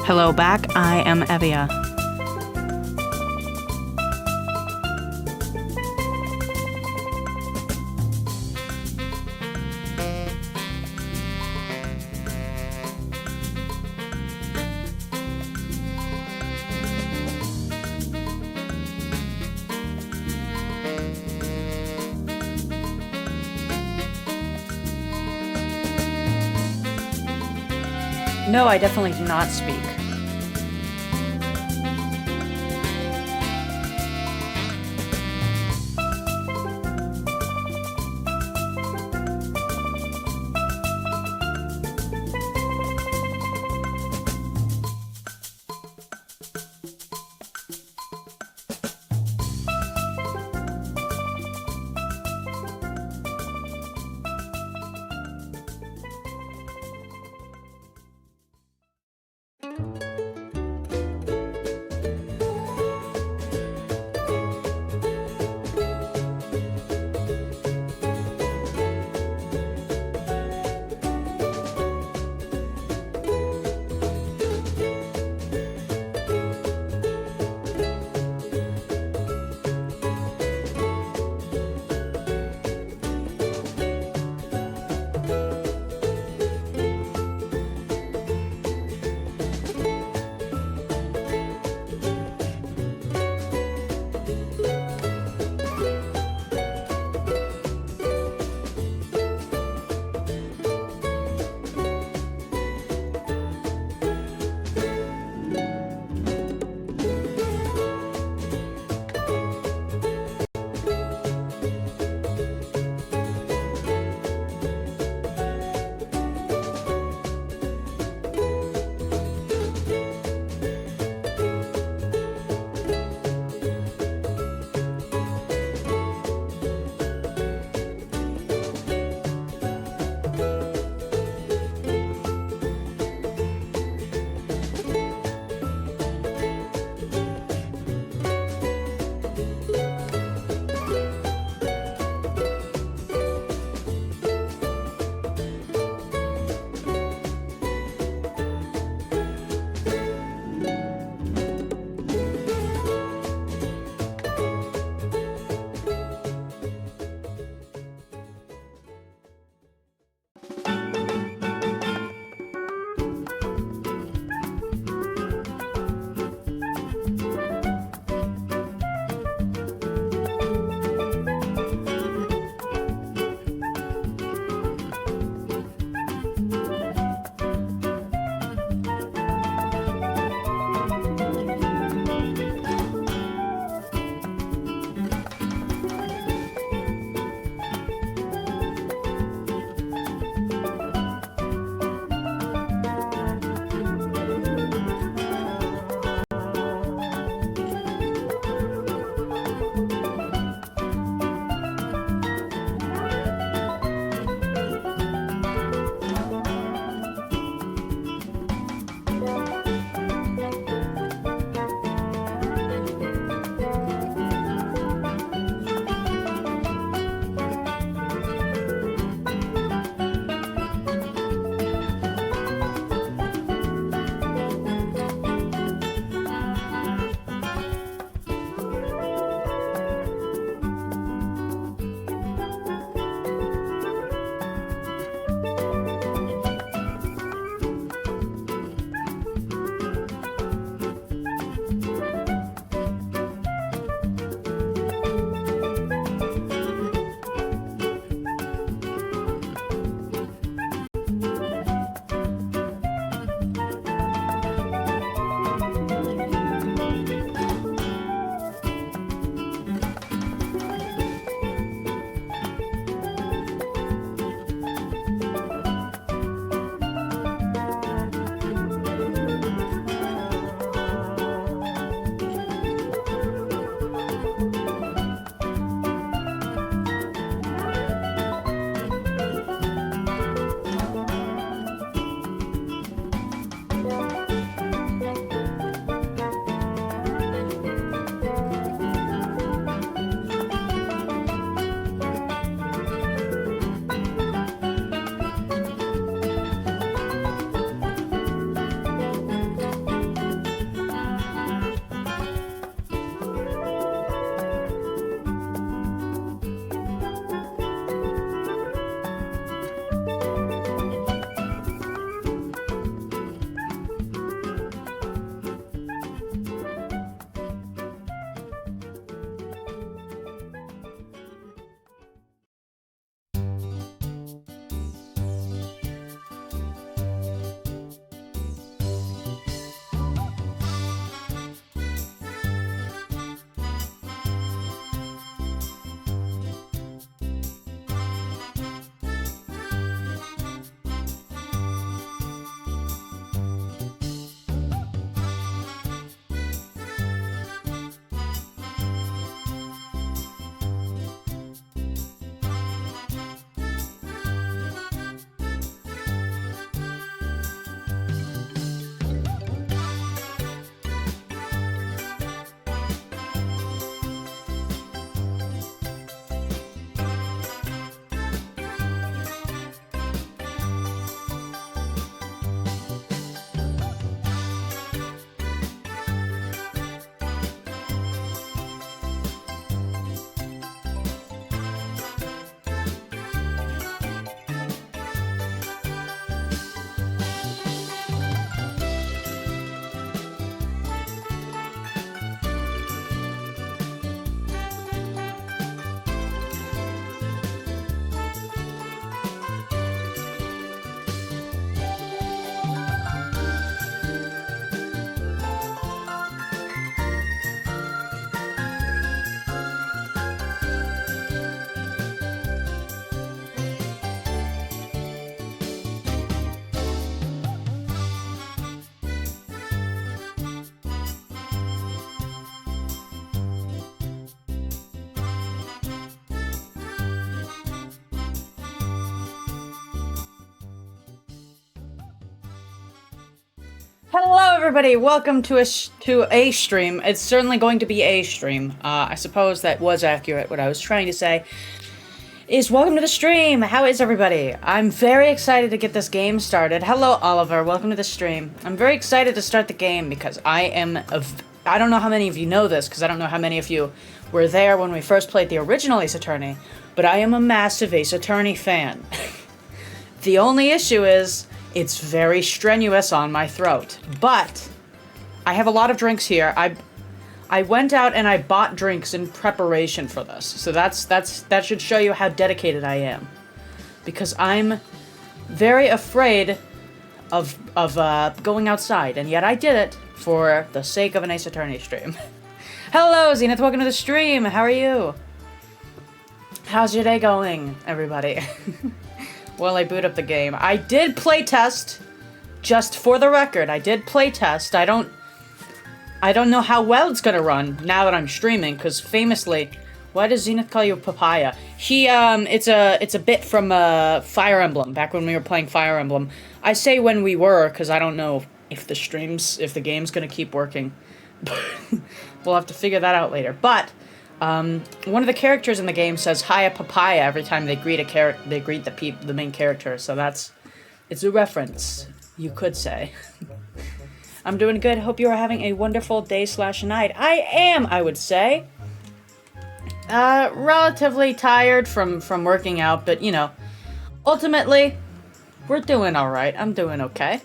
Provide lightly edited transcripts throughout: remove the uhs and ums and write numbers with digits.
Hello back, I am Evia. No, I definitely do not speak. everybody, welcome to a stream. It's certainly going to be a stream. I suppose that was accurate. What I was trying to say is welcome to the stream. How is everybody? I'm very excited to get this game started. Hello, Oliver. Welcome to the stream. I'm very excited to start the game because I don't know how many of you know this, because I don't know how many of you were there when we first played the original Ace Attorney, but I am a massive Ace Attorney fan. The only issue is it's very strenuous on my throat, but I have a lot of drinks here. I went out and I bought drinks in preparation for this, so that should show you how dedicated I am, because I'm very afraid of going outside, and yet I did it for the sake of an Ace Attorney stream. Hello, Zenith. Welcome to the stream. How are you? How's your day going, everybody? Well, I boot up the game. I did play test, just for the record. I did play test. I don't know how well it's gonna run now that I'm streaming, because famously, why does Zenith call you a papaya? It's a bit from Fire Emblem, back when we were playing Fire Emblem. I say when we were, because I don't know if the game's gonna keep working. We'll have to figure that out later. But one of the characters in the game says "Hiya papaya" every time they greet the main character. So it's a reference, you could say. I'm doing good. Hope you are having a wonderful day/night. I am, I would say. Relatively tired from working out, but you know, ultimately, we're doing all right. I'm doing okay.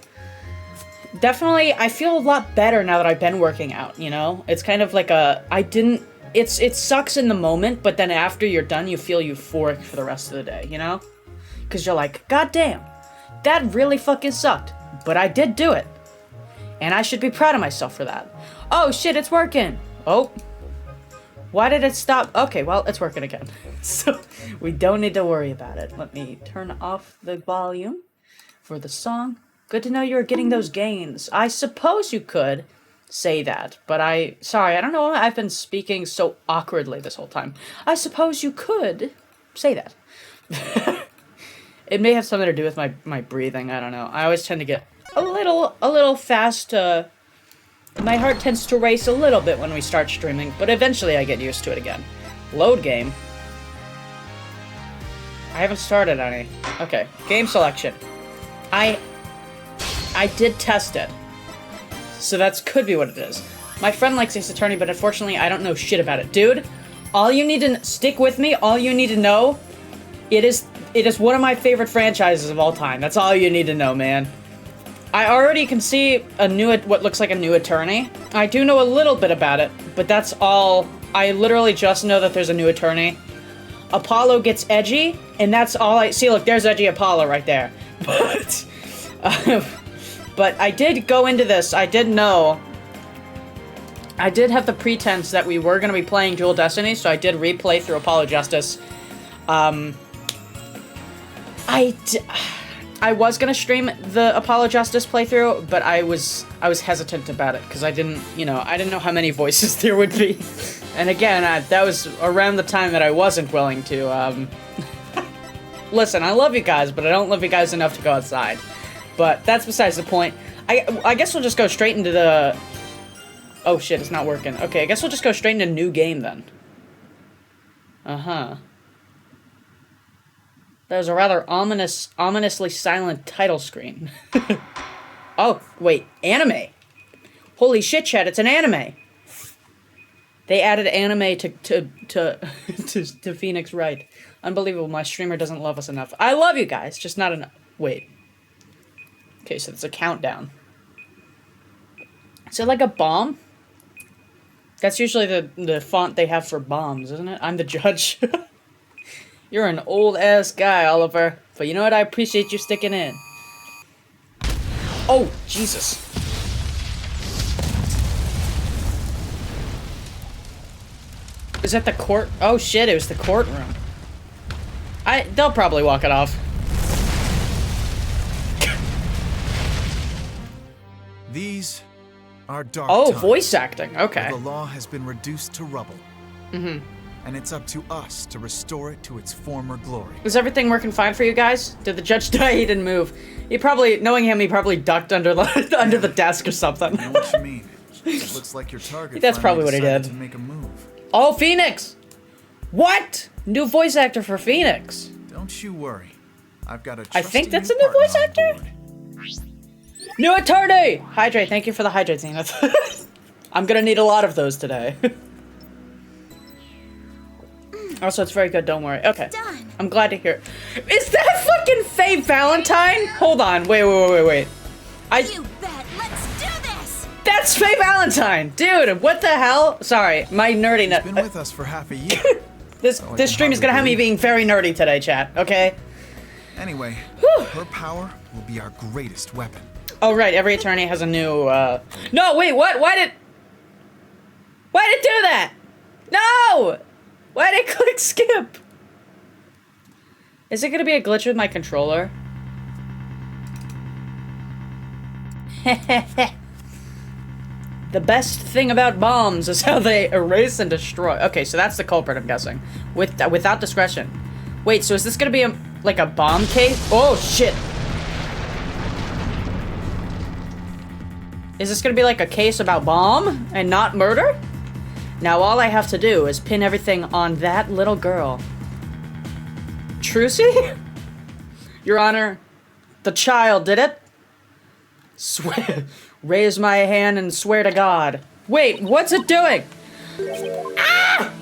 Definitely, I feel a lot better now that I've been working out, you know? It's kind of like it sucks in the moment, but then after you're done, you feel euphoric for the rest of the day, you know? Because you're like, God damn, that really fucking sucked, but I did do it. And I should be proud of myself for that. Oh shit, it's working! Oh. Why did it stop? Okay, well, it's working again. So, we don't need to worry about it. Let me turn off the volume for the song. Good to know you're getting those gains. I suppose you could say that, but sorry, I don't know why I've been speaking so awkwardly this whole time. I suppose you could say that. It may have something to do with my breathing, I don't know. I always tend to get a little fast, my heart tends to race a little bit when we start streaming, but eventually I get used to it again. Load game. I haven't started any. Okay, game selection. I did test it, so that could be what it is. My friend likes Ace Attorney, but unfortunately I don't know shit about it. Dude, all you need to stick with me, all you need to know, it is one of my favorite franchises of all time. That's all you need to know, man. I already can see what looks like a new attorney. I do know a little bit about it, but that's all. I literally just know that there's a new attorney. Apollo gets edgy, and that's all I see. Look, there's edgy Apollo right there. But I did go into this. I did know. I did have the pretense that we were going to be playing Dual Destiny, so I did replay through Apollo Justice. I was gonna stream the Apollo Justice playthrough, but I was hesitant about it because I didn't know how many voices there would be, and again, that was around the time that I wasn't willing to. Listen, I love you guys, but I don't love you guys enough to go outside. But that's besides the point. I guess we'll just go straight into the. Oh shit, it's not working. Okay, I guess we'll just go straight into new game then. Uh-huh. That was a rather ominously silent title screen. Oh, wait, anime. Holy shit, Chad, it's an anime. They added anime to Phoenix Wright. Unbelievable, my streamer doesn't love us enough. I love you guys, just not enough. Wait. Okay, so it's a countdown. Is it like a bomb? That's usually the font they have for bombs, isn't it? I'm the judge. You're an old-ass guy, Oliver. But you know what? I appreciate you sticking in. Oh, Jesus. Is that the court? Oh, shit, it was the courtroom. They'll probably walk it off. These are dark times. times. Voice acting. Okay. The law has been reduced to rubble. Mm-hmm. and it's up to us to restore it to its former glory. Is everything working fine for you guys? Did the judge die? He didn't move. He probably, knowing him, he probably ducked under the under the desk or something. I know what you mean. It looks like your target That's probably what he decided did. to make a move. Oh, Phoenix! What? New voice actor for Phoenix. Don't you worry. I've got a I think trusty that's a new partner voice on actor? board. New attorney! Hydrate, thank you for the hydrate, Zenith. I'm gonna need a lot of those today. Also, it's very good, don't worry. Okay. Done. I'm glad to hear it. Is that fucking Faye Valentine? Hold on, wait. You bet. Let's do this. That's Faye Valentine! Dude, what the hell? Sorry, my nerdiness. Been with us for half a year. This I this stream is can gonna have me hardly being very nerdy today, chat, okay? Anyway, her power will be our greatest weapon. Oh, right, every attorney has a new, No, wait, what? Why did it do that? No! Why did it click skip? Is it gonna be a glitch with my controller? The best thing about bombs is how they erase and destroy. Okay, so that's the culprit, I'm guessing. Without discretion. Wait, so is this gonna be like a bomb case? Oh, shit. Is this gonna be like a case about bomb and not murder? Now all I have to do is pin everything on that little girl. Trucy? Your Honor, the child did it. Swear, raise my hand and swear to God. Wait, what's it doing? Ah!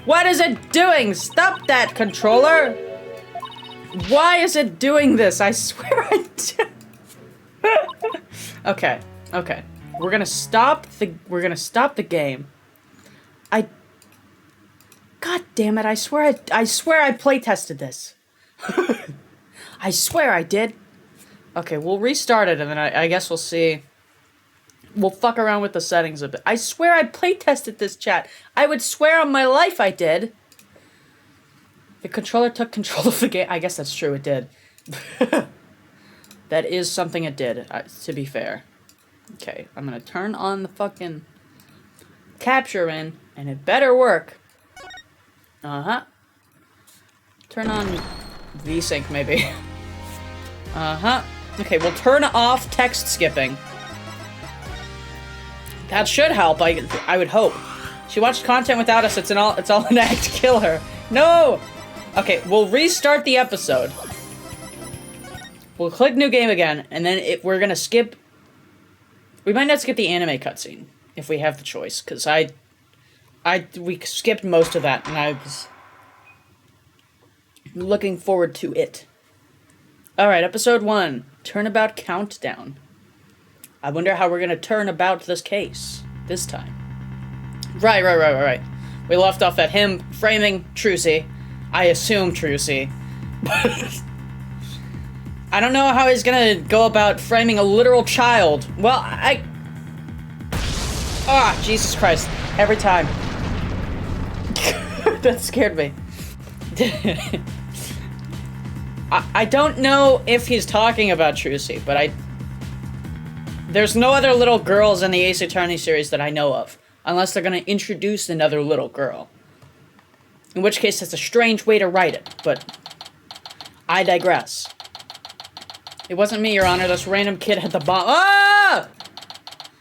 What is it doing? Stop that, controller! Why is it doing this? I swear I did. Okay. We're gonna stop the game. God damn it, I swear I play tested this. I swear I did. Okay, we'll restart it and then I guess we'll see. We'll fuck around with the settings a bit. I swear I play tested this, chat. I would swear on my life I did. The controller took control of the game. I guess that's true, it did. That is something it did, to be fair. Okay, I'm gonna turn on the fucking capture in, and it better work. Uh-huh. Turn on VSync, maybe. Uh-huh. Okay, we'll turn off text skipping. That should help, I would hope. She watched content without us, it's all an act to kill her. No! Okay, we'll restart the episode. We'll click new game again, and then we're gonna skip... We might not skip the anime cutscene, if we have the choice, because we skipped most of that, and I was looking forward to it. Alright, episode 1, Turnabout Countdown. I wonder how we're gonna turn about this case, this time. Right. We left off at him framing Trucy. I assume Trucy. I don't know how he's gonna go about framing a literal child. Well, Ah, Jesus Christ. Every time. That scared me. I don't know if he's talking about Trucy, but there's no other little girls in the Ace Attorney series that I know of. Unless they're gonna introduce another little girl. In which case, that's a strange way to write it, but I digress. It wasn't me, Your Honor. This random kid had the bomb. Ah!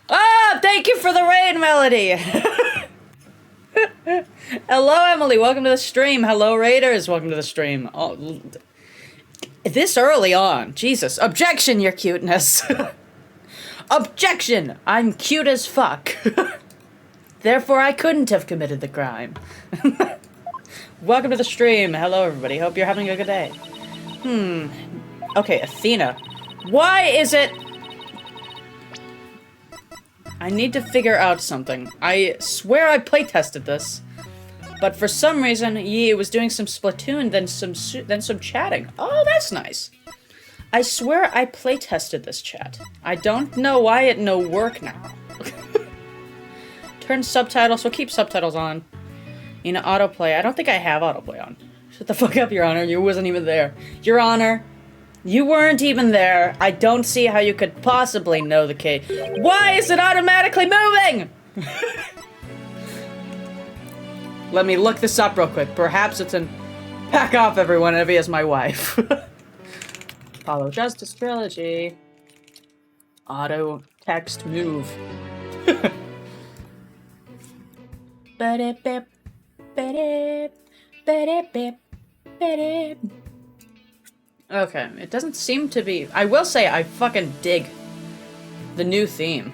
Ah! Thank you for the rain melody! Hello, Emily. Welcome to the stream. Hello, Raiders. Welcome to the stream. Oh, this early on. Jesus. Objection, your cuteness. Objection! I'm cute as fuck. Therefore, I couldn't have committed the crime. Welcome to the stream. Hello, everybody. Hope you're having a good day. Okay, Athena. Why is it... I need to figure out something. I swear I playtested this. But for some reason, he was doing some Splatoon, then some chatting. Oh, that's nice. I swear I playtested this chat. I don't know why it no work now. Turn subtitles, we'll keep subtitles on. You know, autoplay. I don't think I have autoplay on. Shut the fuck up, Your Honor. You wasn't even there. Your Honor, you weren't even there. I don't see how you could possibly know the case. Why is it automatically moving? Let me look this up real quick. Perhaps it's in... Back off, everyone. Evie is my wife. Apollo Justice Trilogy. Auto text move. Okay, it doesn't seem to be... I will say I fucking dig the new theme.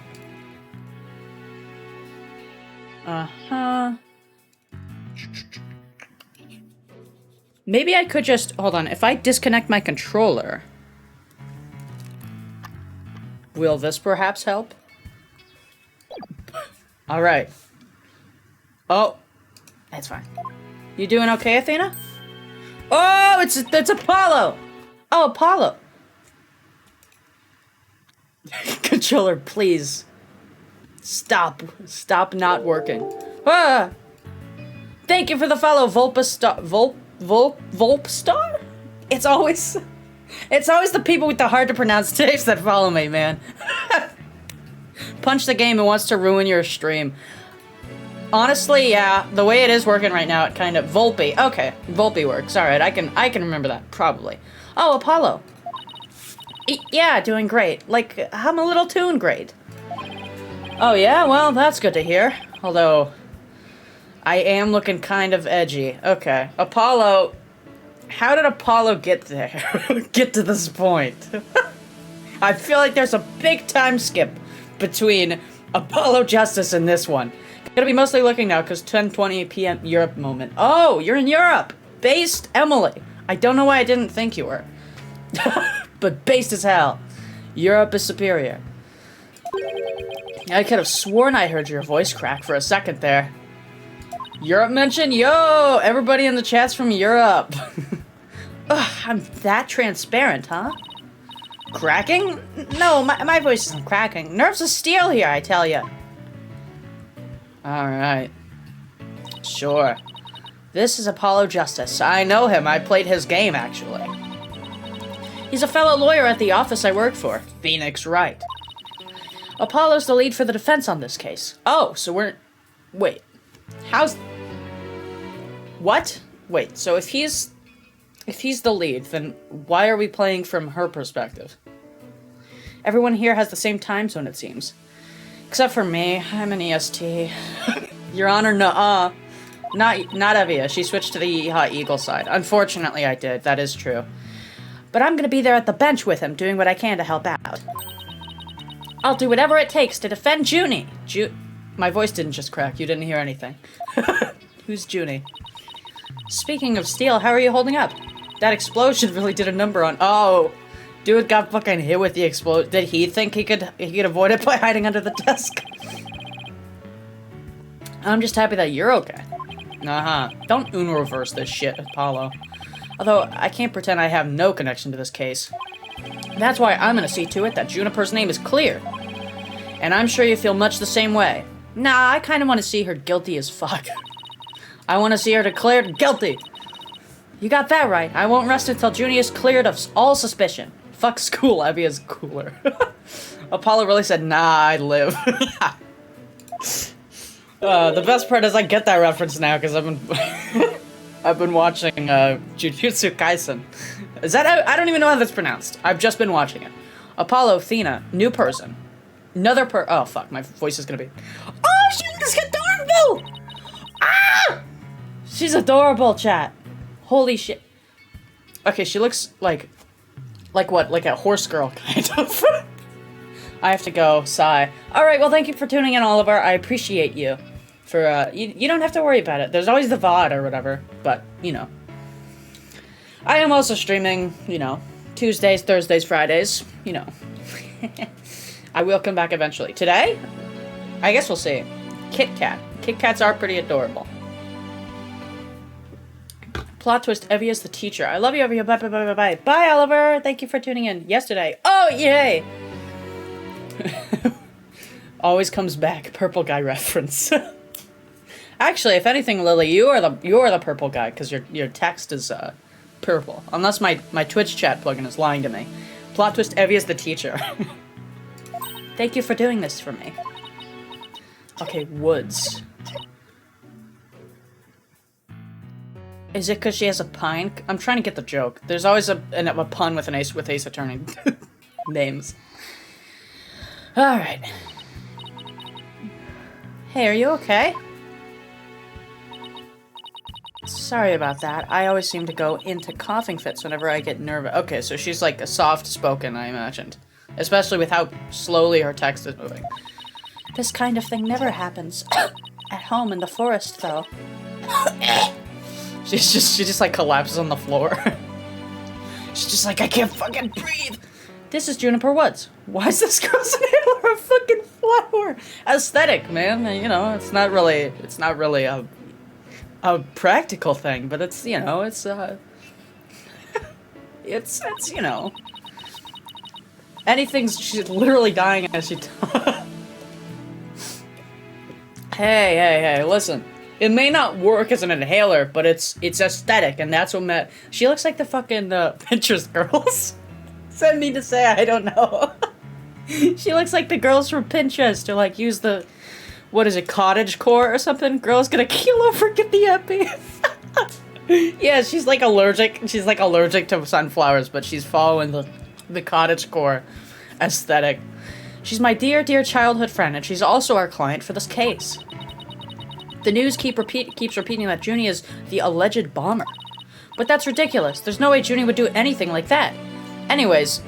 Uh-huh. Maybe I could just... Hold on. If I disconnect my controller... Will this perhaps help? Alright. Oh. That's fine. You doing okay, Athena? Oh, it's Apollo! Oh, Apollo! Controller, please. Stop. Stop not working. Ah! Thank you for the follow, Volpastar. Volpstar? It's always the people with the hard to pronounce names that follow me, man. Punch the game and wants to ruin your stream. Honestly, yeah, the way it is working right now, it kind of... Volpe. Okay, Volpe works. Alright, I can remember that, probably. Oh, Apollo. Yeah, doing great. Like, I'm a little tune great. Oh yeah? Well, that's good to hear. Although, I am looking kind of edgy. Okay. Apollo... How did Apollo get there? Get to this point? I feel like there's a big time skip between Apollo Justice and this one. Gonna be mostly looking now, because 10:20 p.m. Europe moment. Oh, you're in Europe! Based Emily. I don't know why I didn't think you were. But based as hell. Europe is superior. I could have sworn I heard your voice crack for a second there. Europe mention? Yo! Everybody in the chat's from Europe. Ugh, I'm that transparent, huh? Cracking? No, my voice isn't cracking. Nerves of steel here, I tell ya. Alright. Sure. This is Apollo Justice. I know him. I played his game, actually. He's a fellow lawyer at the office I work for. Phoenix Wright. Apollo's the lead for the defense on this case. Oh, so we're... Wait. How's... What? Wait, so if he's the lead, then why are we playing from her perspective? Everyone here has the same time zone, it seems. Except for me. I'm an EST. Your Honor, nuh-uh. Not Evia. She switched to the Eagle side. Unfortunately, I did. That is true. But I'm gonna be there at the bench with him, doing what I can to help out. I'll do whatever it takes to defend Junie. My voice didn't just crack. You didn't hear anything. Who's Junie? Speaking of steel, how are you holding up? That explosion really did a number on... Oh! Dude got fucking hit with the explosion. Did he think he could avoid it by hiding under the desk? I'm just happy that you're okay. Uh-huh. Don't reverse this shit, Apollo. Although, I can't pretend I have no connection to this case. That's why I'm gonna see to it that Juniper's name is clear. And I'm sure you feel much the same way. Nah, I kinda wanna see her guilty as fuck. I wanna see her declared guilty. You got that right. I won't rest until Junie is cleared of all suspicion. Fuck school, Evie is cooler. Apollo really said, nah, I live. The best part is I get that reference now, because I've been watching, Jujutsu Kaisen. Is that, I don't even know how that's pronounced. I've just been watching it. Apollo, Athena, new person. Oh fuck, my voice is gonna be... Oh, she's adorable! Ah! She's adorable, chat. Holy shit. Okay, she looks like what? Like a horse girl, kind of. I have to go, sigh. Alright, well thank you for tuning in, Oliver. I appreciate you. For, you don't have to worry about it. There's always the VOD or whatever, but, you know. I am also streaming, you know, Tuesdays, Thursdays, Fridays, you know. I will come back eventually. Today? I guess we'll see. Kit Kat. Kit Kats are pretty adorable. Plot twist, Evie is the teacher. I love you, Evie. Bye, bye, bye, bye, bye. Bye, Oliver. Thank you for tuning in yesterday. Oh, yay! Always comes back. Purple guy reference. Actually, if anything, Lily, you are the purple guy, because your text is, purple. Unless my Twitch chat plugin is lying to me. Plot twist, Evie is the teacher. Thank you for doing this for me. Okay, woods. Is it because she has a pine? I'm trying to get the joke. There's always a pun with Ace Attorney names. Alright. Hey, are you okay? Sorry about that. I always seem to go into coughing fits whenever I get nervous. Okay, so she's like a soft-spoken, I imagined. Especially with how slowly her text is moving. This kind of thing never happens at home in the forest, though. she just like collapses on the floor. She's just like, I can't fucking breathe. This is Juniper Woods. Why is this girl's inhaler a fucking flower? Aesthetic, man. You know, it's not really a practical thing, but it's, you know, it's you know, anything's, she's literally dying as she hey, listen. It may not work as an inhaler, but it's aesthetic, and that's what meant. She looks like the fucking Pinterest girls. Send me to say I don't know. She looks like the girls from Pinterest to like use the, what is it, cottage core or something? Girl's gonna keel over, get the epi. Yeah, she's like allergic. She's like allergic to sunflowers, but she's following the cottage core aesthetic. She's my dear childhood friend, and she's also our client for this case. The news keeps repeating that Junie is the alleged bomber. But that's ridiculous. There's no way Junie would do anything like that. Anyways,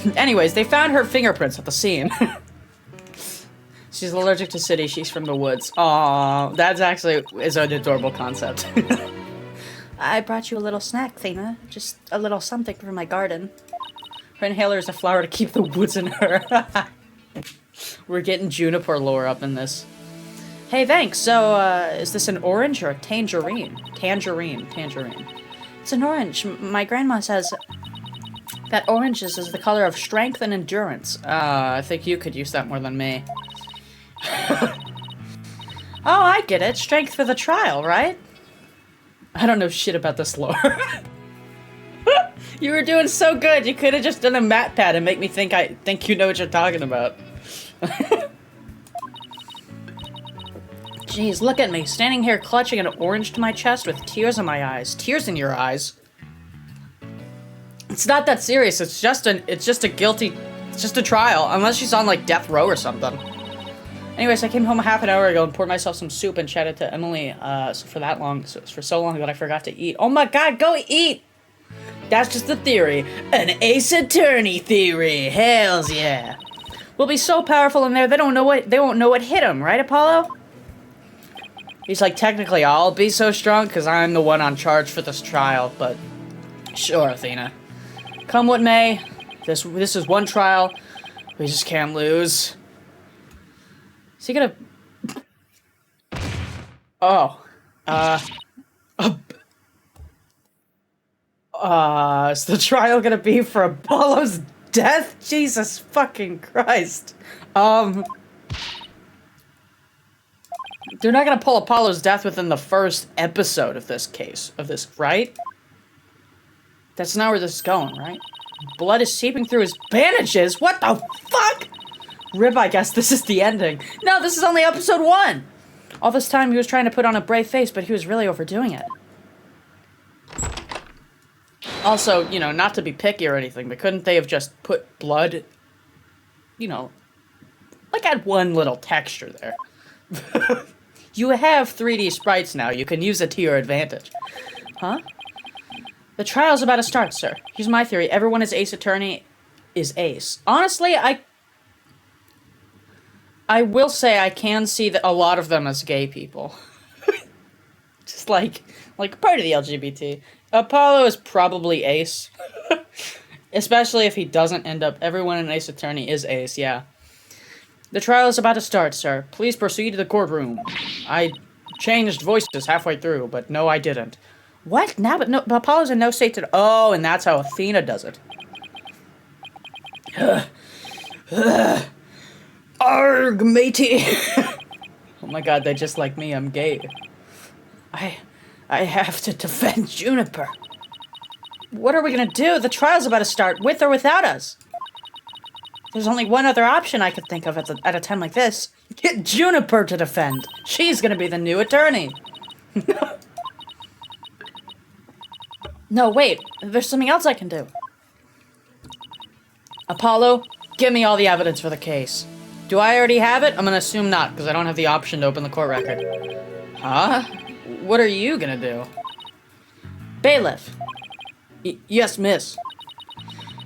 they found her fingerprints at the scene. She's allergic to city, she's from the woods. Aww, that's actually is an adorable concept. I brought you a little snack, Thena. Just a little something from my garden. Her inhaler is a flower to keep the woods in her. We're getting Juniper lore up in this. Hey, thanks. So, is this an orange or a tangerine? Tangerine. It's an orange. My grandma says that oranges is the color of strength and endurance. I think you could use that more than me. Oh, I get it. Strength for the trial, right? I don't know shit about this lore. You were doing so good. You could have just done a mat pad and make me think you know what you're talking about. Jeez, look at me, standing here clutching an orange to my chest with tears in my eyes. Tears in your eyes? It's not that serious. It's just a trial, unless she's on like death row or something. Anyways, I came home a half an hour ago and poured myself some soup and chatted to Emily for so long that I forgot to eat. Oh my god, go eat! That's just a theory. An Ace Attorney theory. Hells yeah. We'll be so powerful in there they won't know what hit him, right, Apollo? He's like, technically, I'll be so strong because I'm the one on charge for this trial, but sure, Athena. Come what may, this is one trial. We just can't lose. Is he gonna... Oh. Is the trial gonna be for Apollo's death? Jesus fucking Christ. They're not gonna pull Apollo's death within the first episode of this case, right? That's not where this is going, right? Blood is seeping through his bandages? What the fuck? Rip, I guess this is the ending. No, this is only episode 1! All this time he was trying to put on a brave face, but he was really overdoing it. Also, you know, not to be picky or anything, but couldn't they have just put blood, you know, like add one little texture there? You have 3D sprites now. You can use it to your advantage. Huh? The trial's about to start, sir. Here's my theory. Everyone is Ace Attorney is Ace. Honestly, I will say I can see that a lot of them as gay people. Just like part of the LGBT. Apollo is probably Ace. Especially if he doesn't end up... Everyone in Ace Attorney is Ace, yeah. The trial is about to start, sir. Please proceed to the courtroom. I changed voices halfway through, but no, I didn't. What? Now, but Apollo's in no state to... Oh, and that's how Athena does it. Arg, matey! Oh my god, they just like me, I'm gay. I have to defend Juniper. What are we gonna do? The trial's about to start, with or without us. There's only one other option I could think of at a time like this. Get Juniper to defend. She's gonna be the new attorney. No, wait. There's something else I can do. Apollo, give me all the evidence for the case. Do I already have it? I'm gonna assume not, because I don't have the option to open the court record. Huh? What are you gonna do? Bailiff. Yes, miss.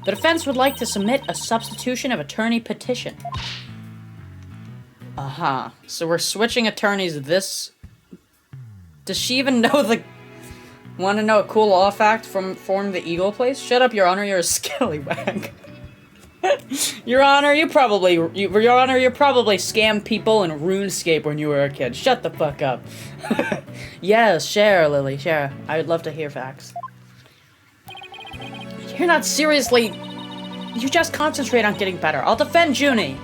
The defense would like to submit a substitution of attorney petition. Uh-huh. So we're switching attorneys this... Does she even know the... Want to know a cool law fact from the Eagle place? Shut up, Your Honor, you're a scallywag. Your Honor, you probably scammed people in RuneScape when you were a kid. Shut the fuck up. Yes, share, Lily, share. I would love to hear facts. You're not seriously... You just concentrate on getting better. I'll defend Junie.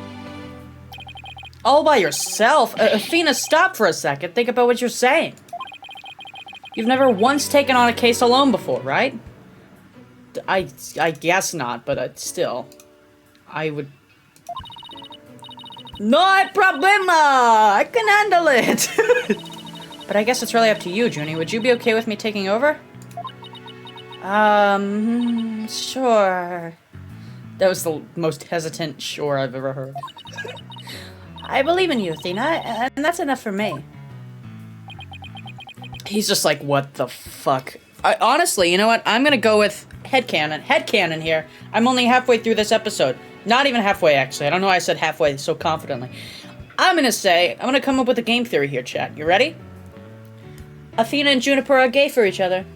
All by yourself? Athena, stop for a second. Think about what you're saying. You've never once taken on a case alone before, right? I guess not, but still. I would... No problema! I can handle it! But I guess it's really up to you, Junie. Would you be okay with me taking over? Sure. That was the most hesitant sure I've ever heard. I believe in you, Athena, and that's enough for me. He's just like, what the fuck? Honestly, you know what? I'm gonna go with headcanon. Headcanon here. I'm only halfway through this episode. Not even halfway, actually. I don't know why I said halfway so confidently. I'm gonna come up with a game theory here, chat. You ready? Athena and Juniper are gay for each other.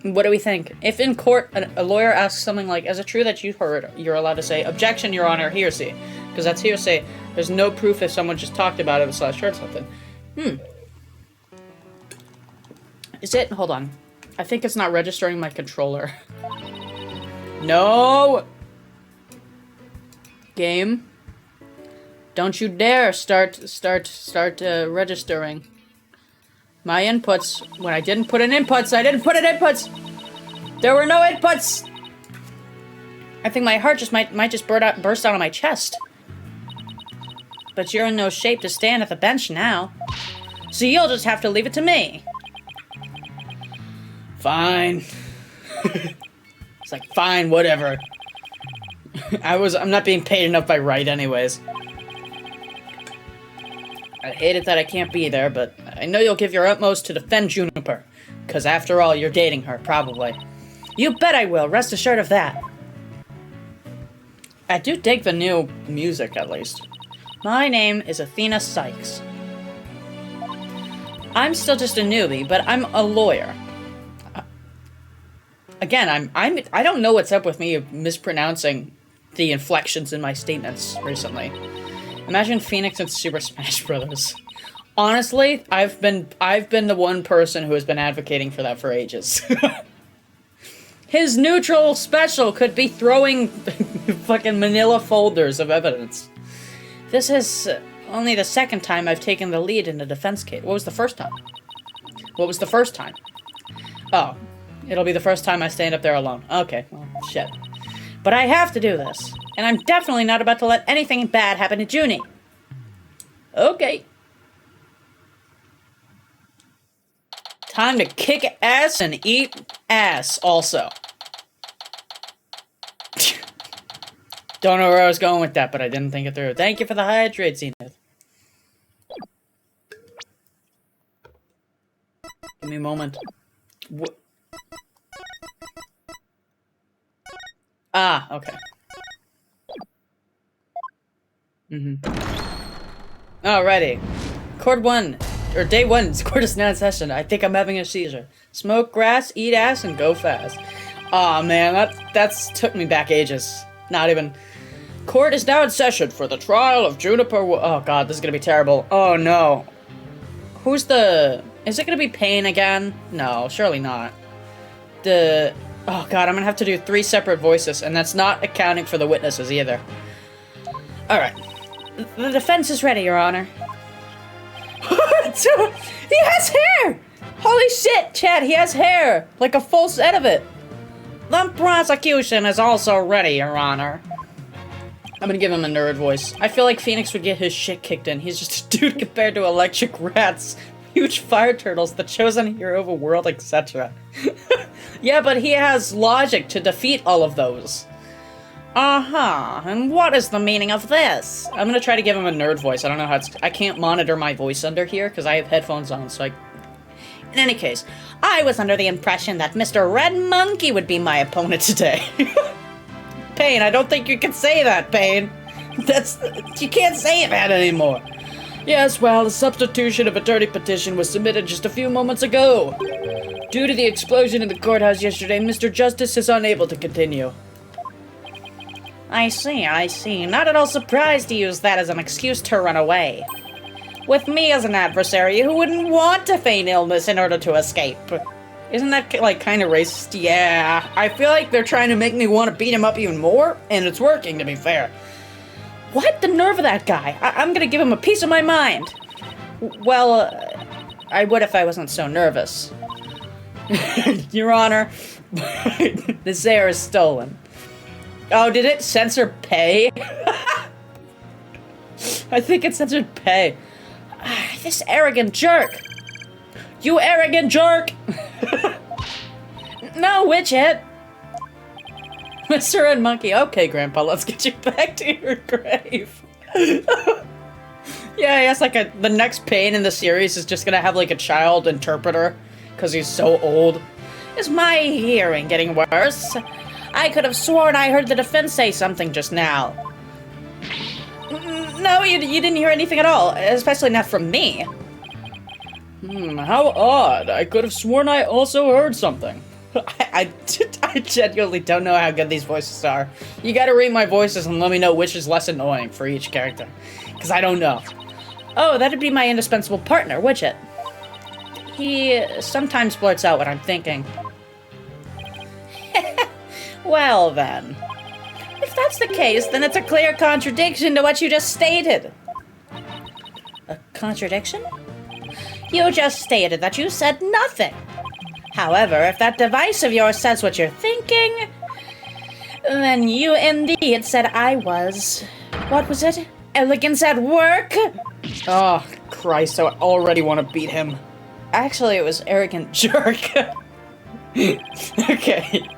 What do we think? If in court, a lawyer asks something like, is it true that you heard, you're allowed to say, objection, Your Honor, hearsay. Because that's hearsay. There's no proof if someone just talked about it / heard something. Is it? Hold on. I think it's not registering my controller. No! Game. Don't you dare start registering. My inputs. When I didn't put in inputs, I didn't put in inputs! There were no inputs! I think my heart just might just burst out of my chest. But you're in no shape to stand at the bench now. So you'll just have to leave it to me. Fine. It's like, fine, whatever. I'm not being paid enough by Wright anyways. I hate it that I can't be there, but I know you'll give your utmost to defend Juniper. Because after all, you're dating her, probably. You bet I will, rest assured of that. I do dig the new music, at least. My name is Athena Sykes. I'm still just a newbie, but I'm a lawyer. Again, I don't know what's up with me mispronouncing the inflections in my statements recently. Imagine Phoenix and Super Smash Bros. Honestly, I've been the one person who has been advocating for that for ages. His neutral special could be throwing fucking manila folders of evidence. This is only the second time I've taken the lead in a defense case. What was the first time? What was the first time? Oh, it'll be the first time I stand up there alone. Okay, well, shit. But I have to do this. And I'm definitely not about to let anything bad happen to Junie. Okay. Time to kick ass and eat ass also. Don't know where I was going with that, but I didn't think it through. Thank you for the hydrate, Zenith. Give me a moment. What? Ah, okay. Alrighty. Court 1, or day 1, court is now in session. I think I'm having a seizure. Smoke grass, eat ass, and go fast. Aw, man, that's took me back ages. Not even. Court is now in session for the trial of Juniper. Oh god, this is gonna be terrible. Oh no. Who's the... Is it gonna be Pain again? No, surely not. Oh god, I'm gonna have to do 3 separate voices, and that's not accounting for the witnesses either. Alright. The defense is ready, Your Honor. He has hair! Holy shit, Chad, he has hair! Like a full set of it. The prosecution is also ready, Your Honor. I'm gonna give him a nerd voice. I feel like Phoenix would get his shit kicked in. He's just a dude compared to Electric Rat's huge fire turtles, the chosen hero of a world, etc. Yeah, but he has logic to defeat all of those. Uh-huh, and what is the meaning of this? I'm gonna try to give him a nerd voice. I don't know how I can't monitor my voice under here because I have headphones on, so In any case, I was under the impression that Mr. Red Monkey would be my opponent today. Pain, I don't think you can say that, Pain. You can't say that anymore. Yes, well, the substitution of attorney petition was submitted just a few moments ago. Due to the explosion in the courthouse yesterday, Mr. Justice is unable to continue. I see. Not at all surprised to use that as an excuse to run away. With me as an adversary, who wouldn't want to feign illness in order to escape? Isn't that, like, kind of racist? Yeah, I feel like they're trying to make me want to beat him up even more, and it's working, to be fair. What? The nerve of that guy. I'm gonna give him a piece of my mind. Well, I would if I wasn't so nervous. Your Honor, this air is stolen. Oh, did it censor pay? I think it censored pay. This arrogant jerk. You arrogant jerk! No, Widget. Mr. Red Monkey. Okay, Grandpa, let's get you back to your grave. Yeah, I guess like the next Pain in the series is just gonna have like a child interpreter because he's so old. Is my hearing getting worse? I could have sworn I heard the defense say something just now. No, you didn't hear anything at all, especially not from me. How odd. I could have sworn I also heard something. I genuinely don't know how good these voices are. You gotta rate my voices and let me know which is less annoying for each character. Because I don't know. Oh, that'd be my indispensable partner, Widget. He sometimes blurts out what I'm thinking. Well then. If that's the case, then it's a clear contradiction to what you just stated. A contradiction? You just stated that you said nothing. However, if that device of yours says what you're thinking, then you indeed said I was... What was it? Elegance at work? Oh, Christ, I already want to beat him. Actually, it was arrogant jerk. Okay.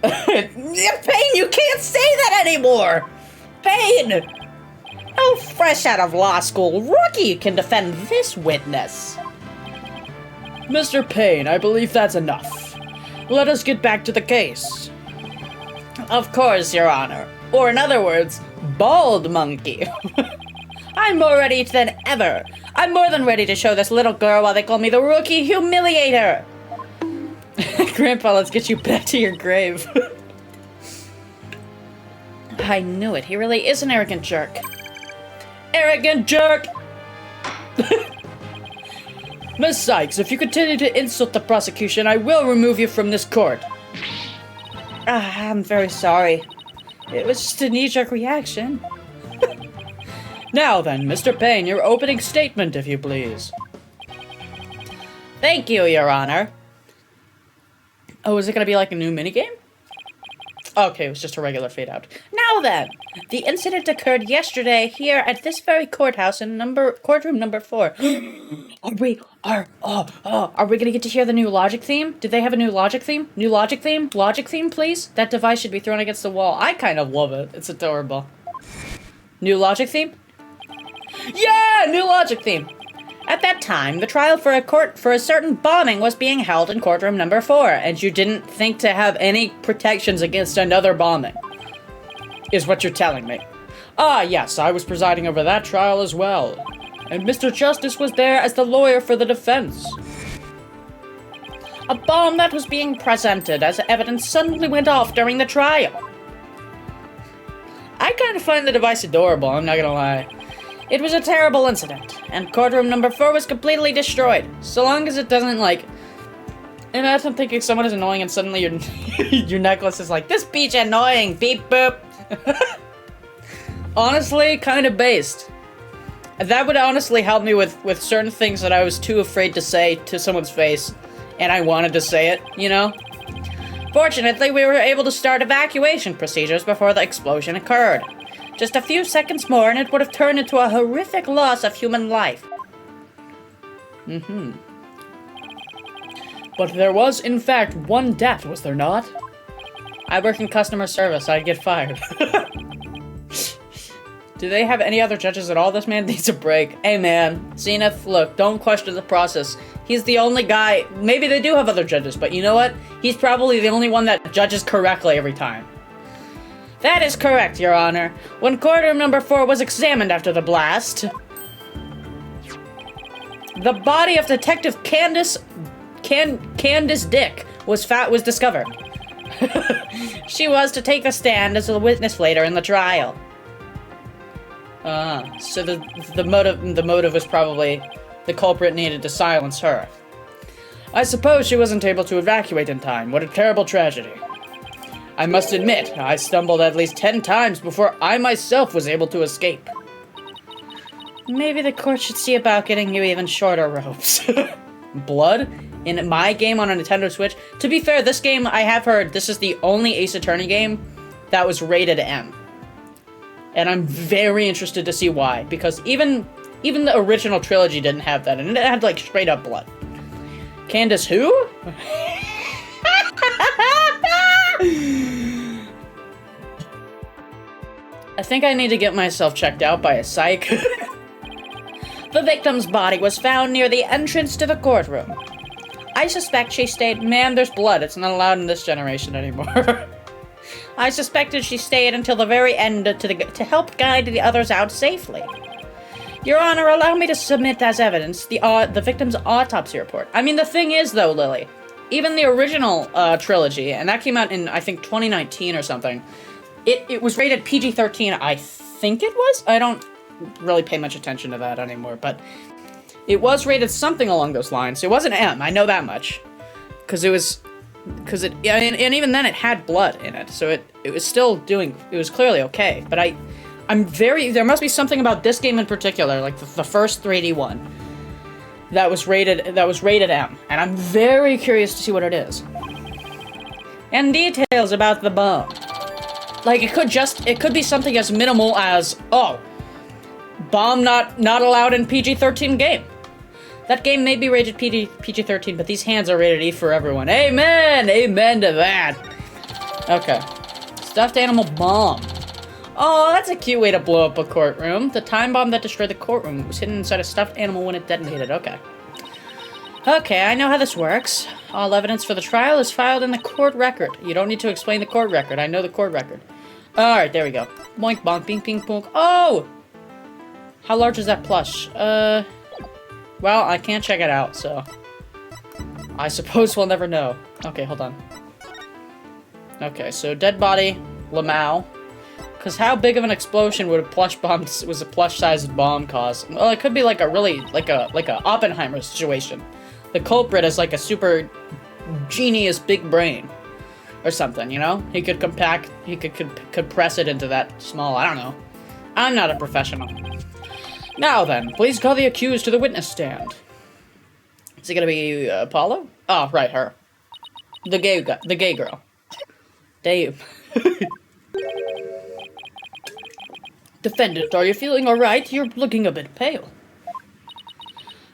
Pain, you can't say that anymore! Pain! Oh, fresh out of law school, rookie can defend this witness. Mr. Pain, I believe that's enough. Let us get back to the case. Of course, Your Honor. Or in other words, Bald Monkey. I'm more ready than ever. I'm more than ready to show this little girl why they call me the Rookie Humiliator. Grandpa, let's get you back to your grave. I knew it. He really is an arrogant jerk. Arrogant jerk! Miss Sykes, if you continue to insult the prosecution, I will remove you from this court. I'm very sorry. It was just a knee-jerk reaction. Now then, Mr. Pain, your opening statement, if you please. Thank you, Your Honor. Oh, is it gonna be like a new minigame? Okay, it was just a regular fade out. Now then, the incident occurred yesterday here at this very courthouse in courtroom number 4. Are we gonna get to hear the new Logic theme? Did they have a new Logic theme? New Logic theme? Logic theme, please? That device should be thrown against the wall. I kind of love it. It's adorable. New Logic theme? Yeah, new Logic theme. At that time, the trial for a certain bombing was being held in courtroom number 4, and you didn't think to have any protections against another bombing, is what you're telling me. Ah, yes, I was presiding over that trial as well, and Mr. Justice was there as the lawyer for the defense. A bomb that was being presented as evidence suddenly went off during the trial. I kind of find the device adorable, I'm not gonna lie. It was a terrible incident, and courtroom number 4 was completely destroyed. So long as it doesn't, like... Imagine thinking someone is annoying and suddenly your your necklace is like, this beach annoying, beep boop. Honestly, kind of based. That would honestly help me with certain things that I was too afraid to say to someone's face, and I wanted to say it, you know? Fortunately, we were able to start evacuation procedures before the explosion occurred. Just a few seconds more and it would have turned into a horrific loss of human life. But there was, in fact, one death, was there not? I work in customer service. I'd get fired. Do they have any other judges at all? This man needs a break. Hey, man. Zenith, look, don't question the process. He's the only guy... Maybe they do have other judges, but you know what? He's probably the only one that judges correctly every time. That is correct, Your Honor. When courtroom number 4 was examined after the blast, the body of Detective Candace Dick was discovered. She was to take the stand as a witness later in the trial. So the motive was probably the culprit needed to silence her. I suppose she wasn't able to evacuate in time. What a terrible tragedy. I must admit, I stumbled at least 10 times before I myself was able to escape. Maybe the court should see about getting you even shorter ropes. Blood? In my game on a Nintendo Switch? To be fair, this game, I have heard, this is the only Ace Attorney game that was rated M. And I'm very interested to see why, because even the original trilogy didn't have that, and it had, like, straight up blood. Candace who? I think I need to get myself checked out by a psych. The victim's body was found near the entrance to the courtroom. I suspect she stayed... Man, there's blood. It's not allowed in this generation anymore. I suspected she stayed until the very end to help guide the others out safely. Your Honor, allow me to submit as evidence the victim's autopsy report. I mean, the thing is, though, Lily, even the original trilogy, and that came out in, I think, 2019 or something, it was rated PG-13, I think it was? I don't really pay much attention to that anymore, but it was rated something along those lines. It wasn't M, I know that much. And even then it had blood in it, so it was still doing, it was clearly okay. But there must be something about this game in particular, like the first 3D one, that was rated M, and I'm very curious to see what it is. And details about the bone. Like, it could be something as minimal as, oh, bomb not allowed in PG-13 game. That game may be rated PG-13, but these hands are rated E for everyone. Amen! Amen to that. Okay. Stuffed animal bomb. Oh, that's a cute way to blow up a courtroom. The time bomb that destroyed the courtroom was hidden inside a stuffed animal when it detonated. Okay. Okay, I know how this works. All evidence for the trial is filed in the court record. You don't need to explain the court record. I know the court record. Alright, there we go. Boink, bonk, bing, ping, pong. Oh! How large is that plush? Well, I can't check it out, so... I suppose we'll never know. Okay, hold on. Okay, so dead body, Lamau. Because how big of an explosion would a plush-sized bomb cause? Well, it could be like a Oppenheimer situation. The culprit is like a super genius big brain. Or something, you know? He could compress it into that small, I don't know. I'm not a professional. Now then, please call the accused to the witness stand. Is it gonna be Apollo? Oh, right, her. The gay girl. Dave. Defendant, are you feeling alright? You're looking a bit pale.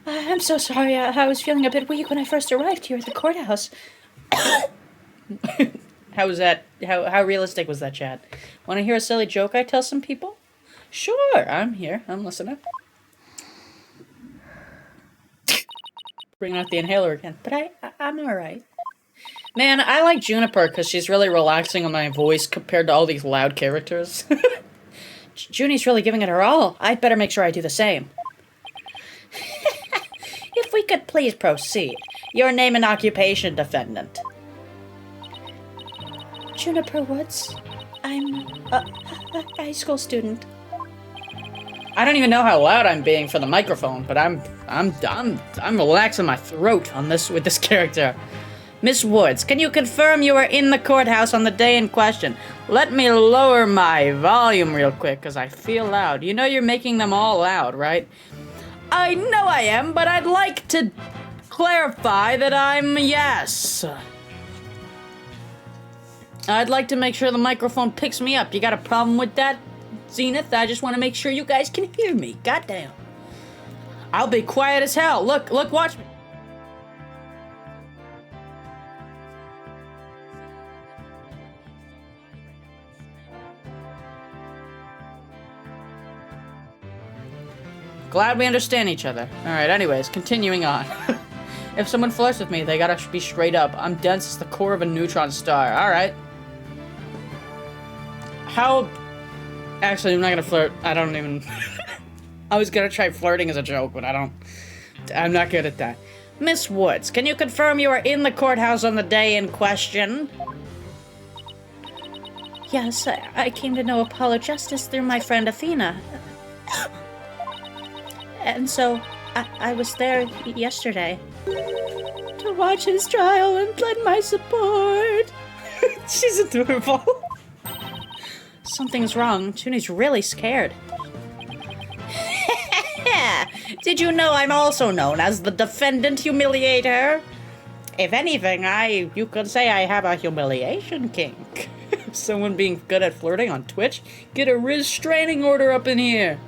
I'm so sorry. I was feeling a bit weak when I first arrived here at the courthouse. How was that? How realistic was that, Chad? Want to hear a silly joke I tell some people? Sure, I'm here. I'm listening. Bring out the inhaler again. But I'm alright. Man, I like Juniper because she's really relaxing on my voice compared to all these loud characters. Junie's really giving it her all. I'd better make sure I do the same. If we could please proceed. Your name and occupation, defendant. Juniper Woods. I'm a high school student. I don't even know how loud I'm being for the microphone, but I'm relaxing my throat on this with this character. Miss Woods, can you confirm you were in the courthouse on the day in question? Let me lower my volume real quick, because I feel loud. You know you're making them all loud, right? I know I am, but I'd like to clarify that I'm yes. I'd like to make sure the microphone picks me up. You got a problem with that, Zenith? I just want to make sure you guys can hear me. Goddamn. I'll be quiet as hell. Look, watch me. Glad we understand each other. Alright, anyways, continuing on. If someone flirts with me, they gotta be straight up. I'm dense as the core of a neutron star. Alright. How... Actually, I'm not gonna flirt. I don't even... I was gonna try flirting as a joke, but I'm not good at that. Miss Woods, can you confirm you are in the courthouse on the day in question? Yes, I came to know Apollo Justice through my friend Athena. And so, I was there yesterday to watch his trial and lend my support. She's adorable. Something's wrong. Junie's really scared. Did you know I'm also known as the Defendant Humiliator? If anything, you could say I have a humiliation kink. Someone being good at flirting on Twitch? Get a restraining order up in here.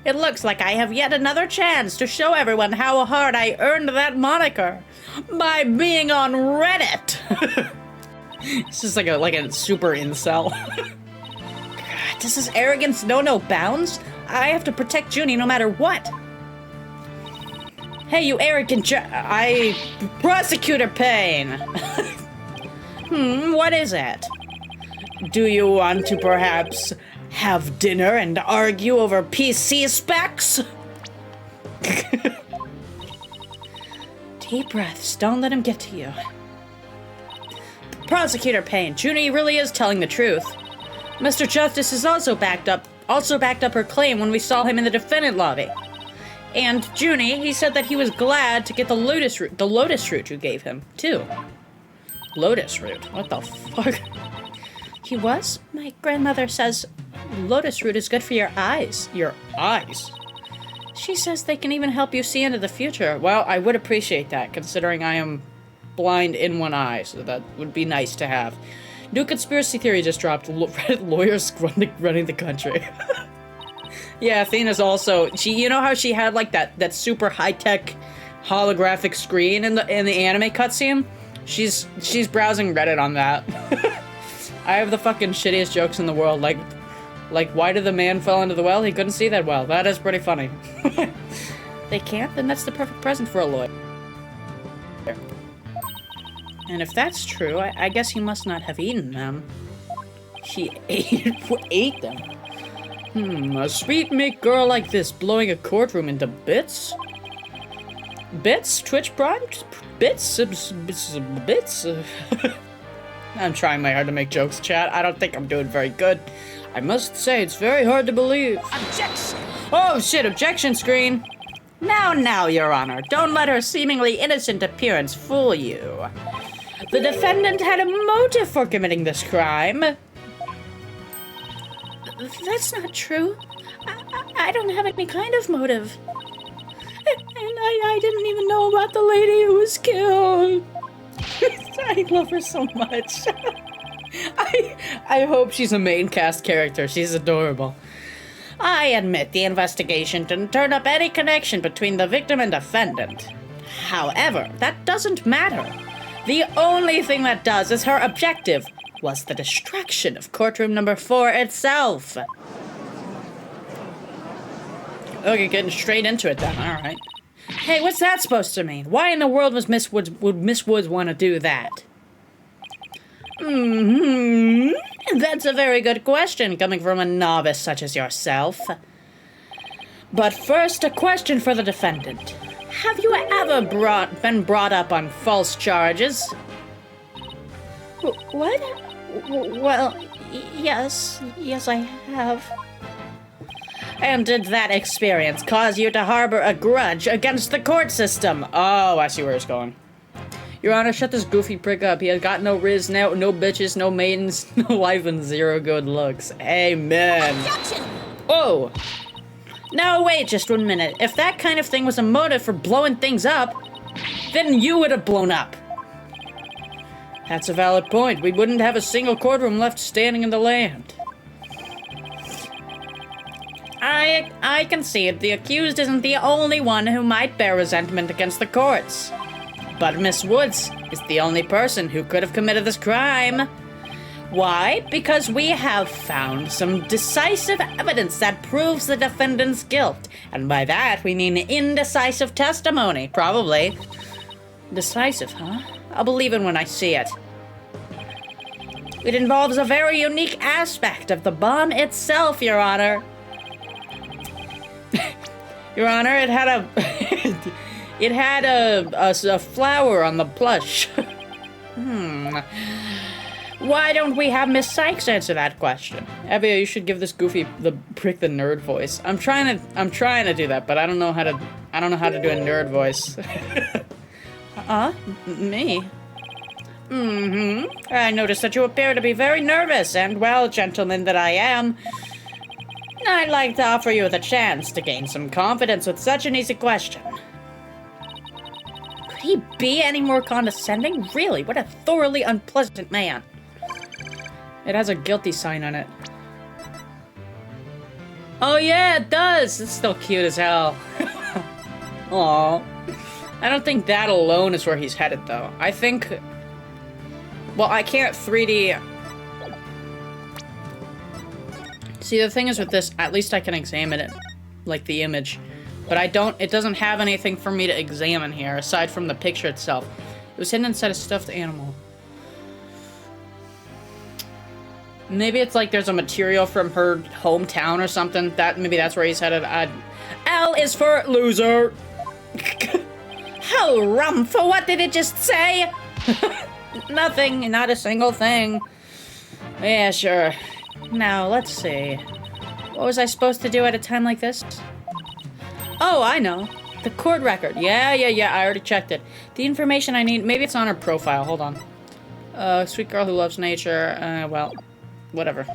It looks like I have yet another chance to show everyone how hard I earned that moniker by being on Reddit. This is like a super incel. God, does this arrogance know no bounds? I have to protect Junie no matter what. Hey, you arrogant Prosecutor Payne. What is it? Do you want to perhaps have dinner and argue over PC specs? Deep breaths. Don't let him get to you. Prosecutor Payne, Junie really is telling the truth. Mr. Justice has also backed up her claim when we saw him in the defendant lobby. And Junie, he said that he was glad to get the lotus root you gave him, too. Lotus root? What the fuck? He was? My grandmother says lotus root is good for your eyes. Your eyes? She says they can even help you see into the future. Well, I would appreciate that, considering I am blind in one eye, so that would be nice to have. New conspiracy theory just dropped. Lawyers running the country. Yeah, Athena's also... you know how she had, like, that super high-tech holographic screen in the anime cutscene? She's browsing Reddit on that. I have the fucking shittiest jokes in the world, like, why did the man fall into the well? He couldn't see that well. That is pretty funny. They can't? Then that's the perfect present for a lawyer. And if that's true, I guess he must not have eaten them. He ate them. A sweet meek girl like this blowing a courtroom into bits? Bits? Twitch Prime? Bits? Bits? I'm trying my hard to make jokes, chat. I don't think I'm doing very good. I must say, it's very hard to believe. Objection! Oh shit, objection screen! Now, Your Honor, don't let her seemingly innocent appearance fool you. The defendant had a motive for committing this crime. That's not true. I don't have any kind of motive. And I didn't even know about the lady who was killed. I love her so much. I hope she's a main cast character. She's adorable. I admit the investigation didn't turn up any connection between the victim and defendant. However, that doesn't matter. The only thing that does is her objective was the distraction of courtroom number 4 itself. Okay, getting straight into it then. All right. Hey, what's that supposed to mean? Why in the world would Miss Woods want to do that? That's a very good question, coming from a novice such as yourself. But first, a question for the defendant. Have you ever been brought up on false charges? What? Well, yes I have. And did that experience cause you to harbor a grudge against the court system? Oh, I see where it's going. Your Honor, shut this goofy prick up. He has got no riz, no bitches, no maidens, no life, and 0 good looks. Amen. Objection! Oh! Now wait just 1 minute. If that kind of thing was a motive for blowing things up, then you would have blown up. That's a valid point. We wouldn't have a single courtroom left standing in the land. I concede the accused isn't the only one who might bear resentment against the courts. But Miss Woods is the only person who could have committed this crime. Why? Because we have found some decisive evidence that proves the defendant's guilt. And by that, we mean indecisive testimony, probably. Decisive, huh? I'll believe it when I see it. It involves a very unique aspect of the bomb itself, Your Honor. Your Honor, it had a... it had a flower on the plush. Why don't we have Miss Sykes answer that question? Evia, you should give this goofy the nerd voice. I'm trying to do that, but I don't know how to do a nerd voice. Me? I notice that you appear to be very nervous, and well, gentleman that I am, I'd like to offer you the chance to gain some confidence with such an easy question. Could he be any more condescending? Really, what a thoroughly unpleasant man. It has a guilty sign on it. Oh yeah, it does! It's still cute as hell. Aww. I don't think that alone is where he's headed, though. I think... Well, I can't 3D... See, the thing is with this, at least I can examine it. Like the image. But I don't... It doesn't have anything for me to examine here, aside from the picture itself. It was hidden inside a stuffed animal. Maybe it's like there's a material from her hometown or something. Maybe that's where he's headed. L is for loser. Hell, Rumph, what did it just say? Nothing, not a single thing. Yeah, sure. Now, let's see. What was I supposed to do at a time like this? Oh, I know. The court record. Yeah, I already checked it. The information I need, maybe it's on her profile. Hold on. Sweet girl who loves nature. Well... Whatever.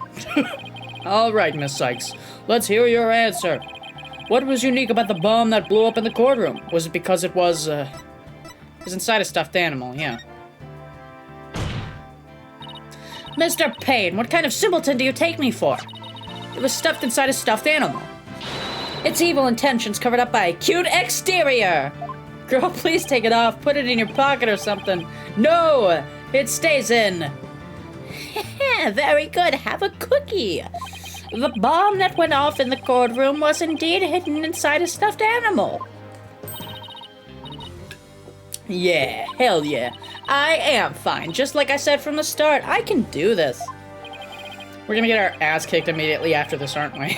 Alright, Miss Sykes. Let's hear your answer. What was unique about the bomb that blew up in the courtroom? Was it because it was inside a stuffed animal, yeah. Mr. Payne, what kind of simpleton do you take me for? It was stuffed inside a stuffed animal. Its evil intentions covered up by a cute exterior. Girl, please take it off. Put it in your pocket or something. No! It stays in. Very good. Have a cookie. The bomb that went off in the courtroom was indeed hidden inside a stuffed animal. Yeah, hell yeah. I am fine. Just like I said from the start, I can do this. We're gonna get our ass kicked immediately after this, aren't we?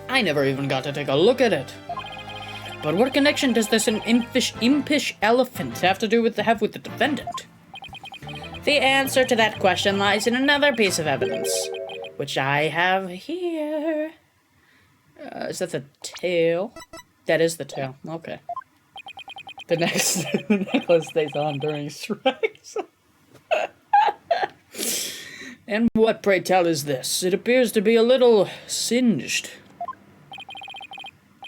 I never even got to take a look at it. But what connection does this impish elephant have to do with the defendant? The answer to that question lies in another piece of evidence, which I have here. Is that the tail? That is the tail. Okay. The necklace stays on during strikes. And what, pray tell, is this? It appears to be a little singed.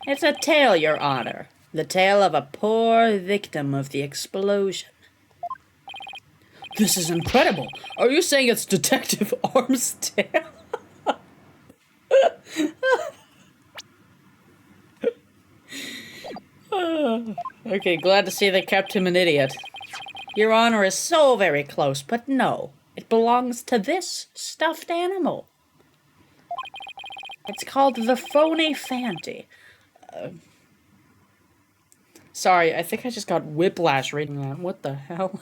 It's a tail, Your Honor. The tail of a poor victim of the explosion. This is incredible. Are you saying it's Detective Arm's tail? Okay, glad to see they kept him an idiot. Your Honor is so very close, but no. It belongs to this stuffed animal. It's called the Phony Fanty. Sorry, I think I just got whiplash reading that. What the hell?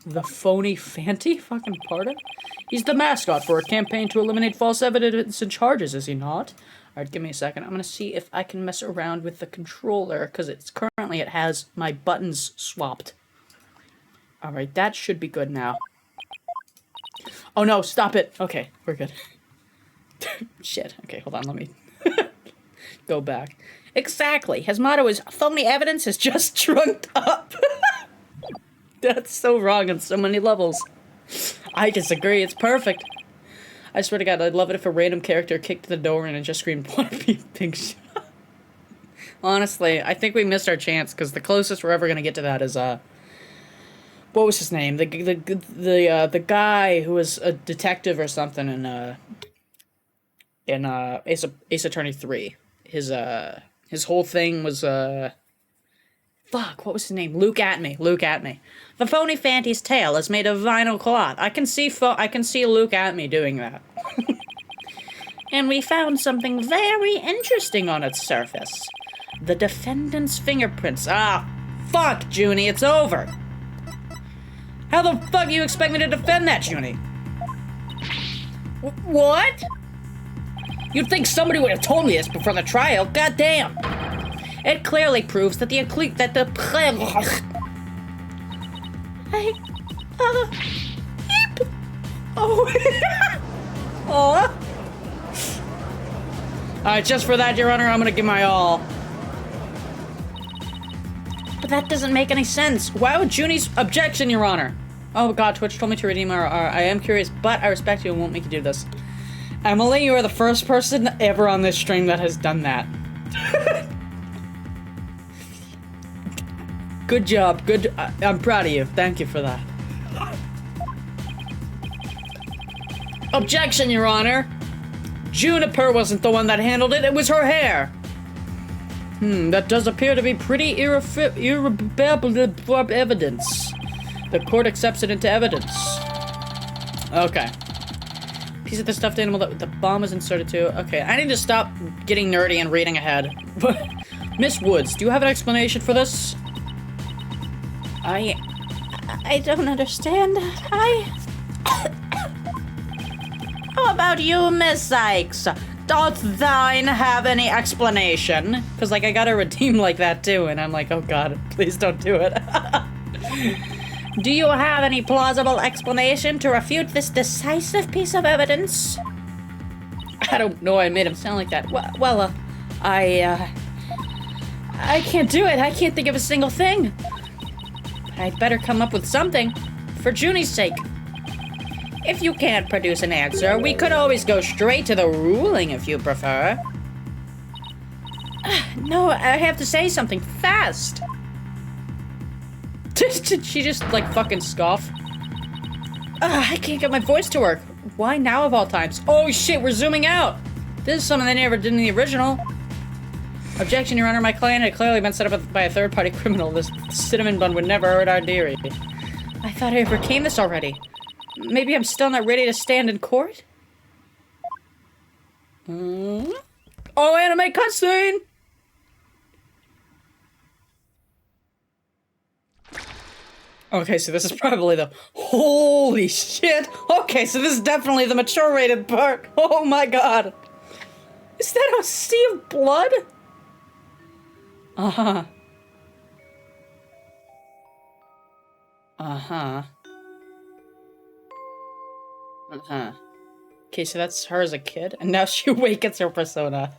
The Phony Fanty? Fucking pardon? He's the mascot for a campaign to eliminate false evidence and charges, is he not? Alright, give me a second. I'm gonna see if I can mess around with the controller, because it has my buttons swapped. Alright, that should be good now. Oh no, stop it! Okay, we're good. Shit. Okay, hold on, let me go back. Exactly! His motto is, phony evidence is just trunked up! That's so wrong on so many levels. I disagree, it's perfect. I swear to God, I'd love it if a random character kicked the door in and just screamed, "Wanna be a big shot?" Honestly, I think we missed our chance, because the closest we're ever gonna get to that is, what was his name? The guy who was a detective or something in Ace Attorney 3. His whole thing was fuck, what was his name? Luke Atmey. The phony Fanty's tail is made of vinyl cloth. I can see Luke Atmey doing that. And we found something very interesting on its surface. The defendant's fingerprints. Ah, fuck, Junie, it's over. How the fuck do you expect me to defend that, Junie? What? You'd think somebody would have told me this before the trial. Goddamn. It clearly proves that Alright, just for that, Your Honor, I'm gonna give my all. But that doesn't make any sense. Why would Junie's objection, Your Honor? Oh god, Twitch told me to redeem our I am curious, but I respect you and won't make you do this. Emily, you are the first person ever on this stream that has done that. Good job. Good. I'm proud of you. Thank you for that. Objection, Your Honor. Juniper wasn't the one that handled it. It was her hair. That does appear to be pretty irrebuttable evidence. The court accepts it into evidence. Okay. Piece of the stuffed animal that the bomb was inserted to. Okay, I need to stop getting nerdy and reading ahead. Miss Woods, do you have an explanation for this? I don't understand. How about you, Miss Sykes? Doth thine have any explanation? Because, like, I gotta redeem like that, too, and I'm like, oh god, please don't do it. Do you have any plausible explanation to refute this decisive piece of evidence? I don't know why I made him sound like that. Well, I can't do it. I can't think of a single thing. I'd better come up with something, for Junie's sake. If you can't produce an answer, we could always go straight to the ruling if you prefer. No, I have to say something fast. Did she just, like, fucking scoff? I can't get my voice to work. Why now of all times? Oh shit, we're zooming out! This is something they never did in the original. Objection, Your Honor, my client had clearly been set up by a third-party criminal. This cinnamon bun would never hurt our dearie. I thought I overcame this already. Maybe I'm still not ready to stand in court? Oh, anime cutscene! Okay, so this is probably the... Holy shit! Okay, so this is definitely the mature rated part. Oh my god! Is that a sea of blood? Uh-huh. Uh-huh. Uh-huh. Okay, so that's her as a kid, and now she awakens her persona.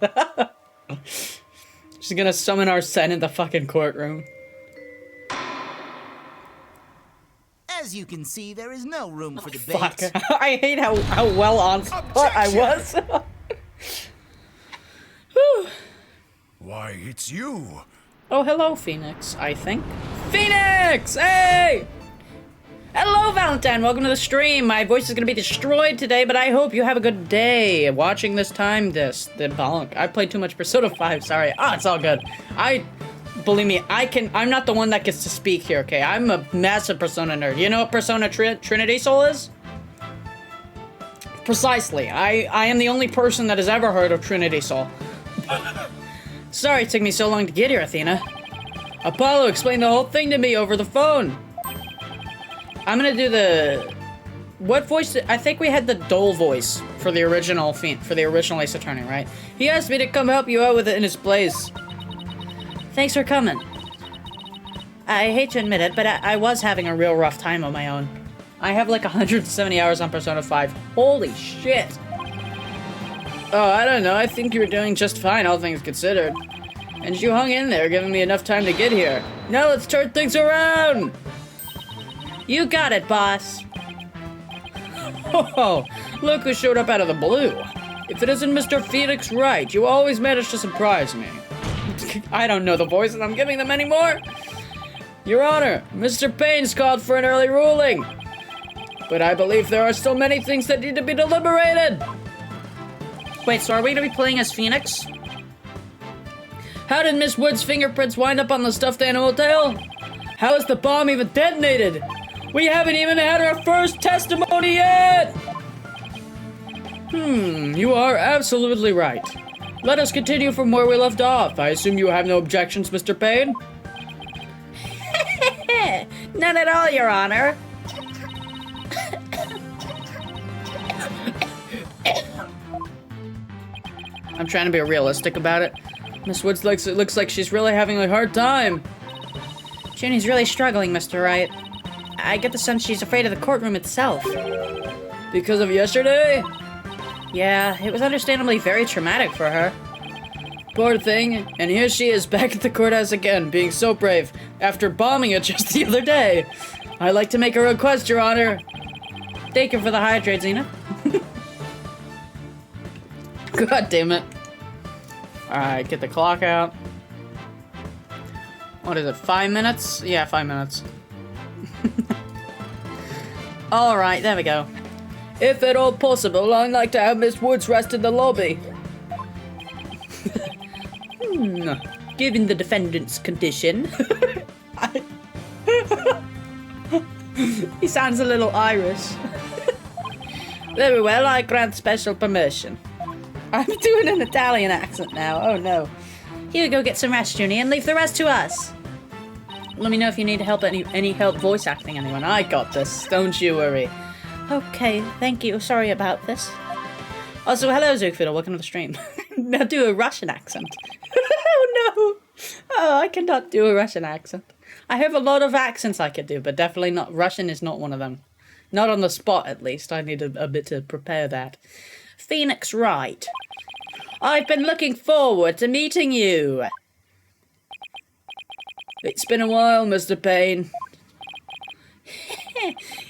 She's gonna summon Arsene in the fucking courtroom. As you can see, there is no room for debate. Fuck. I hate how well on spot I was. Why, it's you. Oh, hello, Phoenix, I think. Phoenix! Hey! Hello, Valentine. Welcome to the stream. My voice is going to be destroyed today, but I hope you have a good day watching this time disc. The bonk. I played too much Persona 5. Sorry. It's all good. Believe me, I'm not the one that gets to speak here, okay? I'm a massive Persona nerd. You know what Persona Trinity Soul is? Precisely. I am the only person that has ever heard of Trinity Soul. Sorry it took me so long to get here, Athena. Apollo explained the whole thing to me over the phone. I'm gonna do the... What voice? I think we had the Dole voice for the original Ace Attorney, right? He asked me to come help you out with it in his place. Thanks for coming. I hate to admit it, but I was having a real rough time on my own. I have like 170 hours on Persona 5. Holy shit! Oh, I don't know. I think you were doing just fine, all things considered. And you hung in there, giving me enough time to get here. Now let's turn things around! You got it, boss. Oh, look who showed up out of the blue. If it isn't Mr. Phoenix Wright, you always manage to surprise me. I don't know the voices I'm giving them anymore. Your Honor, Mr. Payne's called for an early ruling. But I believe there are still many things that need to be deliberated. Wait, so are we gonna be playing as Phoenix? How did Miss Wood's fingerprints wind up on the stuffed animal tail? How is the bomb even detonated? We haven't even had our first testimony yet! You are absolutely right. Let us continue from where we left off. I assume you have no objections, Mr. Payne? None at all, Your Honor. I'm trying to be realistic about it. Miss Woods looks like she's really having a hard time. Junie's really struggling, Mr. Wright. I get the sense she's afraid of the courtroom itself. Because of yesterday? Yeah, it was understandably very traumatic for her. Poor thing. And here she is back at the courthouse again, being so brave, after bombing it just the other day. I'd like to make a request, Your Honor. Thank you for the hydrate, Xena. God damn it. Alright, get the clock out. What is it, 5 minutes? Yeah, 5 minutes. Alright, there we go. If at all possible, I'd like to have Miss Woods rest in the lobby. Given the defendant's condition. He sounds a little Irish. Very well, I grant special permission. I'm doing an Italian accent now, oh no. Here, go get some rest, Junie, and leave the rest to us. Let me know if you need help, any help voice acting anyone. I got this, don't you worry. Okay, thank you. Sorry about this. Also, hello, Zookfiddle, welcome to the stream. Now do a Russian accent. Oh no! Oh, I cannot do a Russian accent. I have a lot of accents I could do, but definitely not, Russian is not one of them. Not on the spot, at least. I need a bit to prepare that. Phoenix Wright. I've been looking forward to meeting you. It's been a while, Mr. Payne.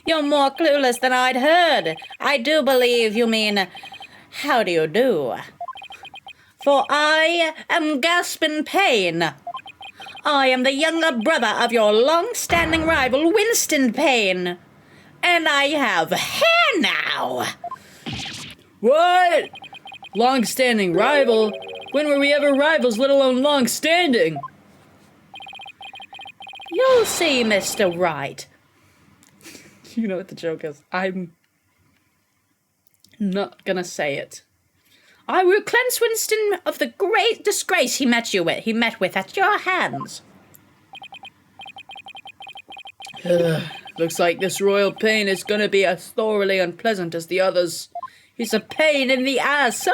You're more clueless than I'd heard. I do believe you mean, how do you do? For I am Gaspin Payne. I am the younger brother of your long-standing rival, Winston Payne. And I have hair now. What? Long-standing rival? When were we ever rivals, let alone long-standing? You'll see, Mr. Wright. You know what the joke is. I'm not gonna say it. I will cleanse Winston of the great disgrace he met with at your hands. Looks like this Royal Payne is gonna be as thoroughly unpleasant as the others. He's a pain in the ass.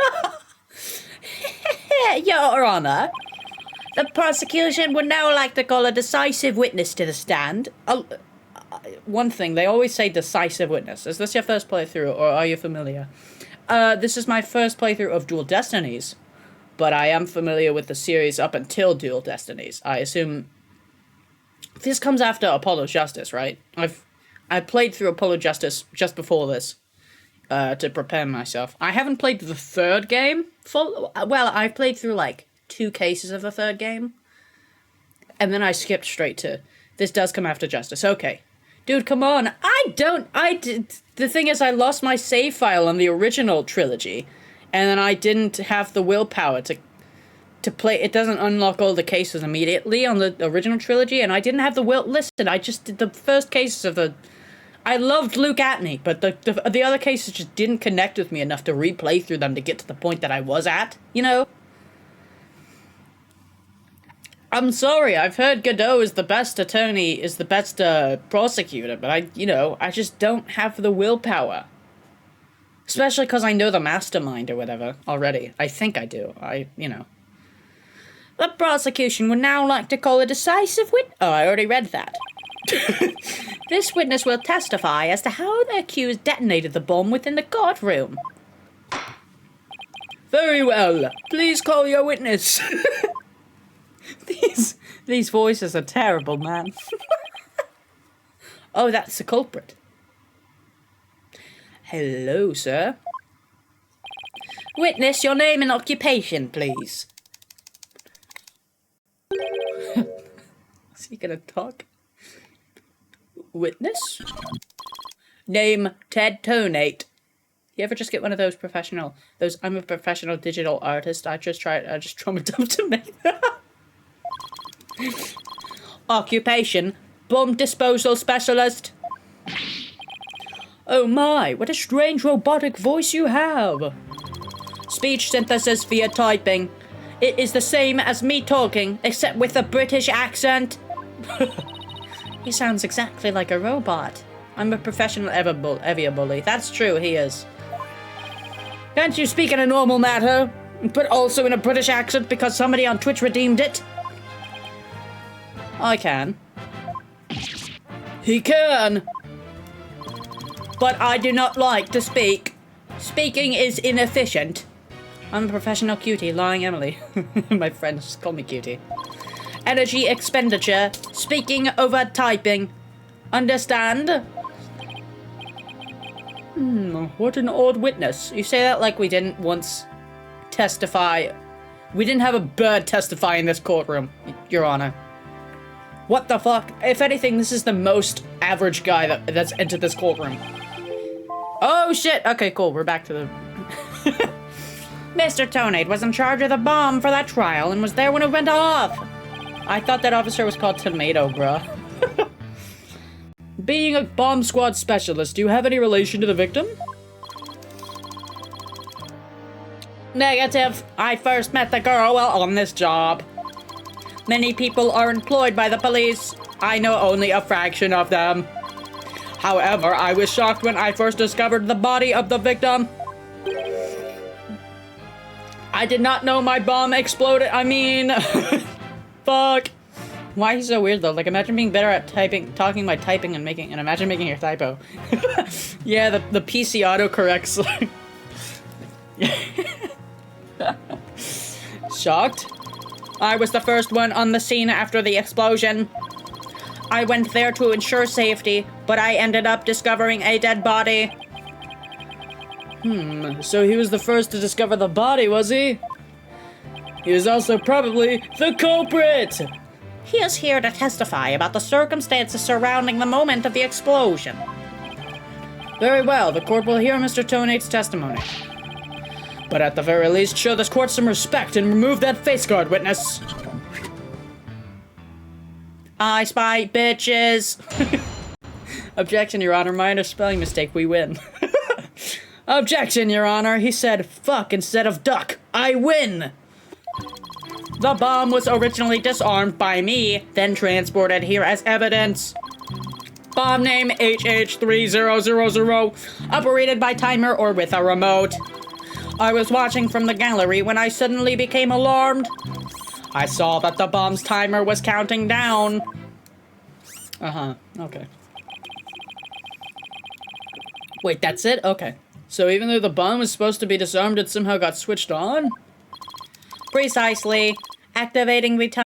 Your Honor, the prosecution would now like to call a decisive witness to the stand. One thing, they always say decisive witness. Is this your first playthrough, or are you familiar? This is my first playthrough of Dual Destinies, but I am familiar with the series up until Dual Destinies. I assume this comes after Apollo Justice, right? I played through Apollo Justice just before this, to prepare myself. I haven't played the third game well, I've played through like 2 cases of the third game, and then I skipped straight to this does come after Justice. Okay. Dude, come on. The thing is, I lost my save file on the original trilogy, and then I didn't have the willpower to play. It doesn't unlock all the cases immediately on the original trilogy, and I didn't have the will. Listen, I just did the first cases of the. I loved Luke Atney, but the other cases just didn't connect with me enough to replay through them to get to the point that I was at, you know? I'm sorry, I've heard Godot is the best attorney, is the best prosecutor, but I just don't have the willpower. Especially because I know the mastermind or whatever already. I think I do. The prosecution would now like to call a decisive witness. Oh, I already read that. This witness will testify as to how the accused detonated the bomb within the courtroom. Very well. Please call your witness. These voices are terrible, man. Oh, that's the culprit. Hello, sir. Witness, your name and occupation, please. Is he gonna talk? Witness? Name, Ted Tonate. You ever just get one of those I'm a professional digital artist, I just trauma dump to make that. Occupation, bomb disposal specialist. Oh my, what a strange robotic voice you have. Speech synthesis via typing. It is the same as me talking, except with a British accent. He sounds exactly like a robot. I'm a professional Evia bully. That's true, he is. Can't you speak in a normal manner, but also in a British accent because somebody on Twitch redeemed it? I can. He can! But I do not like to speak. Speaking is inefficient. I'm a professional cutie, lying Emily. My friends call me cutie. Energy expenditure. Speaking over typing. Understand? What an odd witness. You say that like we didn't once testify. We didn't have a bird testify in this courtroom, Your Honor. What the fuck? If anything, this is the most average guy that's entered this courtroom. Oh shit! Okay, cool. We're back to the... Mr. Tonade was in charge of the bomb for that trial and was there when it went off. I thought that officer was called Tomato, bruh. Being a bomb squad specialist, do you have any relation to the victim? Negative. I first met the girl while on this job. Many people are employed by the police. I know only a fraction of them. However, I was shocked when I first discovered the body of the victim. I did not know my bomb exploded. I mean, fuck. Why is he so weird though? Like, imagine being better at talking by typing and imagine making a typo. Yeah, the PC autocorrects. Shocked? I was the first one on the scene after the explosion. I went there to ensure safety, but I ended up discovering a dead body. So he was the first to discover the body, was he? He was also probably the culprit! He is here to testify about the circumstances surrounding the moment of the explosion. Very well, the court will hear Mr. Tonate's testimony. But at the very least, show this court some respect and remove that face guard witness. I spy, bitches! Objection, Your Honor. Minor spelling mistake. We win. Objection, Your Honor. He said fuck instead of duck. I win! The bomb was originally disarmed by me, then transported here as evidence. Bomb name HH3000, operated by timer or with a remote. I was watching from the gallery when I suddenly became alarmed. I saw that the bomb's timer was counting down. Okay. Wait, that's it? Okay. So even though the bomb was supposed to be disarmed, it somehow got switched on? Precisely. Activating the time.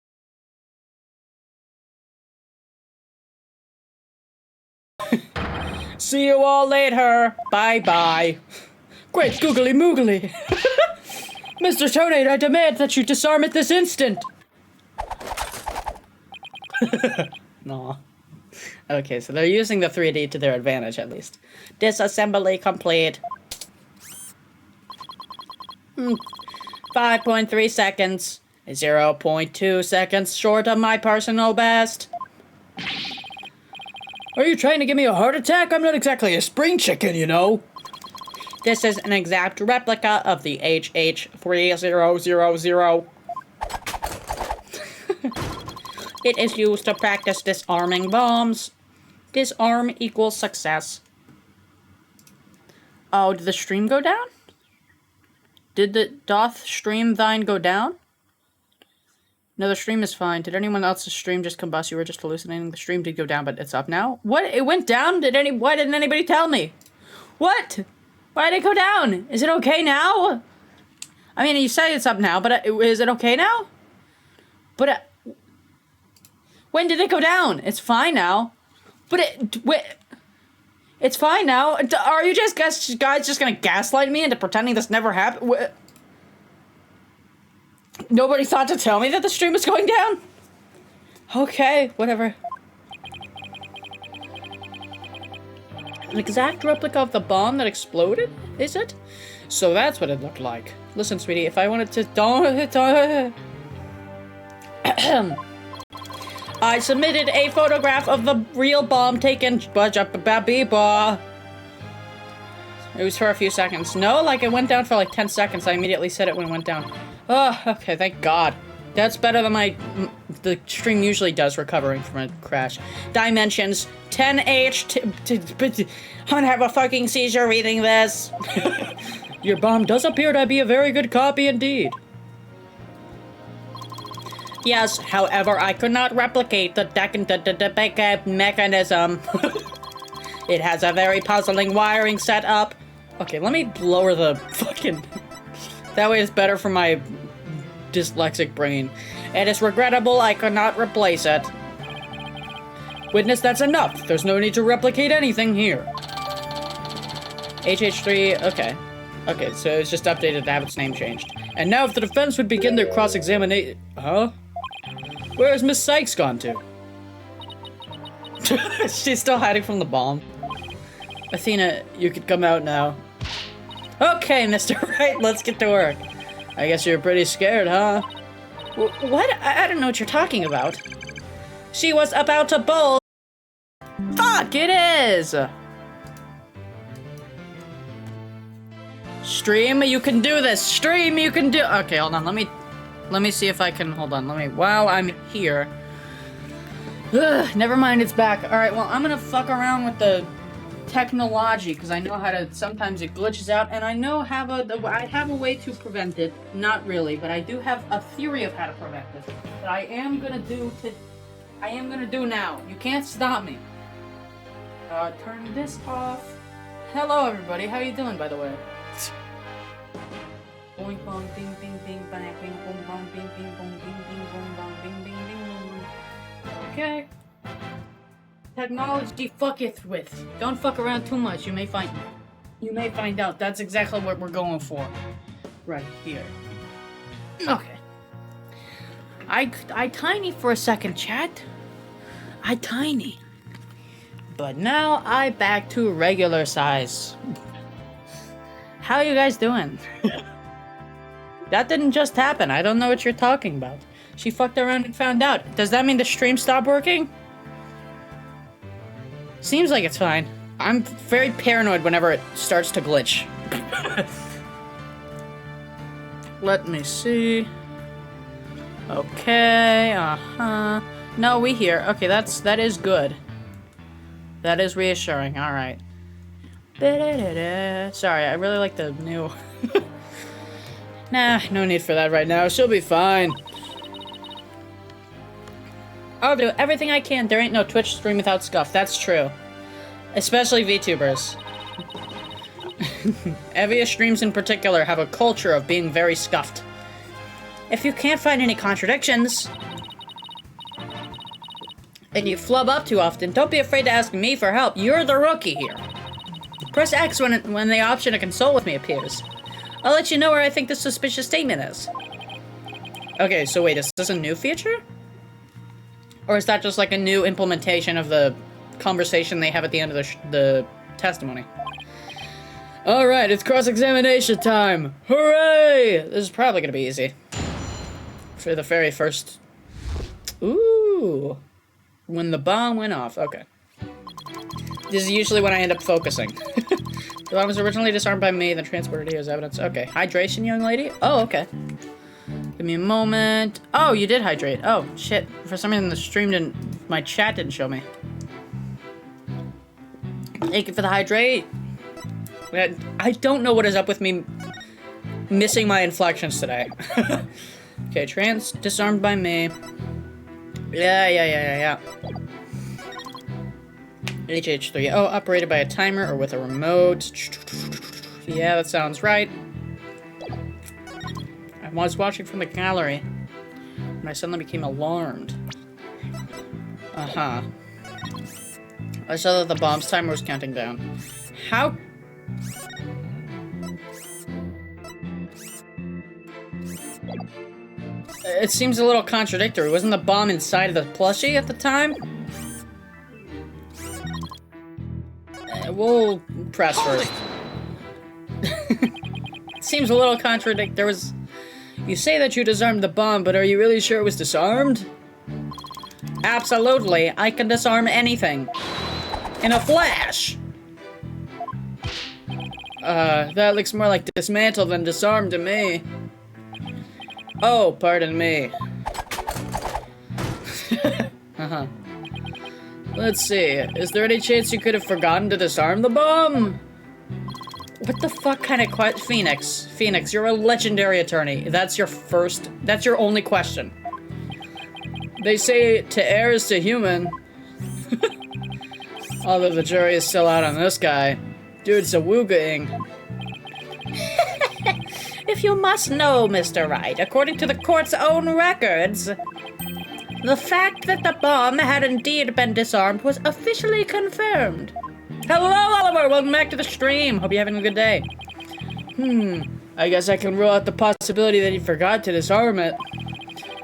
See you all later. Bye-bye. Great googly moogly. Mr. Tonade, I demand that you disarm at this instant. Nah. Okay, so they're using the 3D to their advantage, at least. Disassembly complete. 5.3 seconds. 0.2 seconds short of my personal best. Are you trying to give me a heart attack? I'm not exactly a spring chicken, you know. This is an exact replica of the HH3000. It is used to practice disarming bombs. Disarm equals success. Oh, did the stream go down? Doth stream thine go down? No, the stream is fine. Did anyone else's stream just combust? You were just hallucinating. The stream did go down, but it's up now. What? It went down? Why didn't anybody tell me? What? Why did it go down? Is it okay now? I mean, you say it's up now, but is it okay now? But when did it go down? It's fine now. But it's fine now. Are you guys just gonna gaslight me into pretending this never happened? Nobody thought to tell me that the stream was going down? Okay, whatever. An exact replica of the bomb that exploded? Is it? So that's what it looked like. Listen, sweetie, if I wanted to... Don't... I submitted a photograph of the real bomb taken... It was for a few seconds. No, like it went down for like 10 seconds. I immediately said it when it went down. Oh, okay, thank God. That's better than the stream usually does recovering from a crash. Dimensions 10H. I'm gonna have a fucking seizure reading this. Your bomb does appear to be a very good copy indeed. Yes, however, I could not replicate the mechanism. It has a very puzzling wiring setup. Okay, let me lower the fucking... That way it's better for my dyslexic brain. It is regrettable I could not replace it. Witness, that's enough. There's no need to replicate anything here. HH3, okay. Okay, so it's just updated to have its name changed. And now if the defense would begin their cross-examination... Huh? Where has Miss Sykes gone to? She's still hiding from the bomb. Athena, you could come out now. Okay, Mr. Wright, let's get to work. I guess you're pretty scared, huh? What? I don't know what you're talking about. She was about to bowl. Fuck, it is! Stream, you can do this. Stream, you can do... Okay, hold on, let me see if I can... Hold on, while I'm here... Ugh, never mind, it's back. Alright, well, I'm gonna fuck around with the technology, because I know how to... Sometimes it glitches out, and I know I have a way to prevent it. Not really, but I do have a theory of how to prevent it. That I am gonna do now. You can't stop me. Turn this off. Hello, everybody. How you doing, by the way? Boing bong bing bing bing bang bing boom bong bing bing boom bing bing boom bong bing bing bing boom. Okay. Technology fucketh with. Don't fuck around too much. You may find out. That's exactly what we're going for. Right here. Okay. I tiny for a second, chat. I tiny. But now I back to regular size. How you guys doing? That didn't just happen. I don't know what you're talking about. She fucked around and found out. Does that mean the stream stopped working? Seems like it's fine. I'm very paranoid whenever it starts to glitch. Let me see. Okay, uh-huh. No, we hear. Okay, that is good. That is reassuring. Alright. Sorry, I really like the new... Nah, no need for that right now. She'll be fine. I'll do everything I can. There ain't no Twitch stream without scuff. That's true. Especially VTubers. Evia streams in particular have a culture of being very scuffed. If you can't find any contradictions, and you flub up too often, don't be afraid to ask me for help. You're the rookie here. Press X when the option to consult with me appears. I'll let you know where I think the suspicious statement is. Okay, so wait, is this a new feature? Or is that just like a new implementation of the conversation they have at the end of the testimony? Alright, it's cross-examination time! Hooray! This is probably gonna be easy. For the very first... Ooh! When the bomb went off, okay. This is usually when I end up focusing. The bomb was originally disarmed by me, then transported here as evidence. Okay, hydration, young lady? Oh, okay. Give me a moment. Oh, you did hydrate. Oh, shit. For some reason, the stream didn't... My chat didn't show me. Thank you for the hydrate. I don't know what is up with me missing my inflections today. Okay, disarmed by me. Yeah. HH3. Oh, operated by a timer or with a remote. Yeah, that sounds right. I was watching from the gallery, and I suddenly became alarmed. Uh-huh. I saw that the bomb's timer was counting down. How... It seems a little contradictory. Wasn't the bomb inside of the plushie at the time? we'll press first. It seems a little contradictory. You say that you disarmed the bomb, but are you really sure it was disarmed? Absolutely, I can disarm anything. In a flash! That looks more like dismantle than disarm to me. Oh, pardon me. Uh-huh. Let's see, is there any chance you could have forgotten to disarm the bomb? What the fuck kind of Phoenix? Phoenix, you're a legendary attorney. That's your only question. They say to err is to human. Although the jury is still out on this guy. Dude's a woogaing. If you must know, Mr. Wright, according to the court's own records, the fact that the bomb had indeed been disarmed was officially confirmed. Hello, Oliver! Welcome back to the stream. Hope you're having a good day. I guess I can rule out the possibility that he forgot to disarm it.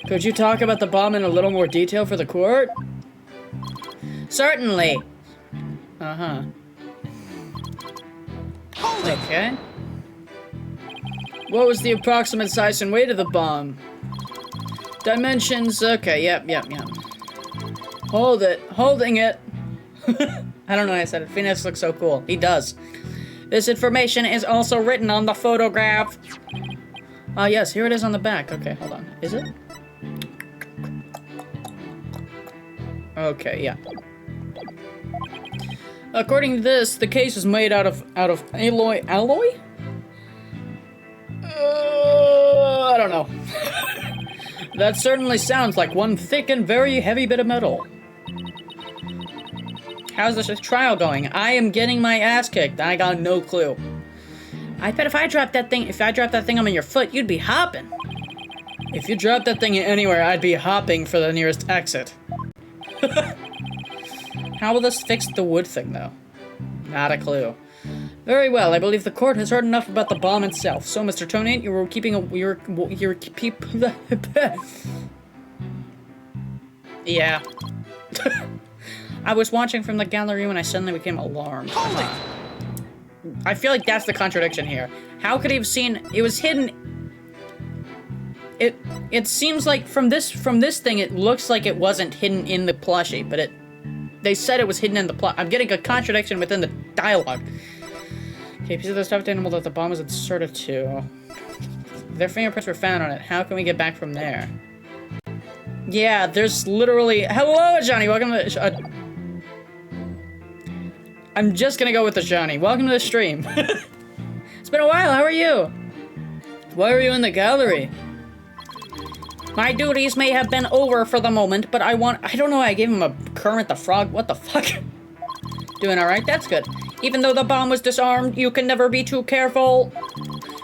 Could you talk about the bomb in a little more detail for the court? Certainly. Uh-huh. Okay. What was the approximate size and weight of the bomb? Dimensions, okay, yep. Holding it. I don't know why I said it. Phoenix looks so cool. He does. This information is also written on the photograph. Yes, here it is on the back. Okay, hold on. Is it? Okay, yeah. According to this, the case is made out of alloy. Alloy? I don't know. That certainly sounds like one thick and very heavy bit of metal. How's this trial going? I am getting my ass kicked. I got no clue. I bet if I dropped that thing on your foot, you'd be hopping. If you dropped that thing anywhere, I'd be hopping for the nearest exit. How will this fix the wood thing, though? Not a clue. Very well, I believe the court has heard enough about the bomb itself. So, Mr. Tonate, Yeah. I was watching from the gallery when I suddenly became alarmed. I feel like that's the contradiction here. How could he have seen... It was hidden... It seems like from this thing, it looks like it wasn't hidden in the plushie, but they said it was hidden in the plot. I'm getting a contradiction within the dialogue. Okay, piece of the stuffed animal that the bomb was inserted to. Their fingerprints were found on it. How can we get back from there? Yeah, there's literally... Hello, Johnny! Welcome to the... I'm just gonna go with the Johnny. Welcome to the stream. It's been a while, how are you? Why are you in the gallery? My duties may have been over for the moment, but I don't know why I gave him a Kermit the Frog. What the fuck? Doing alright? That's good. Even though the bomb was disarmed, you can never be too careful.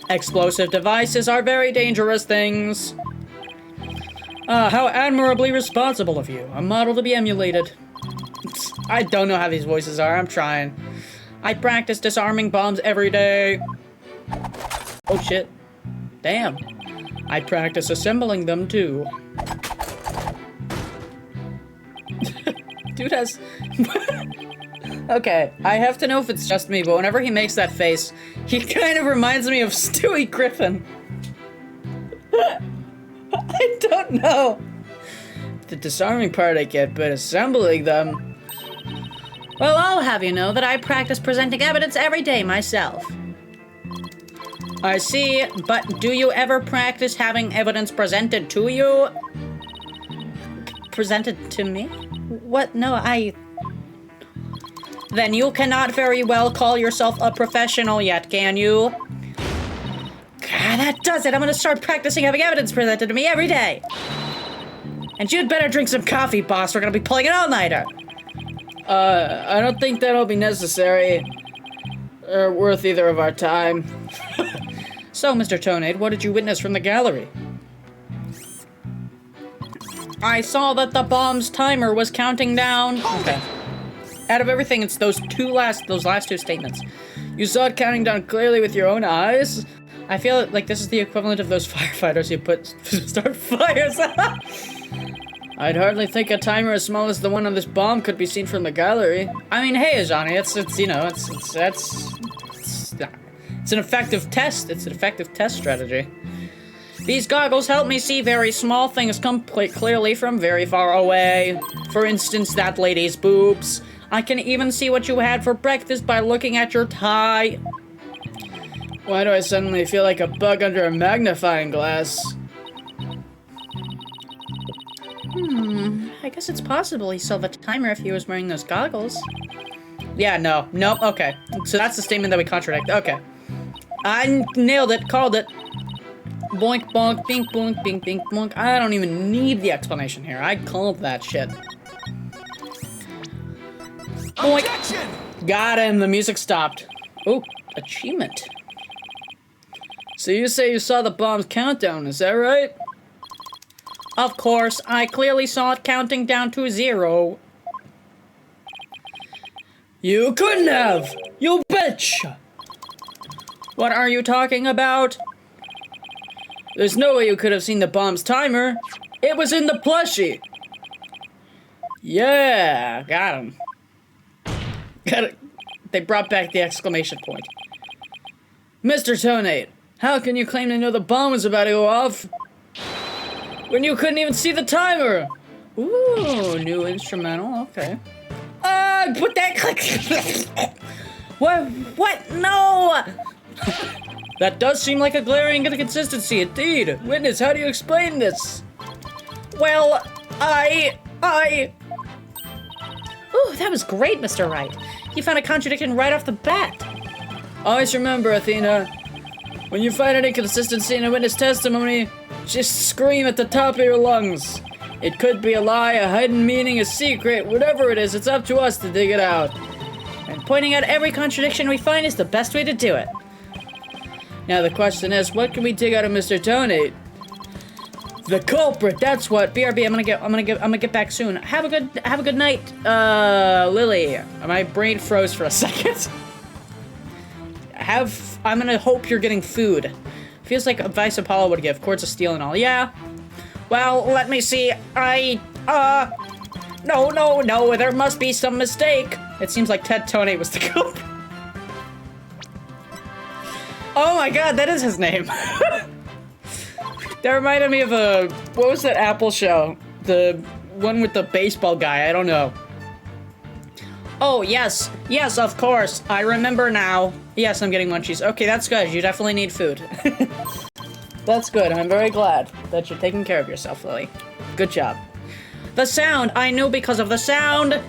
Explosive devices are very dangerous things. How admirably responsible of you. A model to be emulated. I don't know how these voices are. I'm trying. I practice disarming bombs every day. Oh shit. Damn. I practice assembling them too. Dude has... Okay, I have to know if it's just me, but whenever he makes that face, he kind of reminds me of Stewie Griffin. I don't know. The disarming part I get, but assembling them... Well, I'll have you know that I practice presenting evidence every day myself. I see, but do you ever practice having evidence presented to you? Presented to me? What? No, Then you cannot very well call yourself a professional yet, can you? God, that does it! I'm gonna start practicing having evidence presented to me every day! And you'd better drink some coffee, boss. We're gonna be pulling an all-nighter. I don't think that'll be necessary. Or worth either of our time. So, Mr. Tonade, what did you witness from the gallery? I saw that the bomb's timer was counting down. Okay. Out of everything, it's those last two statements. You saw it counting down clearly with your own eyes? I feel like this is the equivalent of those firefighters who start fires. I'd hardly think a timer as small as the one on this bomb could be seen from the gallery. I mean, hey, Johnny, it's you know, it's an effective test. It's an effective test strategy. These goggles help me see very small things clearly from very far away. For instance, that lady's boobs. I can even see what you had for breakfast by looking at your tie. Why do I suddenly feel like a bug under a magnifying glass? I guess it's possible he saw the timer if he was wearing those goggles. Yeah, no. Nope, okay. So that's the statement that we contradict. Okay. I nailed it, called it. Boink, bonk, bink, boink, bink, bink, boink. I don't even need the explanation here. I called that shit. Boink. Objection! Got him. The music stopped. Oh, achievement. So you say you saw the bomb's countdown, is that right? Of course, I clearly saw it counting down to 0. You couldn't have! You bitch! What are you talking about? There's no way you could have seen the bomb's timer. It was in the plushie. Yeah, got him. Got it. They brought back the exclamation point. Mr. Tonate, how can you claim to know the bomb was about to go off when you couldn't even see the timer? Ooh, new instrumental, okay. Put that click. What? No! That does seem like a glaring inconsistency indeed. Witness, how do you explain this? Well, Ooh, that was great, Mr. Wright. You found a contradiction right off the bat. Always remember, Athena, when you find an inconsistency in a witness testimony, just scream at the top of your lungs. It could be a lie, a hidden meaning, a secret, whatever it is, it's up to us to dig it out. And pointing out every contradiction we find is the best way to do it. Now the question is, what can we dig out of Mr. Tonate? The culprit, that's what. BRB, I'm gonna get back soon. Have a good night, Lily. My brain froze for a second. I'm gonna hope you're getting food. Feels like advice Apollo would give. Courts of steel and all. Yeah. Well, let me see. No, there must be some mistake. It seems like Ted Tonate was the culprit. Oh my god, that is his name. That reminded me of what was that Apple show? The one with the baseball guy, I don't know. Oh, yes, of course. I remember now. Yes, I'm getting munchies. Okay, that's good. You definitely need food. That's good. I'm very glad that you're taking care of yourself, Lily. Good job. The sound! I knew because of the sound!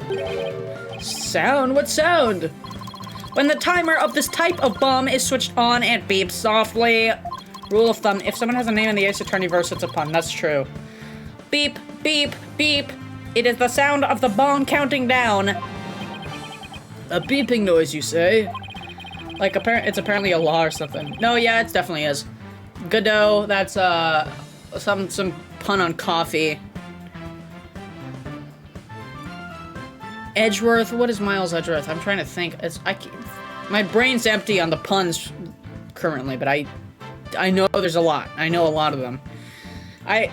Sound? What sound? When the timer of this type of bomb is switched on, it beeps softly. Rule of thumb, if someone has a name in the Ace Attorney verse, it's a pun. That's true. Beep, beep, beep. It is the sound of the bomb counting down. A beeping noise, you say? Like, it's apparently a law or something. No, yeah, it definitely is. Godot, that's, some pun on coffee. Edgeworth, what is Miles Edgeworth? I'm trying to think. My brain's empty on the puns currently, but I know there's a lot. I know a lot of them. I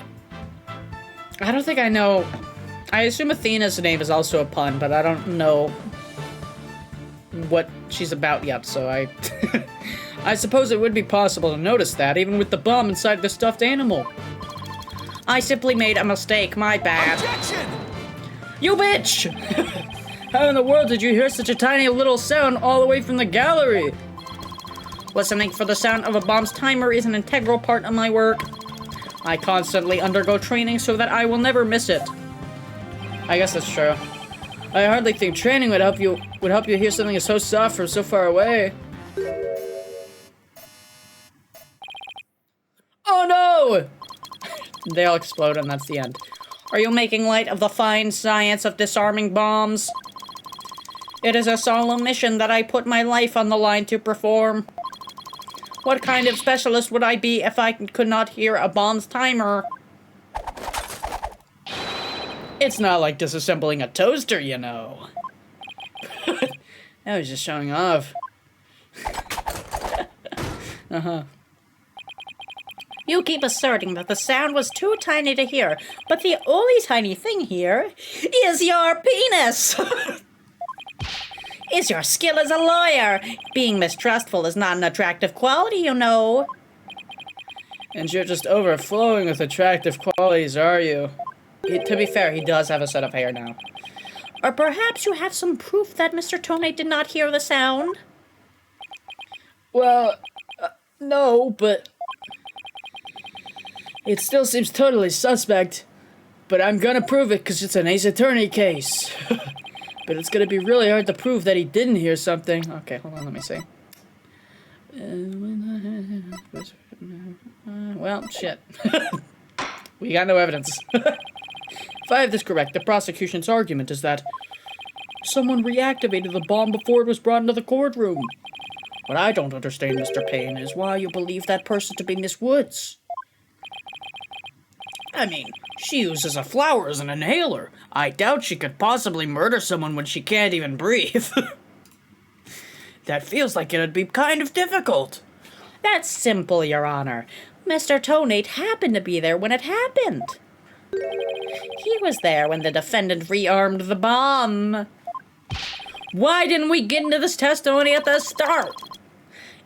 don't think I know. I assume Athena's name is also a pun, but I don't know what she's about yet, so I suppose it would be possible to notice that, even with the bomb inside the stuffed animal. I simply made a mistake, my bad. Objection! You bitch! How in the world did you hear such a tiny little sound all the way from the gallery? Listening for the sound of a bomb's timer is an integral part of my work. I constantly undergo training so that I will never miss it. I guess that's true. I hardly think training would help you hear something so soft from so far away. Oh no! They all explode and that's the end. Are you making light of the fine science of disarming bombs? It is a solemn mission that I put my life on the line to perform. What kind of specialist would I be if I could not hear a bomb's timer? It's not like disassembling a toaster, you know. I was just showing off. You keep asserting that the sound was too tiny to hear, but the only tiny thing here is your penis! Is your skill as a lawyer. Being mistrustful is not an attractive quality, you know. And you're just overflowing with attractive qualities, are you? To be fair, he does have a set of hair now. Or perhaps you have some proof that Mr. Tonate did not hear the sound? Well, no, but... It still seems totally suspect. But I'm gonna prove it because it's an Ace Attorney case. But it's gonna be really hard to prove that he didn't hear something. Okay, hold on, let me see. Well, shit. We got no evidence. If I have this correct, the prosecution's argument is that someone reactivated the bomb before it was brought into the courtroom. What I don't understand, Mr. Payne, is why you believe that person to be Miss Woods. I mean, she uses a flower as an inhaler. I doubt she could possibly murder someone when she can't even breathe. That feels like it'd be kind of difficult. That's simple, Your Honor. Mr. Tonate happened to be there when it happened. He was there when the defendant rearmed the bomb. Why didn't we get into this testimony at the start?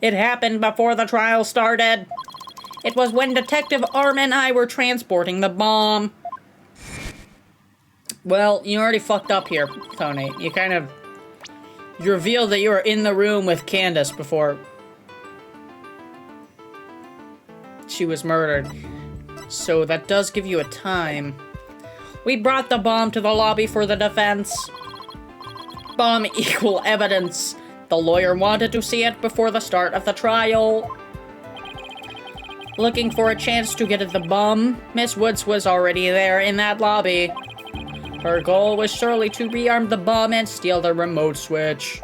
It happened before the trial started. It was when Detective Arm and I were transporting the bomb. Well, you already fucked up here, Tony. You revealed that you were in the room with Candace before she was murdered. So that does give you a time. We brought the bomb to the lobby for the defense. Bomb equal evidence. The lawyer wanted to see it before the start of the trial. Looking for a chance to get at the bomb, Miss Woods was already there in that lobby. Her goal was surely to rearm the bomb and steal the remote switch.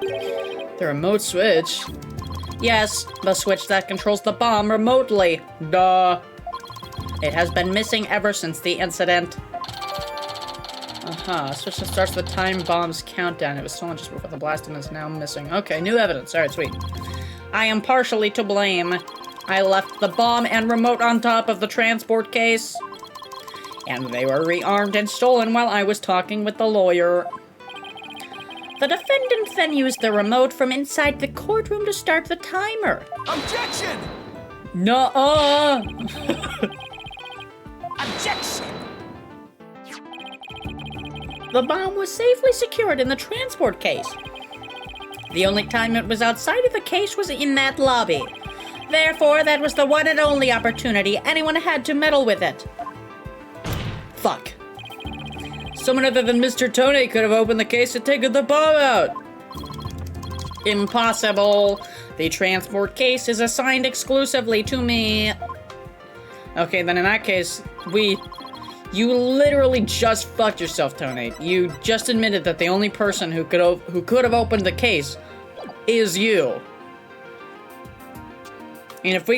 The remote switch? Yes, the switch that controls the bomb remotely. Duh. It has been missing ever since the incident. Switch that starts the time bomb's countdown. It was stolen just before the blast and is now missing. Okay, new evidence. Alright, sweet. I am partially to blame. I left the bomb and remote on top of the transport case. And they were rearmed and stolen while I was talking with the lawyer. The defendant then used the remote from inside the courtroom to start the timer. Objection! Nuh-uh! Objection! The bomb was safely secured in the transport case. The only time it was outside of the case was in that lobby. Therefore, that was the one and only opportunity anyone had to meddle with it. Fuck. Someone other than Mr. Tony could have opened the case and taken the bomb out. Impossible. The transport case is assigned exclusively to me. Okay, then in that case, you literally just fucked yourself, Tony. You just admitted that the only person who could have opened the case is you. And if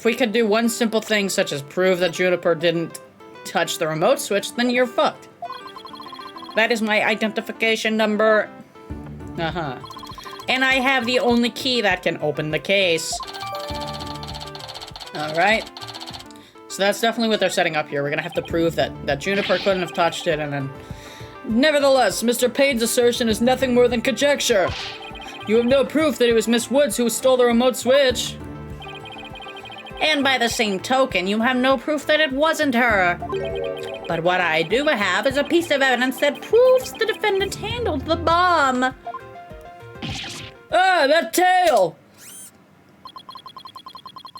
we can do one simple thing, such as prove that Juniper didn't touch the remote switch, then you're fucked. That is my identification number. And I have the only key that can open the case. Alright. So that's definitely what they're setting up here. We're gonna have to prove that Juniper couldn't have touched it, and then... Nevertheless, Mr. Payne's assertion is nothing more than conjecture. You have no proof that it was Miss Woods who stole the remote switch. And by the same token, you have no proof that it wasn't her. But what I do have is a piece of evidence that proves the defendant handled the bomb. Ah, that tail!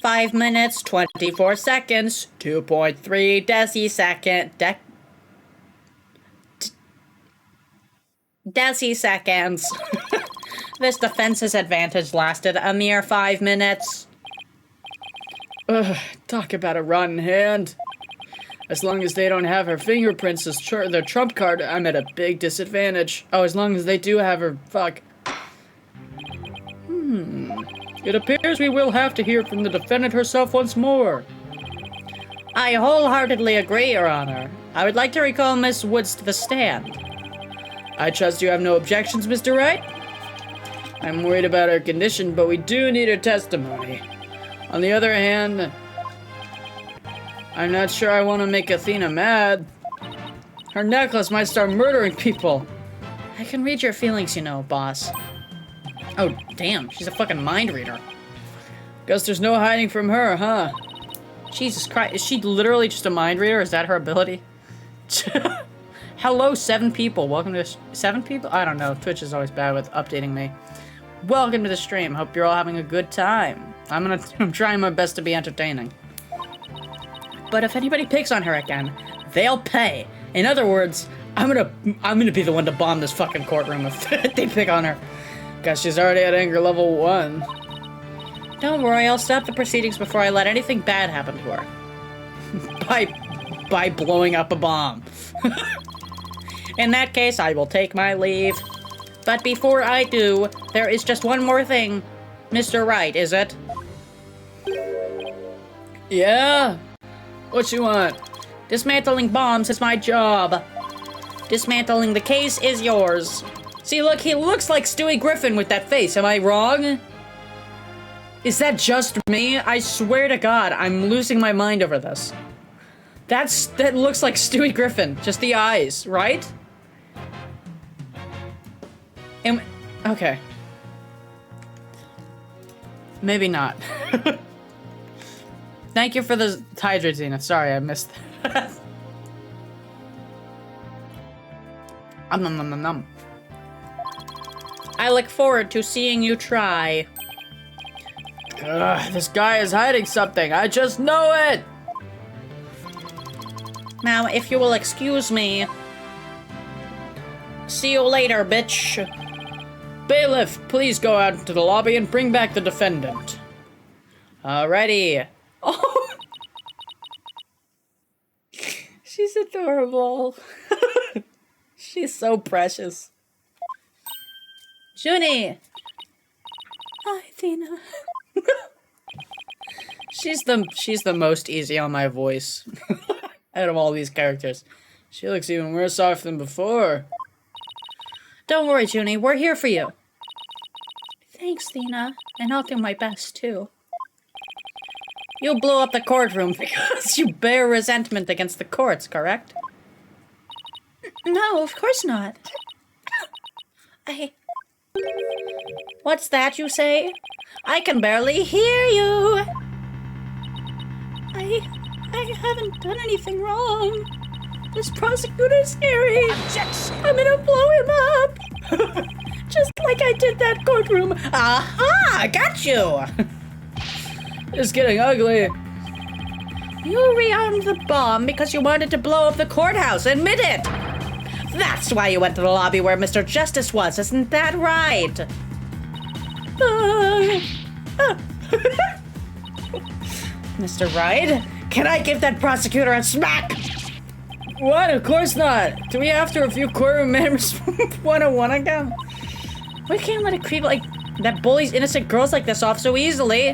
5 minutes, 24 seconds, 2.3 deciseconds. This defense's advantage lasted a mere 5 minutes. Ugh, talk about a rotten hand. As long as they don't have her fingerprints as their trump card, I'm at a big disadvantage. Oh, as long as they do have her, fuck. It appears we will have to hear from the defendant herself once more. I wholeheartedly agree, Your Honor. I would like to recall Miss Woods to the stand. I trust you have no objections, Mr. Wright? I'm worried about her condition, but we do need her testimony. On the other hand, I'm not sure I want to make Athena mad. Her necklace might start murdering people. I can read your feelings, you know, boss. Oh, damn, she's a fucking mind reader. Guess there's no hiding from her, huh? Jesus Christ, is she literally just a mind reader? Is that her ability? Hello, 7 people. Welcome to 7 people? I don't know. Twitch is always bad with updating me. Welcome to the stream. Hope you're all having a good time. I'm trying my best to be entertaining. But if anybody picks on her again, they'll pay. In other words, I'm gonna be the one to bomb this fucking courtroom if they pick on her. Guess she's already at anger level 1. Don't worry, I'll stop the proceedings before I let anything bad happen to her. by blowing up a bomb. In that case, I will take my leave. But before I do, there is just one more thing. Mr. Wright, is it? Yeah? What you want? Dismantling bombs is my job. Dismantling the case is yours. See, look, he looks like Stewie Griffin with that face. Am I wrong? Is that just me? I swear to God, I'm losing my mind over this. That looks like Stewie Griffin. Just the eyes, right? Okay. Maybe not. Thank you for the hydrate, Xena. Sorry, I missed that. Nom nom nom nom. I look forward to seeing you try. Ugh, this guy is hiding something. I just know it! Now, if you will excuse me. See you later, bitch. Bailiff, please go out into the lobby and bring back the defendant. Alrighty. Oh! She's adorable. She's so precious. Junie! Hi, Athena. She's the most easy on my voice out of all these characters. She looks even worse off than before. Don't worry, Junie. We're here for you. Thanks, Athena. And I'll do my best, too. You blew up the courtroom because you bear resentment against the courts, correct? No, of course not. What's that you say? I can barely hear you. I haven't done anything wrong. This prosecutor's scary. Objection! I'm gonna blow him up. Just like I did that courtroom. Aha! Got you! It's getting ugly. You rearmed the bomb because you wanted to blow up the courthouse. Admit it! That's why you went to the lobby where Mr. Justice was, isn't that right? Mr. Wright, can I give that prosecutor a smack? What? Of course not. Do we have to review courtroom manners 101 again? We can't let a creep like that bullies innocent girls like this off so easily.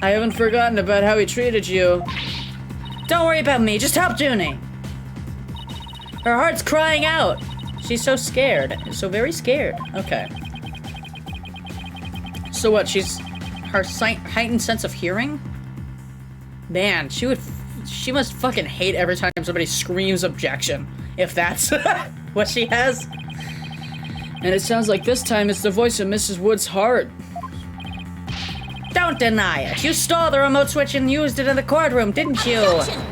I haven't forgotten about how he treated you. Don't worry about me, just help Junie. Her heart's crying out. She's so scared, so very scared. Okay. So what, her heightened sense of hearing? Man, she must fucking hate every time somebody screams objection. If that's what she has. And it sounds like this time it's the voice of Mrs. Wood's heart. Don't deny it. You stole the remote switch and used it in the courtroom, didn't you? Objection!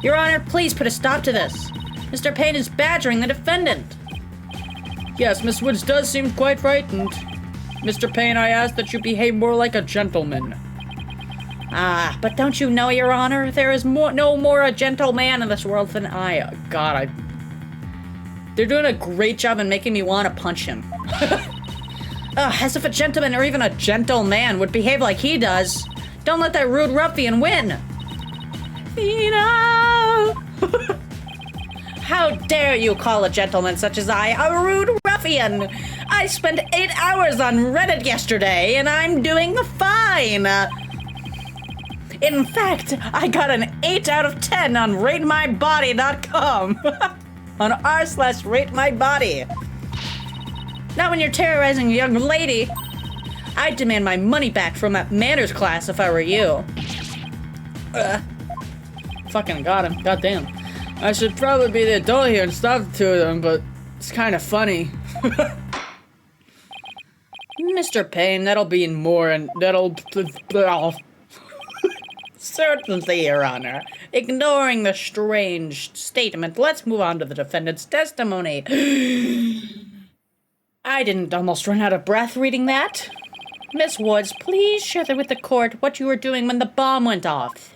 Your Honor, please put a stop to this. Mr. Payne is badgering the defendant. Yes, Miss Woods does seem quite frightened. Mr. Payne, I ask that you behave more like a gentleman. Ah, but don't you know, Your Honor, there is no more a gentleman in this world than I. God, they're doing a great job in making me want to punch him. As if a gentleman or even a gentleman would behave like he does. Don't let that rude ruffian win. Athena! How dare you call a gentleman such as I a rude ruffian? I spent 8 hours on Reddit yesterday, and I'm doing fine. In fact, I got an 8 out of 10 on RateMyBody.com. On r/RateMyBody. Not when you're terrorizing a young lady. I'd demand my money back from that manners class if I were you. Fucking got him. Goddamn. I should probably be the adult here and stop the two of them, but it's kind of funny. Mr. Payne, that'll be more and that'll... Certainly, Your Honor. Ignoring the strange statement, let's move on to the defendant's testimony. I didn't almost run out of breath reading that. Miss Woods, please share with the court what you were doing when the bomb went off.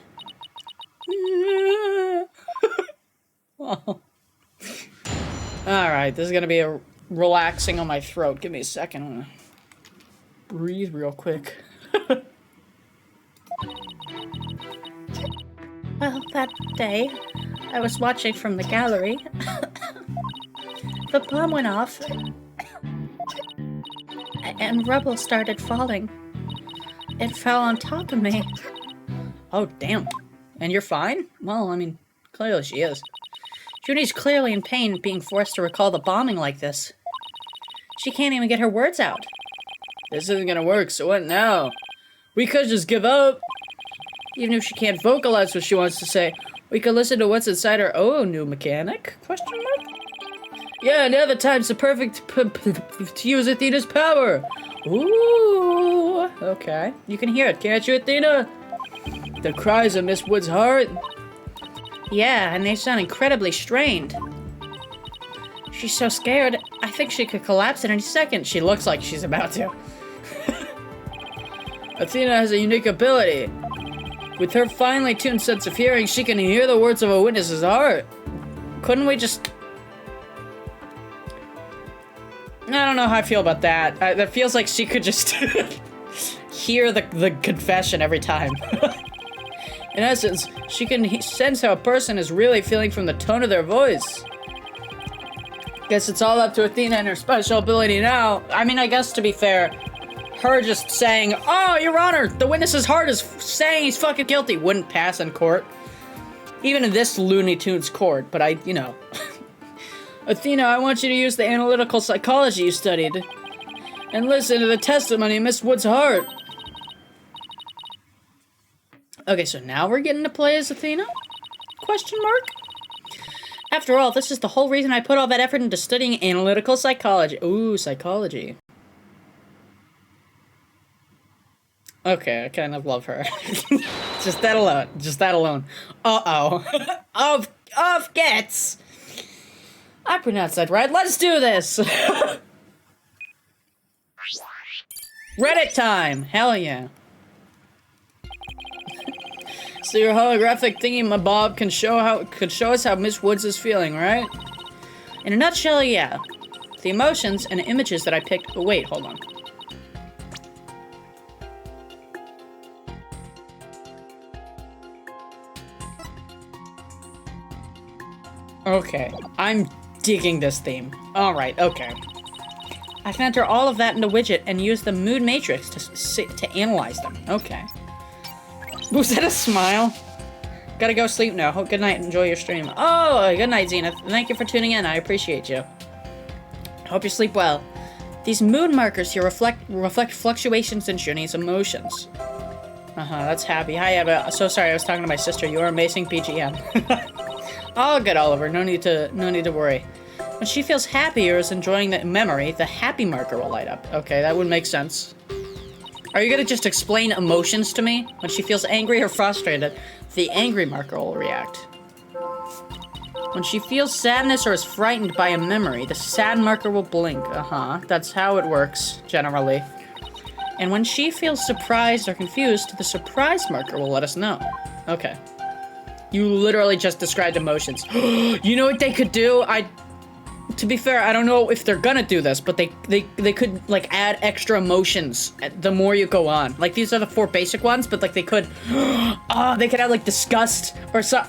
Alright, this is gonna be a relaxing on my throat. Give me a second. I'm gonna breathe real quick. Well, that day, I was watching from the gallery. The bomb went off, and rubble started falling. It fell on top of me. Oh, damn. And you're fine? Well, I mean, clearly she is. Judy's clearly in pain being forced to recall the bombing like this. She can't even get her words out. This isn't gonna work, so what now? We could just give up. Even if she can't vocalize what she wants to say, we could listen to what's inside her. Oh, new mechanic? Question mark? Yeah, now the time's the perfect to use Athena's power. Ooh, okay. You can hear it, can't you, Athena? The cries of Miss Wood's heart. Yeah, and they sound incredibly strained. She's so scared, I think she could collapse at any second. She looks like she's about to. Athena has a unique ability. With her finely tuned sense of hearing, she can hear the words of a witness's heart. Couldn't we just... I don't know how I feel about that. That feels like she could just hear the confession every time. In essence, she can sense how a person is really feeling from the tone of their voice. Guess it's all up to Athena and her special ability now. I mean, I guess to be fair, her just saying, "Oh, Your Honor, the witness's heart is saying he's fucking guilty," wouldn't pass in court. Even in this Looney Tunes court, but you know. Athena, I want you to use the analytical psychology you studied and listen to the testimony of Miss Wood's heart. Okay, so now we're getting to play as Athena? Question mark? After all, this is the whole reason I put all that effort into studying analytical psychology. Ooh, psychology. Okay, I kind of love her. Just that alone. Just that alone. Uh-oh. Of gets. I pronounced that right. Let's do this. Reddit time. Hell yeah. So your holographic thingy, my Bob, could show us how Miss Woods is feeling, right? In a nutshell, yeah. The emotions and images that I picked. Oh, wait, hold on. Okay, I'm digging this theme. Alright, okay. I've entered all of that into widget and used the mood matrix to analyze them. Okay. Was that a smile? Gotta go sleep now. Good night, enjoy your stream. Oh, good night, Zenith. Thank you for tuning in, I appreciate you. Hope you sleep well. These mood markers here reflect fluctuations in Junie's emotions. That's happy. Hi, Eva. So sorry, I was talking to my sister. You are amazing, PGM. Oh, good, Oliver. No need to worry. When she feels happy or is enjoying the memory, the happy marker will light up. Okay, that would make sense. Are you gonna just explain emotions to me? When she feels angry or frustrated, the angry marker will react. When she feels sadness or is frightened by a memory, the sad marker will blink. That's how it works, generally. And when she feels surprised or confused, the surprise marker will let us know. Okay. You literally just described emotions. You know what they could do? To be fair, I don't know if they're gonna do this, but they could, like, add extra emotions the more you go on. Like, these are the 4 basic ones, but, like, they could... they could add, like, disgust or so...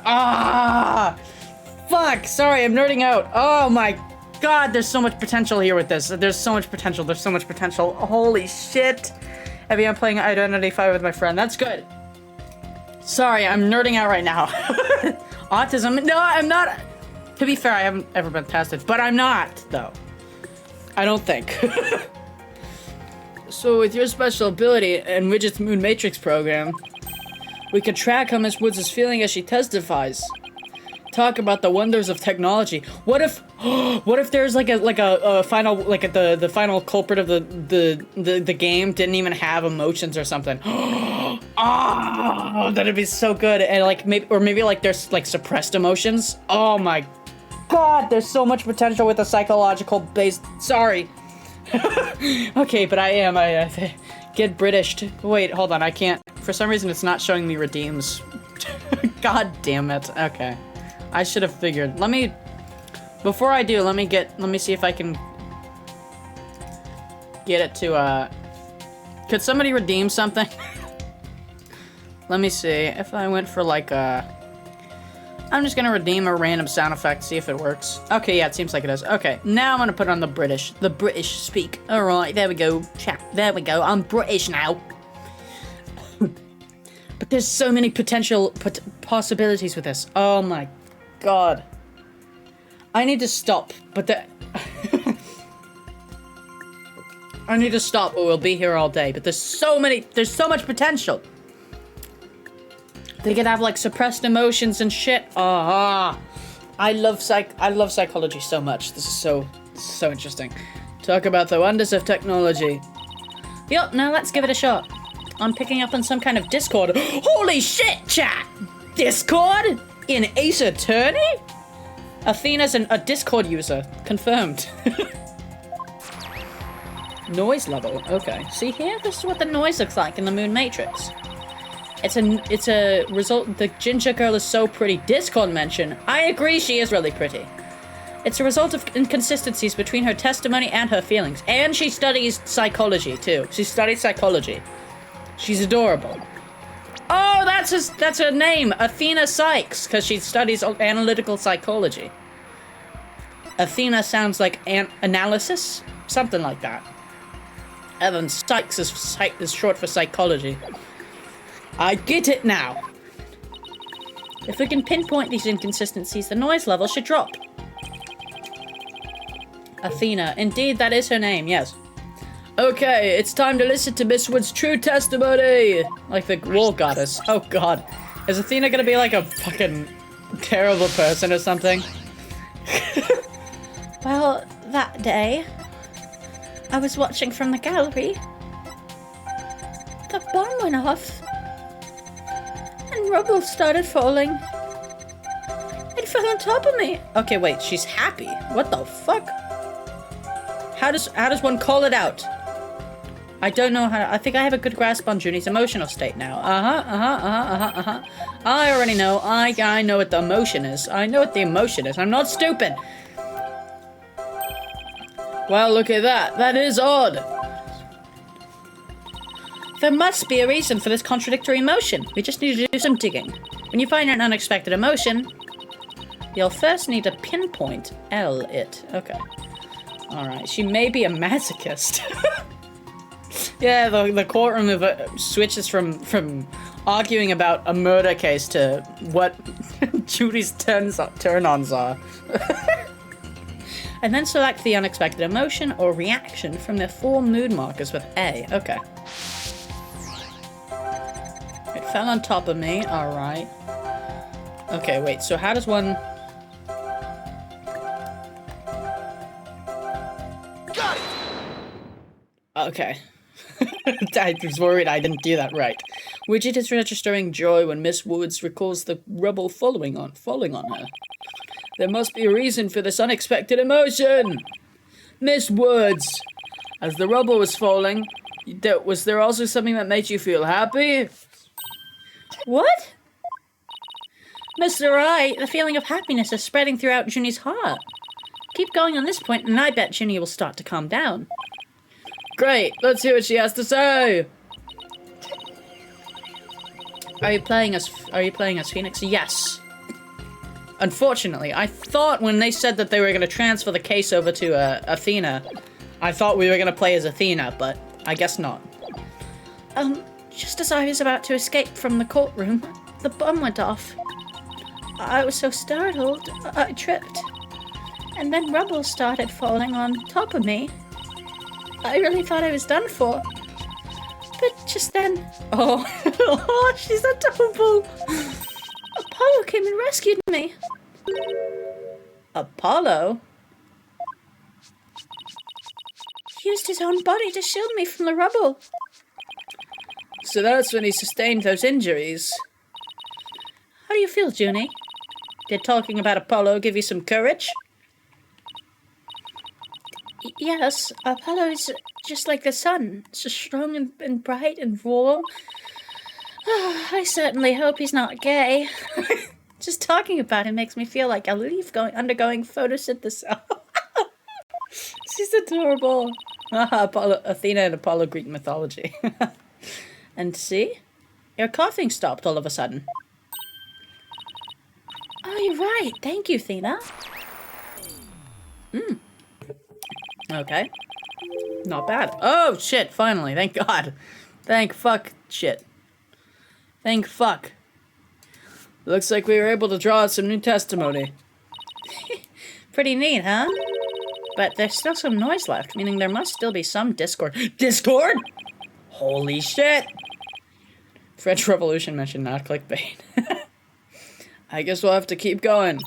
Fuck! Sorry, I'm nerding out. Oh my god, there's so much potential here with this. There's so much potential. There's so much potential. Holy shit. Heavy, I'm playing Identity 5 with my friend. That's good. Sorry, I'm nerding out right now. Autism? No, I'm not. To be fair, I haven't ever been tested, but I'm not, though. I don't think. So with your special ability and Widget's Moon Matrix program, we can track how Miss Woods is feeling as she testifies. Talk about the wonders of technology. What if there's like a final, like the final culprit of the game didn't even have emotions or something? Oh, that'd be so good. And like maybe like there's like suppressed emotions. Oh my god, there's so much potential with the psychological based. Sorry. Okay, but I get British. Wait, hold on, I can't. For some reason, it's not showing me redeems. God damn it. Okay, I should have figured. Before I do, let me see if I can get it to. Could somebody redeem something? Let me see if I went for like I'm just gonna redeem a random sound effect, see if it works. Okay, yeah, it seems like it does. Okay, now I'm gonna put on the British speak. All right, there we go, chat. There we go. I'm British now. But there's so many potential possibilities with this. Oh my god. I need to stop, but I need to stop, or we'll be here all day. But there's so much potential. They could have like suppressed emotions and shit. I love psychology so much. This is so interesting. Talk about the wonders of technology. Yup, now let's give it a shot. I'm picking up on some kind of Discord. Holy shit, chat! Discord? In Ace Attorney? Athena's a Discord user. Confirmed. Noise level. Okay. See here? This is what the noise looks like in the Moon Matrix. It's a result. The ginger girl is so pretty. Discord mention. I agree, she is really pretty. It's a result of inconsistencies between her testimony and her feelings. And she studies psychology too. She studies psychology. She's adorable. Oh, that's her name, Athena Sykes, because she studies analytical psychology. Athena sounds like analysis, something like that. And then Sykes is short for psychology. I get it now. If we can pinpoint these inconsistencies, the noise level should drop. Athena. Indeed, that is her name, yes. Okay, it's time to listen to Miss Wood's true testimony! Like the war goddess. Oh god. Is Athena gonna be like a fucking terrible person or something? Well, that day, I was watching from the gallery. The bomb went off. And rubble started falling. It fell on top of me. Okay, wait, she's happy. What the fuck? How does one call it out? I don't know how to, I think I have a good grasp on Junie's emotional state now. I already know. I know what the emotion is. I know what the emotion is. I'm not stupid. Well, look at that. That is odd. There must be a reason for this contradictory emotion. We just need to do some digging. When you find an unexpected emotion, you'll first need to pinpoint it. Okay. Alright, she may be a masochist. Yeah, the courtroom switches from arguing about a murder case to what Judy's turn-ons are. And then select the unexpected emotion or reaction from the 4 mood markers with A. Okay. It fell on top of me, alright. Okay, wait, so how does one... Got it! Okay. I was worried I didn't do that right. Widget is registering joy when Miss Woods recalls the rubble falling on her. There must be a reason for this unexpected emotion! Miss Woods! As the rubble was falling, was there also something that made you feel happy? What? Mr. I, the feeling of happiness is spreading throughout Junie's heart. Keep going on this point, and I bet Junie will start to calm down. Great, let's hear what she has to say. Are you playing as Phoenix? Yes. Unfortunately, I thought when they said that they were going to transfer the case over to Athena, I thought we were going to play as Athena, but I guess not. Just as I was about to escape from the courtroom, the bomb went off. I was so startled, I tripped. And then rubble started falling on top of me. I really thought I was done for. But just then... Oh, oh, she's adorable. Apollo came and rescued me. Apollo? He used his own body to shield me from the rubble. So that's when he sustained those injuries. How do you feel, Junie? Did talking about Apollo give you some courage? Yes, Apollo is just like the sun, so strong and bright and warm. I certainly hope he's not gay. Just talking about him makes me feel like a leaf undergoing photosynthesis. She's adorable. Apollo, Athena and Apollo Greek mythology. And see? Your coughing stopped all of a sudden. Oh, you're right. Thank you, Athena. Okay. Not bad. Oh, shit, finally. Thank God. Thank fuck shit. Thank fuck. Looks like we were able to draw out some new testimony. Pretty neat, huh? But there's still some noise left, meaning there must still be some discord. Discord?! Holy shit! French Revolution mentioned not clickbait. I guess we'll have to keep going.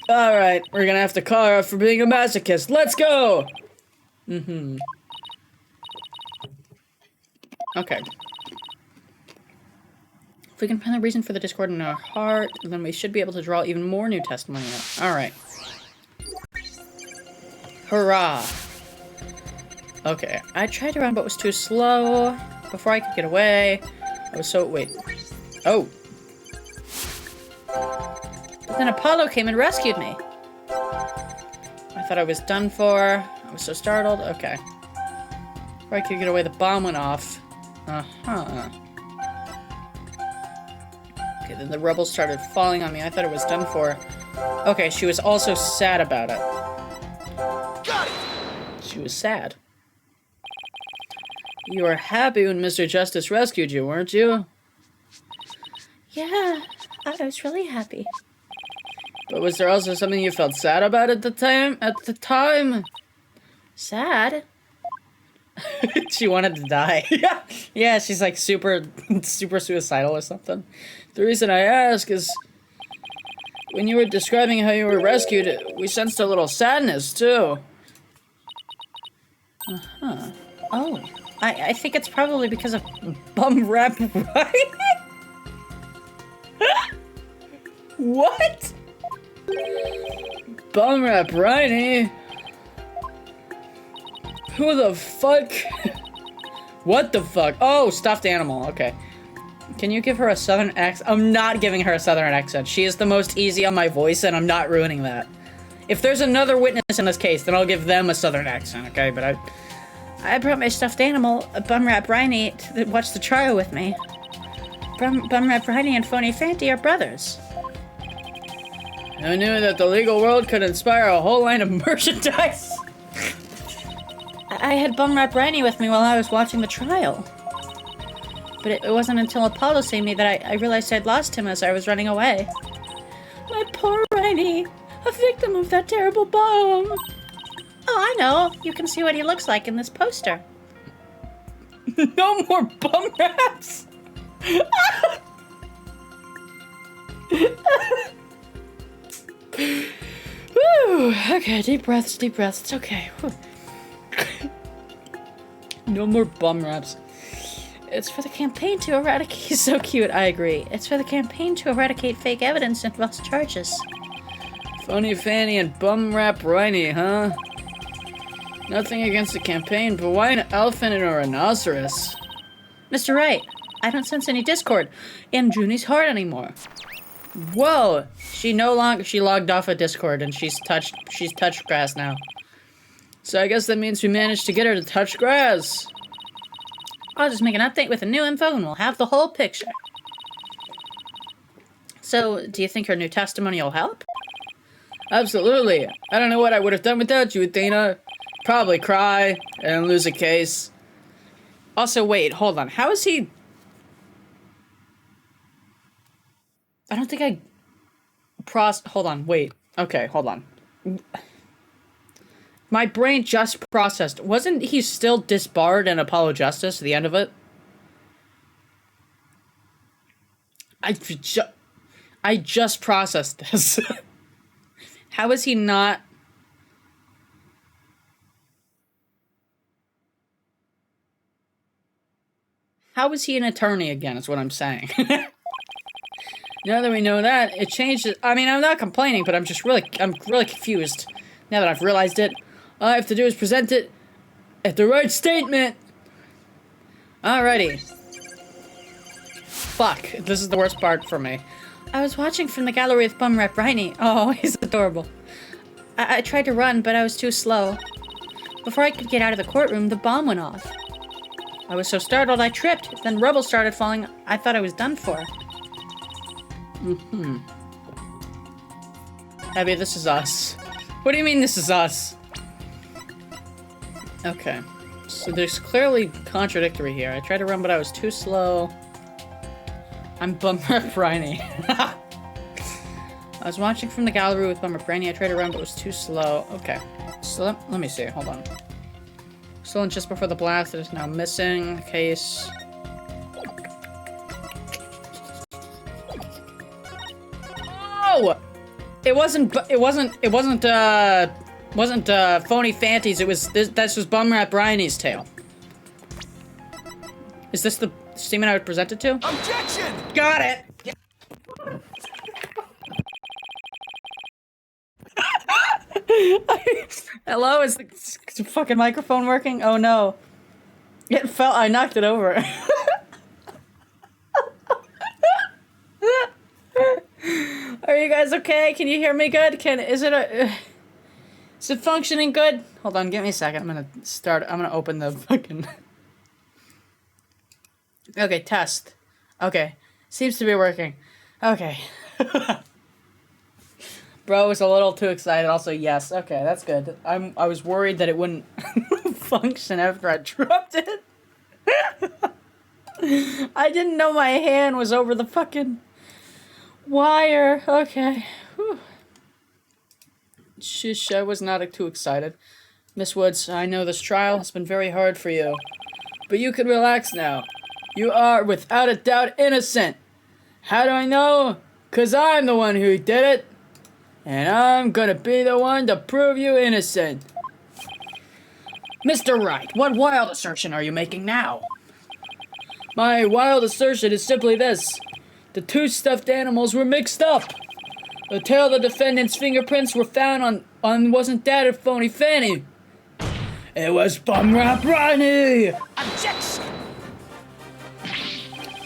Alright, we're gonna have to call her out for being a masochist. Let's go! Okay. If we can find the reason for the discord in our heart, then we should be able to draw even more new testimony out. Alright. Hurrah! Okay, I tried to run but was too slow. Before I could get away, I was so- wait. Oh! But then Apollo came and rescued me. I thought I was done for. I was so startled. Okay. Before I could get away, the bomb went off. Uh-huh. Okay, then the rubble started falling on me. I thought it was done for. Okay, she was also sad about it. Got it! She was sad. You were happy when Mr. Justice rescued you, weren't you? Yeah, I was really happy. But was there also something you felt sad about at the time? Sad? She wanted to die. Yeah, she's like super suicidal or something. The reason I ask is when you were describing how you were rescued, we sensed a little sadness too. Uh-huh. Oh, I think it's probably because of bum rap right? What? Bum rap Riney? Who the fuck? What the fuck? Oh, stuffed animal. Okay. Can you give her a southern accent? I'm not giving her a southern accent. She is the most easy on my voice, and I'm not ruining that. If there's another witness in this case, then I'll give them a southern accent, okay? But I brought my stuffed animal, Bumrap Riney, to watch the trial with me. Bumrap Riney and Phony Fanty are brothers. Who knew that the legal world could inspire a whole line of merchandise? I had Bumrap Riney with me while I was watching the trial. But it wasn't until Apollo saved me that I realized I'd lost him as I was running away. My poor Riney, a victim of that terrible bomb. Oh, I know. You can see what he looks like in this poster. No more bum raps! Whew. Okay, deep breaths, deep breaths. It's okay. Whew. No more bum raps. It's for the campaign to eradicate. He's so cute, I agree. It's for the campaign to eradicate fake evidence and false charges. Phony Fanny and bum rap Riney, huh? Nothing against the campaign, but why an elephant and a rhinoceros? Mr. Wright, I don't sense any discord in Junie's heart anymore. Whoa! She logged off of Discord and she's touched grass now. So I guess that means we managed to get her to touch grass. I'll just make an update with the new info and we'll have the whole picture. So, do you think her new testimony will help? Absolutely. I don't know what I would have done without you, Athena. Probably cry and lose a case. Also, wait, hold on. How is he... I don't think I... Hold on, wait. Okay, hold on. My brain just processed. Wasn't he still disbarred in Apollo Justice at the end of it? I just processed this. How is he not? How is he an attorney again, is what I'm saying. Now that we know that, it changes. I mean, I'm not complaining, but I'm really confused. Now that I've realized it, all I have to do is present it at the right statement. Alrighty. Fuck, this is the worst part for me. I was watching from the gallery with Bum Rep Riney. Oh, he's adorable. I tried to run, but I was too slow. Before I could get out of the courtroom, the bomb went off. I was so startled I tripped, then rubble started falling. I thought I was done for. Abby, this is us. What do you mean this is us? Okay. So there's clearly contradictory here. I tried to run, but I was too slow. I'm Bummer Briny. I was watching from the gallery with Bummer Briny. I tried to run, but was too slow. Okay. So let me see. Hold on. Stolen just before the blast. It is now missing. Case. Oh! It wasn't Phony Fanties. It was this was Bumrat Bryony's tale. Is this the statement I would present it to? Objection! Got it! Hello, is the fucking microphone working? Oh no. It fell, I knocked it over. Are you guys okay? Can you hear me good? Is it functioning good? Hold on, give me a second. I'm gonna open the fucking... Okay, test. Okay, seems to be working. Okay. Bro was a little too excited. Also, yes. Okay, that's good. I was worried that it wouldn't function after I dropped it. I didn't know my hand was over the fucking wire. Okay. Whew. Shush, I was not too excited. Miss Woods, I know this trial has been very hard for you, but you can relax now. You are, without a doubt, innocent. How do I know? 'Cause I'm the one who did it. And I'm gonna be the one to prove you innocent. Mr. Wright, what wild assertion are you making now? My wild assertion is simply this. The two stuffed animals were mixed up. The tail of the defendant's fingerprints were found on wasn't that of Phony Fanny. It was Bumrap Ronnie! Objection!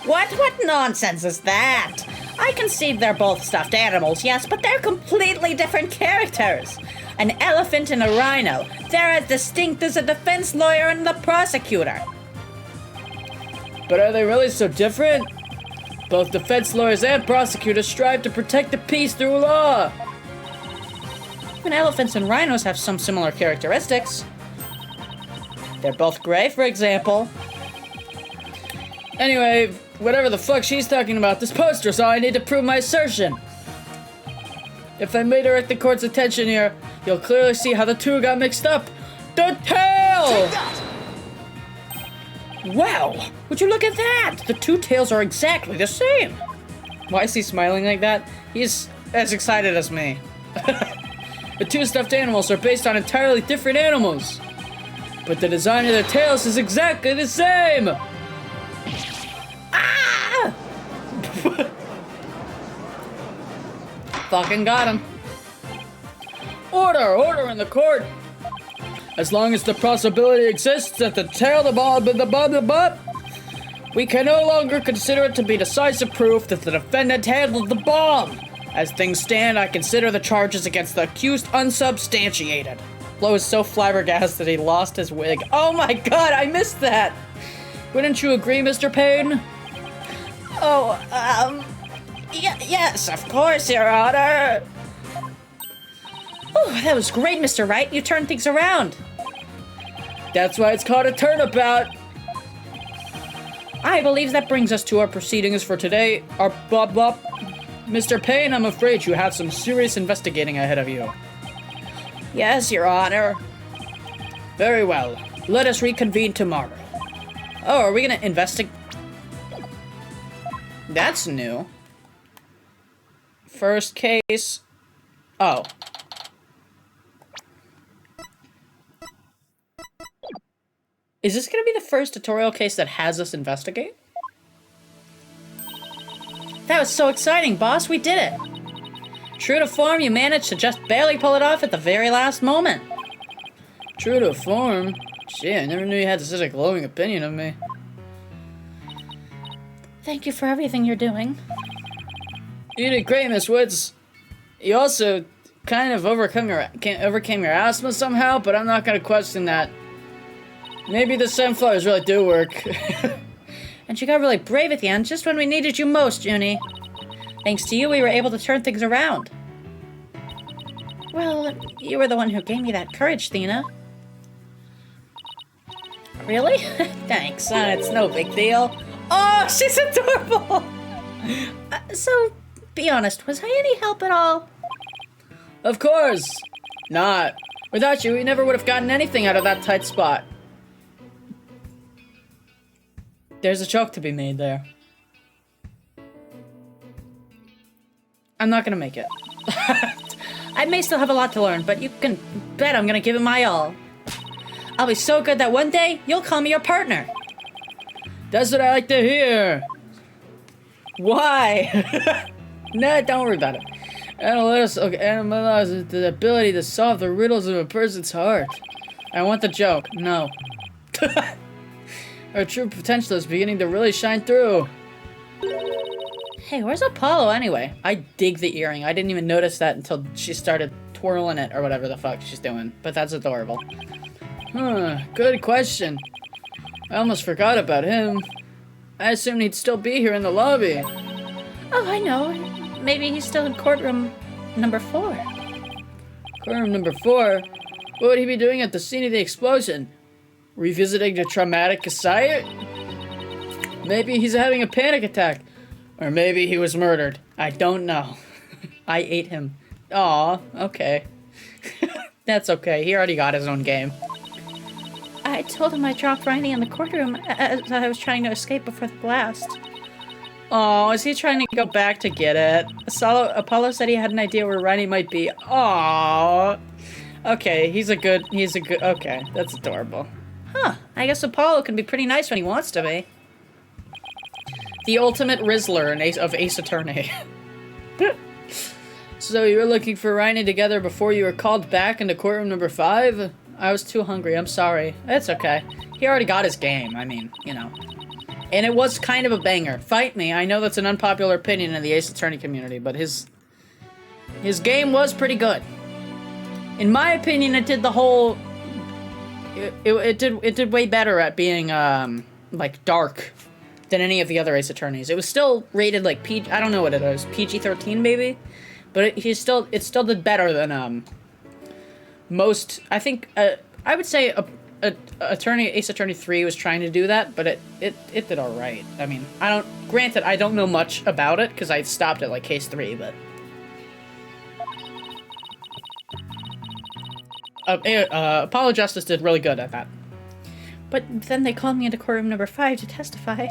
What nonsense is that? I concede they're both stuffed animals, yes, but they're completely different characters. An elephant and a rhino. They're as distinct as a defense lawyer and the prosecutor. But are they really so different? Both defense lawyers and prosecutors strive to protect the peace through law. Even elephants and rhinos have some similar characteristics. They're both gray, for example. Anyway, whatever the fuck she's talking about, this poster's all I need to prove my assertion. If I may direct the court's attention here, you'll clearly see how the two got mixed up. The tail! Take that! Wow! Would you look at that? The two tails are exactly the same. Why is he smiling like that? He's as excited as me. The two stuffed animals are based on entirely different animals. But the design of their tails is exactly the same! Ah! Fucking got him. Order in the court! As long as the possibility exists that the tail we can no longer consider it to be decisive proof that the defendant handled the bomb. As things stand, I consider the charges against the accused unsubstantiated. Flo is so flabbergasted he lost his wig. Oh my god, I missed that! Wouldn't you agree, Mr. Payne? Yes, of course, Your Honor. Oh, that was great, Mr. Wright. You turned things around. That's why it's called a turnabout. I believe that brings us to our proceedings for today. Mr. Payne, I'm afraid you have some serious investigating ahead of you. Yes, Your Honor. Very well. Let us reconvene tomorrow. Oh, are we gonna investigate? That's new. First case. Oh. Is this gonna be the first tutorial case that has us investigate? That was so exciting, boss. We did it. True to form, you managed to just barely pull it off at the very last moment. True to form? Gee, I never knew you had such a glowing opinion of me. Thank you for everything you're doing. You did great, Miss Woods. You also kind of overcame your asthma somehow, but I'm not gonna question that. Maybe the sunflowers really do work. And you got really brave at the end, just when we needed you most, Junie. Thanks to you, we were able to turn things around. Well, you were the one who gave me that courage, Thena. Really? Thanks, it's no big deal. Oh, she's adorable! So, be honest, was I any help at all? Of course! Not. Without you, we never would have gotten anything out of that tight spot. There's a joke to be made there. I'm not gonna make it. I may still have a lot to learn, but you can bet I'm gonna give it my all. I'll be so good that one day, you'll call me your partner. That's what I like to hear. Why? Nah, don't worry about it. Analyze the ability to solve the riddles of a person's heart. I want the joke. No. Our true potential is beginning to really shine through. Hey, where's Apollo anyway? I dig the earring. I didn't even notice that until she started twirling it or whatever the fuck she's doing. But that's adorable. Huh, good question. I almost forgot about him. I assumed he'd still be here in the lobby. Oh, I know. Maybe he's still in courtroom number 4. Courtroom number 4? What would he be doing at the scene of the explosion? Revisiting the traumatic aside? Maybe he's having a panic attack. Or maybe he was murdered. I don't know. I ate him. Aw, okay. That's okay. He already got his own game. I told him I dropped Riney in the courtroom as I was trying to escape before the blast. Oh, is he trying to go back to get it? Apollo said he had an idea where Riney might be. Aww. Okay, he's a good, okay, that's adorable. Huh, I guess Apollo can be pretty nice when he wants to be. The ultimate Rizzler of Ace Attorney. So you were looking for Riney together before you were called back into courtroom number 5? I was too hungry, I'm sorry. It's okay. He already got his game, I mean, you know. And it was kind of a banger. Fight me, I know that's an unpopular opinion in the Ace Attorney community, but his game was pretty good. In my opinion, it did the whole... It did way better at being, like, dark than any of the other Ace Attorneys. It was still rated, like, I don't know what it was, PG-13 maybe? But it still did better than, most... I think, I would say Ace Attorney 3 was trying to do that, but it did alright. I mean, granted, I don't know much about it, because I stopped at, like, Case 3, but... Apollo Justice did really good at that. But then they called me into courtroom number 5 to testify.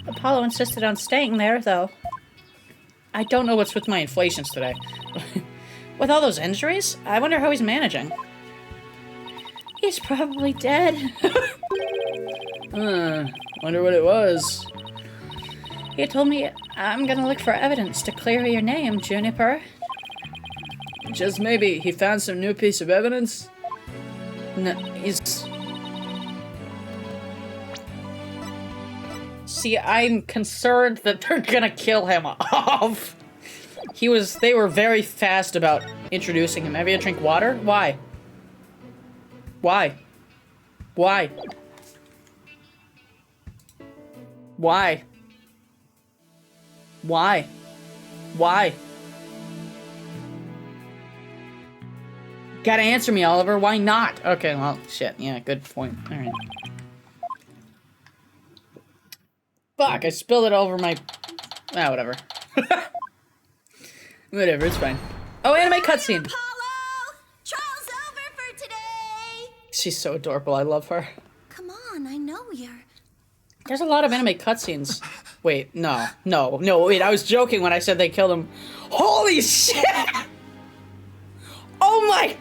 Apollo insisted on staying there, though. I don't know what's with my inflations today. With all those injuries, I wonder how he's managing. He's probably dead. Wonder what it was. He told me, I'm gonna look for evidence to clear your name, Juniper. Just maybe he found some new piece of evidence? No, he's... See, I'm concerned that they're gonna kill him off. They were very fast about introducing him. Have you had to drink water? Why? Why? Why? Why? Why? Why? Gotta answer me, Oliver. Why not? Okay, well, shit. Yeah, good point. Alright. Fuck, I spilled it all over my... Ah, whatever. Whatever, it's fine. Oh, anime cutscene! Apollo! Trial's over for today! She's so adorable. I love her. Come on, I know you're... There's a lot of anime cutscenes. Wait, no. Wait, I was joking when I said they killed him. Holy shit! Oh my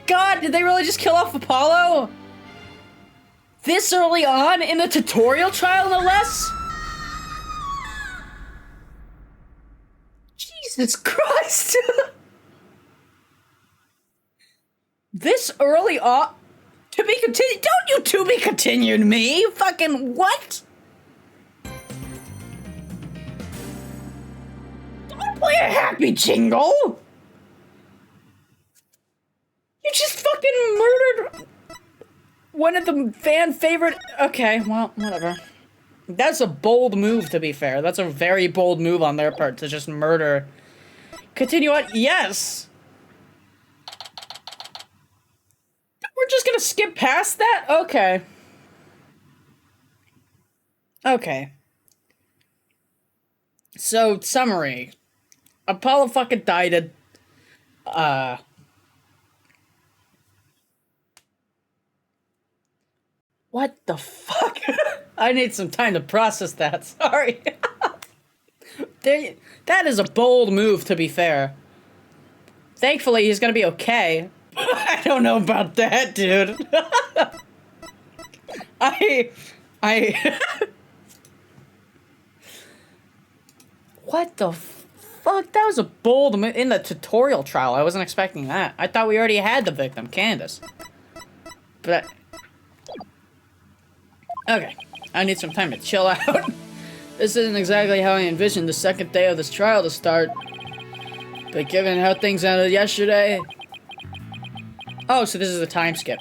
god, did they really just kill off Apollo? This early on in the tutorial trial, no less? Jesus Christ! This early on? To be continued? Don't you to be continued me? Fucking what? Don't play a happy jingle! You just fucking murdered one of the fan favorite. Okay, well, whatever. That's a bold move, to be fair. That's a very bold move on their part to just murder. Continue on. Yes! We're just gonna skip past that? Okay. Okay. So, summary. Apollo fucking died at, what the fuck? I need some time to process that, sorry. That is a bold move, to be fair. Thankfully, he's gonna be okay. I don't know about that, dude. What the fuck? That was a bold move in the tutorial trial. I wasn't expecting that. I thought we already had the victim, Candace. But okay, I need some time to chill out. This isn't exactly how I envisioned the second day of this trial to start. But given how things ended yesterday... Oh, so this is a time skip.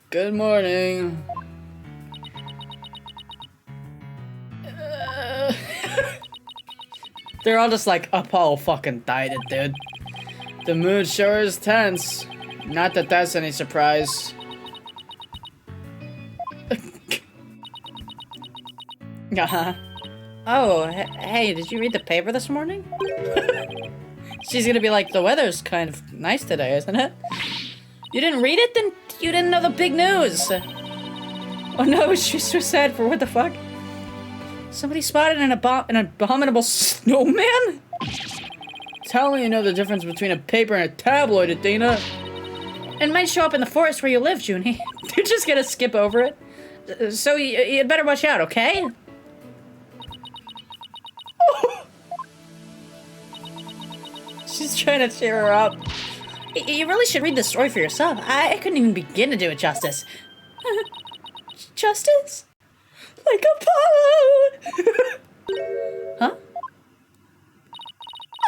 Good morning. They're all just like, Apollo fucking died it, dude. The mood sure is tense. Not that that's any surprise. Uh-huh. Oh, hey, did you read the paper this morning? She's gonna be like, the weather's kind of nice today, isn't it? You didn't read it? Then you didn't know the big news. Oh no, she's so sad for what the fuck? Somebody spotted an abominable snowman? Tell me you know the difference between a paper and a tabloid, Athena. It might show up in the forest where you live, Junie. You're just gonna skip over it. So you'd better watch out, okay? She's trying to cheer her up. You really should read the story for yourself. I couldn't even begin to do it justice. Justice? Like Apollo! Huh?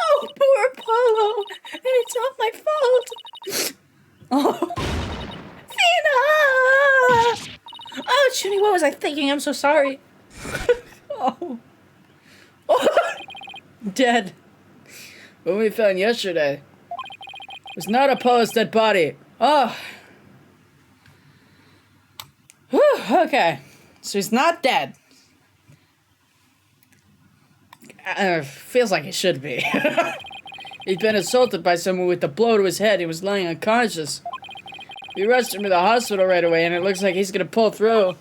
Oh, poor Apollo! And it's not my fault! Oh. Athena! Oh, Junie, what was I thinking? I'm so sorry. Oh. Dead. What we found yesterday was not Apollo's dead body. Oh. Whew, okay. So he's not dead. Feels like he should be. He'd been assaulted by someone with a blow to his head. He was lying unconscious. We rushed him to the hospital right away, and it looks like he's gonna pull through.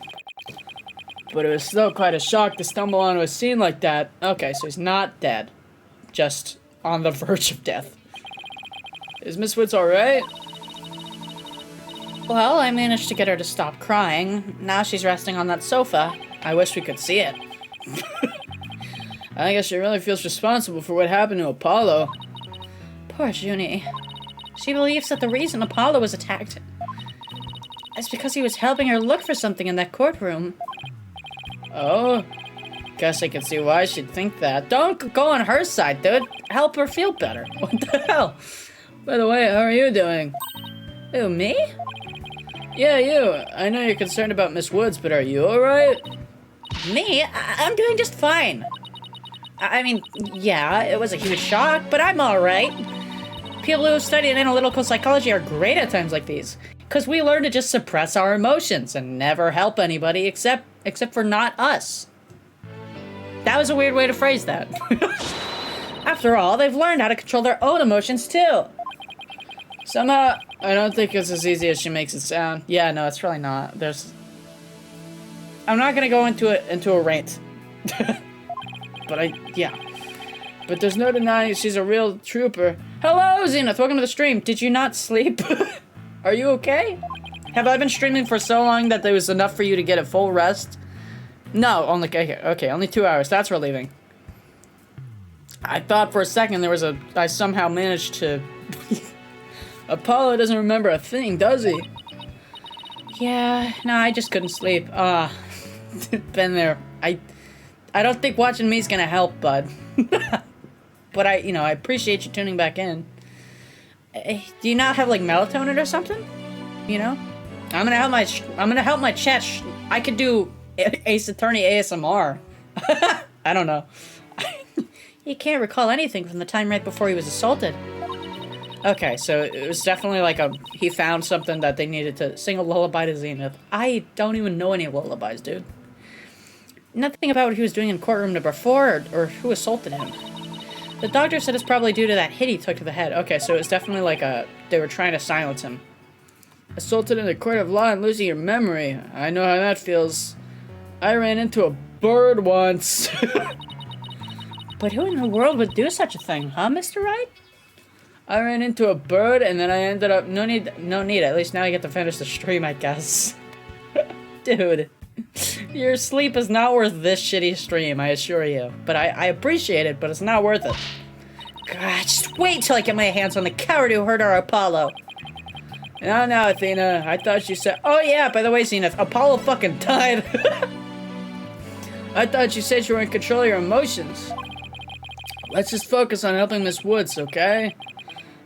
But it was still quite a shock to stumble onto a scene like that. Okay, so he's not dead. Just on the verge of death. Is Miss Woods alright? Well, I managed to get her to stop crying. Now she's resting on that sofa. I wish we could see it. I guess she really feels responsible for what happened to Apollo. Poor Junie. She believes that the reason Apollo was attacked is because he was helping her look for something in that courtroom. Oh? Guess I can see why she'd think that. Don't go on her side, dude. Help her feel better. What the hell? By the way, how are you doing? Who, me? Yeah, you. I know you're concerned about Miss Woods, but are you alright? Me? I'm doing just fine. I mean, yeah, it was a huge shock, but I'm alright. People who study analytical psychology are great at times like these, because we learn to just suppress our emotions and never help anybody except for not us. That was a weird way to phrase that. After all, they've learned how to control their own emotions too. I don't think it's as easy as she makes it sound. Yeah, no, it's really not. I'm not gonna go into a rant. But yeah. But there's no denying she's a real trooper. Hello, Zenith, welcome to the stream. Did you not sleep? Are you okay? Have I been streaming for so long that there was enough for you to get a full rest? No, only, okay, only 2 hours. That's relieving. I thought for a second I somehow managed to... Apollo doesn't remember a thing, does he? Yeah, no, I just couldn't sleep. Been there. I don't think watching me is gonna help, bud. But I appreciate you tuning back in. Do you not have, like, melatonin or something? You know? I'm gonna help my chat. I could do Ace Attorney ASMR. I don't know. He can't recall anything from the time right before he was assaulted. Okay, so it was definitely like he found something that they needed to sing a lullaby to Zenith. I don't even know any lullabies, dude. Nothing about what he was doing in courtroom number 4 or who assaulted him. The doctor said it's probably due to that hit he took to the head. Okay, so it was definitely like they were trying to silence him. Assaulted in the court of law and losing your memory. I know how that feels. I ran into a bird once. But who in the world would do such a thing, huh, Mr. Wright? I ran into a bird and then I ended up... No need. At least now I get to finish the stream, I guess. Dude. Your sleep is not worth this shitty stream, I assure you. But I appreciate it, but it's not worth it. God, just wait till I get my hands on the coward who hurt our Apollo. No, Athena. I thought you said... Oh, yeah, by the way, Zenith, Apollo fucking died. I thought you said you were in control of your emotions. Let's just focus on helping Miss Woods, okay?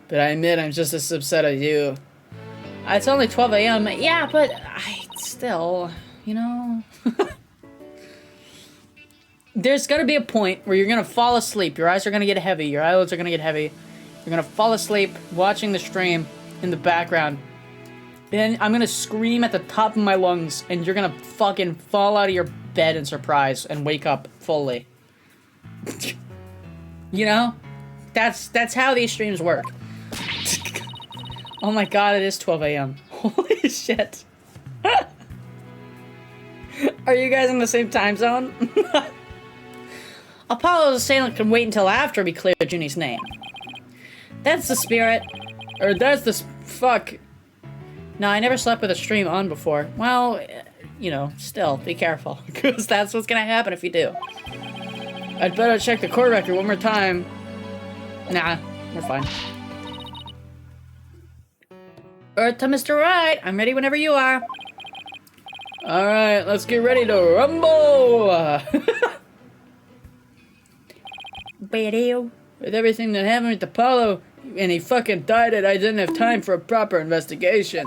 But I admit I'm just as upset as you. It's only 12 a.m. Yeah, but still, you know... There's gonna be a point where you're gonna fall asleep. Your eyes are gonna get heavy. Your eyelids are gonna get heavy. You're gonna fall asleep watching the stream in the background. Then I'm gonna scream at the top of my lungs, and you're gonna fucking fall out of your bed in surprise and wake up fully. You know? That's how these streams work. Oh my god, it is 12 a.m. Holy shit. Are you guys in the same time zone? Apollo's assailant can wait until after we clear Junie's name. That's the spirit. Or that's the fuck. No, I never slept with a stream on before. Well, you know, still, be careful. Because that's what's gonna happen if you do. I'd better check the court record one more time. Nah, we're fine. Earth to Mr. Wright. I'm ready whenever you are. Alright, let's get ready to rumble! With everything that happened with Apollo, and he fucking died it, I didn't have time for a proper investigation.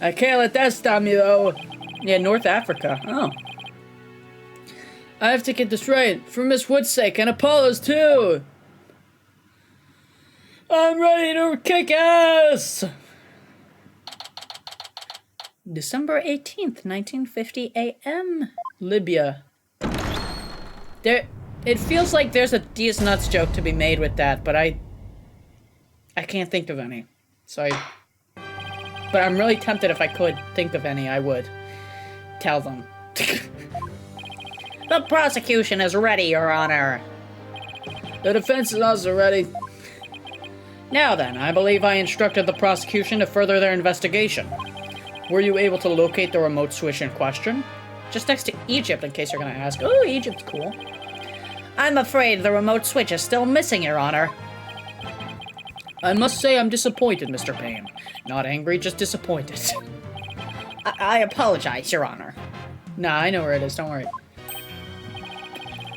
I can't let that stop me, though. Yeah, North Africa. Oh. I have to get this right, for Miss Wood's sake, and Apollo's too! I'm ready to kick ass! December 18th, 1950 a.m. Libya. It feels like there's a Diaz Nuts joke to be made with that, but I can't think of any. So but I'm really tempted if I could think of any, I would. Tell them. The prosecution is ready, Your Honor. The defense is also ready. Now then, I believe I instructed the prosecution to further their investigation. Were you able to locate the remote switch in question? Just next to Egypt, in case you're gonna ask. Oh, Egypt's cool. I'm afraid the remote switch is still missing, Your Honor. I must say I'm disappointed, Mr. Payne. Not angry, just disappointed. I apologize, Your Honor. Nah, I know where it is, don't worry.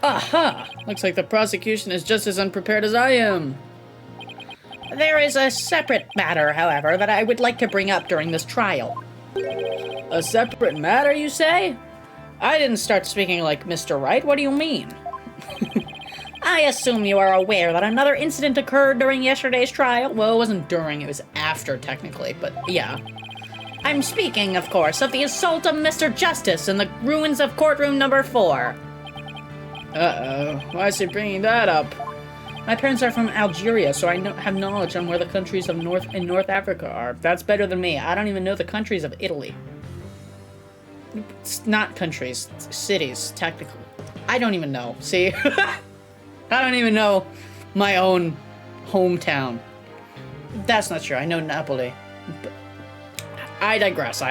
Aha! Looks like the prosecution is just as unprepared as I am. There is a separate matter, however, that I would like to bring up during this trial. A separate matter, you say? I didn't start speaking like Mr. Wright, what do you mean? I assume you are aware that another incident occurred during yesterday's trial? Well, it wasn't during, it was after, technically, but yeah. I'm speaking, of course, of the assault of Mr. Justice in the ruins of courtroom number 4. Uh-oh, why is he bringing that up? My parents are from Algeria, so I have knowledge on where the countries of North Africa are. That's better than me. I don't even know the countries of Italy. It's not countries, it's cities, technically. I don't even know. See? I don't even know my own hometown. That's not true. I know Napoli. But I digress.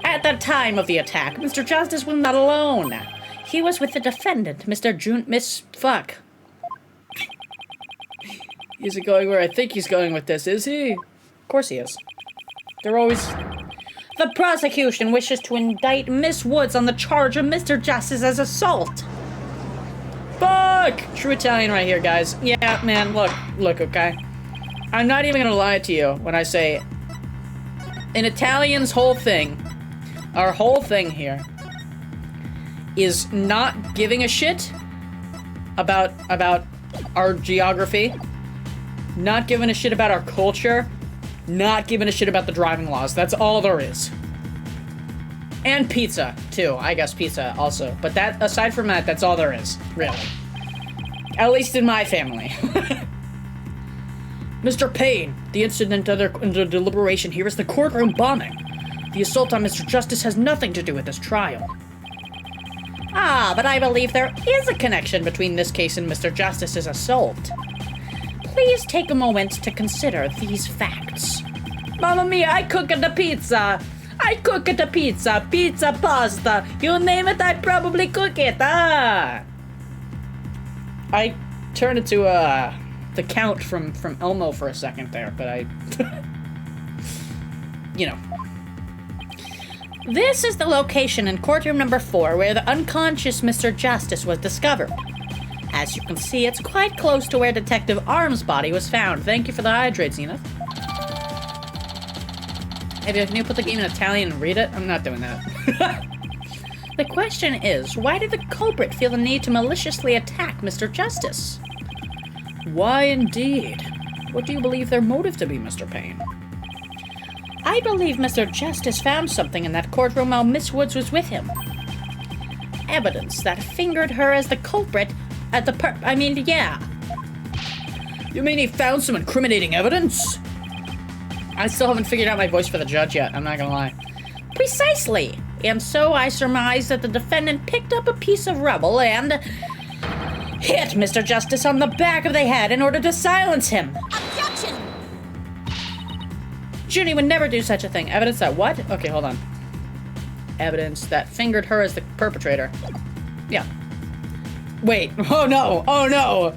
At the time of the attack, Mr. Justice was not alone. He was with the defendant, Miss Fuck. Is it going where I think he's going with this, is he? Of course he is. They're always... The prosecution wishes to indict Miss Woods on the charge of Mr. Justice's assault. Fuck! True Italian right here, guys. Yeah, man, look, okay? I'm not even gonna lie to you when I say... An Italian's whole thing, our whole thing here, is not giving a shit about our geography, not giving a shit about our culture, not giving a shit about the driving laws. That's all there is. And pizza, too. I guess pizza also. But that, aside from that, that's all there is, really. At least in my family. Mr. Payne, the incident under deliberation here is the courtroom bombing. The assault on Mr. Justice has nothing to do with this trial. Ah, but I believe there is a connection between this case and Mr. Justice's assault. Please take a moment to consider these facts. Mamma mia, I cook the pizza! Pizza, pasta, you name it, I probably cook it, I turned into, the Count from Elmo for a second there, but I... you know. This is the location in courtroom number 4 where the unconscious Mr. Justice was discovered. As you can see, it's quite close to where Detective Arm's body was found. Thank you for the hydrate, Zenith. Hey, can you put the game in Italian and read it? I'm not doing that. The question is, why did the culprit feel the need to maliciously attack Mr. Justice? Why indeed? What do you believe their motive to be, Mr. Payne? I believe Mr. Justice found something in that courtroom while Miss Woods was with him. Evidence that fingered her as the culprit at the yeah. You mean he found some incriminating evidence? I still haven't figured out my voice for the judge yet, I'm not gonna lie. Precisely! And so I surmise that the defendant picked up a piece of rubble and... hit Mr. Justice on the back of the head in order to silence him. Objection! Junie would never do such a thing. Evidence that what? Okay, hold on. Evidence that fingered her as the perpetrator. Yeah. Wait. Oh no! Oh no!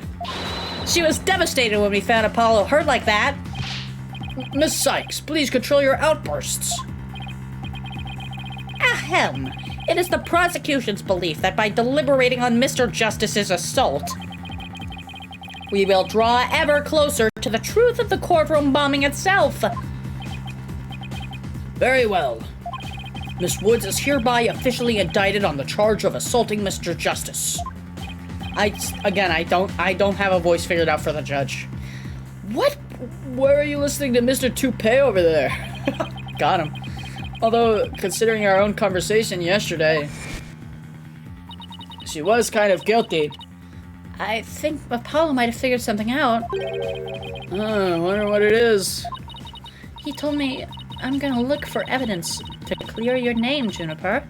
She was devastated when we found Apollo hurt like that. Miss Sykes, please control your outbursts. Ahem. It is the prosecution's belief that by deliberating on Mr. Justice's assault, we will draw ever closer to the truth of the courtroom bombing itself. Very well. Miss Woods is hereby officially indicted on the charge of assaulting Mr. Justice. I don't have a voice figured out for the judge. What? Where are you listening to Mr. Toupee over there? Got him. Although, considering our own conversation yesterday, she was kind of guilty. I think Apollo might have figured something out. I wonder what it is. He told me I'm gonna look for evidence to clear your name, Juniper.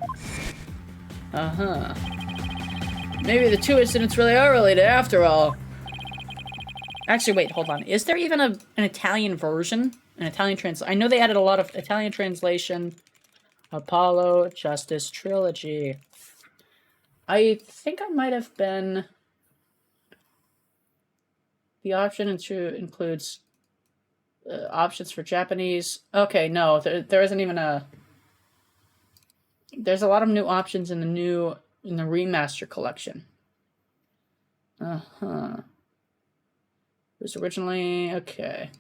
Uh-huh. Maybe the two incidents really are related after all. Actually, wait, hold on. Is there even an Italian version? An Italian translation? I know they added a lot of Italian translation. Apollo Justice Trilogy. I think I might have been... The option includes options for Japanese. Okay, no, there isn't even a... There's a lot of new options in the remaster collection. Uh-huh. It was originally... Okay.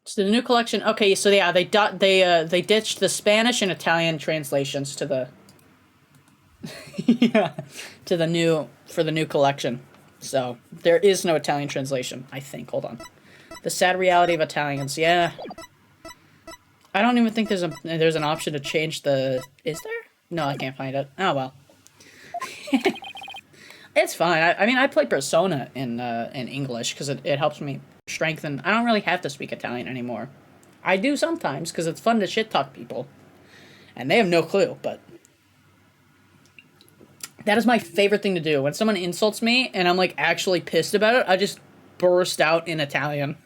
So the new collection... Okay, so yeah, they ditched the Spanish and Italian translations to the... yeah, to the new... For the new collection. So, there is no Italian translation, I think. Hold on. The sad reality of Italians. Yeah. I don't even think there's an option to change the... Is there? No, I can't find it. Oh, well. It's fine. I mean, I play Persona in English because it helps me strengthen. I don't really have to speak Italian anymore. I do sometimes because it's fun to shit talk people, and they have no clue. But that is my favorite thing to do. When someone insults me and I'm like actually pissed about it, I just burst out in Italian.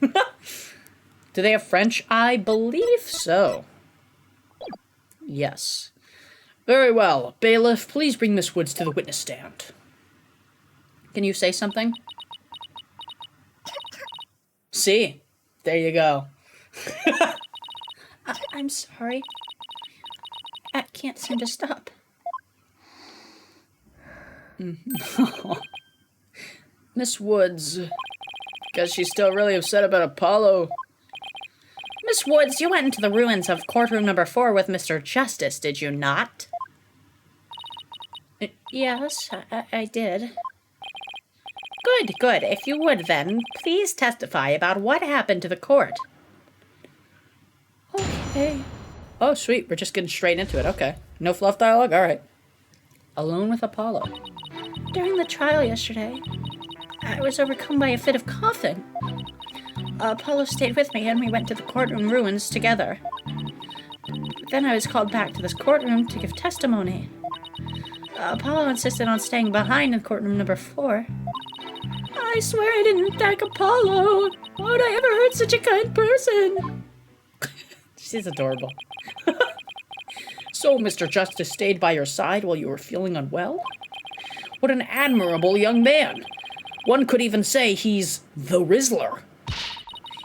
Do they have French? I believe so. Yes. Very well. Bailiff, please bring Miss Woods to the witness stand. Can you say something? See? There you go. I'm sorry. I can't seem to stop. Miss Woods. Guess she's still really upset about Apollo. Miss Woods, you went into the ruins of courtroom number 4 with Mr. Justice, did you not? Yes, I did. Good. If you would then, please testify about what happened to the court. Okay. Oh, sweet. We're just getting straight into it. Okay. No fluff dialogue? Alright. Alone with Apollo. During the trial yesterday, I was overcome by a fit of coughing. Apollo stayed with me and we went to the courtroom ruins together. Then I was called back to this courtroom to give testimony. Apollo insisted on staying behind in courtroom number 4. I swear I didn't attack Apollo. Why would I ever hurt such a kind person? She's adorable. So, Mr. Justice stayed by your side while you were feeling unwell? What an admirable young man. One could even say he's the Rizzler.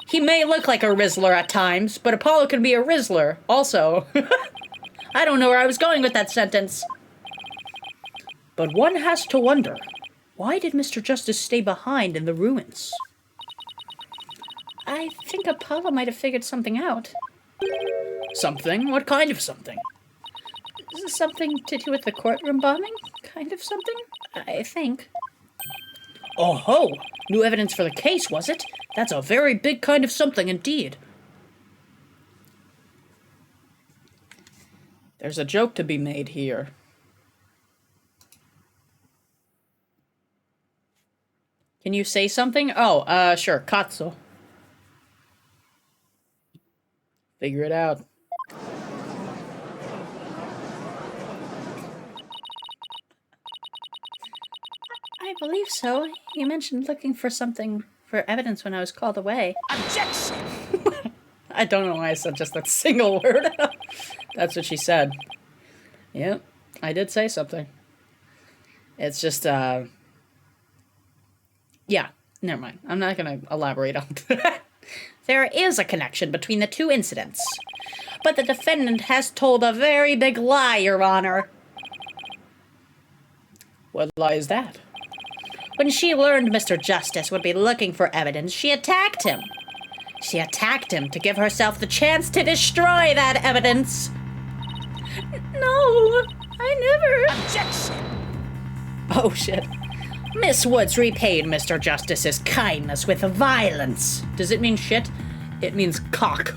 He may look like a Rizzler at times, but Apollo can be a Rizzler also. I don't know where I was going with that sentence. But one has to wonder, why did Mr. Justice stay behind in the ruins? I think Apollo might have figured something out. Something? What kind of something? Something to do with the courtroom bombing? Kind of something? I think. Oh ho! New evidence for the case, was it? That's a very big kind of something indeed. There's a joke to be made here. Can you say something? Oh, sure. Cazzo. Figure it out. I believe so. You mentioned looking for something for evidence when I was called away. Objection! I don't know why I said just that single word. That's what she said. Yep, I did say something. It's just, yeah, never mind. I'm not gonna elaborate on that. There is a connection between the two incidents. But the defendant has told a very big lie, Your Honor. What lie is that? When she learned Mr. Justice would be looking for evidence, she attacked him. She attacked him to give herself the chance to destroy that evidence. No, I never. Objection! Oh, shit. Miss Woods repaid Mr. Justice's kindness with violence. Does it mean shit? It means cock.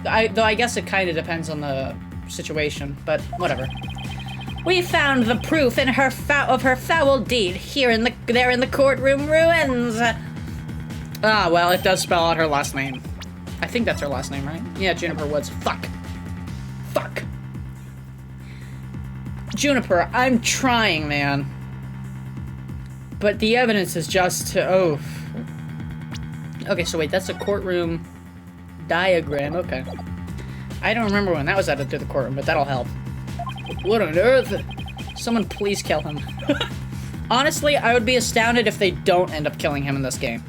Though I guess it kind of depends on the situation, but whatever. We found the proof in her of her foul deed here in the courtroom ruins. Ah, well, it does spell out her last name. I think that's her last name, right? Yeah, Juniper Woods. Fuck. Juniper, I'm trying, man. But the evidence is just... oh. Okay, so wait, that's a courtroom diagram. Okay. I don't remember when that was added to the courtroom, but that'll help. What on earth? Someone please kill him. Honestly, I would be astounded if they don't end up killing him in this game.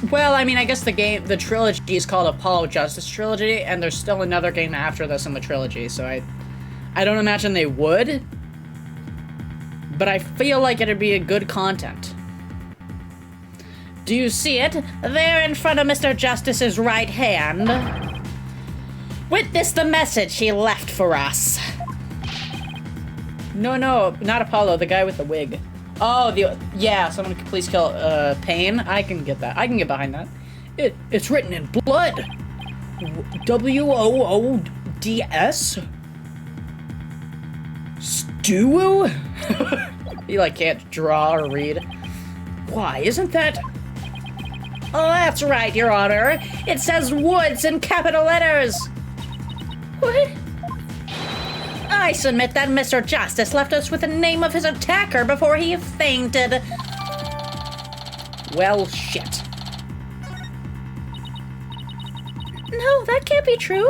Well, I mean, I guess the trilogy is called Apollo Justice Trilogy, and there's still another game after this in the trilogy, so I don't imagine they would, but I feel like it'd be a good content. Do you see it? There in front of Mr. Justice's right hand. Witness the message he left for us. No, not Apollo, the guy with the wig. Oh, yeah, someone could please kill, Payne. I can get that. I can get behind that. It's written in blood. W-O-O-D-S? Duo? He like can't draw or read. Why, isn't that... Oh, that's right, Your Honor. It says Woods in capital letters. What? I submit that Mr. Justice left us with the name of his attacker before he fainted. Well, shit. No, that can't be true.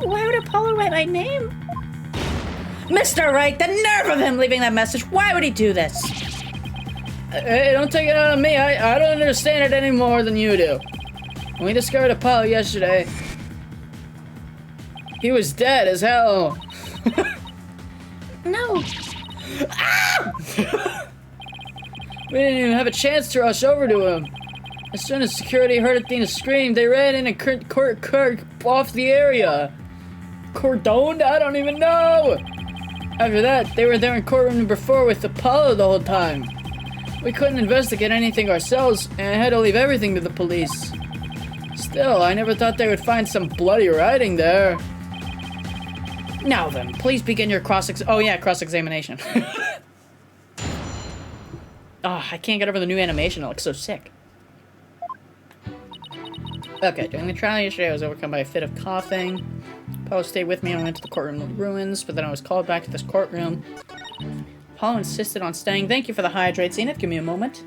Why would Apollo write my name? Mr. Wright, the nerve of him leaving that message. Why would he do this? Hey, don't take it out on me. I don't understand it any more than you do. When we discovered Apollo yesterday, he was dead as hell. No. We didn't even have a chance to rush over to him. As soon as security heard Athena scream, they ran in and off the area. Cordoned? I don't even know. After that, they were there in courtroom number 4 with Apollo the whole time. We couldn't investigate anything ourselves, and I had to leave everything to the police. Still, I never thought they would find some bloody writing there. Now then, please begin your cross-examination. Oh, I can't get over the new animation. It looks so sick. Okay, during the trial yesterday, I was overcome by a fit of coughing. Apollo stayed with me and I went to the courtroom of ruins, but then I was called back to this courtroom. Apollo insisted on staying. Thank you for the hydrate, Zenith. Give me a moment.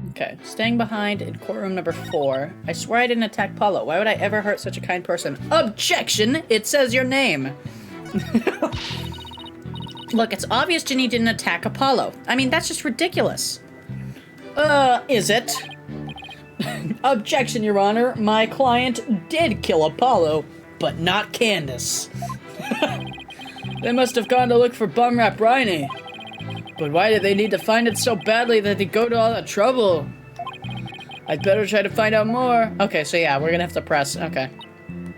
Okay, staying behind in courtroom number 4. I swear I didn't attack Apollo. Why would I ever hurt such a kind person? Objection! It says your name. Look, it's obvious Ginny didn't attack Apollo. I mean, that's just ridiculous. Is it? Objection, Your Honor. My client did kill Apollo, but not Candace. They must have gone to look for Bumrap Riney. But why did they need to find it so badly that they go to all that trouble? I'd better try to find out more. Okay, so yeah, we're gonna have to press. Okay.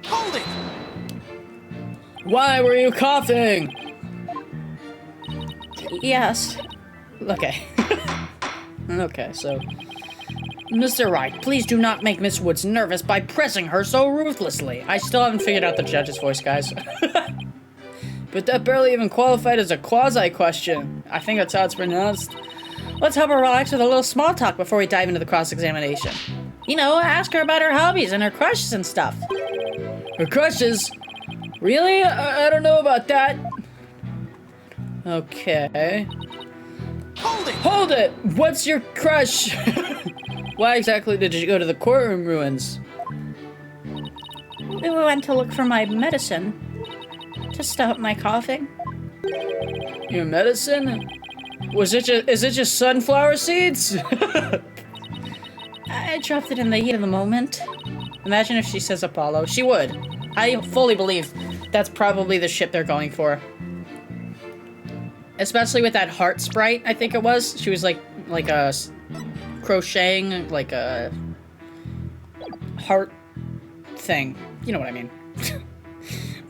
Hold it! Why were you coughing? Yes. Okay. Okay, so... Mr. Wright, please do not make Miss Woods nervous by pressing her so ruthlessly. I still haven't figured out the judge's voice, guys. But that barely even qualified as a quasi-question. I think that's how it's pronounced. Let's help her relax with a little small talk before we dive into the cross-examination. You know, ask her about her hobbies and her crushes and stuff. Her crushes? Really? I don't know about that. Okay. Hold it! Hold it! What's your crush? Why exactly did you go to the courtroom ruins? We went to look for my medicine. To stop my coughing. Your medicine? Is it just sunflower seeds? I dropped it in the heat of the moment. Imagine if she says Apollo. She would. I fully believe that's probably the ship they're going for. Especially with that heart sprite, I think it was. She was like a crocheting, like a heart thing. You know what I mean.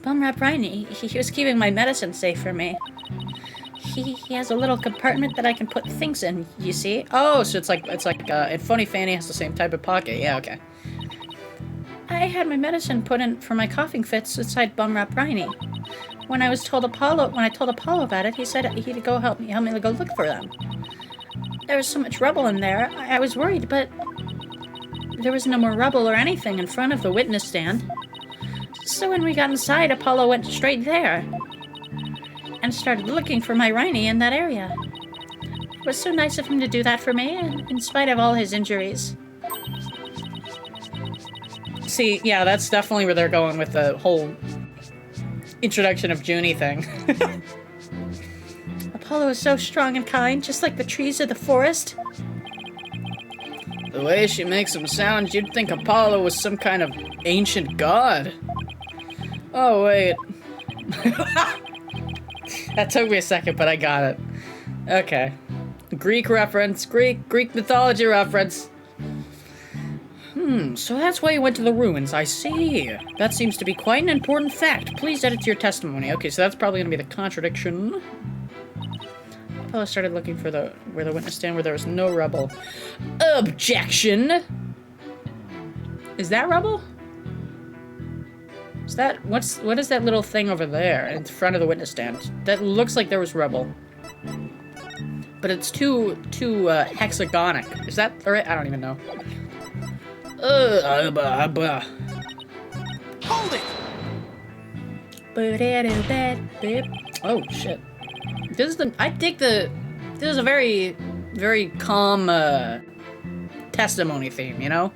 Bumrap Riney, he was keeping my medicine safe for me. He has a little compartment that I can put things in, you see? Oh, so it's like and Funny Fanny has the same type of pocket. Yeah, okay. I had my medicine put in for my coughing fits inside Bumrap Riney. When I told Apollo about it, he said he'd go help me to go look for them. There was so much rubble in there, I was worried, but there was no more rubble or anything in front of the witness stand. So when we got inside, Apollo went straight there and started looking for my Riney in that area. It was so nice of him to do that for me, in spite of all his injuries. See, yeah, that's definitely where they're going with the whole introduction of Junie thing. Apollo is so strong and kind, just like the trees of the forest. The way she makes him sound, you'd think Apollo was some kind of ancient god. Oh, wait. That took me a second, but I got it. Okay. Greek reference. Greek mythology reference. So that's why you went to the ruins. I see. That seems to be quite an important fact. Please edit your testimony. Okay, so that's probably going to be the contradiction. Apollo started looking for where the witness stand where there was no rubble. Objection! Is that rubble? Is that what is that little thing over there in front of the witness stand? That looks like there was rubble. But it's too hexagonic. Is that alright? I don't even know. Hold it! Oh shit. I think this is a very, very calm testimony theme, you know?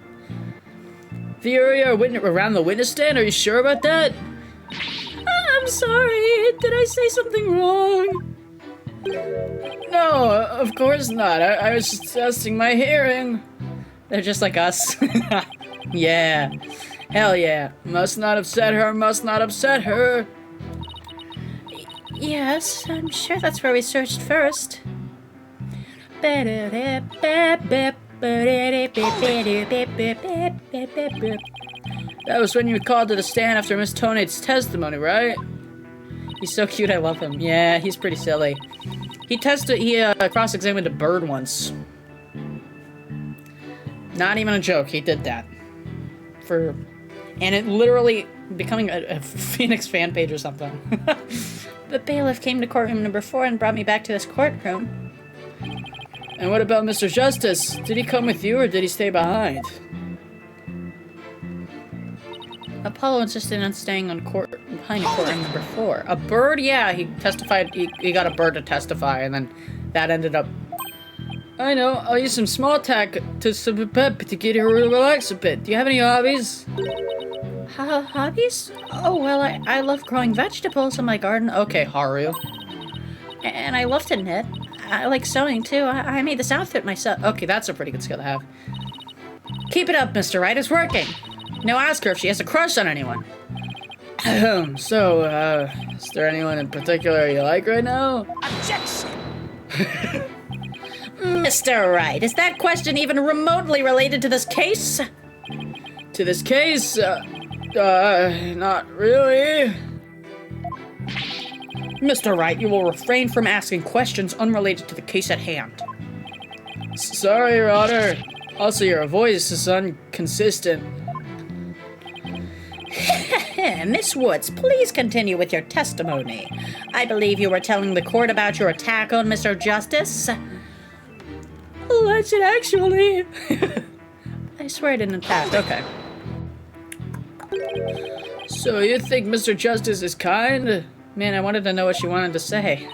The area around the witness stand, are you sure about that? I'm sorry, did I say something wrong? No, of course not. I was just testing my hearing. They're just like us. Yeah. Hell yeah. Must not upset her, must not upset her. Yes, I'm sure that's where we searched first. That was when you called to the stand after Miss Tonade's testimony, right? He's so cute, I love him. Yeah, he's pretty silly. He cross-examined a bird once. Not even a joke, he did that. And it literally becoming a Phoenix fan page or something. The bailiff came to courtroom number 4 and brought me back to this courtroom. And what about Mr. Justice? Did he come with you or did he stay behind? Apollo insisted on staying behind courtroom number 4. A bird? Yeah, he testified. He got a bird to testify, and then that ended up. I know. I'll use some small talk to get her to relax a bit. Do you have any hobbies? Hobbies? Oh, well, I love growing vegetables in my garden. Okay, Haru. And I love to knit. I like sewing, too. I made this outfit myself. Okay, that's a pretty good skill to have. Keep it up, Mr. Wright. It's working. Now ask her if she has a crush on anyone. So, is there anyone in particular you like right now? Objection! Mr. Wright, is that question even remotely related to this case? To this case? Not really. Mr. Wright, you will refrain from asking questions unrelated to the case at hand. Sorry, Your Honor. Also, your voice is inconsistent. Miss Woods, please continue with your testimony. I believe you were telling the court about your attack on Mr. Justice. Alleged, actually. I swear I didn't attack. Okay. So you think Mr. Justice is kind? Man, I wanted to know what she wanted to say.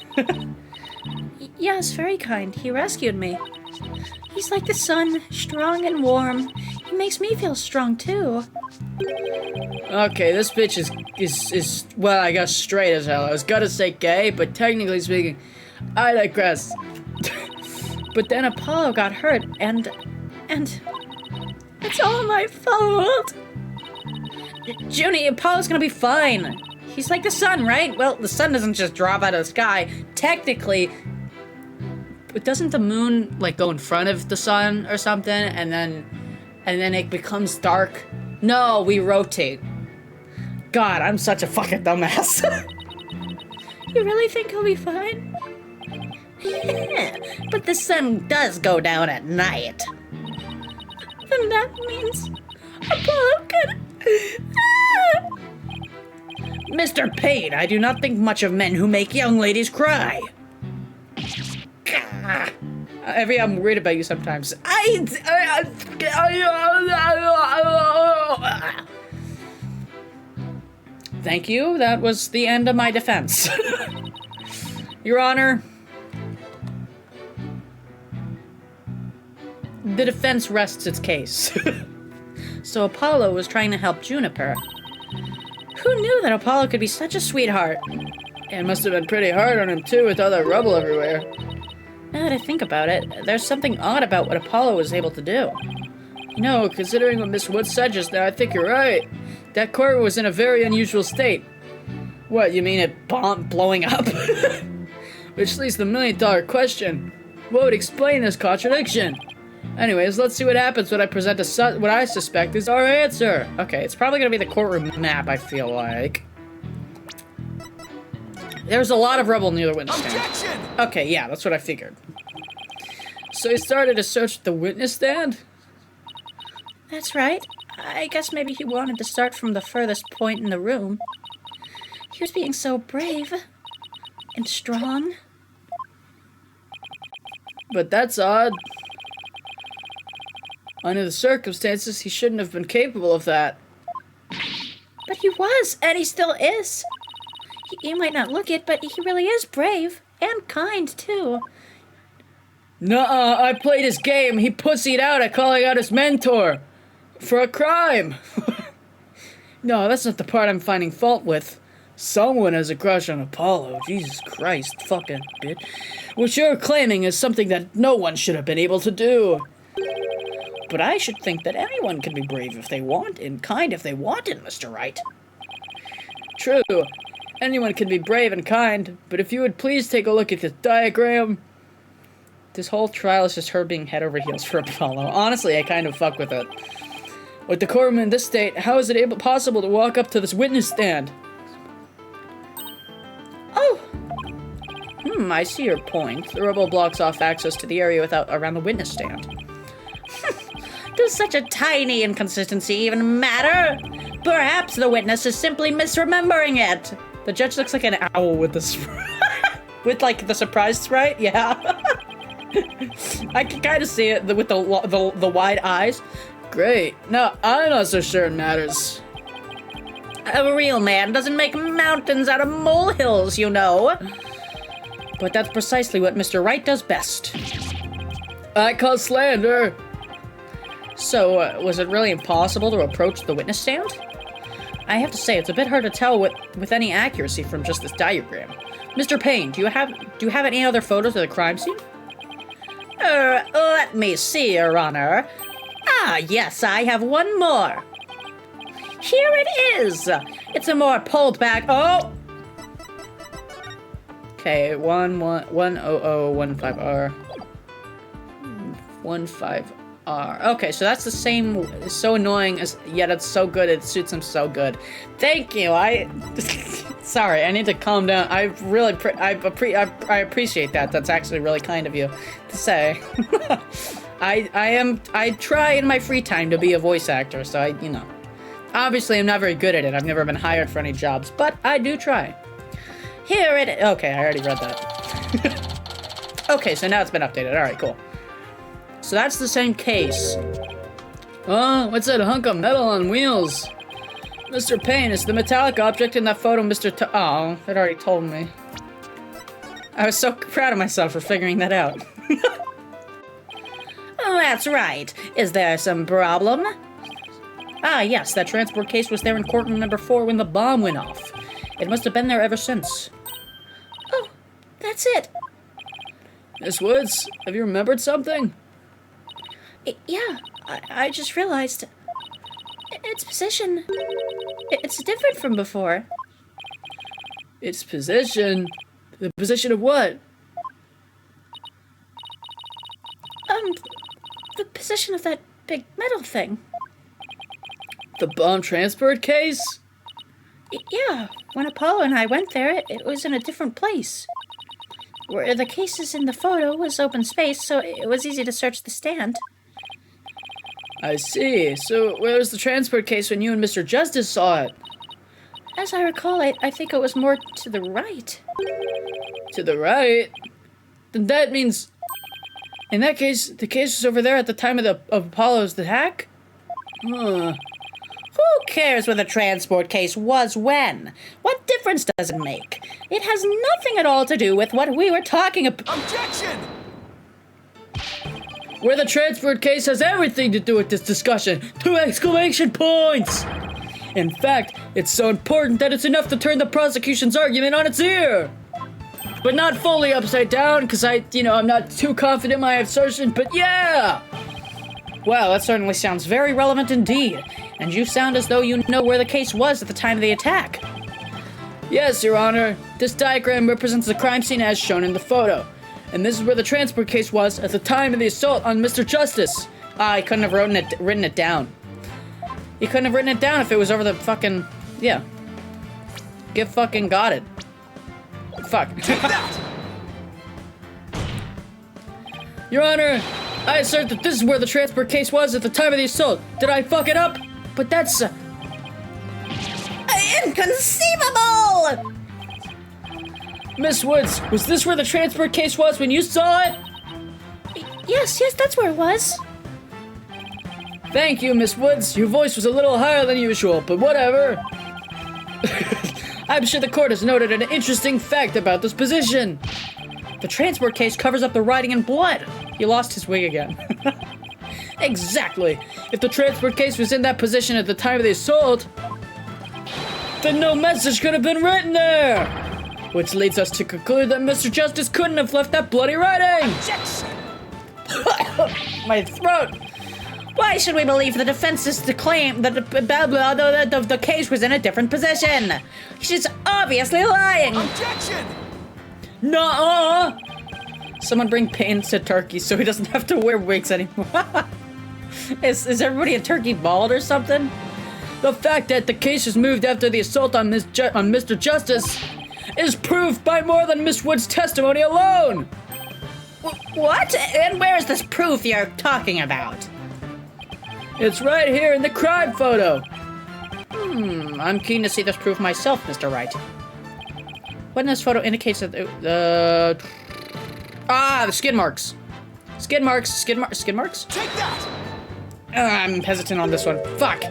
Yes, very kind. He rescued me. He's like the sun, strong and warm. He makes me feel strong, too. Okay, this bitch is well, I guess straight as hell. I was gonna say gay, but technically speaking, I digress. But then Apollo got hurt, and it's all my fault. Junie, Apollo's gonna be fine. He's like the sun, right? Well, the sun doesn't just drop out of the sky. Technically, but doesn't the moon like go in front of the sun or something, and then it becomes dark? No, we rotate. God, I'm such a fucking dumbass. You really think he'll be fine? Yeah, but the sun does go down at night. Then that means Apollo could... Mr. Payne, I do not think much of men who make young ladies cry. I'm worried about you sometimes. Thank you. That was the end of my defense. Your Honor, the defense rests its case. So Apollo was trying to help Juniper. Who knew that Apollo could be such a sweetheart? And must have been pretty hard on him too with all that rubble everywhere. Now that I think about it, there's something odd about what Apollo was able to do. You know, considering what Miss Woods said just now, I think you're right. That court was in a very unusual state. What, you mean it blowing up? Which leads to the million-dollar question. What would explain this contradiction? Anyways, let's see what happens when I present what I suspect is our answer. Okay, it's probably gonna be the courtroom map, I feel like. There's a lot of rubble near the witness stand. Objection! Okay, yeah, that's what I figured. So he started to search the witness stand? That's right. I guess maybe he wanted to start from the furthest point in the room. He was being so brave and strong. But that's odd. Under the circumstances, he shouldn't have been capable of that. But he was, and he still is. You might not look it, but he really is brave. And kind, too. Nuh-uh, I played his game. He pussied out at calling out his mentor. For a crime. No, that's not the part I'm finding fault with. Someone has a crush on Apollo. Jesus Christ, fucking bitch. What you're claiming is something that no one should have been able to do. But I should think that anyone can be brave if they want, and kind if they want it, Mr. Wright. True. Anyone can be brave and kind, but if you would please take a look at this diagram. This whole trial is just her being head over heels for Apollo. Honestly, I kind of fuck with it. With the courtroom in this state, how is it possible to walk up to this witness stand? Oh! I see your point. The rubble blocks off access to the area around the witness stand. Does such a tiny inconsistency even matter? Perhaps the witness is simply misremembering it. The judge looks like an owl with this... with, like, the surprise sprite? Yeah. I can kind of see it with the wide eyes. Great. No, I'm not so sure it matters. A real man doesn't make mountains out of molehills, you know. But that's precisely what Mr. Wright does best. I call slander. So, was it really impossible to approach the witness stand? I have to say, it's a bit hard to tell with any accuracy from just this diagram. Mr. Payne, do you have any other photos of the crime scene? Let me see, Your Honor. Ah, yes, I have one more. Here it is. It's a more pulled back. Oh. Okay, 10015R. 15R. Okay, so that's the same. It's so annoying, yet it's so good. It suits him so good. Thank you. Sorry, I need to calm down. I appreciate that. That's actually really kind of you to say. I try in my free time to be a voice actor, so obviously I'm not very good at it. I've never been hired for any jobs, but I do try. Here it is. Okay, I already read that. Okay, so now it's been updated. All right, cool. So that's the same case. Oh, what's that hunk of metal on wheels? Mr. Payne, is the metallic object in that photo Oh, it already told me. I was so proud of myself for figuring that out. Oh, that's right. Is there some problem? Ah, yes, that transport case was there in courtroom number 4 when the bomb went off. It must have been there ever since. Oh, that's it. Miss Woods, have you remembered something? Yeah, I just realized. Its position. It's different from before. Its position? The position of what? The position of that big metal thing. The bomb transport case? Yeah, when Apollo and I went there, it was in a different place. Where the cases in the photo was open space, so it was easy to search the stand. I see. So where was the transport case when you and Mr. Justice saw it? As I recall, I think it was more to the right. To the right? Then that means... In that case, the case was over there at the time of Apollo's attack? Huh. Who cares where the transport case was when? What difference does it make? It has nothing at all to do with what we were talking about. Objection! Where the transport case has everything to do with this discussion. 2 exclamation points! In fact, it's so important that it's enough to turn the prosecution's argument on its ear. But not fully upside down, because I'm not too confident in my assertion, but yeah! Well, that certainly sounds very relevant indeed. And you sound as though you know where the case was at the time of the attack. Yes, Your Honor. This diagram represents the crime scene as shown in the photo. And this is where the transport case was at the time of the assault on Mr. Justice. I couldn't have written it down. You couldn't have written it down if it was over the fucking... Yeah. Get fucking got it. Fuck. Your Honor, I assert that this is where the transport case was at the time of the assault. Did I fuck it up? But that's... Inconceivable! Miss Woods, was this where the transport case was when you saw it? Yes, that's where it was. Thank you, Miss Woods. Your voice was a little higher than usual, but whatever. I'm sure the court has noted an interesting fact about this position. The transport case covers up the writing in blood. He lost his wig again. Exactly. If the transport case was in that position at the time of the assault, then no message could have been written there. Which leads us to conclude that Mr. Justice couldn't have left that bloody writing. Objection! My throat. Why should we believe the defense's claim that the case was in a different position? She's obviously lying. Objection! Nuh-uh. Someone bring pains to Turkey so he doesn't have to wear wigs anymore. Is everybody a turkey bald or something? The fact that the case was moved after the assault on Mr. Justice is proved by more than Miss Wood's testimony alone. What? And where is this proof you're talking about? It's right here in the crime photo. I'm keen to see this proof myself, Mr. Wright. What in this photo indicates that the skid marks. Skid marks. Take that! I'm hesitant on this one. Fuck.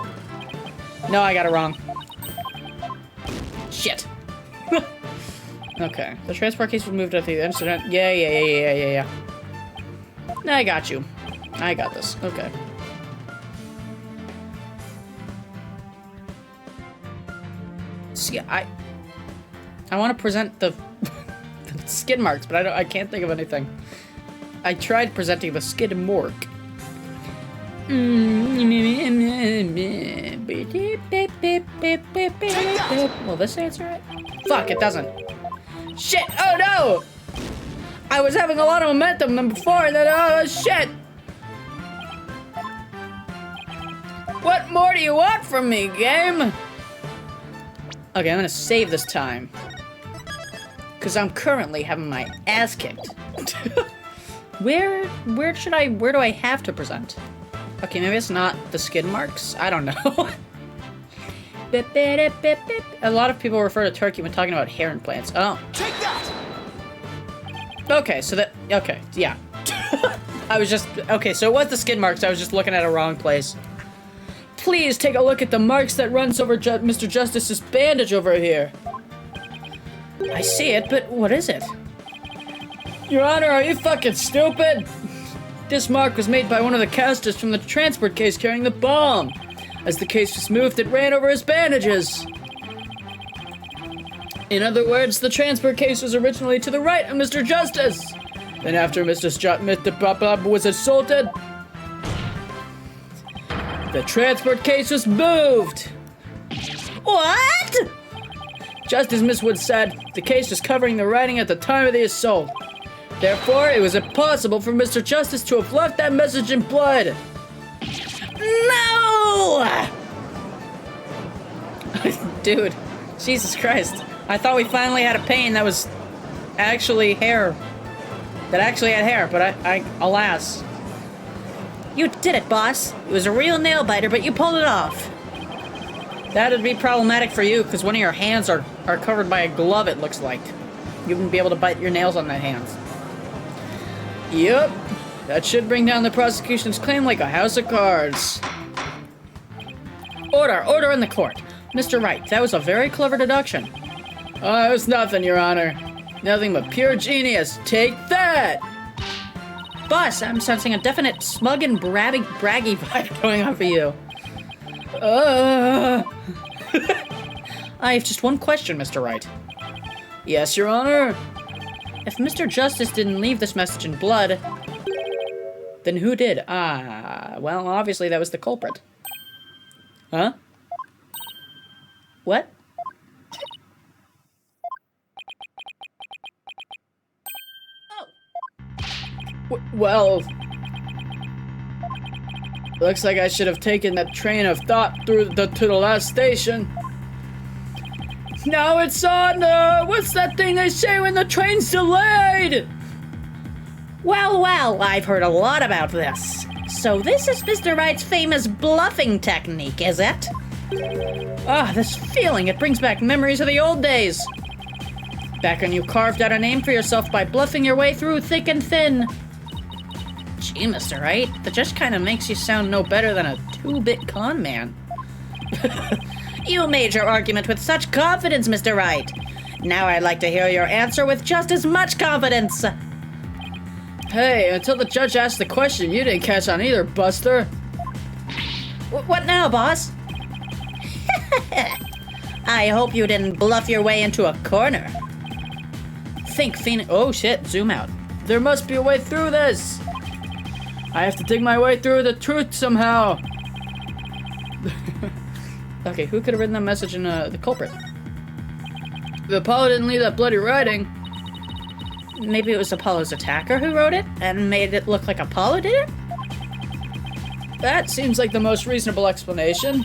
No, I got it wrong. Shit. Okay. The transport case was moved at the incident. Yeah. I got you. I got this. Okay. See, I want to present the skid marks, but I can't think of anything. I tried presenting the skid mark. Will this answer it? Fuck, it doesn't. Shit! Oh no! I was having a lot of momentum than before, and then shit! What more do you want from me, game? Okay, I'm gonna save this time. Cause I'm currently having my ass kicked. Where do I have to present? Okay, maybe it's not the skid marks. I don't know. A lot of people refer to Turkey when talking about hair implants. Oh. Take that! Okay, yeah. So it was the skid marks. I was just looking at a wrong place. Please take a look at the marks that runs over Mr. Justice's bandage over here. I see it, but what is it? Your Honor, are you fucking stupid? This mark was made by one of the casters from the transport case carrying the bomb. As the case was moved, it ran over his bandages. In other words, the transport case was originally to the right of Mr. Justice. Then after Mr. Bob was assaulted, the transport case was moved. What? Just as Miss Wood said, the case was covering the writing at the time of the assault. Therefore, it was impossible for Mr. Justice to have left that message in blood. No! Dude, Jesus Christ. I thought we finally had a pain that was actually hair. That actually had hair, but I alas. You did it, boss. It was a real nail biter, but you pulled it off. That would be problematic for you, because one of your hands are covered by a glove, it looks like. You wouldn't be able to bite your nails on that hands. Yep. That should bring down the prosecution's claim like a house of cards. Order in the court. Mr. Wright, that was a very clever deduction. Oh, it was nothing, Your Honor. Nothing but pure genius. Take that! Boss, I'm sensing a definite smug and braggy vibe going on for you. I have just one question, Mr. Wright. Yes, Your Honor? If Mr. Justice didn't leave this message in blood, then who did? Well, obviously that was the culprit. Huh? What? Well, looks like I should have taken that train of thought to the last station. Now it's on, what's that thing they say when the train's delayed? Well, I've heard a lot about this. So this is Mr. Wright's famous bluffing technique, is it? Ah, this feeling, it brings back memories of the old days. Back when you carved out a name for yourself by bluffing your way through thick and thin. Gee, Mr. Wright, that just kind of makes you sound no better than a 2-bit con man. You made your argument with such confidence, Mr. Wright. Now I'd like to hear your answer with just as much confidence. Hey, until the judge asked the question, you didn't catch on either, Buster. What now, boss? I hope you didn't bluff your way into a corner. Think, Phoenix. Oh shit, zoom out. There must be a way through this. I have to dig my way through the truth somehow. Okay, who could have written that message in the culprit? If Apollo didn't leave that bloody writing. Maybe it was Apollo's attacker who wrote it and made it look like Apollo did it? That seems like the most reasonable explanation.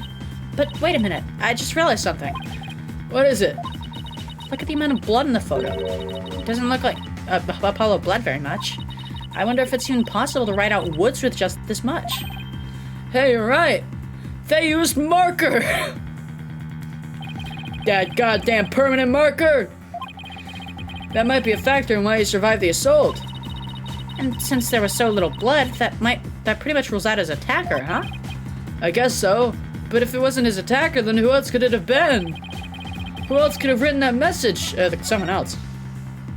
But wait a minute, I just realized something. What is it? Look at the amount of blood in the photo. It doesn't look like Apollo bled very much. I wonder if it's even possible to write out Woods with just this much. Hey, you're right. They used marker. That goddamn permanent marker. That might be a factor in why he survived the assault. And since there was so little blood, that pretty much rules out his attacker, huh? I guess so. But if it wasn't his attacker, then who else could it have been? Who else could have written that message? Someone else.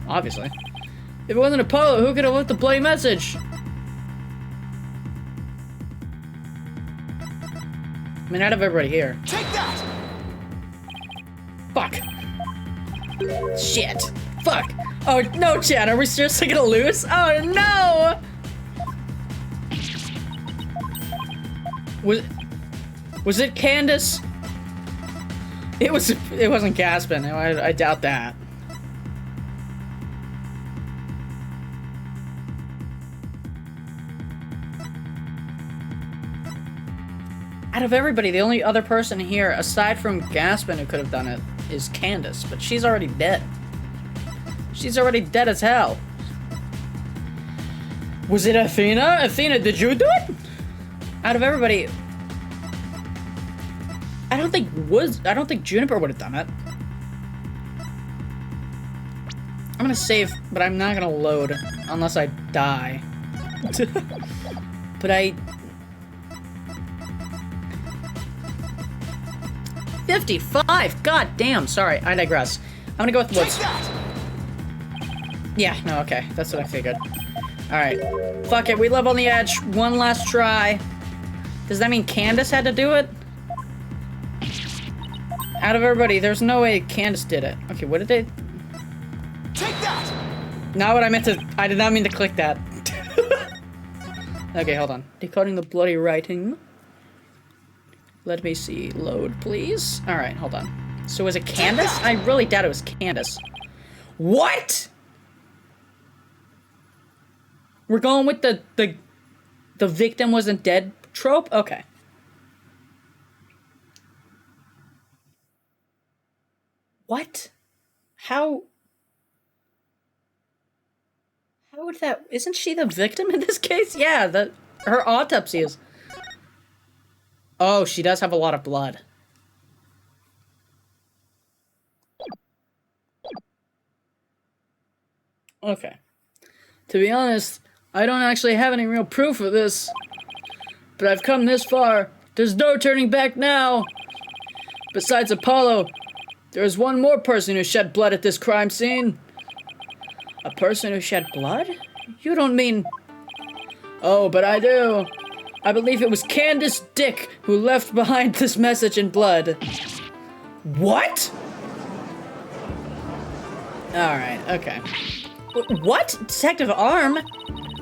Obviously. If it wasn't Apollo, who could have left the bloody message? I mean, out of everybody here. Take that! Fuck. Shit. Fuck. Oh, no, Chad. Are we seriously gonna lose? Oh, no! Was it Candace? It wasn't Gaspin. I doubt that. Out of everybody, the only other person here, aside from Gaspin, who could have done it, is Candace, but she's already dead. She's already dead as hell. Was it Athena? Athena, did you do it? Out of everybody, I don't think Juniper would have done it. I'm gonna save, but I'm not gonna load unless I die. But 55! God damn, sorry, I digress. I'm gonna go with Woods. Yeah, no, okay, that's what I figured. Alright, fuck it, we live on the edge. One last try. Does that mean Candace had to do it? Out of everybody, there's no way Candace did it. Okay, what did they... Take that! Not what I meant to... I did not mean to click that. Okay, hold on. Decoding the bloody writing. Let me see. Load, please. Alright, hold on. So was it Candace? I really doubt it was Candace. What?! We're going with the victim wasn't dead trope? Okay. What? How would that... Isn't she the victim in this case? Yeah, her autopsy is... Oh, she does have a lot of blood. Okay. To be honest, I don't actually have any real proof of this. But I've come this far. There's no turning back now. Besides Apollo, there is one more person who shed blood at this crime scene. A person who shed blood? You don't mean... Oh, but I do. I believe it was Candace Dick who left behind this message in blood. What? Alright, okay. What? Detective Arm?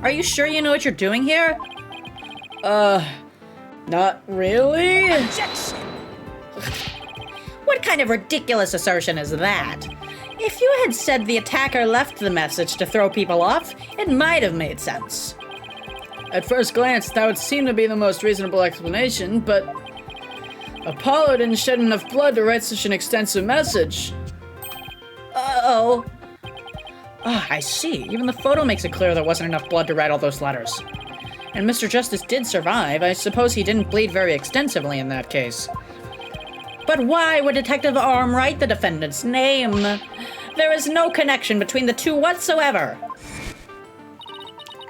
Are you sure you know what you're doing here? Not really? Objection! What kind of ridiculous assertion is that? If you had said the attacker left the message to throw people off, it might have made sense. At first glance, that would seem to be the most reasonable explanation, but Apollo didn't shed enough blood to write such an extensive message. Uh-oh. Oh, I see. Even the photo makes it clear there wasn't enough blood to write all those letters. And Mr. Justice did survive. I suppose he didn't bleed very extensively in that case. But why would Detective Arm write the defendant's name? There is no connection between the two whatsoever.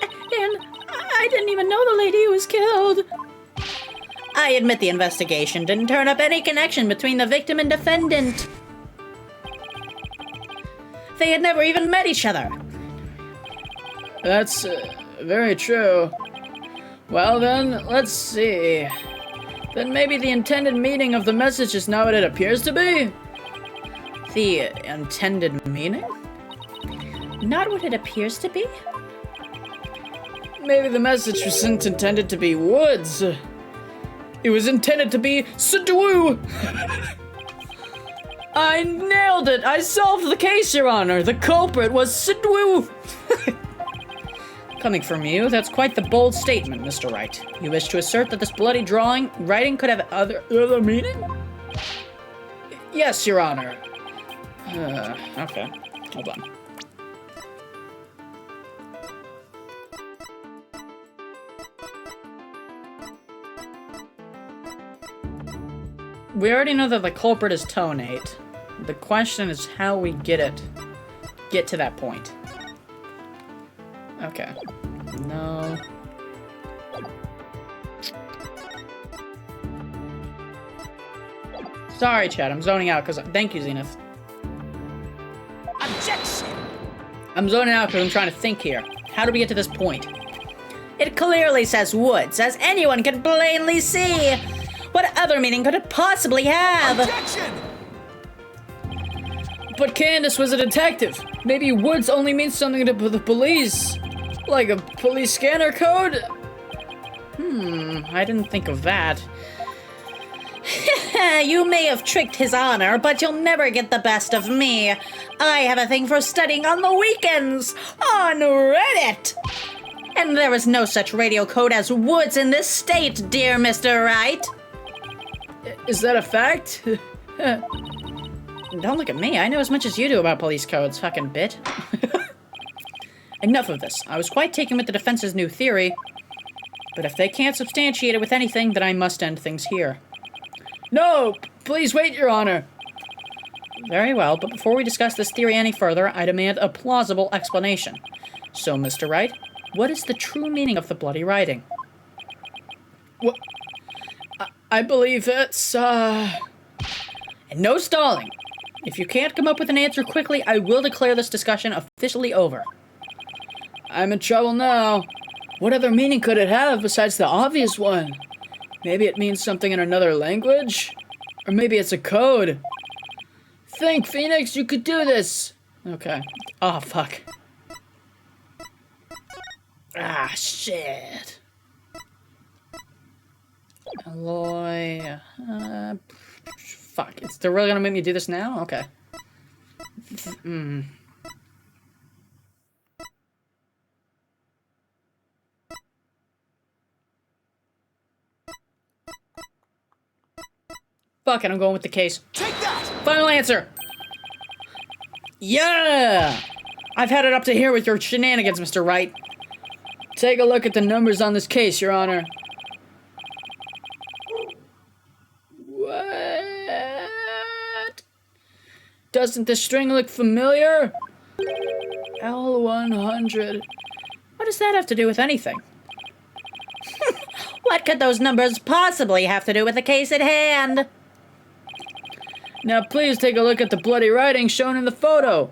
And I didn't even know the lady who was killed. I admit the investigation didn't turn up any connection between the victim and defendant. They had never even met each other. That's very true. Well then, let's see. Then maybe the intended meaning of the message is not what it appears to be? The intended meaning? Not what it appears to be? Maybe the message wasn't intended to be woods. It was intended to be Sidwoo! I nailed it! I solved the case, Your Honor! The culprit was Sidwoo! Coming from you, that's quite the bold statement, Mr. Wright. You wish to assert that this bloody writing could have other meaning? Yes, Your Honor. Okay. Hold on. We already know that the culprit is Tonate. The question is how we get to that point. Okay. No. Sorry, Chad. I'm zoning out because... Thank you, Zenith. Objection! I'm zoning out because I'm trying to think here. How do we get to this point? It clearly says woods, as anyone can plainly see. What other meaning could it possibly have? Objection! But Candace was a detective. Maybe woods only means something to the police. Like a police scanner code? I didn't think of that. You may have tricked His Honor, but you'll never get the best of me. I have a thing for studying on the weekends, on Reddit. And there is no such radio code as woods in this state, dear Mr. Wright. Is that a fact? Don't look at me. I know as much as you do about police codes, fucking bit. Enough of this. I was quite taken with the defense's new theory. But if they can't substantiate it with anything, then I must end things here. No! Please wait, Your Honor! Very well, but before we discuss this theory any further, I demand a plausible explanation. So, Mr. Wright, what is the true meaning of the bloody writing? What? I believe it's, And no stalling! If you can't come up with an answer quickly, I will declare this discussion officially over. I'm in trouble now. What other meaning could it have besides the obvious one? Maybe it means something in another language? Or maybe it's a code. Think, Phoenix, you could do this! Okay. Oh, fuck. Ah, shit. Alloy... fuck. They're really gonna make me do this now? Okay. Fuck it, I'm going with the case. Take that! Final answer! Yeah! I've had it up to here with your shenanigans, Mr. Wright. Take a look at the numbers on this case, Your Honor. What? Doesn't the string look familiar? L100. What does that have to do with anything? What could those numbers possibly have to do with the case at hand? Now please take a look at the bloody writing shown in the photo.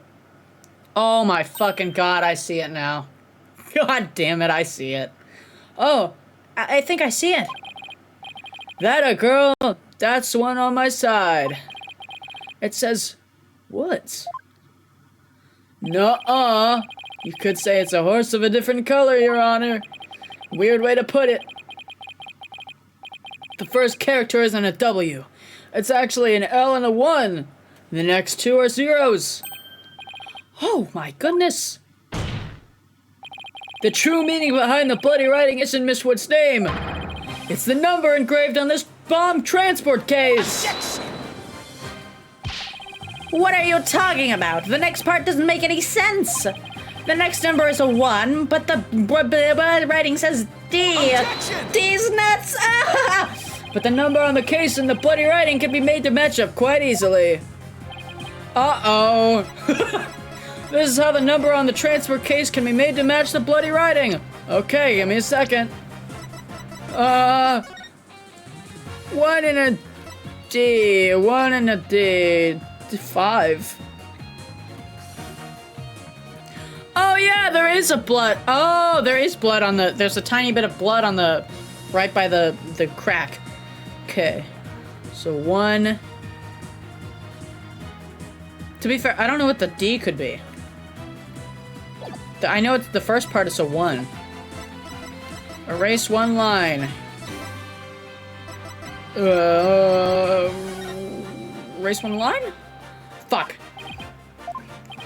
Oh my fucking god, I see it now. God damn it, I see it. Oh, I think I see it. That a girl, that's the one on my side. It says woods. Nuh-uh. You could say it's a horse of a different color, Your Honor. Weird way to put it. The first character isn't a W. It's actually an L and a 1. The next two are zeros. Oh my goodness. The true meaning behind the bloody writing isn't Miss Wood's name. It's the number engraved on this bomb transport case. Objection! What are you talking about? The next part doesn't make any sense. The next number is a 1, but the writing says D. Objection! D's nuts! Ah! But the number on the case and the bloody writing can be made to match up quite easily. Uh-oh. This is how the number on the transport case can be made to match the bloody writing. Okay, give me a second. 1 and a D. 1 and a D. 5. Oh yeah, there is a blood. Oh, there is blood on the. There's a tiny bit of blood on the, right by the crack. Okay, so 1. To be fair, I don't know what the D could be. I know it's the first part is a 1. Erase 1 line. Erase 1 line? Fuck.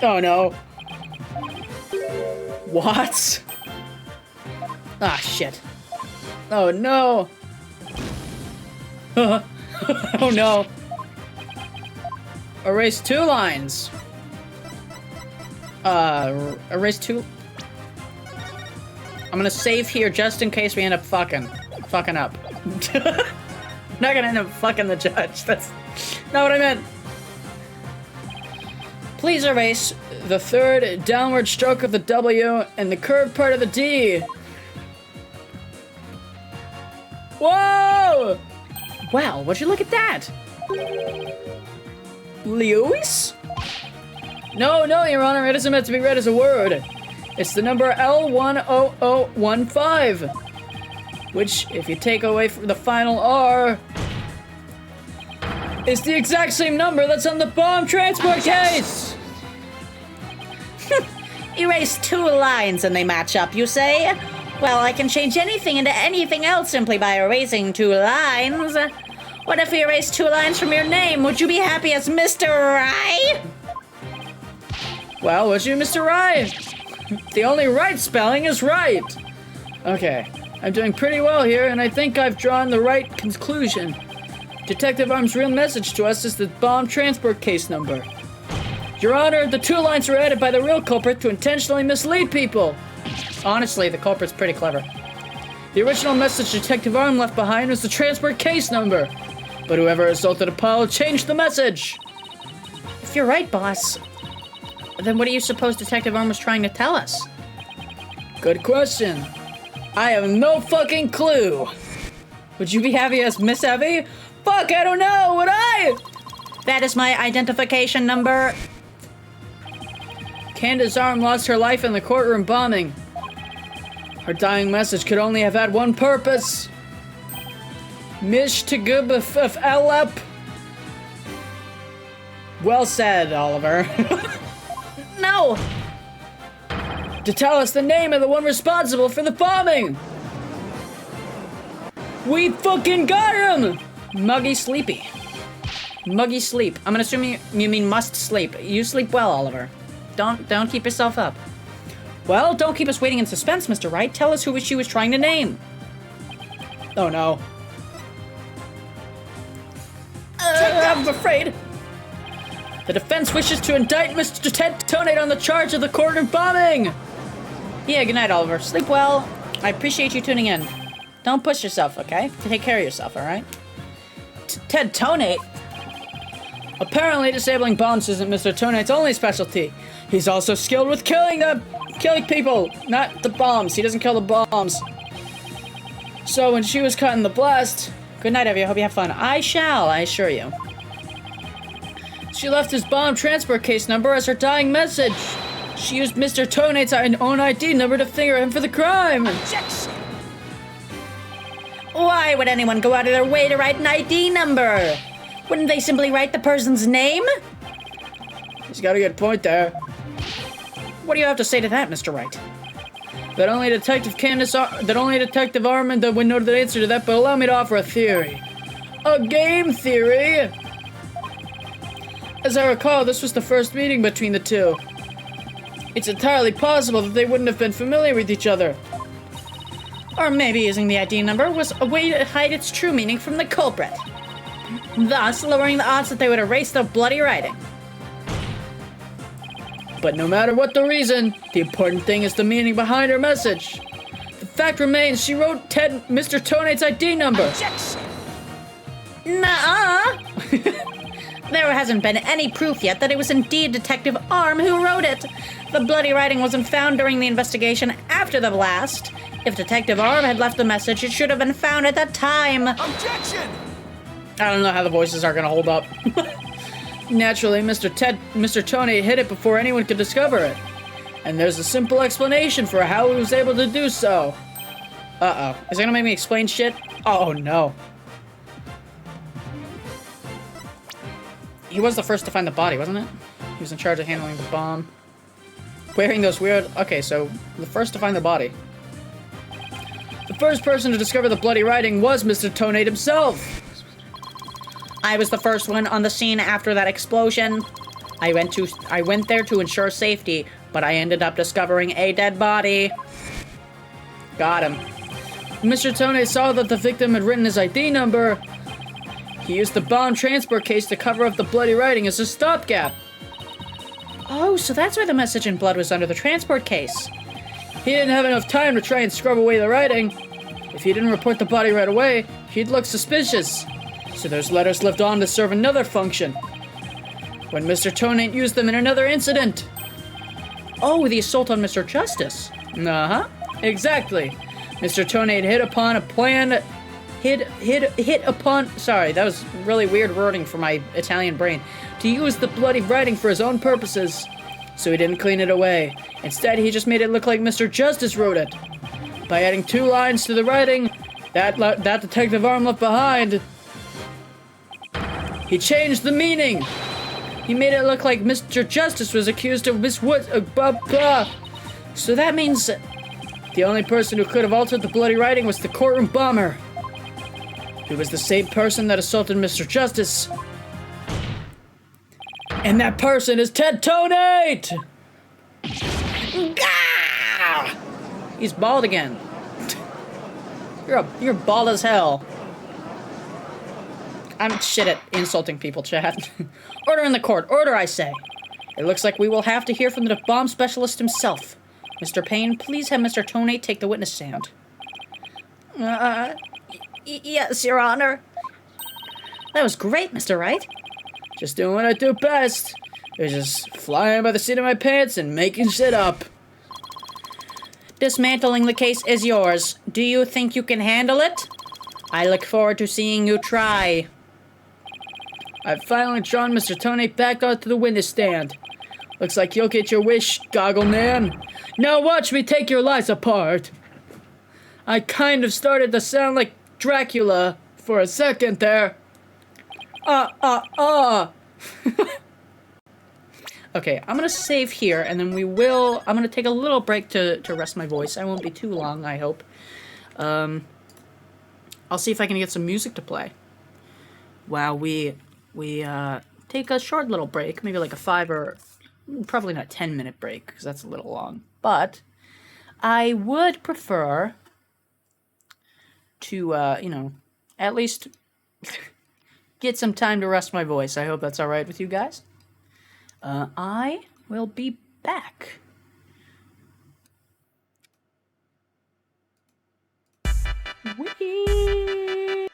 Oh no. What? Ah, shit. Oh no. Oh no. Erase 2 lines. Erase 2. I'm gonna save here just in case we end up fucking up. Not gonna end up fucking the judge. That's not what I meant. Please erase the third downward stroke of the W and the curved part of the D. Whoa! Wow, would you look at that? Lewis? No, Your Honor, it isn't meant to be read as a word. It's the number L10015, which, if you take away from the final R, is the exact same number that's on the bomb transport case! Erase 2 lines and they match up, you say? Well, I can change anything into anything else simply by erasing 2 lines. What if we erase 2 lines from your name? Would you be happy as Mr. Rye? Well, would you, Mr. Rye? The only right spelling is right. Okay, I'm doing pretty well here, and I think I've drawn the right conclusion. Detective Arm's real message to us is the bomb transport case number. Your Honor, the 2 lines were added by the real culprit to intentionally mislead people. Honestly, the culprit's pretty clever. The original message Detective Arm left behind was the transport case number, but whoever assaulted Apollo changed the message. If you're right, boss, then what do you suppose Detective Arm was trying to tell us? Good question. I have no fucking clue. Would you be happy as Miss Evie? Fuck, I don't know, would I? That is my identification number. Candace Arm lost her life in the courtroom bombing. Her dying message could only have had one purpose. Mish to gub of Alep. Well said, Oliver. No! To tell us the name of the one responsible for the bombing. We fucking got him! Muggy Sleepy. Muggy Sleep. I'm gonna assume you mean must sleep. You sleep well, Oliver. Don't keep yourself up. Well, don't keep us waiting in suspense, Mr. Wright. Tell us who she was trying to name. Oh no. I'm afraid. The defense wishes to indict Mr. Ted Tonate on the charge of the courtroom bombing. Yeah, good night, Oliver. Sleep well. I appreciate you tuning in. Don't push yourself, okay? Take care of yourself, alright? Ted Tonate? Apparently, disabling bombs isn't Mr. Tonate's only specialty. He's also skilled with killing people, not the bombs. He doesn't kill the bombs. So when she was cutting the blast... Good night, Evie. I hope you have fun. I shall, I assure you. She left his bomb transport case number as her dying message. She used Mr. Tonate's own ID number to finger him for the crime. Objection! Why would anyone go out of their way to write an ID number? Wouldn't they simply write the person's name? He's got a good point there. What do you have to say to that, Mr. Wright? That only Detective Armand would know the answer to that, but allow me to offer a theory. A game theory! As I recall, this was the first meeting between the two. It's entirely possible that they wouldn't have been familiar with each other. Or maybe using the ID number was a way to hide its true meaning from the culprit, thus lowering the odds that they would erase the bloody writing. But no matter what the reason, the important thing is the meaning behind her message. The fact remains, she wrote Mr. Tonate's ID number. Objection! Nuh-uh. There hasn't been any proof yet that it was indeed Detective Arm who wrote it. The bloody writing wasn't found during the investigation after the blast. If Detective Arm had left the message, it should have been found at that time. Objection! I don't know how the voices are gonna hold up. Naturally, Mr. Tonate hid it before anyone could discover it. And there's a simple explanation for how he was able to do so. Uh-oh. Is it gonna make me explain shit? Oh, no. He was the first to find the body, wasn't it? He was in charge of handling the bomb. Wearing those weird... Okay, so the first to find the body. The first person to discover the bloody writing was Mr. Tonate himself. I was the first one on the scene after that explosion. I went there to ensure safety, but I ended up discovering a dead body. Got him. Mr. Tonate saw that the victim had written his ID number. He used the bomb transport case to cover up the bloody writing as a stopgap. Oh, so that's why the message in blood was under the transport case. He didn't have enough time to try and scrub away the writing. If he didn't report the body right away, he'd look suspicious. So those letters lived on to serve another function. When Mr. Tonate used them in another incident. Oh, the assault on Mr. Justice. Uh-huh. Exactly. Mr. Tonate hit upon a plan... Hit upon... Sorry, that was really weird wording for my Italian brain. To use the bloody writing for his own purposes. So he didn't clean it away. Instead, he just made it look like Mr. Justice wrote it. By adding 2 lines to the writing that Detective Arm left behind, he changed the meaning. He made it look like Mr. Justice was accused of Miss Woods... blah, blah. So that means the only person who could have altered the bloody writing was the courtroom bomber. Who was the same person that assaulted Mr. Justice. And that person is Ted Tonate! Gah! He's bald again. You're bald as hell. I'm shit at insulting people, chat. Order in the court. Order, I say. It looks like we will have to hear from the bomb specialist himself. Mr. Payne, please have Mr. Tonate take the witness stand. Yes, Your Honor. That was great, Mr. Wright. Just doing what I do best. It's just flying by the seat of my pants and making shit up. Dismantling the case is yours. Do you think you can handle it? I look forward to seeing you try. I've finally drawn Mr. Tonate back onto the witness stand. Looks like you'll get your wish, Goggle Man. Now watch me take your lies apart. I kind of started to sound like Dracula for a second there. Okay, I'm gonna save here, and then I'm gonna take a little break to rest my voice. I won't be too long, I hope. I'll see if I can get some music to play while we take a short little break, maybe like a 5 or probably not 10-minute break, because that's a little long. But I would prefer to, at least get some time to rest my voice. I hope that's all right with you guys. I will be back. Whee!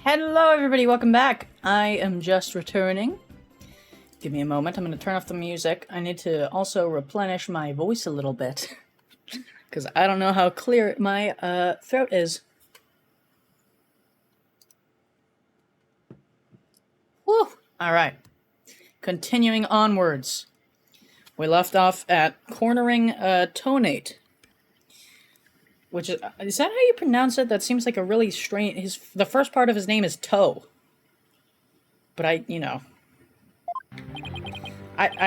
Hello, everybody. Welcome back. I am just returning. Give me a moment. I'm going to turn off the music. I need to also replenish my voice a little bit. Because I don't know how clear my throat is. Woo! Alright. Continuing onwards. We left off at cornering Tonate. Which is that how you pronounce it? That seems like a really strange... the first part of his name is Toe. But I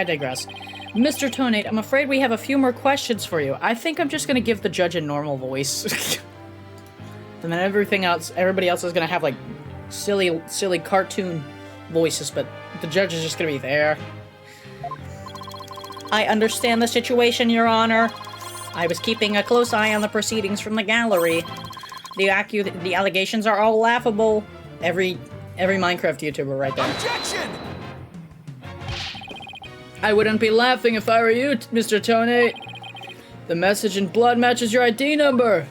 digress. Mr. Tonate, I'm afraid we have a few more questions for you. I think I'm just gonna give the judge a normal voice. And then everybody else is gonna have, like, silly cartoon voices, but the judge is just gonna be there. I understand the situation, Your Honor. I was keeping a close eye on the proceedings from the gallery. The allegations are all laughable. Every Minecraft YouTuber right there. Objection! I wouldn't be laughing if I were you, Mr. Tonate. The message in blood matches your ID number.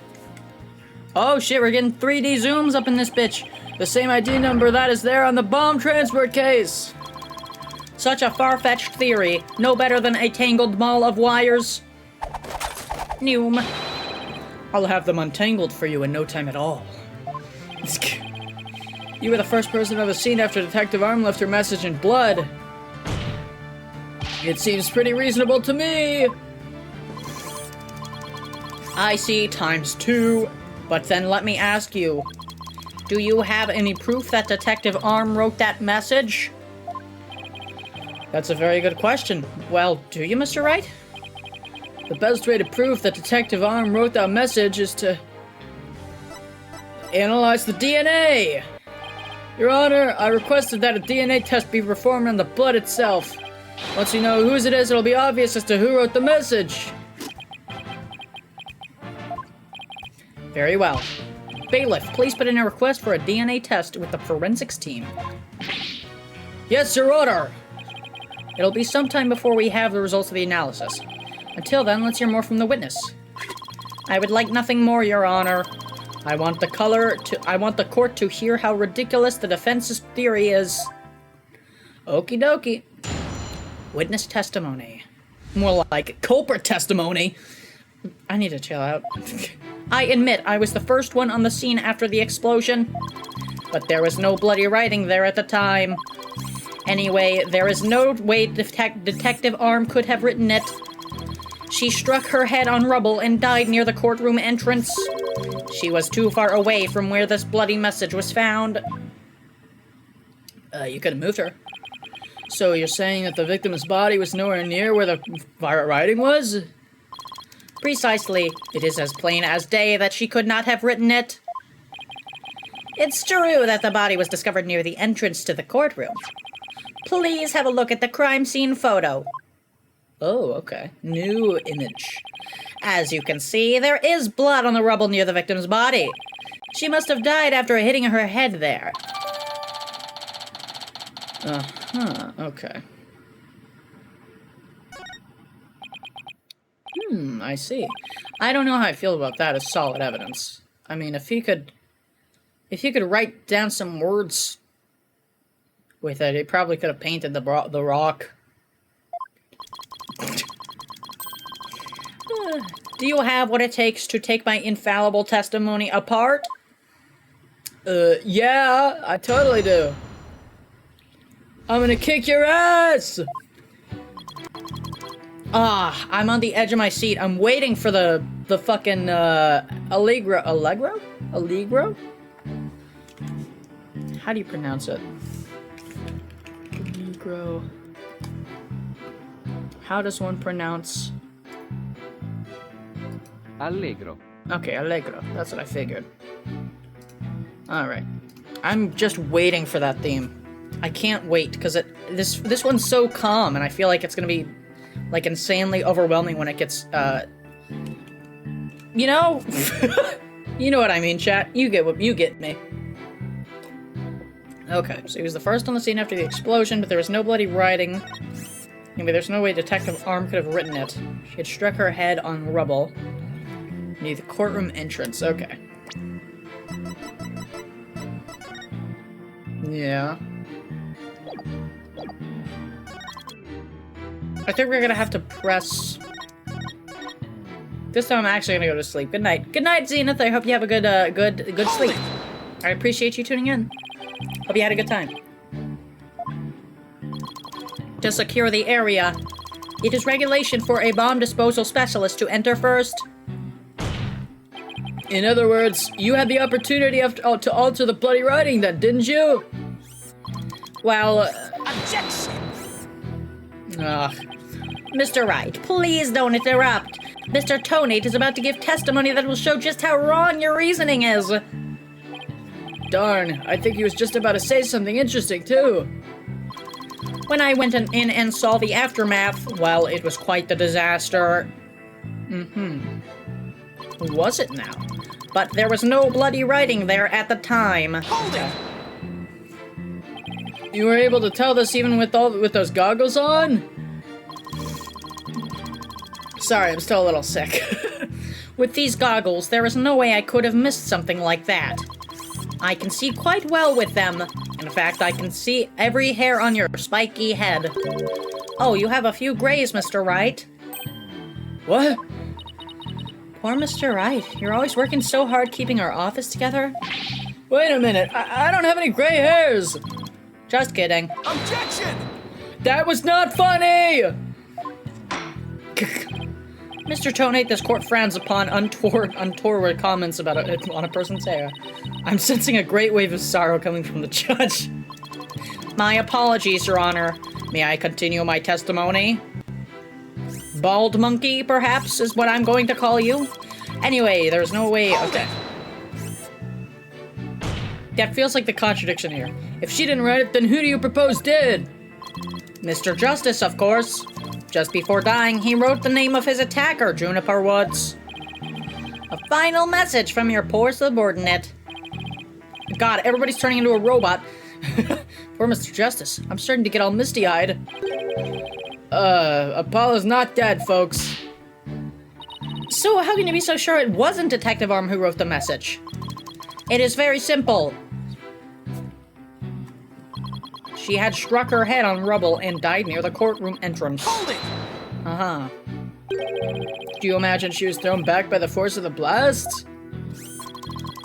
Oh shit, we're getting 3D zooms up in this bitch. The same ID number that is there on the bomb transport case. Such a far-fetched theory. No better than a tangled mall of wires. Noom. I'll have them untangled for you in no time at all. You were the first person I've ever seen after Detective Arm left her message in blood. It seems pretty reasonable to me. I see, ×2. But then let me ask you, do you have any proof that Detective Arm wrote that message? That's a very good question. Well, do you, Mr. Wright? The best way to prove that Detective Arm wrote that message is to analyze the DNA. Your Honor, I requested that a DNA test be performed on the blood itself. Once you know whose it is, it'll be obvious as to who wrote the message. Very well. Bailiff, please put in a request for a DNA test with the forensics team. Yes, Your Honor. It'll be sometime before we have the results of the analysis. Until then, let's hear more from the witness. I would like nothing more, Your Honor. I want the court to hear how ridiculous the defense's theory is. Okie dokie. Witness testimony. More like culprit testimony. I need to chill out. I admit I was the first one on the scene after the explosion, but there was no bloody writing there at the time. Anyway, there is no way Detective Arm could have written it. She struck her head on rubble and died near the courtroom entrance. She was too far away from where this bloody message was found. You could have moved her. So you're saying that the victim's body was nowhere near where the writing was? Precisely. It is as plain as day that she could not have written it. It's true that the body was discovered near the entrance to the courtroom. Please have a look at the crime scene photo. Oh, okay. New image. As you can see, there is blood on the rubble near the victim's body. She must have died after hitting her head there. Uh-huh, okay. I see. I don't know how I feel about that as solid evidence. I mean, if you could write down some words with it, he probably could have painted the rock. Do you have what it takes to take my infallible testimony apart? Yeah, I totally do. I'm gonna kick your ass! I'm on the edge of my seat. I'm waiting for the fucking, Allegro? How do you pronounce it? Allegro. How does one pronounce? Allegro. Okay, Allegro. That's what I figured. Alright. I'm just waiting for that theme. I can't wait, because this one's so calm, and I feel like it's gonna be, like, insanely overwhelming when it gets, you know? You know what I mean, chat. You get me. Okay, so he was the first on the scene after the explosion, but there was no bloody writing. Anyway, there's no way Detective Arm could have written it. She had struck her head on rubble near the courtroom entrance. Okay. Yeah. I think we're gonna have to press... This time I'm actually gonna go to sleep. Good night. Good night, Zenith. I hope you have a good sleep. I appreciate you tuning in. Hope you had a good time. To secure the area, it is regulation for a bomb disposal specialist to enter first. In other words, you had the opportunity to alter the bloody writing then, didn't you? Well... Objection! Ugh. Mr. Wright, please don't interrupt. Mr. Tonate is about to give testimony that will show just how wrong your reasoning is. Darn, I think he was just about to say something interesting, too. When I went in and saw the aftermath, well, it was quite the disaster. Was it now? But there was no bloody writing there at the time. Hold it! You were able to tell this even with those goggles on? Sorry, I'm still a little sick. With these goggles, there is no way I could have missed something like that. I can see quite well with them. In fact, I can see every hair on your spiky head. Oh, you have a few grays, Mr. Wright. What? Poor Mr. Wright. You're always working so hard keeping our office together. Wait a minute, I don't have any gray hairs! Just kidding. Objection! That was not funny! Mr. Tonate, this court frowns upon untoward comments about on a person's hair. I'm sensing a great wave of sorrow coming from the judge. My apologies, Your Honor. May I continue my testimony? Bald monkey, perhaps, is what I'm going to call you. Anyway, there's no way... Okay. That feels like the contradiction here. If she didn't write it, then who do you propose did? Mr. Justice, of course. Just before dying, he wrote the name of his attacker, Juniper Woods. A final message from your poor subordinate. God, everybody's turning into a robot. Poor Mr. Justice. I'm starting to get all misty-eyed. Apollo's not dead, folks. So how can you be so sure it wasn't Detective Arm who wrote the message? It is very simple. She had struck her head on rubble and died near the courtroom entrance. Hold it! Uh-huh. Do you imagine she was thrown back by the force of the blast?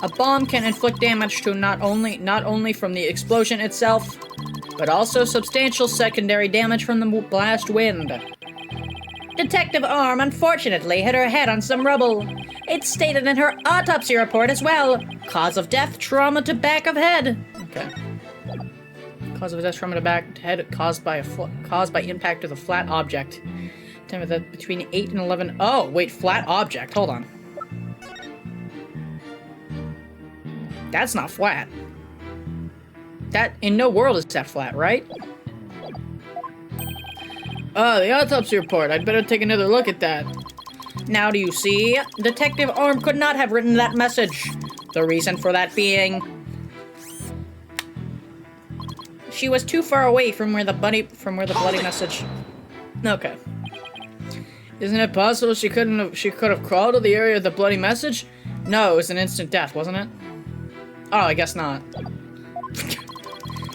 A bomb can inflict damage to not only from the explosion itself, but also substantial secondary damage from the blast wind. Detective Arm unfortunately hit her head on some rubble. It's stated in her autopsy report as well. Cause of death, trauma to back of head. Okay. Cause of death, trauma to back head caused by impact with a flat object. Time of that between 8 and 11. Oh, wait, flat object. Hold on. That's not flat. That, in no world is that flat, right? Oh, the autopsy report. I'd better take another look at that. Now do you see? Detective Arm could not have written that message. The reason for that being... she was too far away from where the bloody message... Okay. Isn't it possible she could have crawled to the area of the bloody message? No, it was an instant death, wasn't it? Oh, I guess not.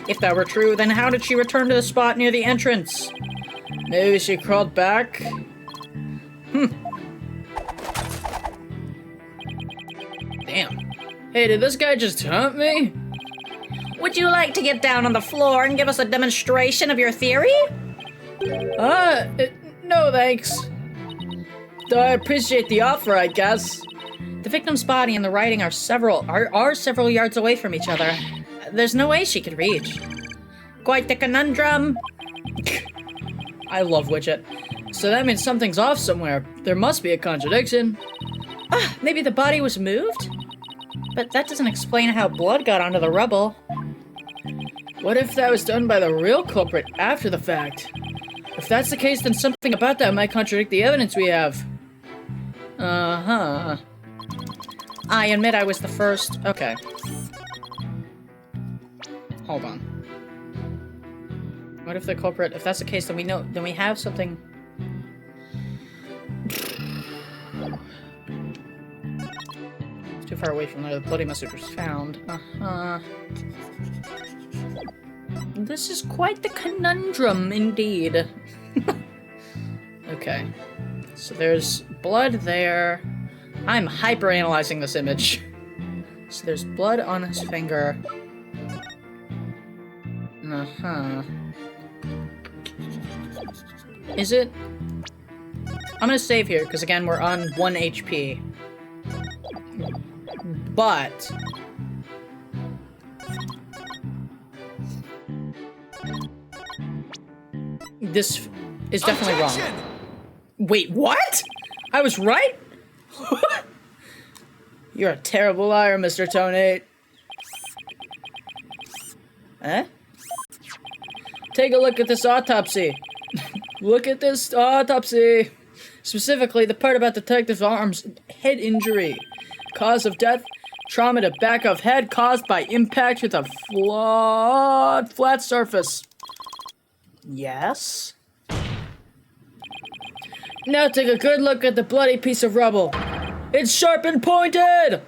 If that were true, then how did she return to the spot near the entrance? Maybe she crawled back? Damn. Hey, did this guy just hump me? Would you like to get down on the floor and give us a demonstration of your theory? No thanks. Though I appreciate the offer, I guess. The victim's body and the writing are several yards away from each other. There's no way she could reach. Quite the conundrum. I love Widget. So that means something's off somewhere. There must be a contradiction. Maybe the body was moved? But that doesn't explain how blood got onto the rubble. What if that was done by the real culprit after the fact? If that's the case, then something about that might contradict the evidence we have. Uh-huh. I admit I was the first. Okay. Hold on. What if the culprit, if that's the case, then we have something. It's too far away from where the bloody message was found. Uh-huh. This is quite the conundrum, indeed. Okay. So there's blood there. I'm hyper-analyzing this image. So there's blood on his finger. Uh-huh. Is it? I'm gonna save here, because again, we're on 1 HP. But... this is definitely wrong. Wait, what? I was right? You're a terrible liar, Mr. Tonate. Eh? Take a look at this autopsy. Look at this autopsy. Specifically, the part about Detective Arm's head injury. Cause of death, trauma to back of head caused by impact with a flat surface. Yes? Now take a good look at the bloody piece of rubble. It's sharp and pointed!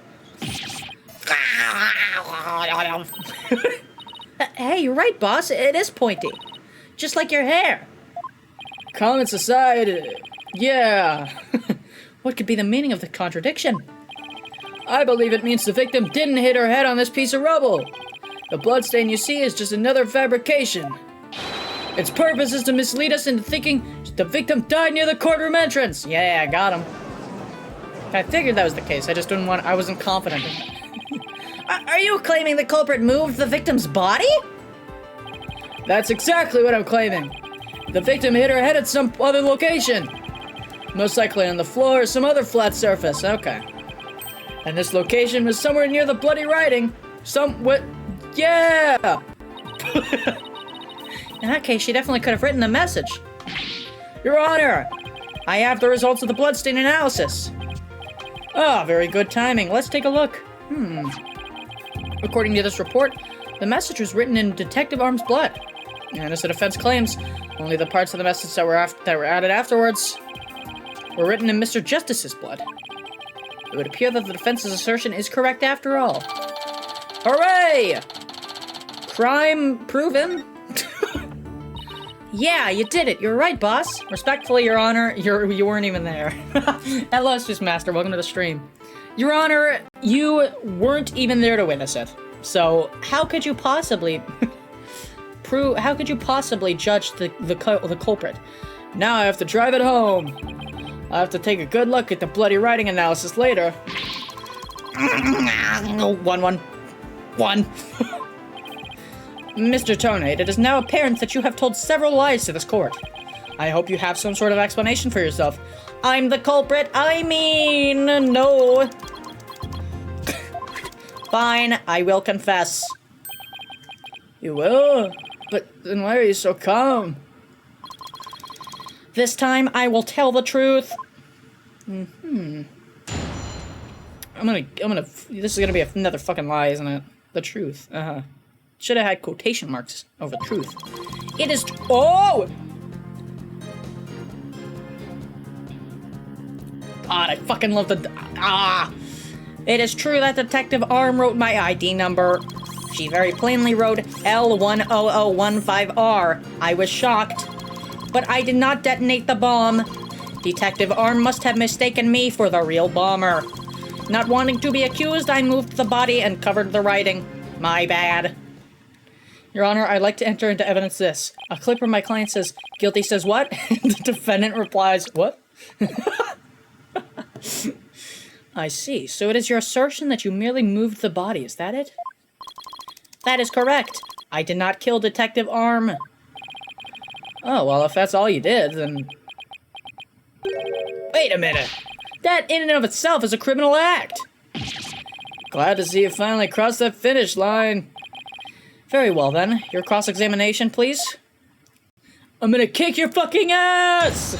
Hey, you're right, boss. It is pointy. Just like your hair. Comments aside, yeah. What could be the meaning of the contradiction? I believe it means the victim didn't hit her head on this piece of rubble. The bloodstain you see is just another fabrication. Its purpose is to mislead us into thinking the victim died near the courtroom entrance. Yeah, I got him. I figured that was the case. I just didn't want. I wasn't confident. Are you claiming the culprit moved the victim's body? That's exactly what I'm claiming. The victim hit her head at some other location. Most likely on the floor or some other flat surface. Okay. And this location was somewhere near the bloody writing. Yeah! In that case, she definitely could have written the message. Your Honor, I have the results of the bloodstain analysis. Ah, very good timing. Let's take a look. According to this report, the message was written in Detective Arm's blood. And as the defense claims, only the parts of the message that were added afterwards were written in Mr. Justice's blood. It would appear that the defense's assertion is correct after all. Hooray! Crime proven. Yeah, you did it. You're right, boss. Respectfully, Your Honor, you weren't even there. Hello, Just Master. Welcome to the stream. Your Honor, you weren't even there to witness it. So how could you possibly how could you possibly judge the culprit? Now I have to drive it home. I have to take a good look at the bloody writing analysis later. 1-1-1. Mr. Tonate, it is now apparent that you have told several lies to this court. I hope you have some sort of explanation for yourself. I'm the culprit. I mean, no. Fine, I will confess. You will? But then why are you so calm? This time, I will tell the truth. I'm gonna, this is gonna be another fucking lie, isn't it? The truth, Should have had quotation marks over truth. It is, oh! God, I fucking love the, It is true that Detective Arm wrote my ID number. She very plainly wrote L10015R. I was shocked. But I did not detonate the bomb. Detective Arm must have mistaken me for the real bomber. Not wanting to be accused, I moved the body and covered the writing. My bad. Your Honor, I'd like to enter into evidence this. A clip where my client says, guilty says what? The defendant replies, what? I see. So it is your assertion that you merely moved the body, is that it? That is correct. I did not kill Detective Arm. Oh, well, if that's all you did, then... Wait a minute! That in and of itself is a criminal act! Glad to see you finally crossed that finish line. Very well, then. Your cross-examination, please. I'm gonna kick your fucking ass!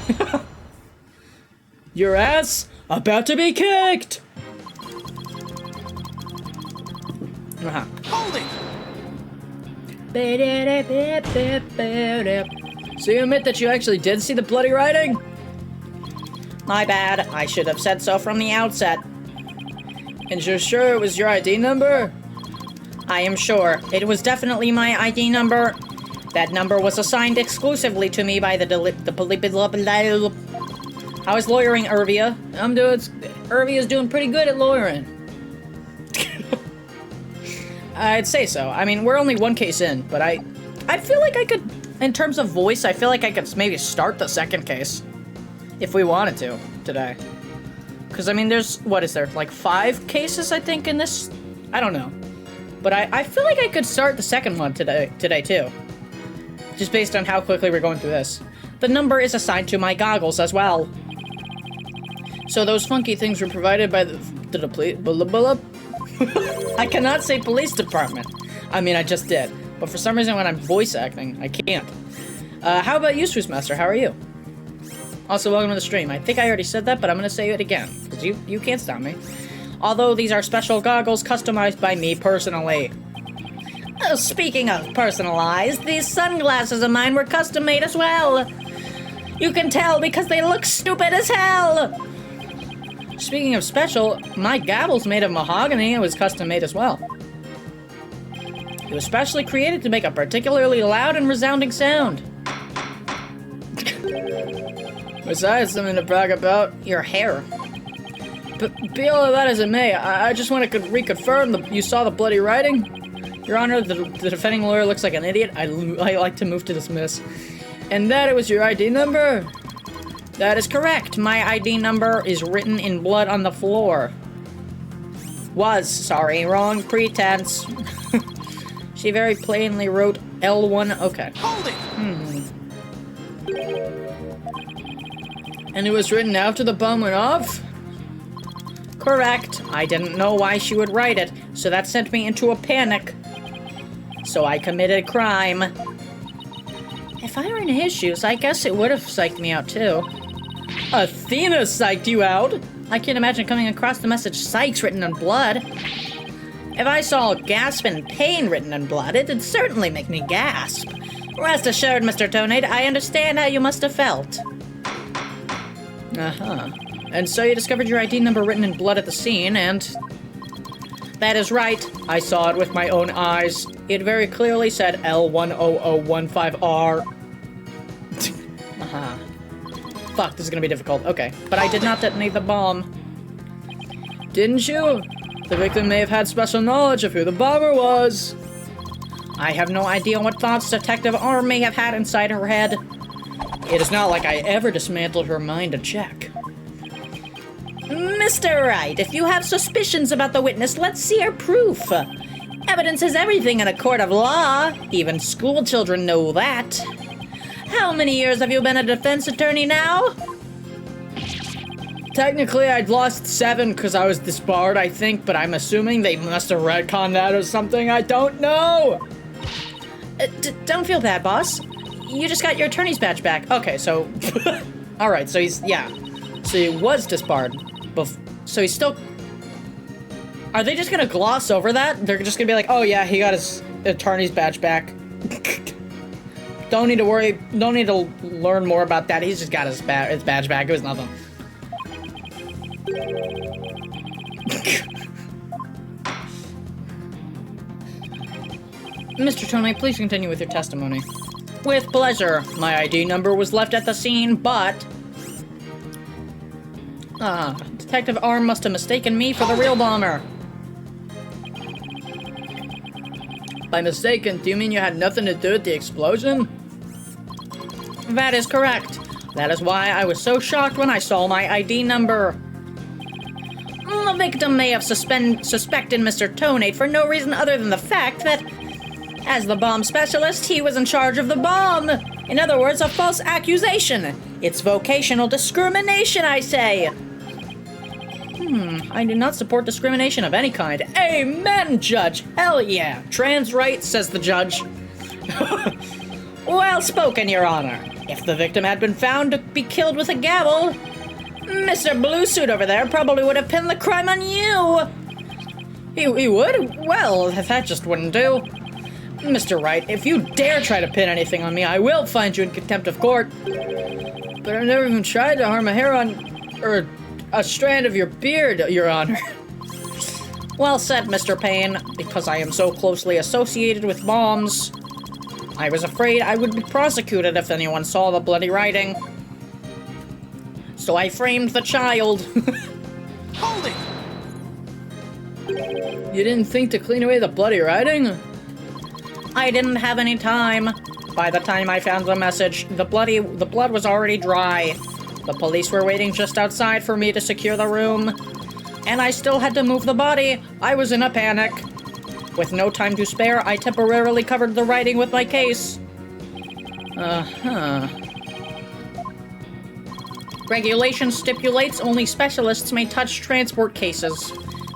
Your ass about to be kicked! Hold it! So you admit that you actually did see the bloody writing? My bad. I should have said so from the outset. And you're sure it was your ID number? I am sure. It was definitely my ID number. That number was assigned exclusively to me by the How is lawyering, Irvia? Irvia's doing pretty good at lawyering. I'd say so. I mean, we're only one case in, but I feel like I could, in terms of voice, I feel like I could maybe start the second case. If we wanted to, today. Because, I mean, what is there, like 5 cases, I think, in this? I don't know. But I feel like I could start the second one today too. Just based on how quickly we're going through this. The number is assigned to my goggles as well. So those funky things were provided by the I cannot say police department. I mean, I just did. But for some reason when I'm voice acting, I can't. How about you, Swissmaster? How are you? Also, welcome to the stream. I think I already said that, but I'm gonna say it again. Because you can't stop me. Although these are special goggles customized by me personally. Oh, speaking of personalized, these sunglasses of mine were custom made as well. You can tell because they look stupid as hell. Speaking of special, my gavel's made of mahogany and was custom made as well. It was specially created to make a particularly loud and resounding sound. Besides, something to brag about, your hair. But be all of that as it may, I just want to reconfirm that you saw the bloody writing. Your Honor, the defending lawyer looks like an idiot. I like to move to dismiss. And that it was your ID number? That is correct. My ID number is written in blood on the floor. Sorry, wrong pretense. She very plainly wrote L1, okay. Hold it! And it was written after the bomb went off? Correct. I didn't know why she would write it, so that sent me into a panic. So I committed a crime. If I were in his shoes, I guess it would have psyched me out too. Athena psyched you out? I can't imagine coming across the message "Psychs" written in blood. If I saw "gasp" in pain written in blood, it'd certainly make me gasp. Rest assured, Mr. Tonade, I understand how you must have felt. Uh-huh. And so you discovered your ID number written in blood at the scene, and... That is right. I saw it with my own eyes. It very clearly said L10015R. Uh-huh. Fuck, this is gonna be difficult. Okay. But I did not detonate the bomb. Didn't you? The victim may have had special knowledge of who the bomber was. I have no idea what thoughts Detective Arm may have had inside her head. It is not like I ever dismantled her mind to check. Mr. Wright, if you have suspicions about the witness, let's see her proof. Evidence is everything in a court of law. Even school children know that. How many years have you been a defense attorney now? Technically, I'd lost 7 because I was disbarred, I think, but I'm assuming they must have retconned that or something. I don't know. Don't feel bad, boss. You just got your attorney's badge back. Okay, so... Alright, so yeah. So he was disbarred. So he's still... Are they just gonna gloss over that? They're just gonna be like, oh yeah, he got his attorney's badge back. Don't need to worry. Don't need to learn more about that. He's just got his badge back. It was nothing. Mr. Tonade, please continue with your testimony. With pleasure. My ID number was left at the scene, but... Detective Arm must have mistaken me for the real bomber. By mistaken, do you mean you had nothing to do with the explosion? That is correct. That is why I was so shocked when I saw my ID number. The victim may have suspected Mr. Tonade for no reason other than the fact that, as the bomb specialist, he was in charge of the bomb. In other words, a false accusation. It's vocational discrimination, I say. I do not support discrimination of any kind. Amen, Judge! Hell yeah! Trans right, says the judge. Well spoken, Your Honor. If the victim had been found to be killed with a gavel, Mr. Blue Suit over there probably would have pinned the crime on you! He would? Well, that just wouldn't do. Mr. Wright, if you dare try to pin anything on me, I will find you in contempt of court. But I've never even tried to harm a hair on... or a strand of your beard, Your Honor. Well said, Mr. Payne. Because I am so closely associated with bombs, I was afraid I would be prosecuted if anyone saw the bloody writing. So I framed the child. Hold it! You didn't think to clean away the bloody writing? I didn't have any time. By the time I found the message, the blood was already dry. The police were waiting just outside for me to secure the room. And I still had to move the body. I was in a panic. With no time to spare, I temporarily covered the writing with my case. Uh-huh. Regulation stipulates only specialists may touch transport cases.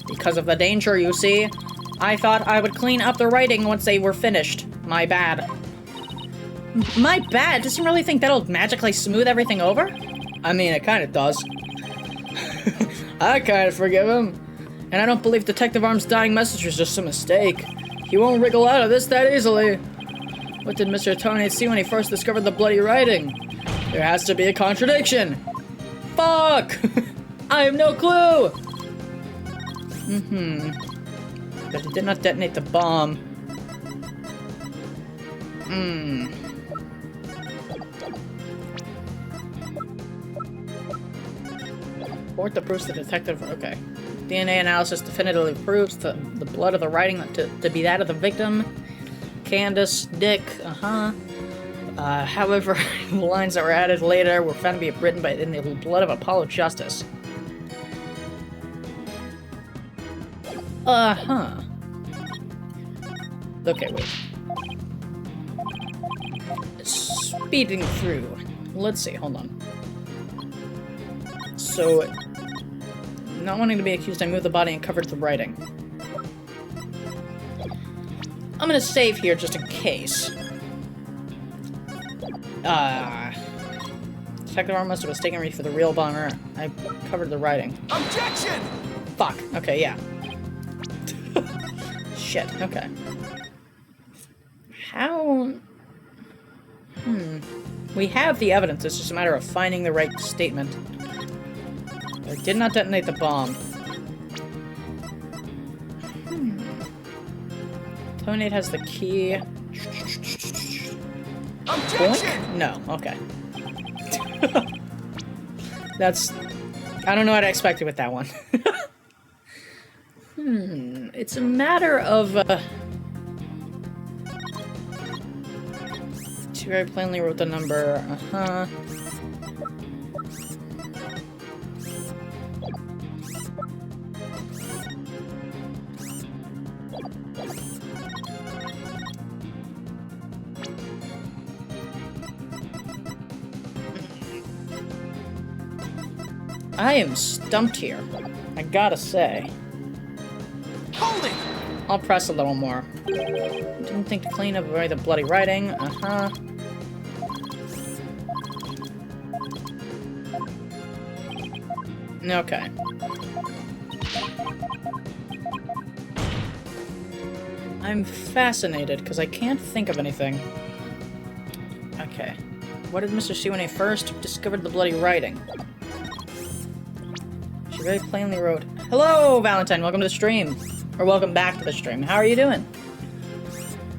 Because of the danger, you see. I thought I would clean up the writing once they were finished. My bad. My bad? Does he really think that'll magically smooth everything over? I mean, it kind of does. I kind of forgive him. And I don't believe Detective Arm's dying message was just a mistake. He won't wriggle out of this that easily. What did Mr. Tony see when he first discovered the bloody writing? There has to be a contradiction. Fuck! I have no clue! But it did not detonate the bomb. Report the proofs the detective. Okay. DNA analysis definitively proves the blood of the writing to be that of the victim. Candace, Dick, however, the lines that were added later were found to be written in the blood of Apollo Justice. Okay, wait. Speeding through. Let's see, hold on. So, not wanting to be accused, I moved the body and covered the writing. I'm gonna save here just in case. Detective Arm must have mistaken me for the real bomber. I covered the writing. Objection! Fuck. Okay, yeah. Shit, okay. How... We have the evidence, it's just a matter of finding the right statement. I did not detonate the bomb. Tonate has the key. Objection! Boink? No, okay. That's... I don't know what I expected with that one. It's a matter of, She very plainly wrote the number, I am stumped here. I gotta say. Hold it! I'll press a little more. Didn't think to clean up away the bloody writing. Okay. I'm fascinated, because I can't think of anything. Okay. What did Mr. see when he first discovered the bloody writing? She very plainly wrote, "Hello, Valentine, welcome to the stream." Or welcome back to the stream. How are you doing?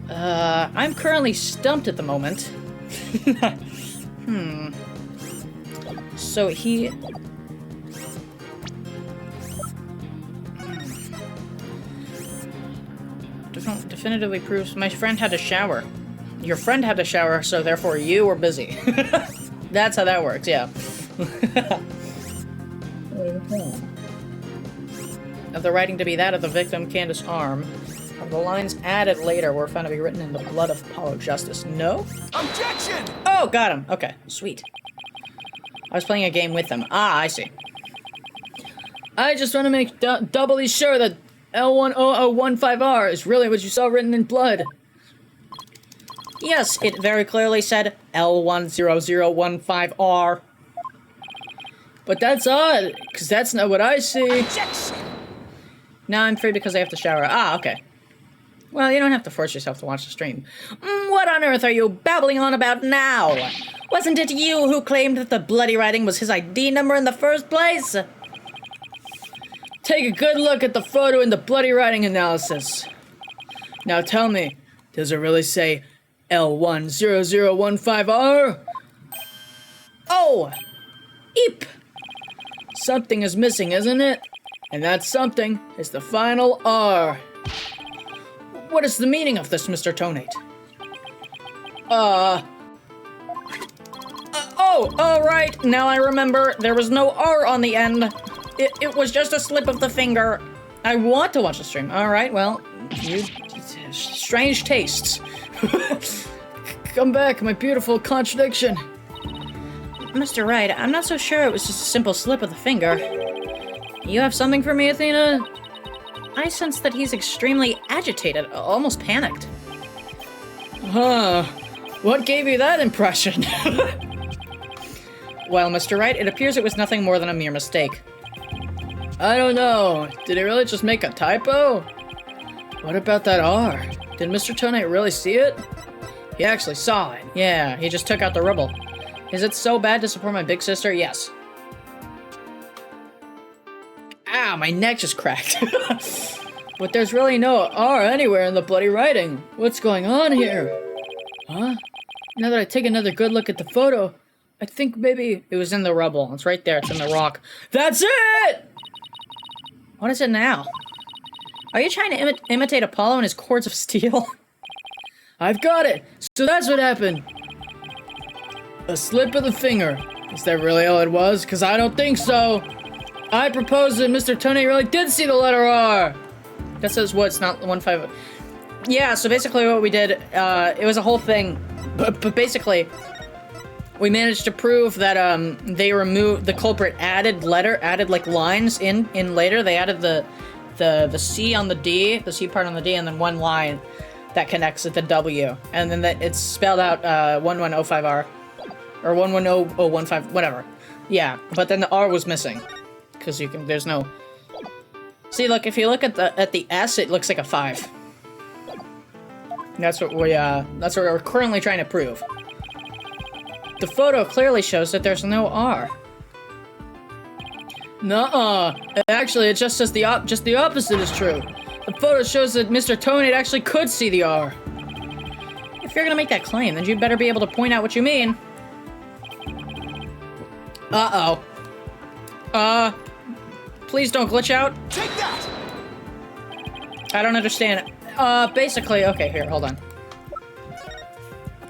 I'm currently stumped at the moment. So he... Definitively proves my friend had a shower. Your friend had a shower, so therefore you were busy. That's how that works, yeah. Of the writing to be that of the victim, Candace Arm. Of the lines added later were found to be written in the blood of Apollo Justice. No? Objection! Oh, got him. Okay, sweet. I was playing a game with them. Ah, I see. I just want to make doubly sure that L10015R is really what you saw written in blood. Yes, it very clearly said L10015R. But that's odd, because that's not what I see. Objection! Now I'm free because I have to shower. Ah, okay. Well, you don't have to force yourself to watch the stream. What on earth are you babbling on about now? Wasn't it you who claimed that the bloody writing was his ID number in the first place? Take a good look at the photo in the bloody writing analysis. Now tell me, does it really say L10015R. Oh! Eep! Something is missing, isn't it? And that something is the final R. What is the meaning of this, Mr. Tonate? Oh, alright, now I remember. There was no R on the end. It was just a slip of the finger. I want to watch the stream. Alright, well, you... strange tastes. Come back, my beautiful contradiction. Mr. Wright, I'm not so sure it was just a simple slip of the finger. You have something for me, Athena? I sense that he's extremely agitated, almost panicked. Huh. What gave you that impression? Well, Mr. Wright, it appears it was nothing more than a mere mistake. I don't know. Did he really just make a typo? What about that R? Did Mr. Tonate really see it? He actually saw it. Yeah, he just took out the rubble. Is it so bad to support my big sister? Yes. Ow, my neck just cracked. But there's really no R anywhere in the bloody writing. What's going on here? Huh? Now that I take another good look at the photo, I think maybe It was in the rubble. It's right there. It's in the rock. that's it! What is it now? Are you trying to imitate Apollo and his cords of steel? I've got it! So that's what happened! A slip of the finger. Is that really all it was? Because I don't think so! I propose that Mr. Tonate really did see the letter R! That says what? It's not 1-5. Yeah, so basically what we did, it was a whole thing. But basically, we managed to prove that they removed, the culprit added like lines in later. They added the C on the D, the C part on the D, and then one line that connects at the W. And then it's spelled out 1105R. Or 110015, whatever. Yeah, but then the R was missing. Because there's no... See, look, if you look at the S, it looks like a 5. That's what we're currently trying to prove. The photo clearly shows that there's no R. Nuh-uh. Actually, it just says just the opposite is true. The photo shows that Mr. Tonate actually could see the R. If you're gonna make that claim, then you'd better be able to point out what you mean. Uh-oh. Please don't glitch out. Take that! I don't understand. Basically, okay, here, hold on.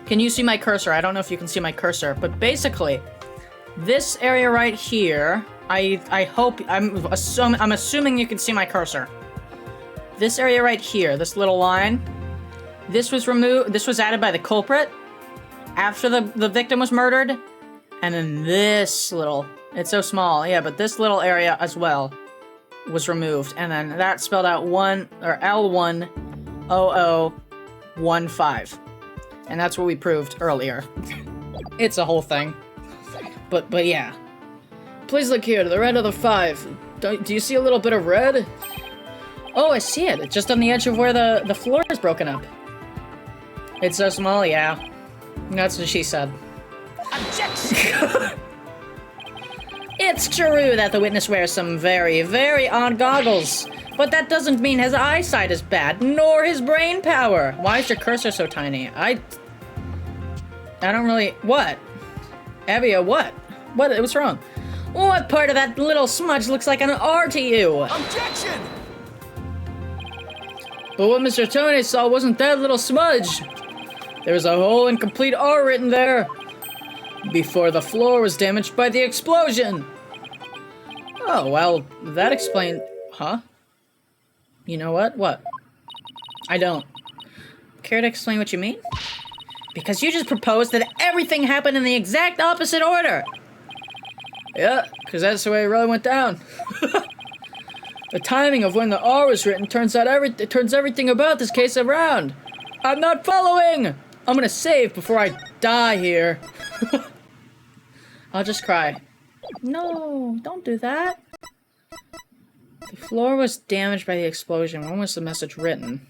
Can you see my cursor? I don't know if you can see my cursor, but basically, this area right here, I'm assuming you can see my cursor. This area right here, this little line, this was added by the culprit after the victim was murdered, and then this little, it's so small, yeah, but this little area as well was removed, and then that spelled out L10015. And that's what we proved earlier. It's a whole thing. But yeah. Please look here, to the red of the 5. Do you see a little bit of red? Oh, I see it. It's just on the edge of where the floor is broken up. It's so small, yeah. That's what she said. Objection! It's true that the witness wears some very, very odd goggles. But that doesn't mean his eyesight is bad, nor his brain power. Why is your cursor so tiny? I don't really... What? Abia, what? What's wrong? What part of that little smudge looks like an R to you? Objection! But what Mr. Tonate saw wasn't that little smudge. There was a whole incomplete R written there. Before the floor was damaged by the explosion. Oh, well, that explained... Huh? You know what? What? I don't. Care to explain what you mean? Because you just proposed that everything happened in the exact opposite order. Yeah, because that's the way it really went down. The timing of when the R was written turns everything about this case around. I'm not following! I'm gonna save before I die here. I'll just cry. No, don't do that. The floor was damaged by the explosion. When was the message written?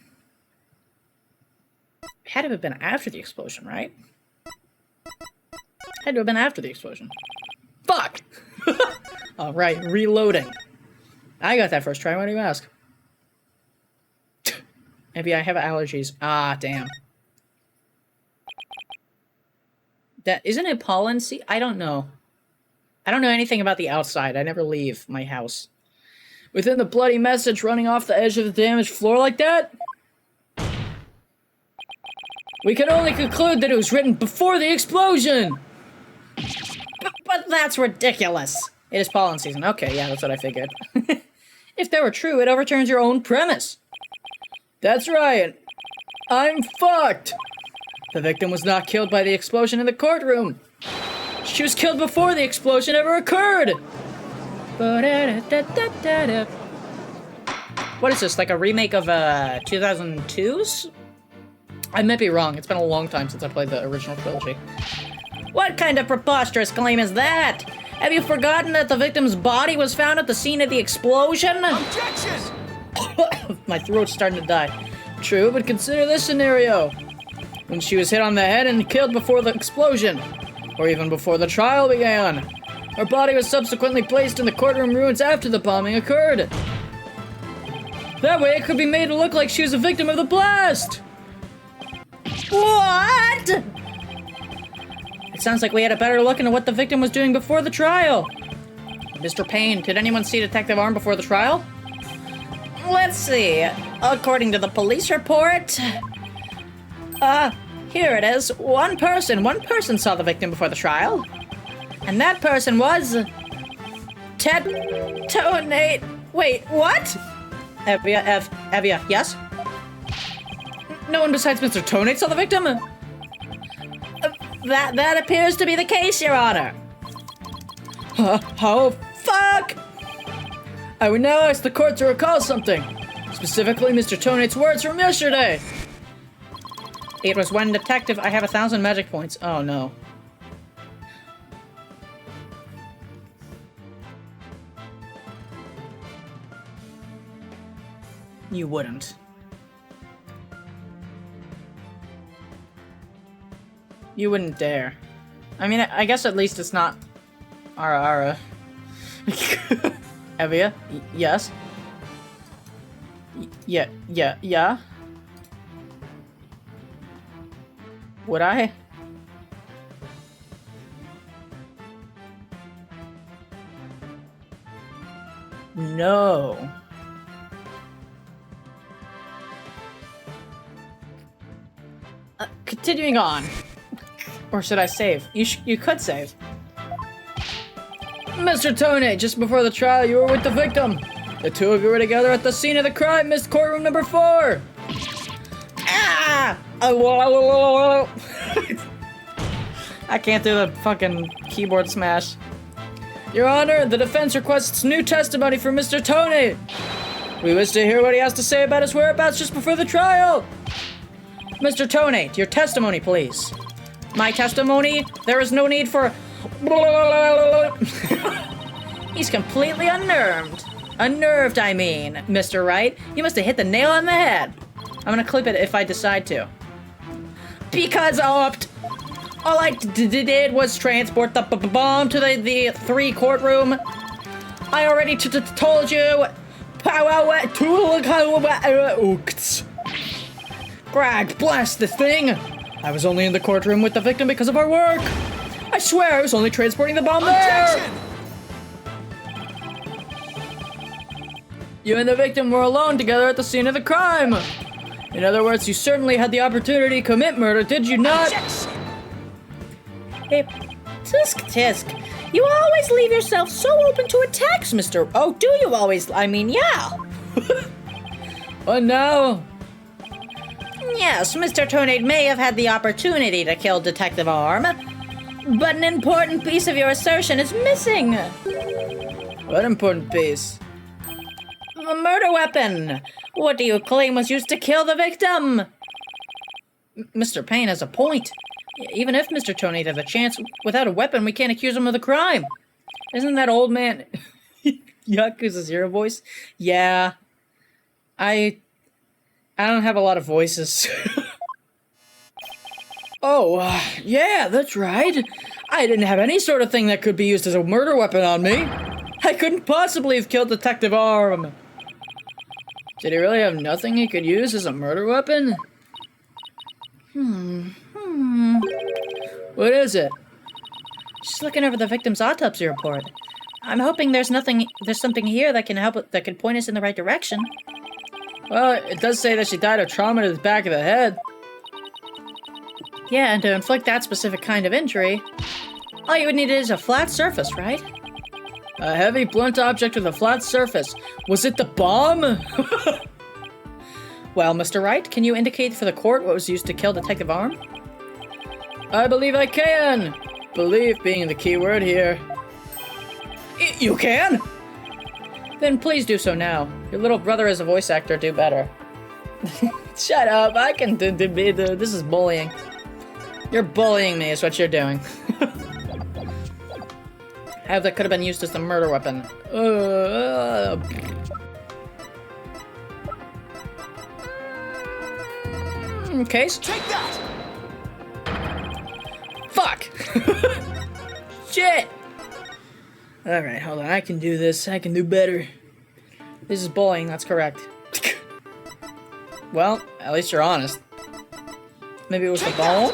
It had to have been after the explosion, right? Had to have been after the explosion. Fuck! Alright, reloading. I got that first try, why do you ask? Maybe I have allergies. Ah, damn. That isn't it pollen seed? I don't know. I don't know anything about the outside. I never leave my house. Within the bloody message running off the edge of the damaged floor like that? We can only conclude that it was written before the explosion! But that's ridiculous. It is pollen season. Okay, yeah, that's what I figured. If that were true, it overturns your own premise. That's right. I'm fucked. The victim was not killed by the explosion in the courtroom. She was killed before the explosion ever occurred. What is this, like a remake of 2002's? I might be wrong. It's been a long time since I played the original trilogy. What kind of preposterous claim is that? Have you forgotten that the victim's body was found at the scene of the explosion? Objection! My throat's starting to die. True, but consider this scenario. When she was hit on the head and killed before the explosion, or even before the trial began. Her body was subsequently placed in the courtroom ruins after the bombing occurred. That way it could be made to look like she was a victim of the blast! What? It sounds like we had a better look into what the victim was doing before the trial. Mr. Payne, did anyone see Detective Arm before the trial? Let's see. According to the police report... here it is. One person saw the victim before the trial. And that person was... Ted... Tonate... Wait, what? Evia, yes? No one besides Mr. Tonate saw the victim? That appears to be the case, Your Honor. Oh, fuck! I would now ask the court to recall something. Specifically, Mr. Tonate's words from yesterday. It was when Detective... I have 1,000 magic points. Oh, no. You wouldn't. You wouldn't dare. I mean, I guess at least it's not... Ara. Evia? Yes? Yeah? Would I? No. Continuing on. Or should I save? You could save. Mr. Tonate, just before the trial, you were with the victim. The two of you were together at the scene of the crime, Miss Courtroom number 4. Ah! I can't do the fucking keyboard smash. Your Honor, the defense requests new testimony from Mr. Tonate. We wish to hear what he has to say about his whereabouts just before the trial. Mr. Tonate, your testimony, please. My testimony? There is no need for... He's completely unnerved. Unnerved, I mean, Mr. Wright. You must have hit the nail on the head. I'm gonna clip it if I decide to. Because all I did was transport the bomb to the 3 courtroom. I already told you. Greg, blast this thing. I was only in the courtroom with the victim because of our work. I swear I was only transporting the bomb there. You and the victim were alone together at the scene of the crime. In other words, you certainly had the opportunity to commit murder, did you not? Hey, tisk. You always leave yourself so open to attacks, Mr. Oh, do you always? I mean, yeah. What now? Yes, Mr. Tonate may have had the opportunity to kill Detective Arm, but an important piece of your assertion is missing. What important piece? The murder weapon. What do you claim was used to kill the victim? Mr. Payne has a point. Even if Mr. Tonate has a chance, without a weapon, we can't accuse him of the crime. Isn't that old man... Yakuza Zero voice? Yeah. I don't have a lot of voices. Yeah, that's right. I didn't have any sort of thing that could be used as a murder weapon on me. I couldn't possibly have killed Detective Arm. Did he really have nothing he could use as a murder weapon? What is it? Just looking over the victim's autopsy report. I'm hoping there's something here that can help, that can point us in the right direction. Well, it does say that she died of trauma to the back of the head. Yeah, and to inflict that specific kind of injury, all you would need is a flat surface, right? A heavy, blunt object with a flat surface. Was it the bomb? Well, Mr. Wright, can you indicate for the court what was used to kill Detective Arm? I believe I can. Believe being the key word here. You can? Then please do so now. Your little brother is a voice actor, do better. Shut up, I can do this is bullying. You're bullying me is what you're doing. How that could have been used as the murder weapon. Case? Take that! Fuck! Shit! Alright, hold on. I can do this. I can do better. This is bullying, that's correct. Well, at least you're honest. Maybe it was the ball?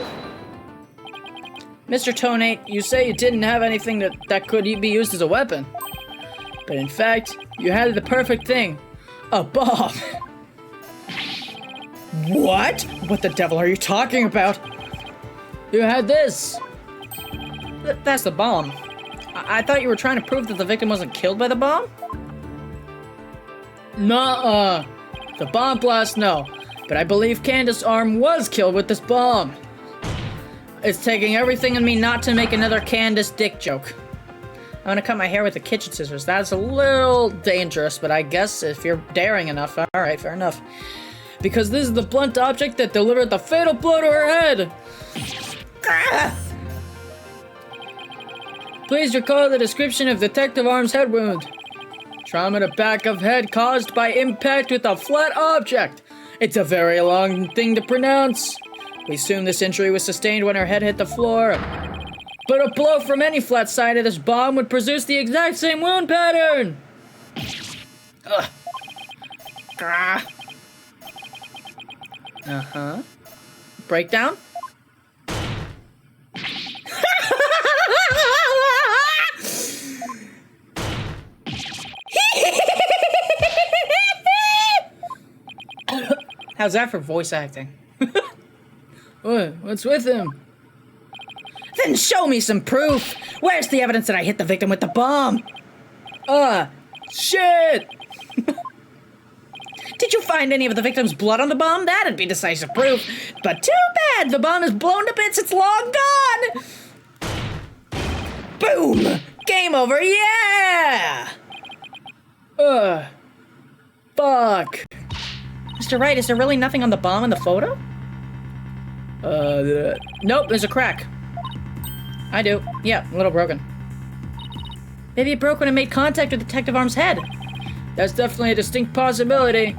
Mr. Tonate, you say you didn't have anything that could be used as a weapon. But in fact, you had the perfect thing. A bomb! What? What the devil are you talking about? You had this! That's the bomb. I thought you were trying to prove that the victim wasn't killed by the bomb? Nuh-uh. The bomb blast, no. But I believe Candace Arm was killed with this bomb. It's taking everything in me not to make another Candace dick joke. I'm gonna cut my hair with the kitchen scissors. That's a little dangerous, but I guess if you're daring enough, alright, fair enough. Because this is the blunt object that delivered the fatal blow to her head. Ah! Please recall the description of Detective Arm's head wound. Trauma to back of head caused by impact with a flat object. It's a very long thing to pronounce. We assume this injury was sustained when her head hit the floor. But a blow from any flat side of this bomb would produce the exact same wound pattern. Ugh. Ah. Uh-huh. Breakdown? How's that for voice acting? What's with him? Then show me some proof! Where's the evidence that I hit the victim with the bomb? Shit! Did you find any of the victim's blood on the bomb? That'd be decisive proof. But too bad! The bomb is blown to bits, it's long gone! Boom! Game over, yeah! Fuck. Mr. Wright, is there really nothing on the bomb in the photo? Nope, there's a crack. I do. Yeah, a little broken. Maybe it broke when it made contact with Detective Arm's head. That's definitely a distinct possibility.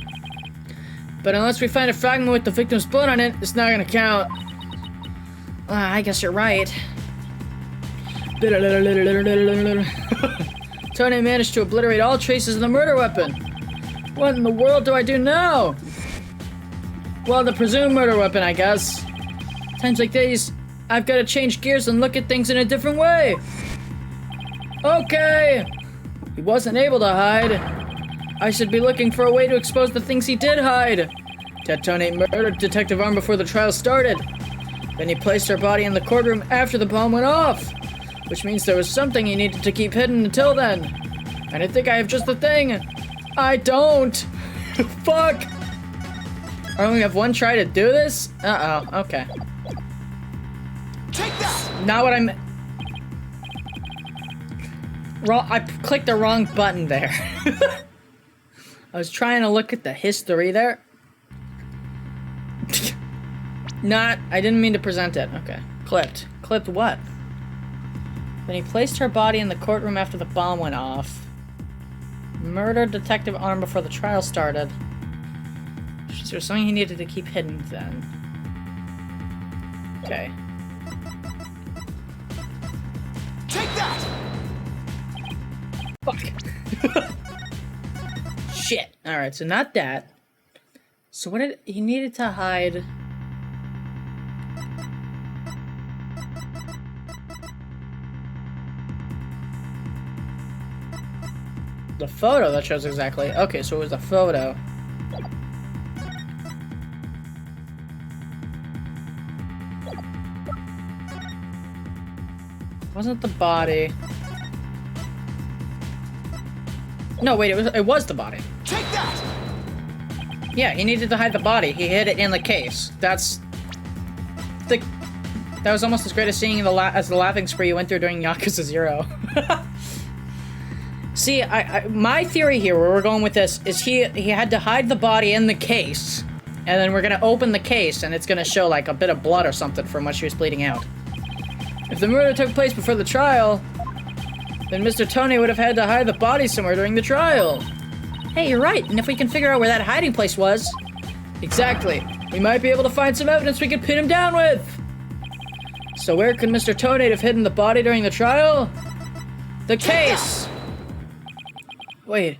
But unless we find a fragment with the victim's blood on it, it's not gonna count. I guess you're right. Tony managed to obliterate all traces of the murder weapon. What in the world do I do now? Well, the presumed murder weapon, I guess. Times like these, I've got to change gears and look at things in a different way. Okay. He wasn't able to hide. I should be looking for a way to expose the things he did hide. Ted Tonate murdered Detective Arm before the trial started. Then he placed her body in the courtroom after the bomb went off. Which means there was something he needed to keep hidden until then. And I think I have just the thing. I don't. Fuck. I only have one try to do this? Uh-oh, okay. Take that! Not what I'm... Wrong, I clicked the wrong button there. I was trying to look at the history there. I didn't mean to present it. Okay. Clipped. Clipped what? Then he placed her body in the courtroom after the bomb went off. Murdered Detective Arm before the trial started. So there's something he needed to keep hidden then. Okay. Take that! Fuck. Shit. Alright, so not that. So what did... He needed to hide... the photo that shows exactly. Okay, so it was the photo. Wasn't the body? No, wait, it was the body. Take that! Yeah, he needed to hide the body. He hid it in the case. That was almost as great as seeing as the laughing spree you went through during Yakuza 0. See, my theory here, where we're going with this, is he had to hide the body in the case, and then we're gonna open the case, and it's gonna show like a bit of blood or something from what she was bleeding out. If the murder took place before the trial, then Mr. Tony would have had to hide the body somewhere during the trial. Hey, you're right, and if we can figure out where that hiding place was... Exactly. We might be able to find some evidence we could pin him down with! So where could Mr. Tony have hidden the body during the trial? The case! Wait,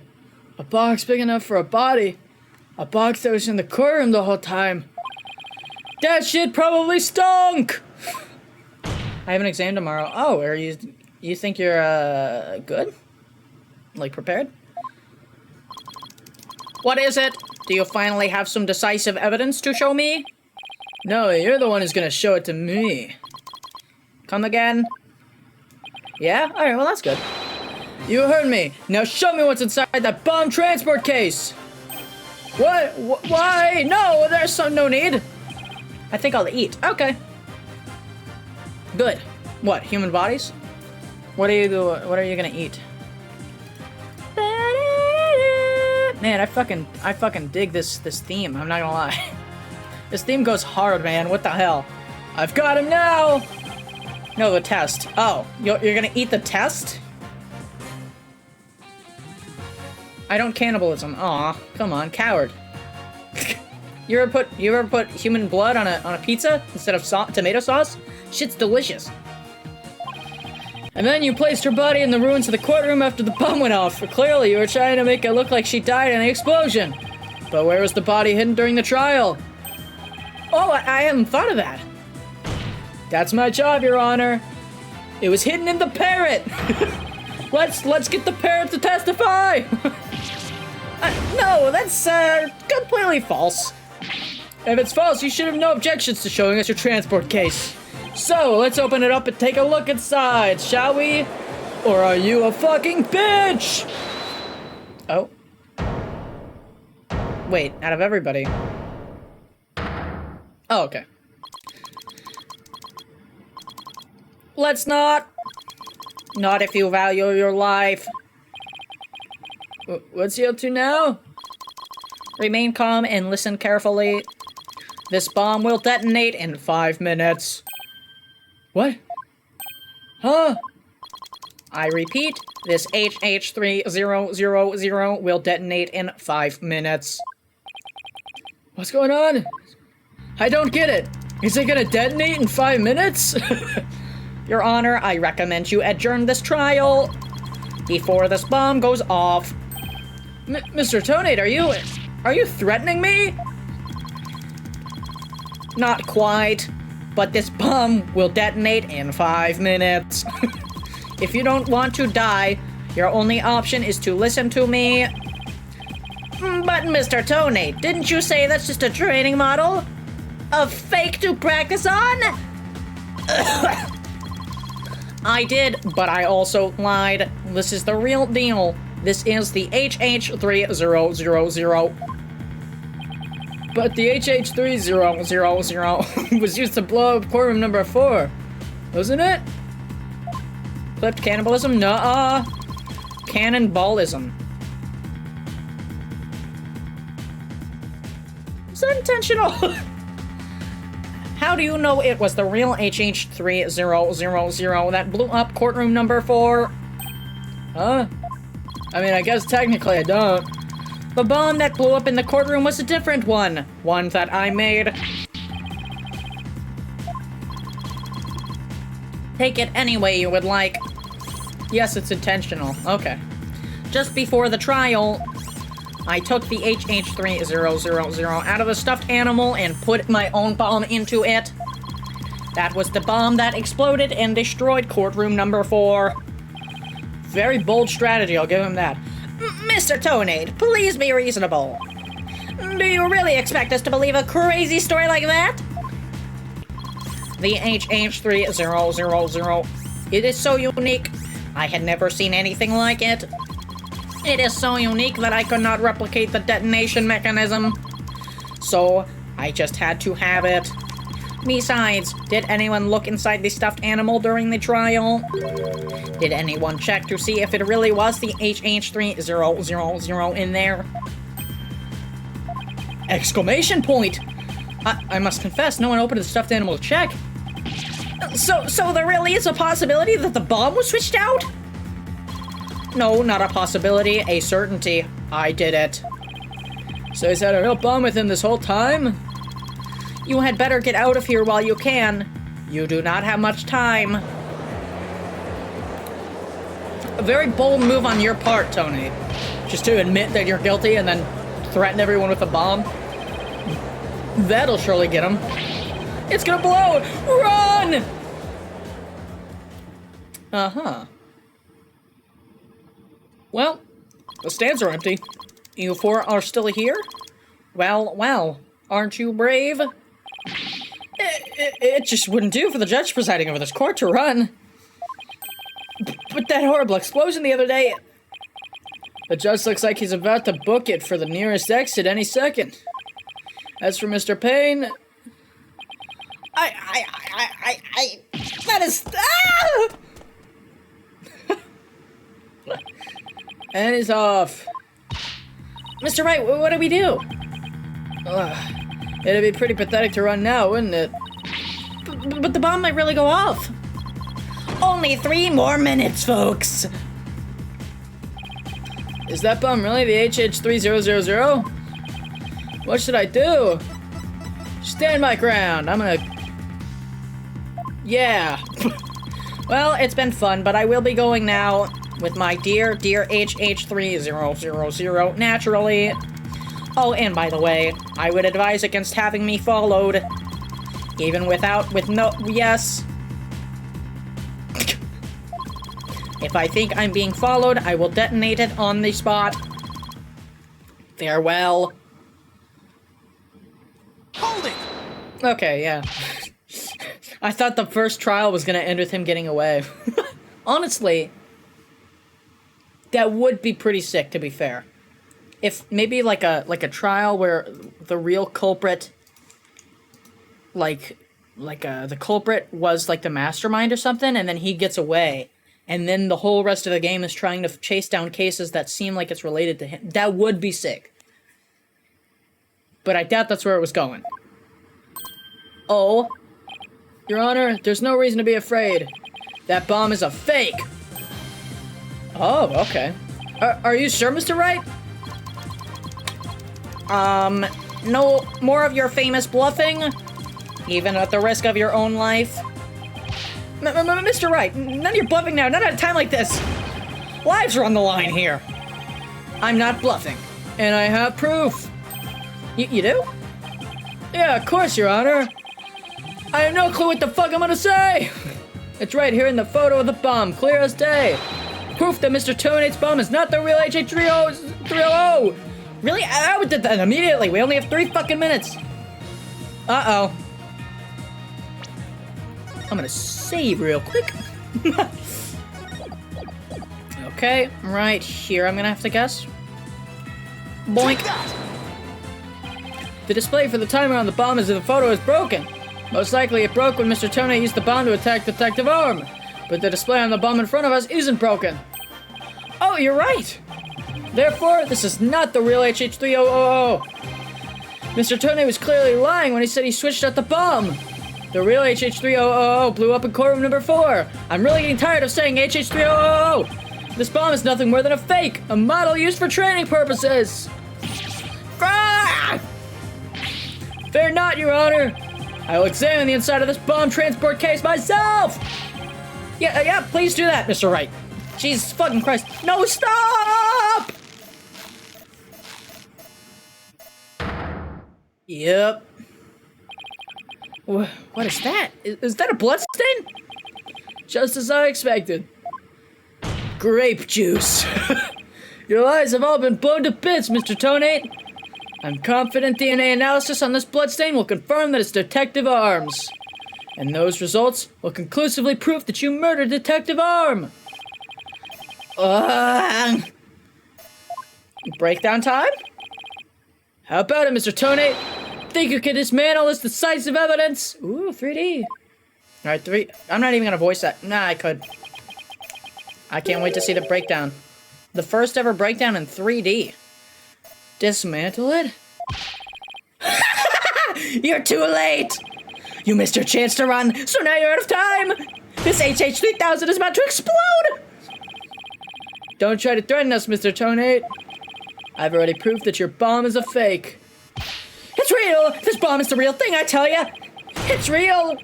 a box big enough for a body? A box that was in the courtroom the whole time? That shit probably stunk! I have an exam tomorrow. Oh, are you think you're, good? Like, prepared? What is it? Do you finally have some decisive evidence to show me? No, you're the one who's gonna show it to me. Come again? Yeah? Alright, well that's good. You heard me. Now show me what's inside that bomb transport case! What? Why? No, there's no need. I think I'll eat. Okay. Good. What, human bodies? What are you gonna eat? Man, I fucking dig this theme, I'm not gonna lie. This theme goes hard, man, what the hell? I've got him now! No, the test. Oh, you're gonna eat the test? I don't cannibalism. Aw, come on, coward. You ever put human blood on a pizza instead of tomato sauce? Shit's delicious. And then you placed her body in the ruins of the courtroom after the bomb went off. Clearly, you were trying to make it look like she died in the explosion. But where was the body hidden during the trial? Oh, I hadn't thought of that. That's my job, Your Honor. It was hidden in the parrot. Let's get the parrot to testify. No, that's completely false. If it's false, you should have no objections to showing us your transport case. So, let's open it up and take a look inside, shall we? Or are you a fucking bitch? Oh. Wait, out of everybody. Oh, okay. Let's not. Not if you value your life. What's he up to now? Remain calm and listen carefully. This bomb will detonate in 5 minutes. What? Huh? I repeat, this HH3000 will detonate in 5 minutes. What's going on? I don't get it. Is it gonna detonate in 5 minutes? Your Honor, I recommend you adjourn this trial before this bomb goes off. Mr. Tonate, are you threatening me? Not quite, but this bomb will detonate in 5 minutes. If you don't want to die, your only option is to listen to me. But Mr. Tonate, didn't you say that's just a training model? A fake to practice on? I did, but I also lied. This is the real deal. This is the HH3000. But the HH3000 was used to blow up courtroom number 4, wasn't it? Flipped cannibalism? Nuh-uh. Cannonballism. Is that intentional? How do you know it was the real HH3000 that blew up courtroom number 4? Huh? I mean, I guess technically I don't. The bomb that blew up in the courtroom was a different one. One that I made. Take it any way you would like. Yes, it's intentional. Okay. Just before the trial, I took the HH3000 out of the stuffed animal and put my own bomb into it. That was the bomb that exploded and destroyed courtroom number 4. Very bold strategy, I'll give him that. Mr. Toenaid, please be reasonable. Do you really expect us to believe a crazy story like that? The HH3000. It is so unique. I had never seen anything like it. It is so unique that I could not replicate the detonation mechanism. So, I just had to have it. Besides, did anyone look inside the stuffed animal during the trial? Did anyone check to see if it really was the HH3000 in there? Exclamation point! I must confess, no one opened the stuffed animal to check. So there really is a possibility that the bomb was switched out? No, not a possibility, a certainty. I did it. So is that a real bomb with him this whole time? You had better get out of here while you can. You do not have much time. A very bold move on your part, Tony. Just to admit that you're guilty and then threaten everyone with a bomb. That'll surely get him. It's gonna blow! Run! Uh-huh. Well, the stands are empty. You four are still here? Well, aren't you brave? It just wouldn't do for the judge presiding over this court to run. But that horrible explosion the other day... The judge looks like he's about to book it for the nearest exit any second. As for Mr. Payne... That is... Ah! And he's off. Mr. Wright, what do we do? It'd be pretty pathetic to run now, wouldn't it? But the bomb might really go off. Only 3 more minutes, folks. Is that bomb really the HH3000? What should I do? Stand my ground. I'm gonna... Yeah. Well, it's been fun, but I will be going now with my dear HH3000 naturally. Oh, and by the way, I would advise against having me followed. Even with no, yes. If I think I'm being followed, I will detonate it on the spot. Farewell. Hold it! Okay, yeah. I thought the first trial was gonna end with him getting away. Honestly, that would be pretty sick, to be fair. If maybe like a trial where the real culprit, the culprit was like the mastermind or something, and then he gets away, and then the whole rest of the game is trying to chase down cases that seem like it's related to him. That would be sick. But I doubt that's where it was going. Oh, Your Honor, there's no reason to be afraid. That bomb is a fake. Oh, okay. Are you sure, Mr. Wright? No more of your famous bluffing? Even at the risk of your own life? Mr. Wright, none of your bluffing now, not at a time like this! Lives are on the line here! I'm not bluffing. And I have proof. You do? Yeah, of course, Your Honor. I have no clue what the fuck I'm gonna say! It's right here in the photo of the bomb, clear as day. Proof that Mr. Toenaid's bomb is not the real HH3000! Really? I would do that immediately. We only have 3 fucking minutes. Uh-oh. I'm gonna save real quick. Okay, right here I'm gonna have to guess. Boink. The display for the timer on the bomb as if the photo is broken. Most likely it broke when Mr. Toenaid used the bomb to attack Detective Orm. But the display on the bomb in front of us isn't broken. Oh, you're right. Therefore, this is not the real HH3000. Mr. Toenaid was clearly lying when he said he switched out the bomb. The real HH3000 blew up in courtroom number 4. I'm really getting tired of saying HH3000. This bomb is nothing more than a fake, a model used for training purposes. Ah! Fear not, Your Honor. I will examine the inside of this bomb transport case myself. Yeah, please do that, Mr. Wright. Jesus fucking Christ. No, stop! Yep. What is that? Is that a bloodstain? Just as I expected. Grape juice. Your lies have all been blown to bits, Mr. Tonate. I'm confident DNA analysis on this bloodstain will confirm that it's Detective Arms. And those results will conclusively prove that you murdered Detective Arm. Breakdown time? How about it, Mr. Tonate? Think you can dismantle this decisive evidence? Ooh, 3D. Alright, 3. I'm not even gonna voice that. Nah, I could. I can't wait to see the breakdown. The first ever breakdown in 3D. Dismantle it? You're too late! You missed your chance to run, so now you're out of time! This HH-3000 is about to explode! Don't try to threaten us, Mr. Tonate. I've already proved that your bomb is a fake. It's real! This bomb is the real thing, I tell ya! It's real!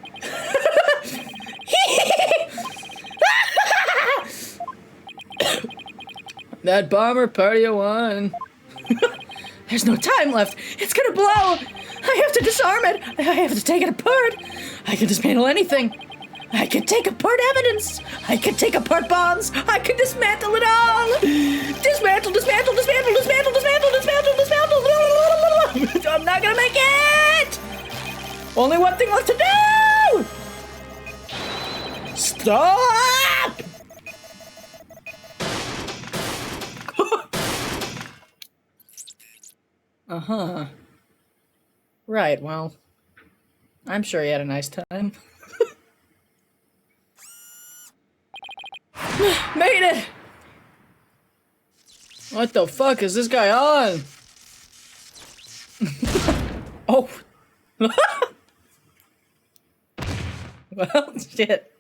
That bomber party of one. There's no time left. It's gonna blow. I have to disarm it. I have to take it apart. I can dismantle anything. I can take apart evidence. I can take apart bombs. I can dismantle it all. Dismantle, dismantle, dismantle, dismantle, dismantle, dismantle, dismantle. I'm not gonna make it. Only one thing left to do. Stop. Uh-huh. Right, well, I'm sure he had a nice time. Made it! What the fuck is this guy on? Oh. Well, shit.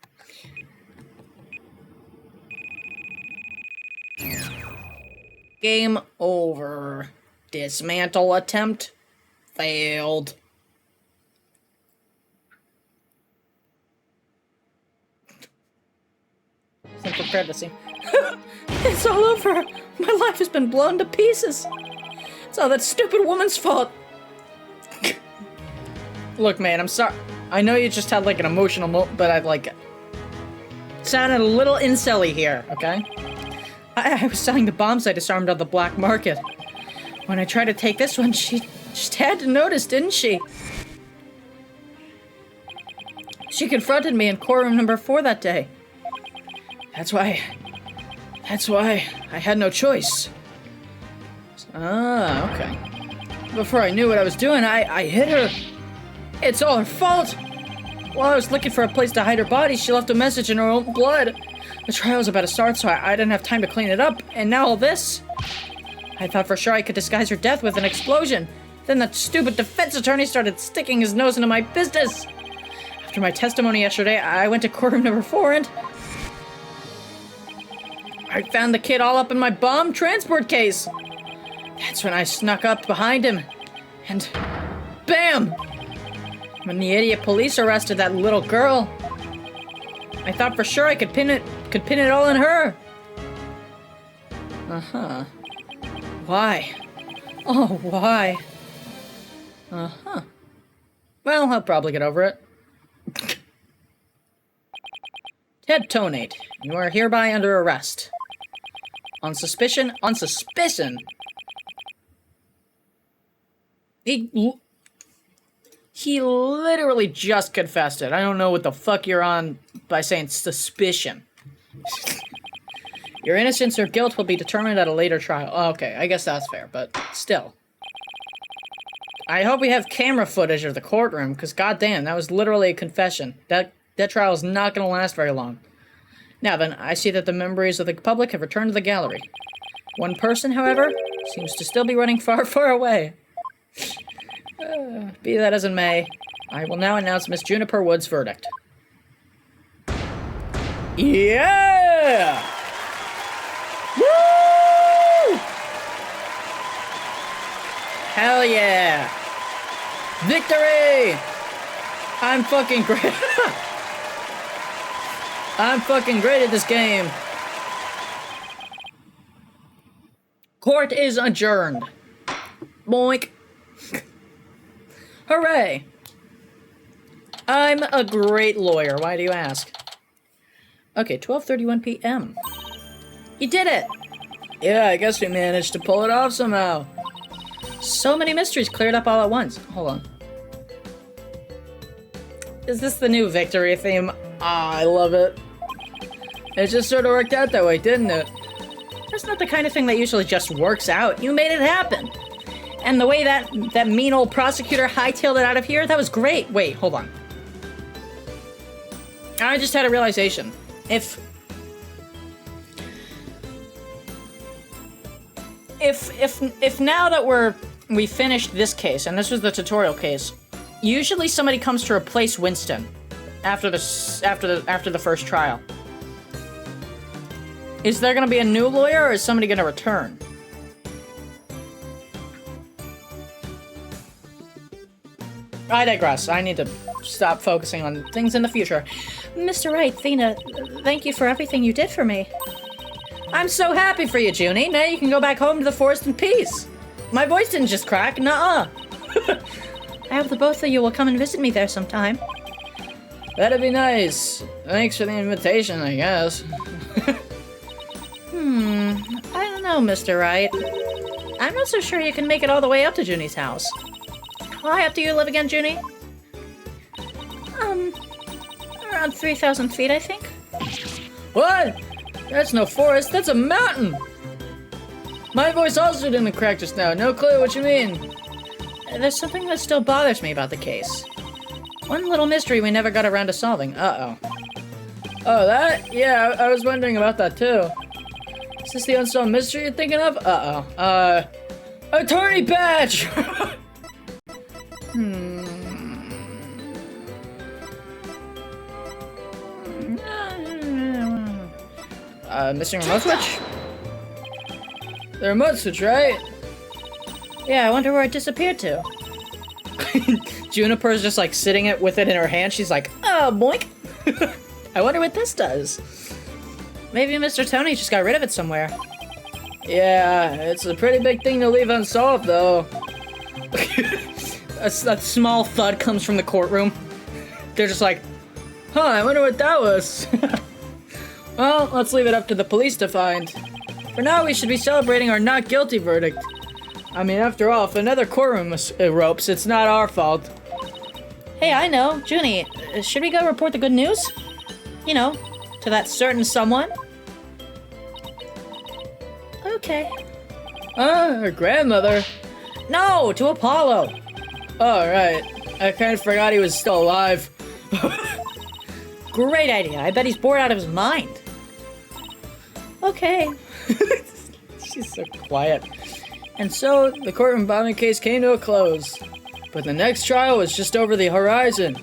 Game over. Dismantle attempt failed. Simple privacy. It's all over. My life has been blown to pieces. It's all that stupid woman's fault. Look, man, I'm sorry. I know you just had like an emotional moment, but I've like sounded a little incel-y here, okay? I was selling the bombs I disarmed on the black market. When I tried to take this one, she just had to notice, didn't she? She confronted me in courtroom number 4 that day. That's why I had no choice. Ah, okay. Before I knew what I was doing, I hit her. It's all her fault. While I was looking for a place to hide her body, she left a message in her own blood. The trial was about to start, so I didn't have time to clean it up, and now all this. I thought for sure I could disguise her death with an explosion. Then that stupid defense attorney started sticking his nose into my business. After my testimony yesterday, I went to courtroom number 4 and I found the kid all up in my bomb transport case. That's when I snuck up behind him and bam! When the idiot police arrested that little girl, I thought for sure I could pin it all on her. Uh-huh. Why? Oh, why? Uh-huh. Well, I'll probably get over it. Ted Tonate, you are hereby under arrest. On suspicion? On suspicion? He literally just confessed it. I don't know what the fuck you're on by saying suspicion. Your innocence or guilt will be determined at a later trial. Oh, okay, I guess that's fair, but still. I hope we have camera footage of the courtroom, because goddamn, that was literally a confession. That trial is not going to last very long. Now then, I see that the members of the public have returned to the gallery. One person, however, seems to still be running far, far away. Be that as it may, I will now announce Miss Juniper Wood's verdict. Yeah! Woo! Hell yeah! Victory! I'm fucking great. I'm fucking great at this game. Court is adjourned. Boink. Hooray! I'm a great lawyer. Why do you ask? Okay, 12:31 p.m. You did it! Yeah, I guess we managed to pull it off somehow. So many mysteries cleared up all at once. Hold on. Is this the new victory theme? Ah, I love it. It just sort of worked out that way, didn't it? That's not the kind of thing that usually just works out. You made it happen. And the way that mean old prosecutor hightailed it out of here, that was great. Wait, hold on. I just had a realization. If now that we finished this case, and this was the tutorial case, usually somebody comes to replace Winston after the first trial. Is there gonna be a new lawyer, or is somebody gonna return? I digress. I need to stop focusing on things in the future. Mr. Wright, Thena, thank you for everything you did for me. I'm so happy for you, Junie. Now you can go back home to the forest in peace. My voice didn't just crack. Nuh-uh. I hope the both of you will come and visit me there sometime. That'd be nice. Thanks for the invitation, I guess. I don't know, Mr. Wright. I'm not so sure you can make it all the way up to Junie's house. How high up do you live again, Junie? Around 3,000 feet, I think. What? That's no forest, that's a mountain! My voice also didn't crack just now, no clue what you mean. There's something that still bothers me about the case. One little mystery we never got around to solving. Uh-oh. Oh, that? Yeah, I was wondering about that too. Is this the unsolved mystery you're thinking of? Uh-oh. Attorney Patch! Missing remote switch? The remote switch, right? Yeah, I wonder where it disappeared to. Juniper's just like sitting with it in her hand. She's like, oh, boink. I wonder what this does. Maybe Mr. Tony just got rid of it somewhere. Yeah, it's a pretty big thing to leave unsolved, though. A small thud comes from the courtroom. They're just like, huh, I wonder what that was. Well, let's leave it up to the police to find. For now, we should be celebrating our not guilty verdict. I mean, after all, if another courtroom erupts, it's not our fault. Hey, I know. Junie, should we go report the good news? You know, to that certain someone? Okay. Her grandmother? No, to Apollo. Oh, right. I kind of forgot he was still alive. Great idea. I bet he's bored out of his mind. Okay. She's so quiet. And so, the courtroom bombing case came to a close. But the next trial was just over the horizon.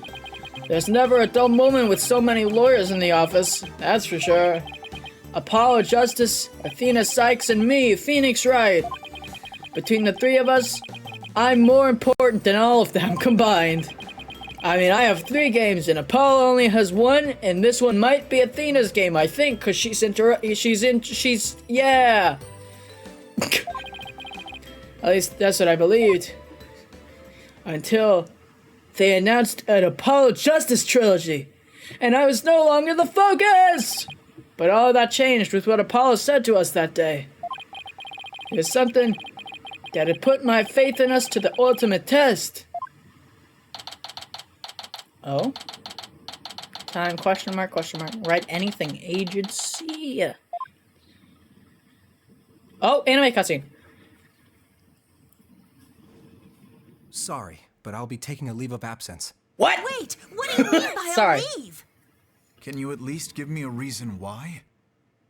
There's never a dull moment with so many lawyers in the office, that's for sure. Apollo Justice, Athena Sykes, and me, Phoenix Wright. Between the three of us, I'm more important than all of them combined. I mean, I have 3 games, and Apollo only has 1, and this one might be Athena's game, I think, because yeah. At least that's what I believed. Until they announced an Apollo Justice trilogy, and I was no longer the focus! But all that changed with what Apollo said to us that day. It was something that had put my faith in us to the ultimate test. Oh? Time, question mark, write anything, agency. Oh, anime cutscene. Sorry, but I'll be taking a leave of absence. What? Wait, what do you mean by Sorry. a leave? Can you at least give me a reason why?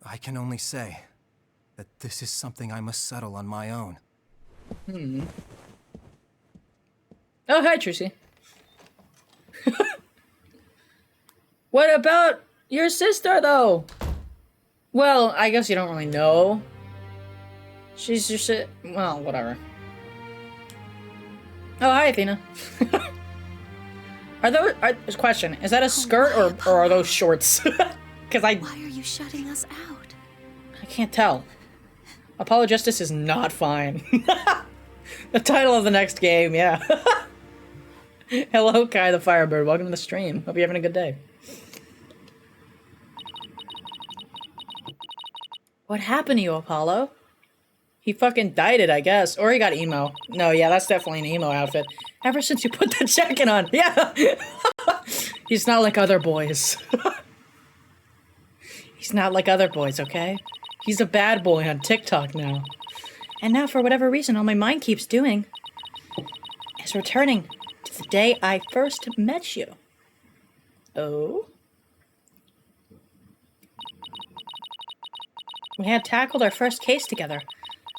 I can only say that this is something I must settle on my own. Oh, hi, Tracy. What about your sister, though? Well, I guess you don't really know. She's just well, whatever. Oh, hi, Athena. Question, is that a skirt or are those shorts? Because Why are you shutting us out? I can't tell. Apollo Justice is not fine. The title of the next game, yeah. Hello, Kai the Firebird. Welcome to the stream. Hope you're having a good day. What happened to you, Apollo? He fucking dyed it, I guess. Or he got emo. No, yeah, that's definitely an emo outfit. Ever since you put the jacket on. Yeah. He's not like other boys. He's not like other boys, okay? He's a bad boy on TikTok now. And now, for whatever reason, all my mind keeps doing is returning to the day I first met you. Oh? We had tackled our first case together,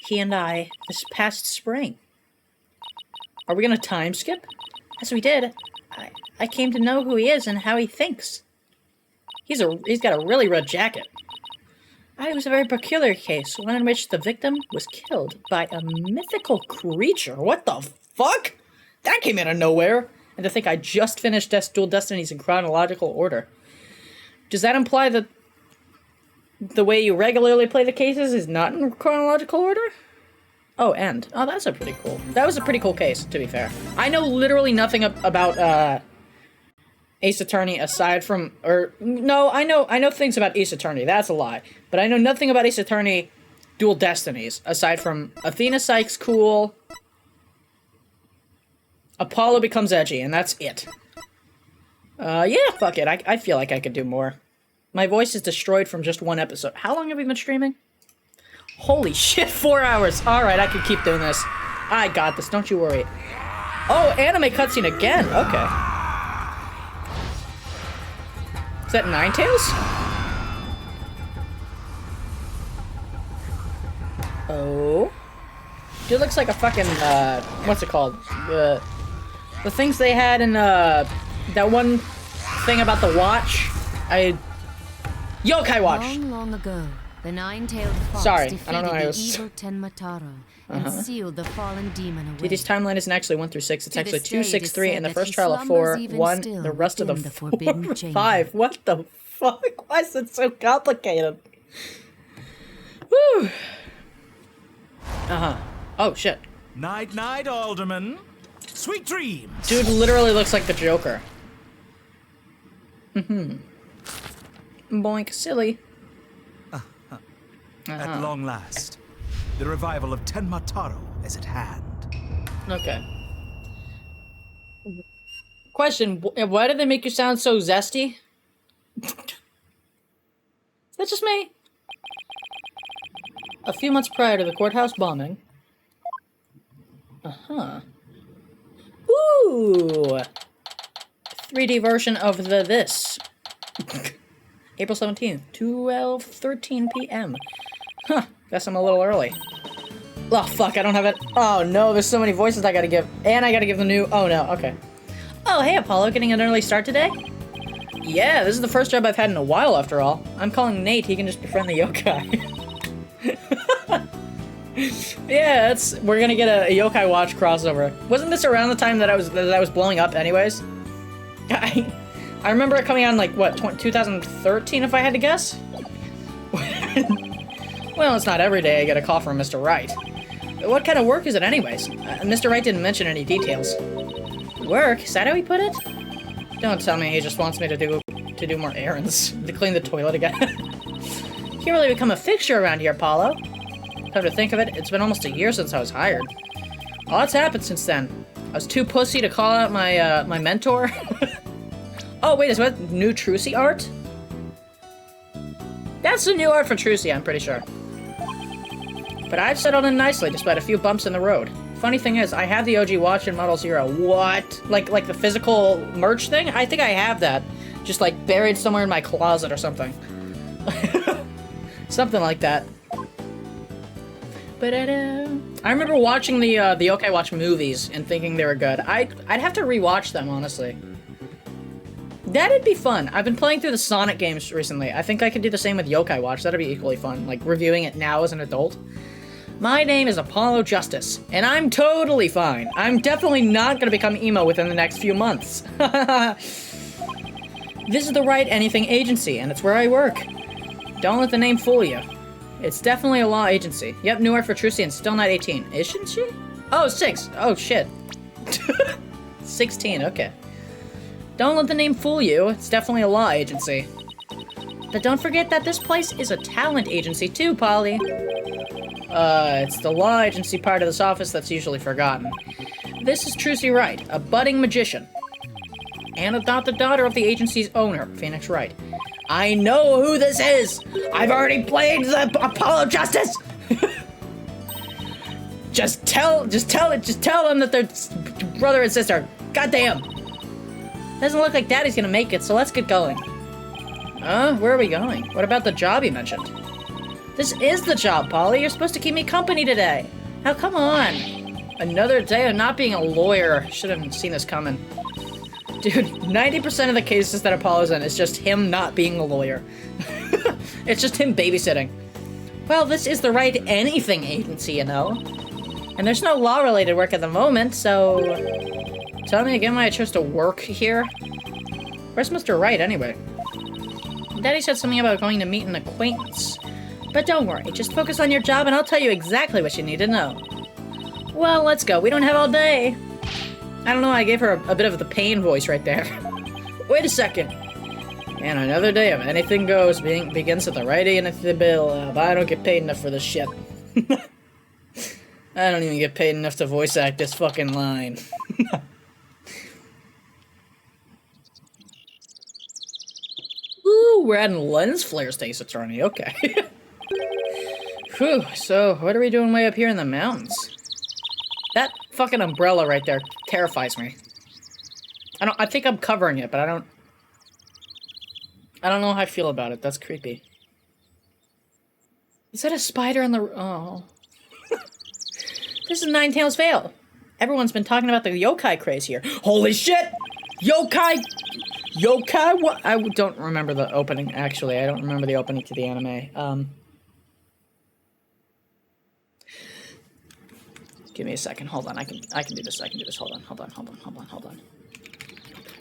he and I, this past spring. Are we gonna time skip? As we did, I came to know who he is and how he thinks. He's got a really red jacket. It was a very peculiar case, one in which the victim was killed by a mythical creature. What the fuck? That came out of nowhere. And to think I just finished Dual Destinies in chronological order. Does that imply that the way you regularly play the cases is not in chronological order? Oh, and. Oh, that's a pretty cool. That was a pretty cool case, to be fair. I know literally nothing about, Ace Attorney aside from, no, I know things about Ace Attorney, that's a lie. But I know nothing about Ace Attorney Dual Destinies, aside from Athena Sykes cool, Apollo becomes edgy, and that's it. Yeah, fuck it, I feel like I could do more. My voice is destroyed from just one episode. How long have we been streaming? Holy shit, 4 hours! Alright, I can keep doing this. I got this, don't you worry. Oh, anime cutscene again, okay. Is that Ninetales? Oh. Dude looks like a fucking, what's it called? The things they had in, that one thing about the watch. Yokai Watch! Long ago, the Nine-Tailed Fox Sorry, I don't know how I defeated was... the evil Tenmataro and sealed the fallen demon away. Dude, this timeline isn't actually 1 through 6, it's To actually this 2, day, 6, it is 3, said and the that first he trial of 4, slumbers even 1, still the rest of the within the forbidden 4, chamber. 5. What the fuck? Why is it so complicated? Woo! Uh-huh. Oh, shit. Night, night, Alderman. Sweet dreams. Dude literally looks like the Joker. Boink, silly. At long last, the revival of Tenmataro is at hand. Okay. Question, why did they make you sound so zesty? Is that just me? A few months prior to the courthouse bombing. Uh-huh. Ooh! 3D version of this. April 17th, 12:13 p.m. Huh, guess I'm a little early. Oh, fuck, I don't have it. Oh, no, there's so many voices I gotta give. And I gotta give the new... Oh, no, okay. Oh, hey, Apollo, getting an early start today? Yeah, this is the first job I've had in a while, after all. I'm calling Nate, he can just befriend the yokai. Yeah, we're gonna get a Yokai Watch crossover. Wasn't this around the time that I was blowing up anyways? I remember it coming out in, like, what, 2013, if I had to guess? Well, it's not every day I get a call from Mr. Wright. What kind of work is it anyways? Mr. Wright didn't mention any details. Work? Is that how he put it? Don't tell me he just wants me to do more errands. To clean the toilet again. Can't really become a fixture around here, Apollo. Come to think of it, it's been almost a year since I was hired. A lot's happened since then. I was too pussy to call out my, my mentor. Oh, wait, is that new Trucy art? That's the new art for Trucy, I'm pretty sure. But I've settled in nicely, despite a few bumps in the road. Funny thing is, I have the OG watch in Model Zero. What? Like the physical merch thing? I think I have that. Just, like, buried somewhere in my closet or something. Something like that. I remember watching the Yokai Watch movies and thinking they were good. I'd have to rewatch them, honestly. That'd be fun. I've been playing through the Sonic games recently. I think I could do the same with Yokai Watch. That'd be equally fun, like reviewing it now as an adult. My name is Apollo Justice, and I'm totally fine. I'm definitely not gonna become emo within the next few months. This is the Right Anything Agency, and it's where I work. Don't let the name fool you. It's definitely a law agency. Yep, new art for Trucy and still not 18. Isn't she? Oh, 6. Oh, shit. 16, okay. Don't let the name fool you. It's definitely a law agency. But don't forget that this place is a talent agency too, Polly. It's the law agency part of this office that's usually forgotten. This is Trucy Wright, a budding magician. And adopted daughter of the agency's owner, Phoenix Wright. I know who this is! I've already played the Apollo Justice! Just tell them that they're brother and sister. Goddamn! Doesn't look like Daddy's gonna make it, so let's get going. Where are we going? What about the job you mentioned? This is the job, Polly. You're supposed to keep me company today. Now, come on. Another day of not being a lawyer. Should have seen this coming. Dude, 90% of the cases that Apollo's in is just him not being a lawyer. It's just him babysitting. Well, this is the right anything agency, you know. And there's no law-related work at the moment, so... Tell me again why I chose to work here? Where's Mr. Wright, anyway? Daddy said something about going to meet an acquaintance. But don't worry, just focus on your job and I'll tell you exactly what you need to know. Well, let's go. We don't have all day. I don't know, I gave her a bit of the pain voice right there. Wait a second. And another day of anything goes begins at the right end of the bill. But I don't get paid enough for this shit. I don't even get paid enough to voice act this fucking line. Ooh, we're adding lens flares to Ace Attorney. Okay. Whew, so what are we doing way up here in the mountains? That fucking umbrella right there terrifies me. I think I'm covering it, but I don't know how I feel about it. That's creepy. Is that a spider in the... Oh. This is Ninetales Vale. Everyone's been talking about the yokai craze here. Holy shit! Yokai! Yokai? What? I don't remember the opening, actually. I don't remember the opening to the anime. Give me a second. Hold on. I can do this. I can do this. Hold on.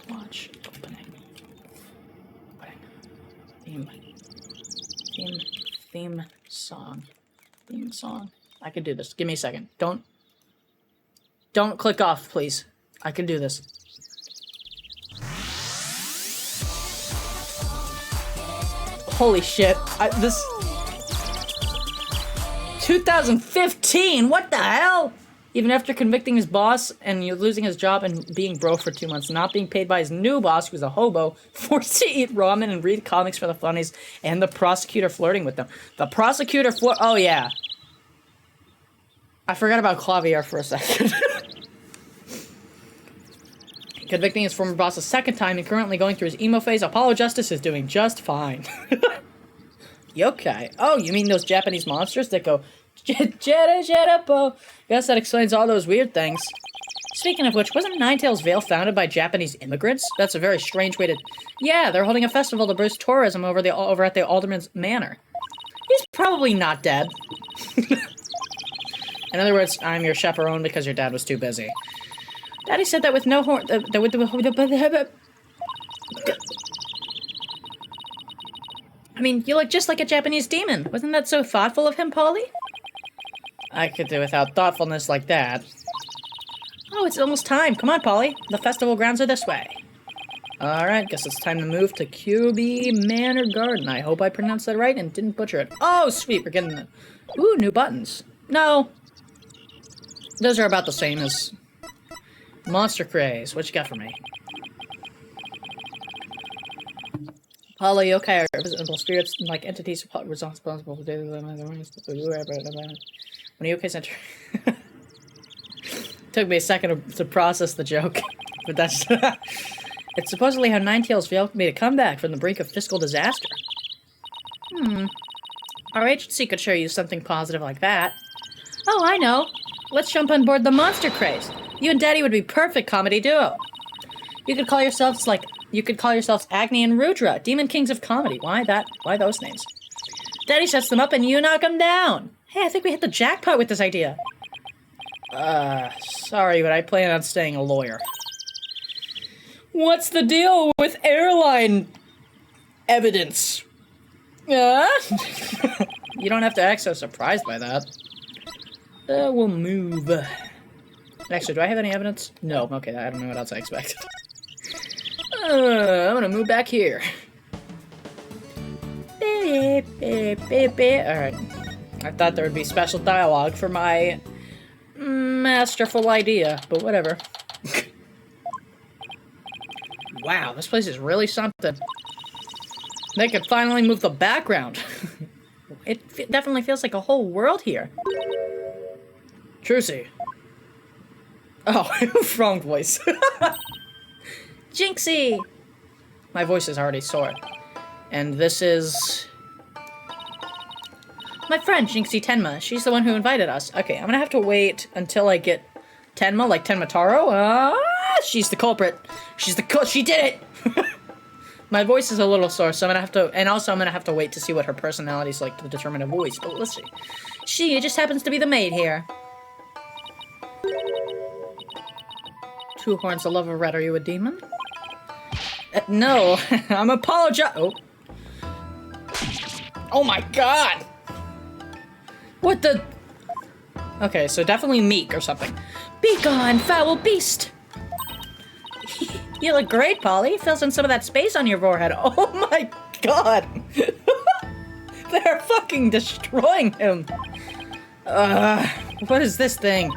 Watch. Opening. Theme song. I can do this. Give me a second. Don't click off, please. I can do this. Holy shit. This... 2015? What the hell? Even after convicting his boss and losing his job and being broke for 2 months, not being paid by his new boss, who's a hobo, forced to eat ramen and read comics for the funnies, and the prosecutor flirting with them. The prosecutor oh yeah. I forgot about Clavier for a second. Convicting his former boss a second time and currently going through his emo phase, Apollo Justice is doing just fine. Yokai. Oh, you mean those Japanese monsters that go... Guess that explains all those weird things. Speaking of which, wasn't Ninetales Vale founded by Japanese immigrants? That's a very strange way to... Yeah, they're holding a festival to boost tourism over at the Alderman's Manor. He's probably not dead. In other words, I'm your chaperone because your dad was too busy. Daddy said that with no horn... I mean, you look just like a Japanese demon. Wasn't that so thoughtful of him, Polly? I could do without thoughtfulness like that. Oh, it's almost time. Come on, Polly. The festival grounds are this way. Alright, guess it's time to move to QB Manor Garden. I hope I pronounced that right and didn't butcher it. Oh, sweet. We're getting the... Ooh, new buttons. No. Those are about the same as... Monster Craze. What you got for me? Polly, yokai are visible spirits like entities responsible for daily living. When yokais enter... Took me a second to process the joke, but that's... It's supposedly how Ninetales Vale made a comeback from the brink of fiscal disaster. Our agency could sure use something positive like that. Oh, I know. Let's jump on board the Monster Craze. You and Daddy would be perfect comedy duo. You could call yourselves Agni and Rudra, Demon Kings of Comedy. Why those names? Daddy sets them up and you knock them down. Hey, I think we hit the jackpot with this idea. Sorry, but I plan on staying a lawyer. What's the deal with airline evidence? You don't have to act so surprised by that. We'll move. Actually, do I have any evidence? No. Okay, I don't know what else I expect. I'm gonna move back here. Alright. I thought there would be special dialogue for my masterful idea, but whatever. Wow, this place is really something. They could finally move the background. It definitely feels like a whole world here. Trucy. Oh, wrong voice. Jinxie! My voice is already sore. And this is... my friend, Jinxie Tenma. She's the one who invited us. Okay, I'm gonna have to wait until I get Tenma, like Tenma Taro. She's the culprit. She's the she did it! My voice is a little sore, so I'm gonna have to... and also I'm gonna have to wait to see what her personality's like to determine a voice, but let's see. She just happens to be the maid here. Two horns, the love of red. Are you a demon? No, I'm oh. Oh my god! What the... okay, so definitely meek or something. Be gone, foul beast! You look great, Polly. Fills in some of that space on your forehead. Oh my god! They're fucking destroying him! What is this thing?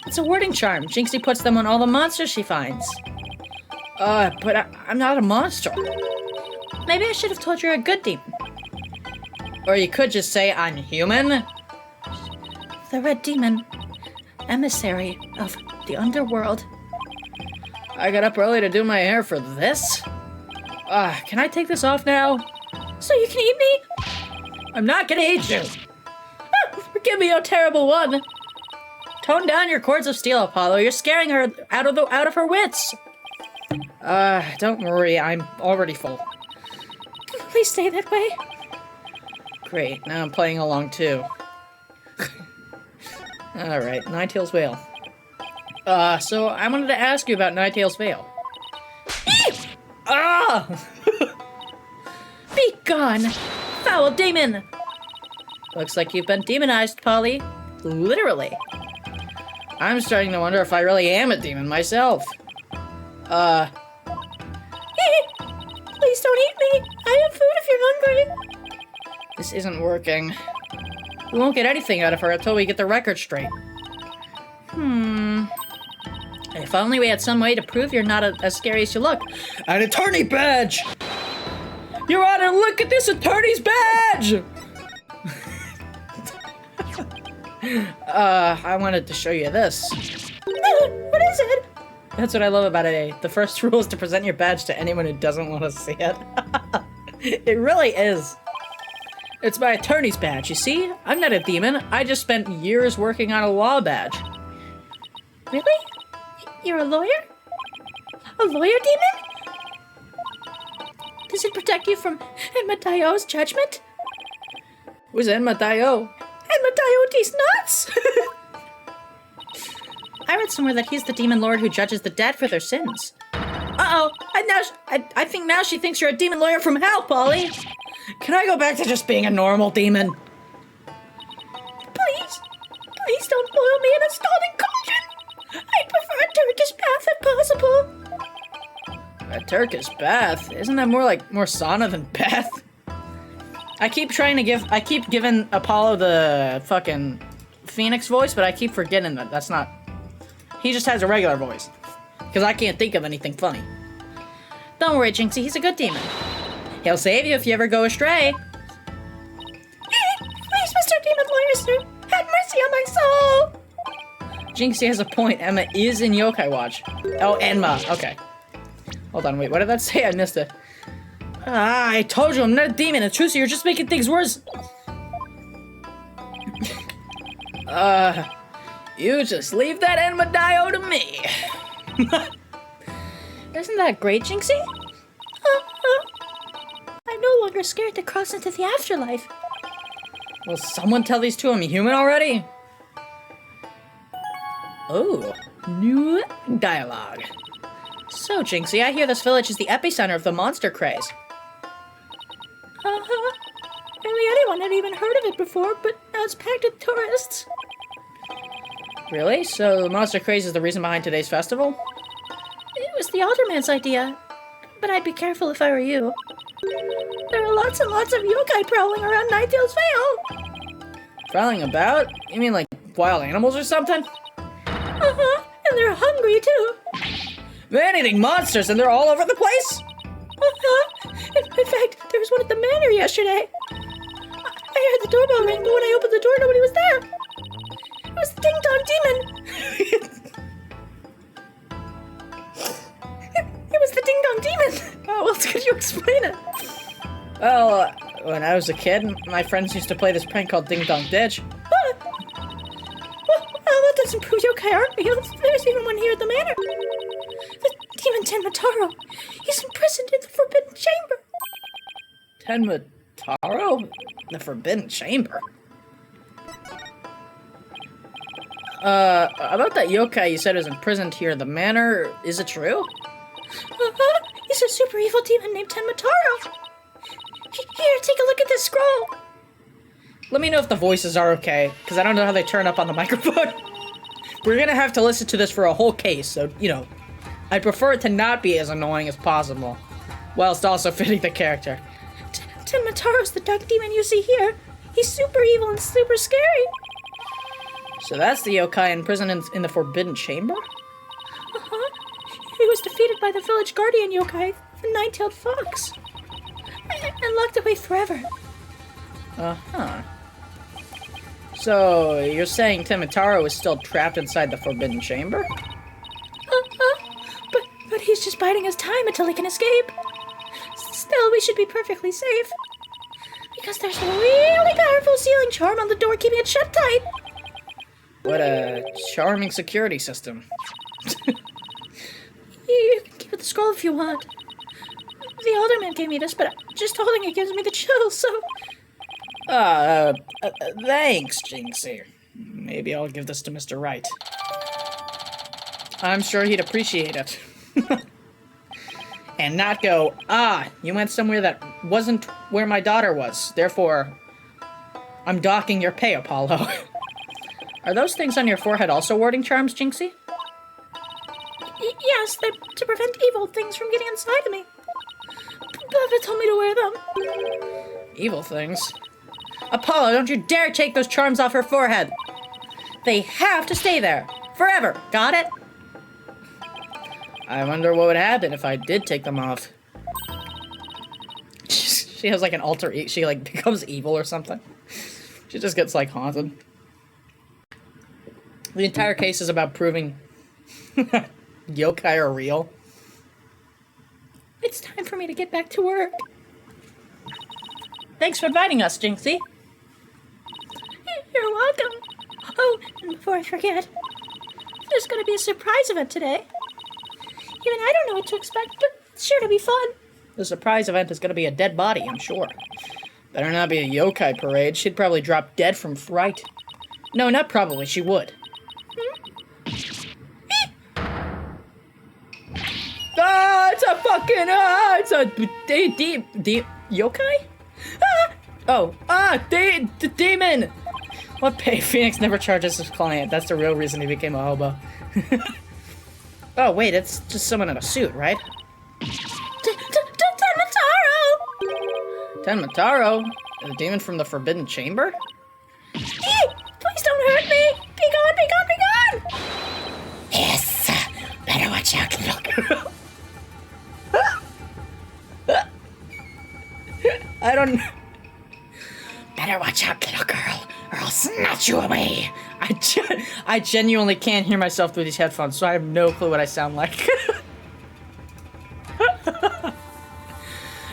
It's a wording charm. Jinxie puts them on all the monsters she finds. But I'm not a monster. Maybe I should have told you you're a good demon. Or you could just say I'm human. The Red Demon. Emissary of the underworld. I got up early to do my hair for this? Can I take this off now? So you can eat me? I'm not gonna eat you! Forgive me, oh terrible one! Tone down your cords of steel, Apollo. You're scaring her out of her wits! Don't worry, I'm already full. Please stay that way. Great, now I'm playing along too. Alright, Ninetales Vale. So I wanted to ask you about Ninetales Vale. Be gone, foul demon! Looks like you've been demonized, Polly. Literally. I'm starting to wonder if I really am a demon myself. Please don't eat me! I have food if you're hungry! This isn't working. We won't get anything out of her until we get the record straight. If only we had some way to prove you're not as scary as you look. An attorney badge! Your Honor, look at this attorney's badge! I wanted to show you this. What is it? That's what I love about it. The first rule is to present your badge to anyone who doesn't want to see it. It really is. It's my attorney's badge, you see? I'm not a demon. I just spent years working on a law badge. Really? You're a lawyer? A lawyer demon? Does it protect you from Enma Daio's judgment? Who's Enma Daio? Enma Daio these nuts! I read somewhere that he's the demon lord who judges the dead for their sins. Uh-oh! I think now she thinks you're a demon lawyer from hell, Polly! Can I go back to just being a normal demon? Please! Please don't boil me in a scalding cauldron! I'd prefer a Turkish bath if possible! A Turkish bath? Isn't that more sauna than bath? I keep giving Apollo the fucking Phoenix voice, but I keep forgetting that that's not... He just has a regular voice. Because I can't think of anything funny. Don't worry, Jinxie, he's a good demon. He'll save you if you ever go astray. Please, Mr. Demon Lawyer, sir, have mercy on my soul! Jinxie has a point. Emma is in Yokai Watch. Oh, Enma. Okay. Hold on, wait, what did that say? I missed it. I told you I'm not a demon. And Trucy, you're just making things worse. You just leave that Enma Daio to me. Isn't that great, Jinxie? I'm no longer scared to cross into the afterlife. Will someone tell these two I'm human already? Oh, new dialogue. So, Jinxie, I hear this village is the epicenter of the monster craze. Barely anyone had even heard of it before, but now it's packed with tourists. Really? So the monster craze is the reason behind today's festival? It was the Alderman's idea, but I'd be careful if I were you. There are lots and lots of yokai prowling around Ninetales Vale. Prowling about? You mean like wild animals or something? Uh-huh, and they're hungry too. Man-eating monsters, and they're all over the place? Uh-huh. In fact, there was one at the manor yesterday. I heard the doorbell ring, but when I opened the door, nobody was there. It was the Ding Dong Demon. It was the Ding Dong Demon. How else could you explain it? Well, when I was a kid, my friends used to play this prank called Ding Dong Ditch. Well, that doesn't prove yokai aren't real. There's even one here at the manor. The demon Tenmataro. He's imprisoned in the Forbidden Chamber. Tenmataro? The Forbidden Chamber? About that yokai you said is imprisoned here at the manor, is it true? He's a super evil demon named Tenmataro. Here, take a look at this scroll. Let me know if the voices are okay, because I don't know how they turn up on the microphone. We're gonna have to listen to this for a whole case, so, you know, I'd prefer it to not be as annoying as possible, whilst also fitting the character. Tenmataro's the dark demon you see here. He's super evil and super scary. So that's the yokai imprisoned in the Forbidden Chamber? Uh-huh. He was defeated by the village guardian yokai, the Nine-Tailed Fox, and locked away forever. Uh-huh. So, you're saying Tenmataro is still trapped inside the Forbidden Chamber? But he's just biding his time until he can escape. Still, we should be perfectly safe. Because there's a really powerful sealing charm on the door keeping it shut tight. What a charming security system. You can keep it the scroll if you want. The alderman gave me this, but just holding it gives me the chills, so... Thanks, Jinxie. Maybe I'll give this to Mr. Wright. I'm sure he'd appreciate it. And not go, you went somewhere that wasn't where my daughter was. Therefore, I'm docking your pay, Apollo. Are those things on your forehead also warding charms, Jinxie? Yes, they're to prevent evil things from getting inside of me. Papa told me to wear them. Evil things? Apollo, don't you dare take those charms off her forehead! They have to stay there! Forever! Got it? I wonder what would happen if I did take them off. She has like an alter ego. She like becomes evil or something. She just gets like haunted. The entire case is about proving yokai are real. It's time for me to get back to work. Thanks for inviting us, Jinxie. You're welcome. Oh, and before I forget, there's gonna be a surprise event today. Even I don't know what to expect, but it's sure to be fun. The surprise event is gonna be a dead body, I'm sure. Better not be a yokai parade. She'd probably drop dead from fright. No, not probably. She would. It's a fucking, it's a yokai? Demon! What pay? Phoenix never charges his client. That's the real reason he became a hobo. Oh, wait, it's just someone in a suit, right? Tenmataro! Tenmataro? The demon from the Forbidden Chamber? Please don't hurt me! Be gone, be gone, be gone! Yes! Better watch out, little girl. I don't know. Better watch out, little girl, or I'll snatch you away. I genuinely can't hear myself through these headphones, so I have no clue what I sound like.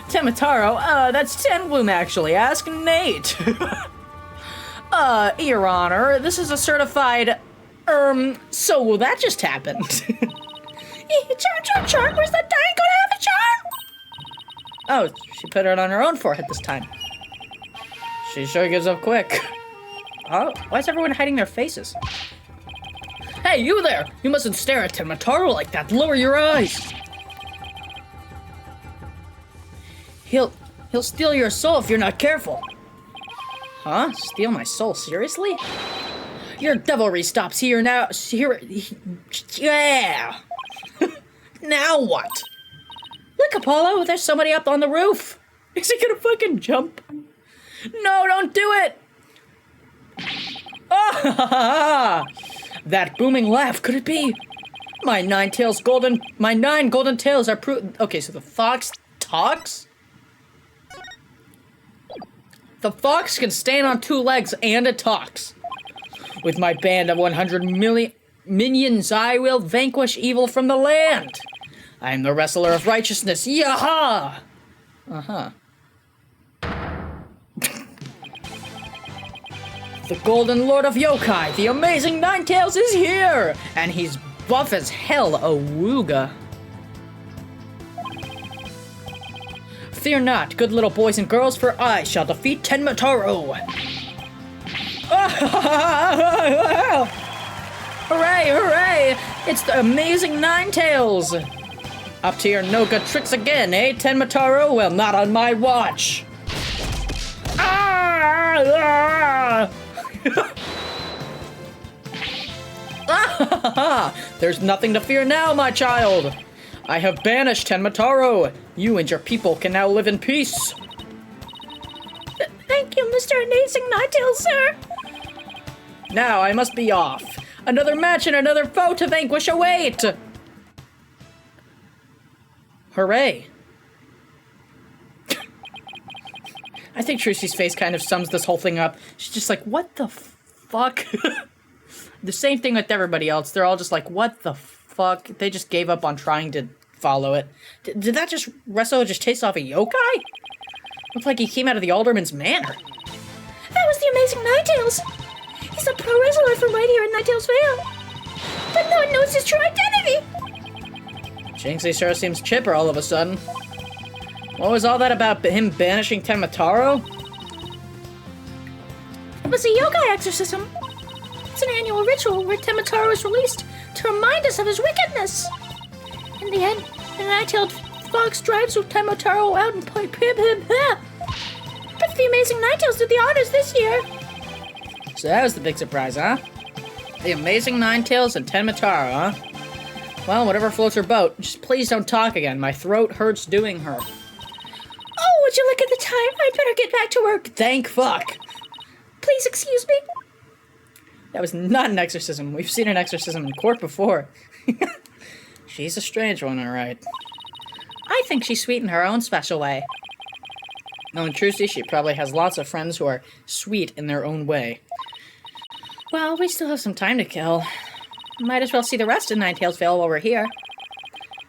Tenmataro, that's Tenbloom actually. Ask Nate. Your Honor, this is a certified, so that just happened. Charm, where's that dying gonna have a charm? Oh, she put it on her own forehead this time. She sure gives up quick. Oh, why is everyone hiding their faces? Hey, you there! You mustn't stare at Tenmataro like that. Lower your eyes. He'll steal your soul if you're not careful. Huh? Steal my soul? Seriously? Your devilry stops here now. Yeah. Now what? Look, Apollo, there's somebody up on the roof. Is he gonna fucking jump? No, don't do it! That booming laugh, could it be? My nine golden tails are okay, so the fox talks? The fox can stand on 2 legs and it talks. With my band of 100 million minions, I will vanquish evil from the land. I am the wrestler of righteousness. Yaha! Uh-huh. The Golden Lord of Yokai, the amazing Ninetales is here! And he's buff as hell, awooga. Fear not, good little boys and girls, for I shall defeat Tenmataro! Hooray, hooray! It's the amazing Ninetales! Up to your no-good tricks again, eh, Tenmataro? Well, not on my watch! There's nothing to fear now, my child! I have banished Tenmataro! You and your people can now live in peace! Thank you, Mr. Amazing Ninetales, sir! Now I must be off! Another match and another foe to vanquish await! Hooray! I think Trucy's face kind of sums this whole thing up. She's just like, what the fuck? The same thing with everybody else. They're all just like, what the fuck? They just gave up on trying to follow it. Did that just Resso just chase off a yokai? Looked like he came out of the Alderman's Manor. That was the Amazing Ninetales! He's a pro wrestler from right here in Ninetales Vale! But no one knows his true identity! Jinxie sure seems chipper all of a sudden. What was all that about him banishing Tenmataro? It was a yokai exorcism. It's an annual ritual where Tenmataro is released to remind us of his wickedness. In the end, the nine-tailed fox drives Tenmataro out and play But the Amazing Ninetales did the honors this year. So that was the big surprise, huh? The Amazing Ninetales and Tenmataro, huh? Well, whatever floats her boat. Just please don't talk again. My throat hurts doing her. Oh, would you look at the time? I'd better get back to work. Thank fuck. Please excuse me. That was not an exorcism. We've seen an exorcism in court before. She's a strange one, alright. I think she's sweet in her own special way. Knowing Trucy, she probably has lots of friends who are sweet in their own way. Well, we still have some time to kill. Might as well see the rest of Ninetales Vale while we're here.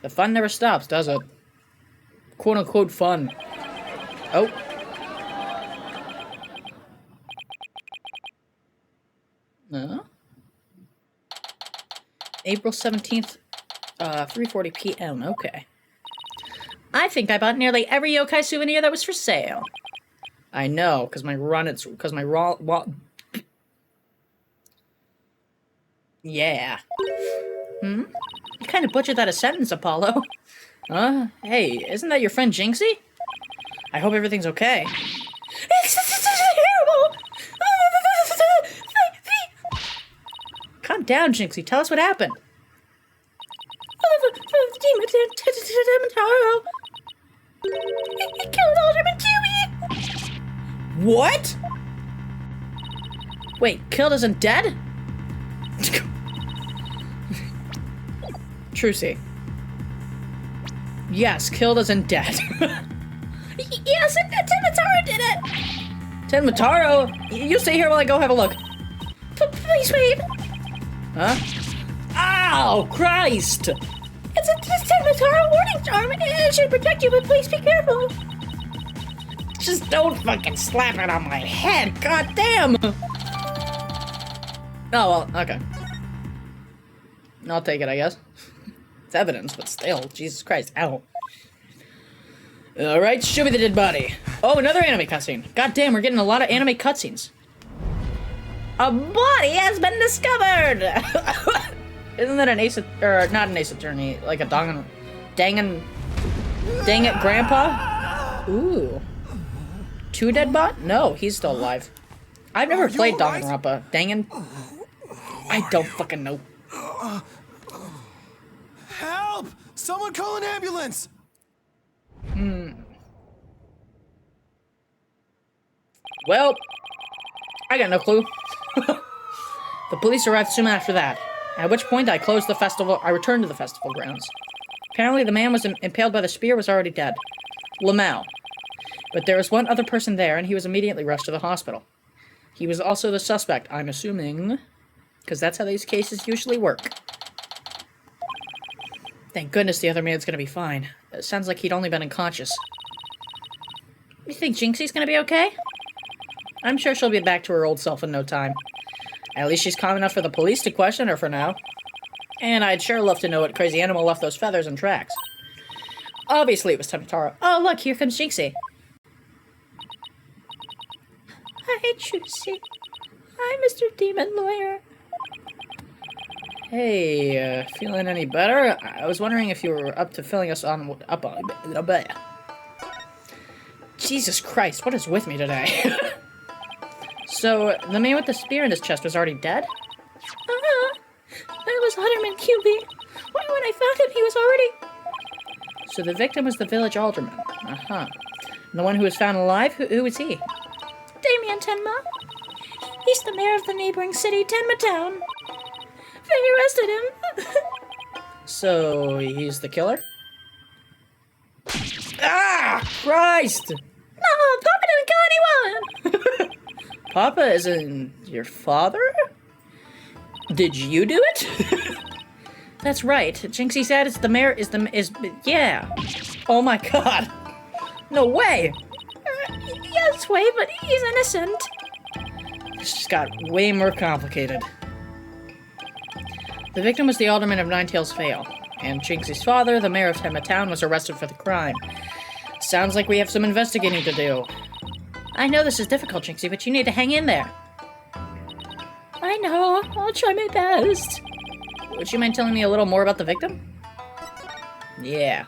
The fun never stops, does it? Quote-unquote fun. Oh. No? April 17th, 3:40 p.m. Okay. I think I bought nearly every yokai souvenir that was for sale. I know, because my yeah. You kind of butchered that a sentence, Apollo. Hey, isn't that your friend Jinxie? I hope everything's okay. It's terrible! Calm down, Jinxie. Tell us what happened. Tenmataro. He killed Alderman Kiwi! What? Wait, killed isn't dead? Trucy. Yes, killed isn't dead. Yes, Tenmataro did it! Tenmataro? You stay here while I go have a look. Please wait. Huh? Ow! Christ! It's a Tenmataro warning charm. It should protect you, but please be careful. Just don't fucking slap it on my head, god damn! Oh, well, okay. I'll take it, I guess. It's evidence, but still, Jesus Christ, ow. Alright, show me the dead body. Oh, another anime cutscene. God damn, we're getting a lot of anime cutscenes. A body has been discovered! Isn't that an Ace, or not an Ace Attorney, like a dang it, Grandpa? Ooh. 2 dead bot? No, he's still alive. I've never played Danganronpa. Dangan? I don't fucking know. Help! Someone call an ambulance! Well, I got no clue. The police arrived soon after that, at which point I closed the festival. I returned to the festival grounds. Apparently the man was impaled by the spear was already dead. Lamau. But there was one other person there, and he was immediately rushed to the hospital. He was also the suspect, I'm assuming, because that's how these cases usually work. Thank goodness the other man's gonna be fine. It sounds like he'd only been unconscious. You think Jinxie's gonna be okay? I'm sure she'll be back to her old self in no time. At least she's calm enough for the police to question her for now. And I'd sure love to know what crazy animal left those feathers and tracks. Obviously it was Temnotaro. Oh look, here comes Jinxie. Hi, Juicy. Hi, Mr. Demon Lawyer. Hey, feeling any better? I was wondering if you were up to filling us on... Jesus Christ, what is with me today? So, the man with the spear in his chest was already dead? That was Alderman QB. When I found him, he was already... So the victim was the village alderman. Uh-huh. And the one who was found alive? Who was he? Damien Tenma. He's the mayor of the neighboring city, Tenma Town. They arrested him. So, he's the killer? Ah! Christ! No, Papa didn't kill anyone! Papa isn't your father? Did you do it? That's right. Jinxie's dad is the mayor, yeah. Oh my god. No way! Yes, way, but he's innocent. This just got way more complicated. The victim was the alderman of Ninetales Vale, and Jinxie's father, the mayor of Tenma Town, was arrested for the crime. Sounds like we have some investigating to do. I know this is difficult, Jinxie, but you need to hang in there. I know. I'll try my best. Would you mind telling me a little more about the victim? Yeah.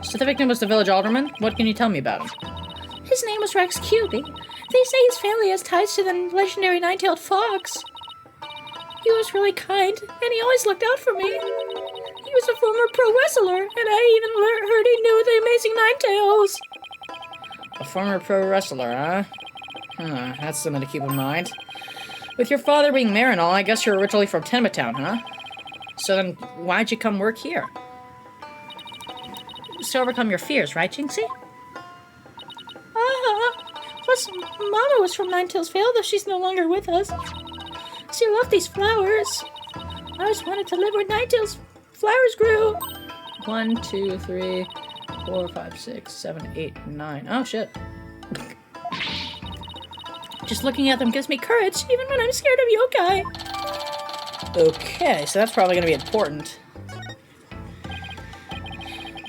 So the victim was the village alderman? What can you tell me about him? His name was Rex Cuby. They say his family has ties to the legendary nine-tailed fox. He was really kind, and he always looked out for me. He was a former pro wrestler, and I even heard he knew the amazing Ninetales. A former pro wrestler, huh? That's something to keep in mind. With your father being mayor and all, I guess you're originally from Tenma Town, huh? So then, why'd you come work here? To overcome your fears, right, Jinxie? Plus, Mama was from Ninetales Vale, though she's no longer with us. She loved these flowers. I always wanted to live where Ninetales flowers grew. 1, 2, 3, 4, 5, 6, 7, 8, 9. Oh, shit. Just looking at them gives me courage, even when I'm scared of yokai. Okay, so that's probably going to be important.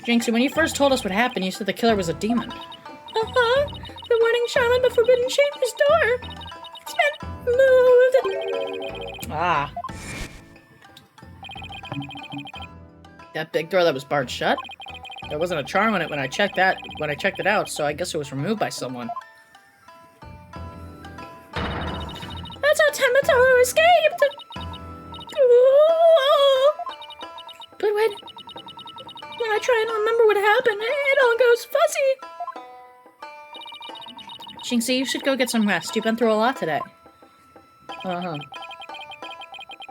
Jinxie, when you first told us what happened, you said the killer was a demon. The warning charm on the Forbidden Chambers door. It's been moved. Ah. That big door that was barred shut? There wasn't a charm on it when I checked it out, so I guess it was removed by someone. That's how Temnotaro escaped! Ooh. But when I try and remember what happened, it all goes fuzzy. Jinxie, you should go get some rest. You've been through a lot today. Uh-huh.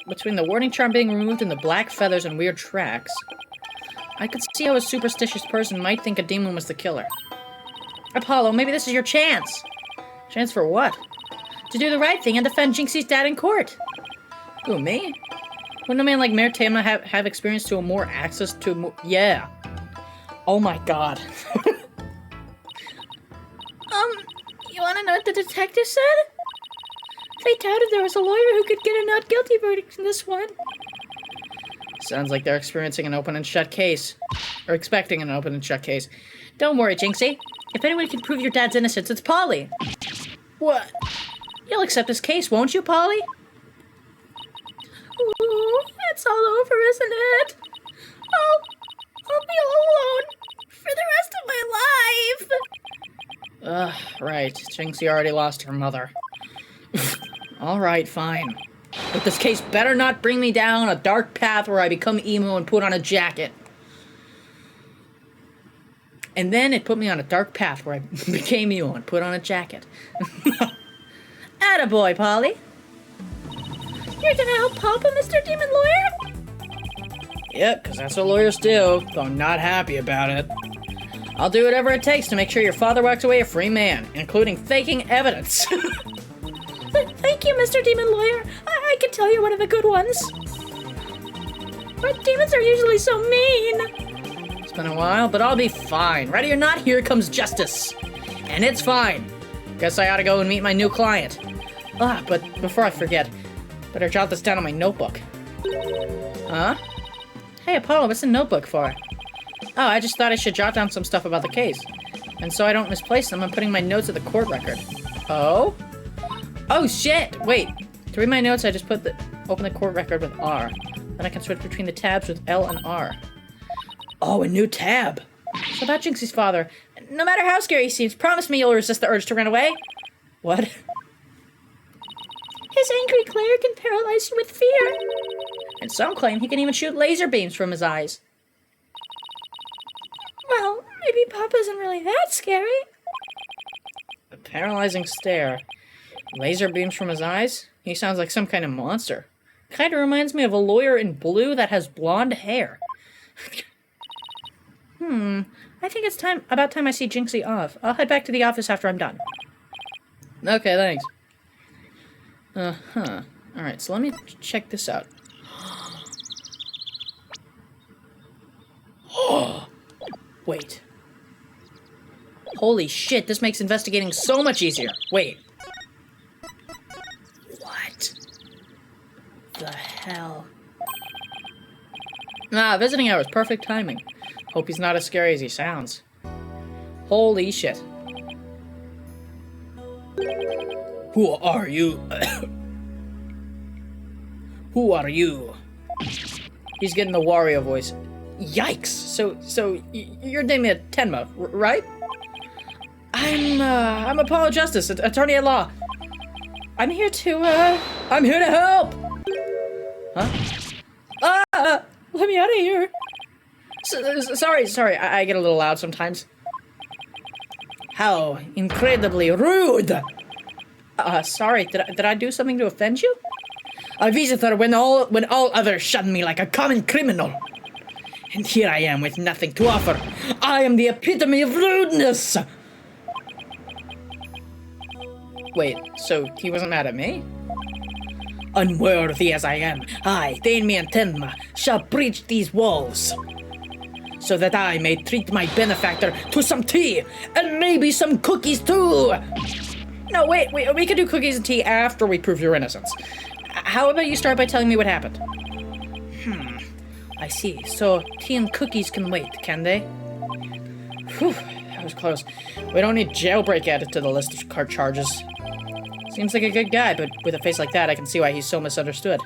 Between the warning charm being removed and the black feathers and weird tracks, I could see how a superstitious person might think a demon was the killer. Apollo, maybe this is your chance. Chance for what? To do the right thing and defend Jinxie's dad in court. Who, me? Wouldn't a man like Mayor Tama have experience to more access to more... Yeah. Oh my god. You wanna know what the detective said? They doubted there was a lawyer who could get a not guilty verdict in this one. Sounds like they're experiencing an open and shut case. Or expecting an open and shut case. Don't worry, Jinxie. If anyone can prove your dad's innocence, it's Polly. What? You'll accept this case, won't you, Polly? Ooh, it's all over, isn't it? I'll be all alone for the rest of my life. Right. Jinxie already lost her mother. Alright, fine. But this case better not bring me down a dark path where I become emo and put on a jacket. And then it put me on a dark path where I became emo and put on a jacket. Attaboy, Polly. You're gonna help Papa, Mr. Demon Lawyer? Yep, because that's what lawyers do, though I'm not happy about it. I'll do whatever it takes to make sure your father walks away a free man, including faking evidence. Thank you, Mr. Demon Lawyer. I can tell you're one of the good ones. But demons are usually so mean. It's been a while, but I'll be fine. Ready or not, here comes justice. And it's fine. Guess I ought to go and meet my new client. But before I forget, better jot this down on my notebook. Huh? Hey, Apollo, what's the notebook for? Oh, I just thought I should jot down some stuff about the case. And so I don't misplace them, I'm putting my notes at the court record. Oh? Oh, shit! Wait. To read my notes, I just open the court record with R. Then I can switch between the tabs with L and R. Oh, a new tab! So about Jinxie's father. No matter how scary he seems, promise me you'll resist the urge to run away. What? His angry glare can paralyze you with fear. And some claim he can even shoot laser beams from his eyes. Well, maybe Papa isn't really that scary. A paralyzing stare. Laser beams from his eyes? He sounds like some kind of monster. Kinda reminds me of a lawyer in blue that has blonde hair. I think it's about time I see Jinxie off. I'll head back to the office after I'm done. Okay, thanks. Alright, so let me check this out. Wait. Holy shit, this makes investigating so much easier. Wait. What the hell? Visiting hours, perfect timing. Hope he's not as scary as he sounds. Holy shit. Who are you? Who are you? He's getting the Wario voice. Yikes! So you're Damien Tenma, right? I'm Apollo Justice, attorney at law. I'm here to help! Huh? Let me out of here. Sorry, I get a little loud sometimes. How incredibly rude! Sorry, did I do something to offend you? A visitor when all others shun me like a common criminal. And here I am with nothing to offer. I am the epitome of rudeness! Wait, so he wasn't mad at me? Unworthy as I am, I, Damien Tenma, shall breach these walls, so that I may treat my benefactor to some tea, and maybe some cookies too! No, wait, we could do cookies and tea after we prove your innocence. How about you start by telling me what happened? I see. So, tea and cookies can wait, can they? Whew, that was close. We don't need jailbreak added to the list of cart charges. Seems like a good guy, but with a face like that, I can see why he's so misunderstood.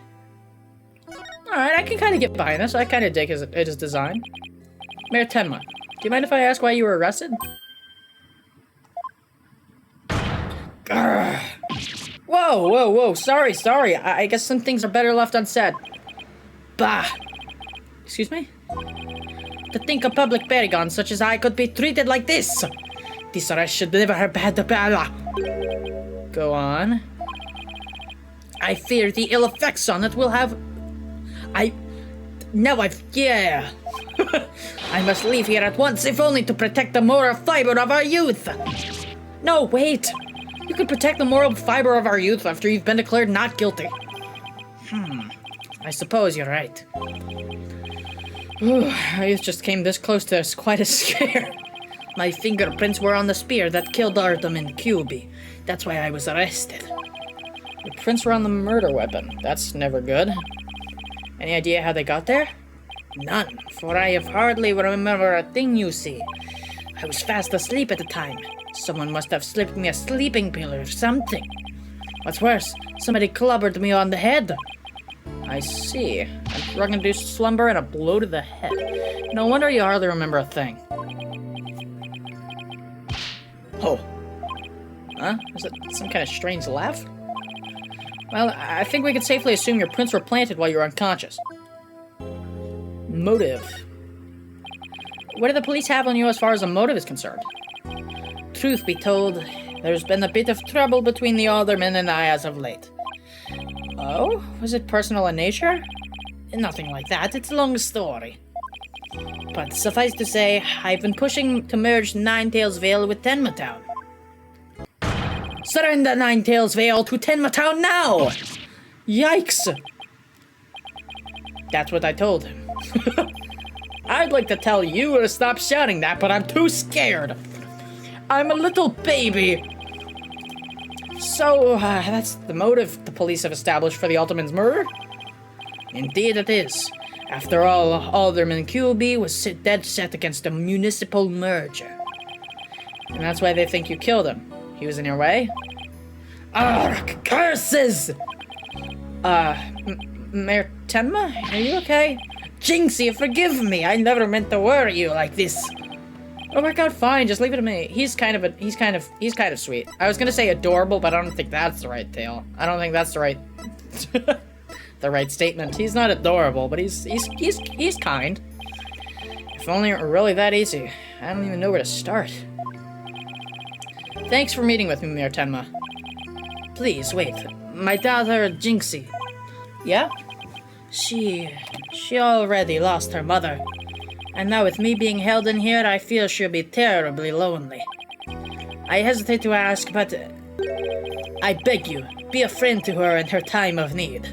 Alright, I can kind of get behind this. I kind of dig his design. Mayor Tenma, do you mind if I ask why you were arrested? Grr. Whoa, sorry. I guess some things are better left unsaid. Bah! Excuse me? To think a public paragon such as I could be treated like this! This arrest should never have had the power. Go on. I fear the ill effects on it will have... Yeah! I must leave here at once, if only to protect the moral fiber of our youth! No, wait! You could protect the moral fiber of our youth after you've been declared not guilty. I suppose you're right. I just came this close to quite a scare. My fingerprints were on the spear that killed Artem and QB. That's why I was arrested. Your prints were on the murder weapon. That's never good. Any idea how they got there? None, for I have hardly remember a thing, you see. I was fast asleep at the time. Someone must have slipped me a sleeping pill or something. What's worse, somebody clobbered me on the head. I see. A drug-induced slumber and a blow to the head. No wonder you hardly remember a thing. Oh. Huh? Is that some kind of strange laugh? Well, I think we can safely assume your prints were planted while you were unconscious. Motive. What do the police have on you as far as a motive is concerned? Truth be told, there's been a bit of trouble between the alderman and I as of late. Oh? Was it personal in nature? Nothing like that. It's a long story. But suffice to say, I've been pushing to merge Ninetales Vale with Tenma Town. Surrender Ninetales Vale to Tenma Town now! Yikes! That's what I told him. I'd like to tell you to stop shouting that, but I'm too scared. I'm a little baby. So, that's the motive the police have established for the Alderman's murder? Indeed it is. After all, Alderman QB was dead set against a municipal merger. And that's why they think you killed him. He was in your way? Arrgh, curses! Mayor Tenma, are you okay? Jinxie, forgive me. I never meant to worry you like this. Oh my god, fine. Just leave it to me. He's kind of sweet. I was gonna say adorable, but I don't think that's the right tale. I don't think that's the right, the right statement. He's not adorable, but he's kind. If only it were really that easy. I don't even know where to start. Thanks for meeting with me, Mayor Tenma. Please, wait. My daughter, Jinxie. Yeah? She already lost her mother. And now with me being held in here, I feel she'll be terribly lonely. I hesitate to ask, but I beg you, be a friend to her in her time of need.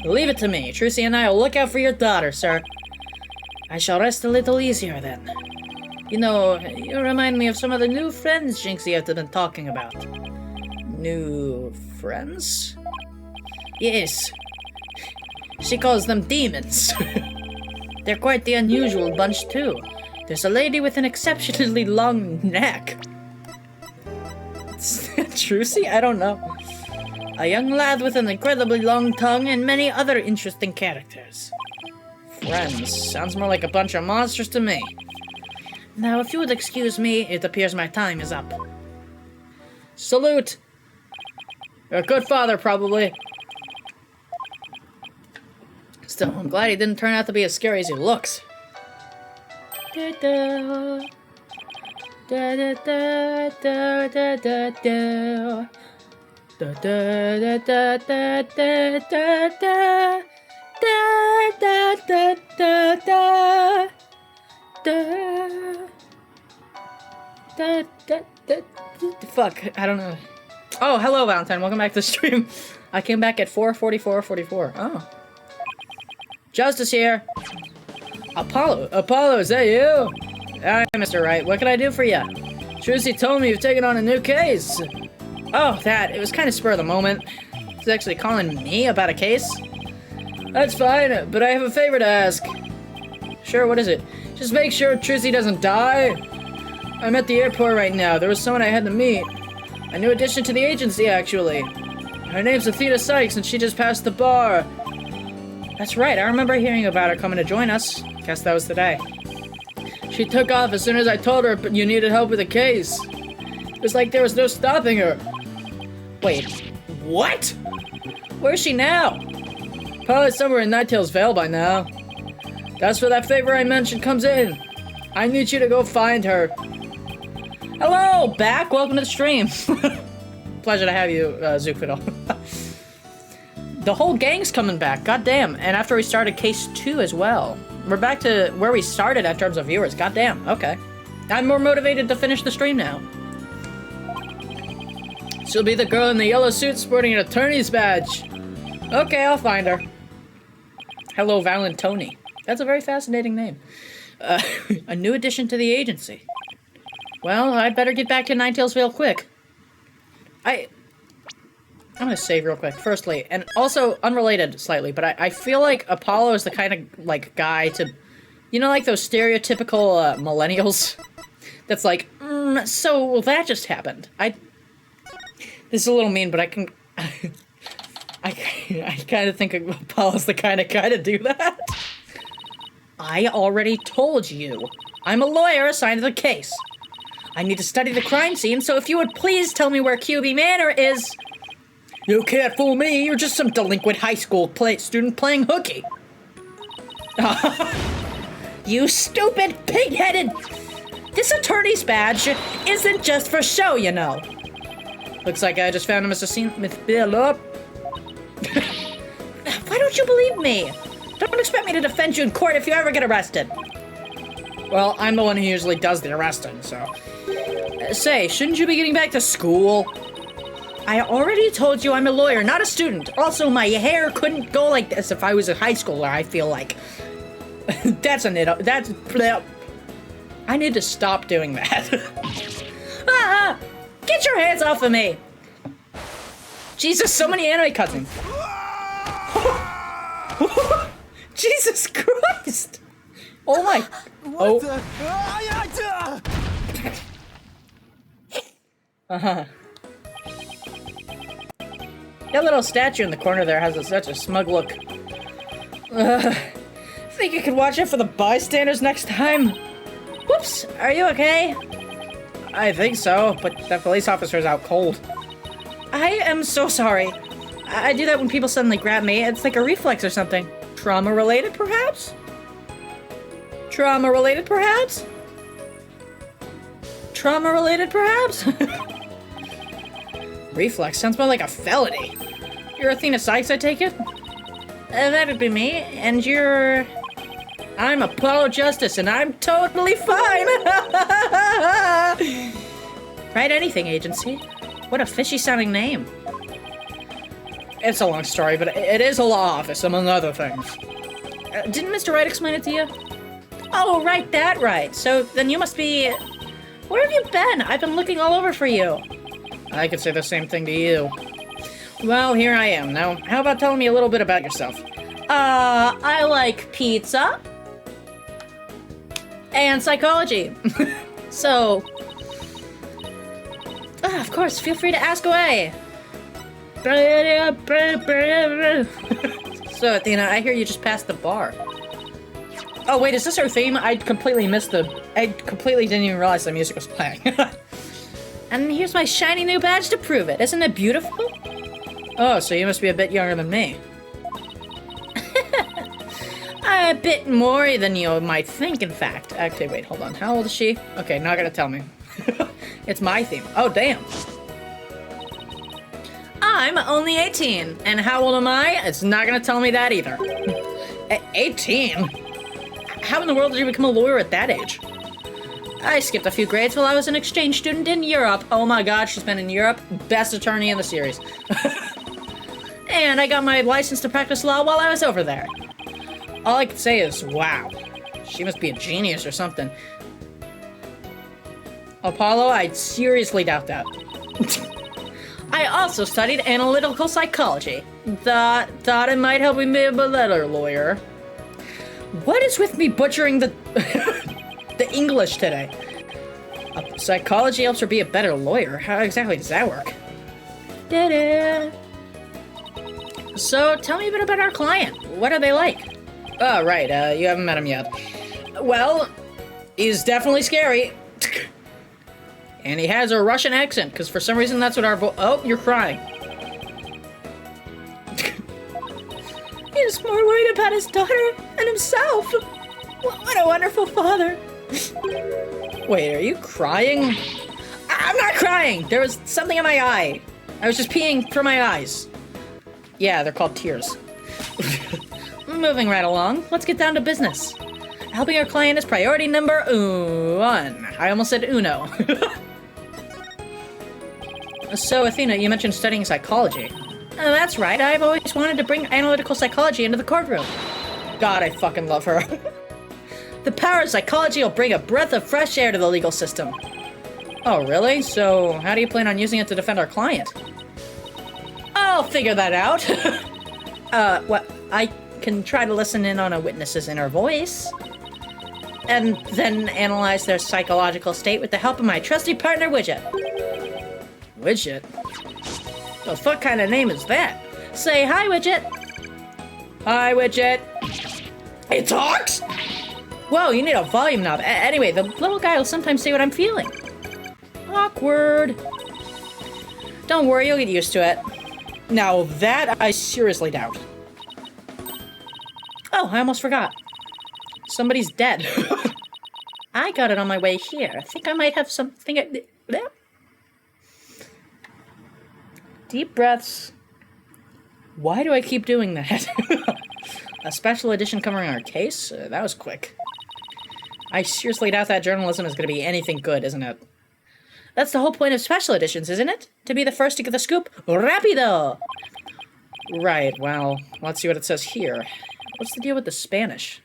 Leave it to me. Trucy and I will look out for your daughter, sir. I shall rest a little easier then. You know, you remind me of some of the new friends Jinxie has been talking about. New friends? Yes. She calls them demons. They're quite the unusual bunch, too. There's a lady with an exceptionally long neck. Is that Trucy? I don't know. A young lad with an incredibly long tongue and many other interesting characters. Friends. Sounds more like a bunch of monsters to me. Now, if you would excuse me, it appears my time is up. Salute! You're a good father, probably. Still, I'm glad he didn't turn out to be as scary as he looks. Da-da. Da-da-da-da-da-da-da. Da-da-da-da-da-da-da-da. Da-da-da-da-da. Fuck, I don't know. Oh, hello, Valentine. Welcome back to the stream. I came back at 4:44:44. Oh. Justice here. Apollo, is that you? Alright, Mr. Wright, what can I do for you? Trucy told me you've taken on a new case. Oh, that. It was kind of spur of the moment. He's actually calling me about a case. That's fine, but I have a favor to ask. Sure, what is it? Just make sure Trucy doesn't die. I'm at the airport right now. There was someone I had to meet. A new addition to the agency, actually. Her name's Athena Sykes, and she just passed the bar. That's right, I remember hearing about her coming to join us. Guess that was today. She took off as soon as I told her you needed help with the case. It was like there was no stopping her. Wait, what? Where's she now? Probably somewhere in Ninetales Vale by now. That's where that favor I mentioned comes in. I need you to go find her. Hello, back. Welcome to the stream. Pleasure to have you, Zookfiddle. The whole gang's coming back. Goddamn. And after we started case 2 as well. We're back to where we started in terms of viewers. Goddamn. Okay. I'm more motivated to finish the stream now. She'll be the girl in the yellow suit sporting an attorney's badge. Okay, I'll find her. Hello, Valentoni. That's a very fascinating name. A new addition to the agency. Well, I'd better get back to Ninetales Vale quick. I'm gonna save real quick, firstly, and also unrelated slightly, but I feel like Apollo is the kind of, like, guy to, you know, like those stereotypical, millennials? That's like, so that just happened. This is a little mean, but I can, I kind of think Apollo's the kind of guy to do that. I already told you. I'm a lawyer assigned to the case. I need to study the crime scene, so if you would please tell me where QB Manor is... You can't fool me, you're just some delinquent high school student playing hooky. You stupid, pig-headed... This attorney's badge isn't just for show, you know. Looks like I just found Mr. don't you believe me? Don't expect me to defend you in court if you ever get arrested. Well, I'm the one who usually does the arresting, so... Say, shouldn't you be getting back to school? I already told you I'm a lawyer, not a student. Also, my hair couldn't go like this if I was a high schooler, I feel like. That's I need to stop doing that. Get your hands off of me! Jesus, so many anime cutscenes. Jesus Christ! Oh my... What the? That little statue in the corner there has such a smug look. Think you could watch it for the bystanders next time? Whoops, are you okay? I think so, but that police officer's out cold. I am so sorry. I do that when people suddenly grab me. It's like a reflex or something. Trauma-related, perhaps? Trauma-related, perhaps? Trauma-related, perhaps? Reflex sounds more like a felony. You're Athena Sykes, I take it? That'd be me, and you're... I'm Apollo Justice, and I'm totally fine! Write anything, agency. What a fishy-sounding name. It's a long story, but it is a law office, among other things. Didn't Mr. Wright explain it to you? Oh, right, that right. So then you must be... Where have you been? I've been looking all over for you. I could say the same thing to you. Well, here I am. Now, how about telling me a little bit about yourself? I like pizza. And psychology. So... of course, feel free to ask away. So, Athena, I hear you just passed the bar. Oh, wait, is this our theme? I completely didn't even realize the music was playing. And here's my shiny new badge to prove it. Isn't it beautiful? Oh, so you must be a bit younger than me. A bit more than you might think, in fact. Actually, wait, hold on. How old is she? Okay, not gonna tell me. It's my theme. Oh, damn. I'm only 18. And how old am I? It's not gonna tell me that either. 18? How in the world did you become a lawyer at that age? I skipped a few grades while I was an exchange student in Europe. Oh my god, she's been in Europe. Best attorney in the series. And I got my license to practice law while I was over there. All I can say is, wow. She must be a genius or something. Apollo, I seriously doubt that. I also studied analytical psychology. Thought it might help me be a better lawyer. What is with me butchering the the English today? Psychology helps her be a better lawyer. How exactly does that work? Da-da. So, tell me a bit about our client. What are they like? Oh, right, you haven't met him yet. Well, he's definitely scary. And he has a Russian accent, because for some reason that's what our oh, you're crying. He's more worried about his daughter and himself. What a wonderful father. Wait, are you crying? I'm not crying! There was something in my eye. I was just peeing from my eyes. Yeah, they're called tears. Moving right along, let's get down to business. Helping our client is priority number one. I almost said uno. So, Athena, you mentioned studying psychology. That's right, I've always wanted to bring analytical psychology into the courtroom. God, I fucking love her. The power of psychology will bring a breath of fresh air to the legal system. Oh, really? So, how do you plan on using it to defend our client? I'll figure that out. What? I can try to listen in on a witness's inner voice. And then analyze their psychological state with the help of my trusty partner, Widget. Widget? The fuck kind of name is that? Say hi, Widget. Hi, Widget. It talks? Whoa, you need a volume knob. Anyway, the little guy will sometimes say what I'm feeling. Awkward. Don't worry, you'll get used to it. Now that I seriously doubt. Oh, I almost forgot. Somebody's dead. I got it on my way here. I think I might have something... Deep breaths. Why do I keep doing that? A special edition covering our case? That was quick. I seriously doubt that journalism is going to be anything good, isn't it? That's the whole point of special editions, isn't it? To be the first to get the scoop? Rapido! Right, well, let's see what it says here. What's the deal with the Spanish?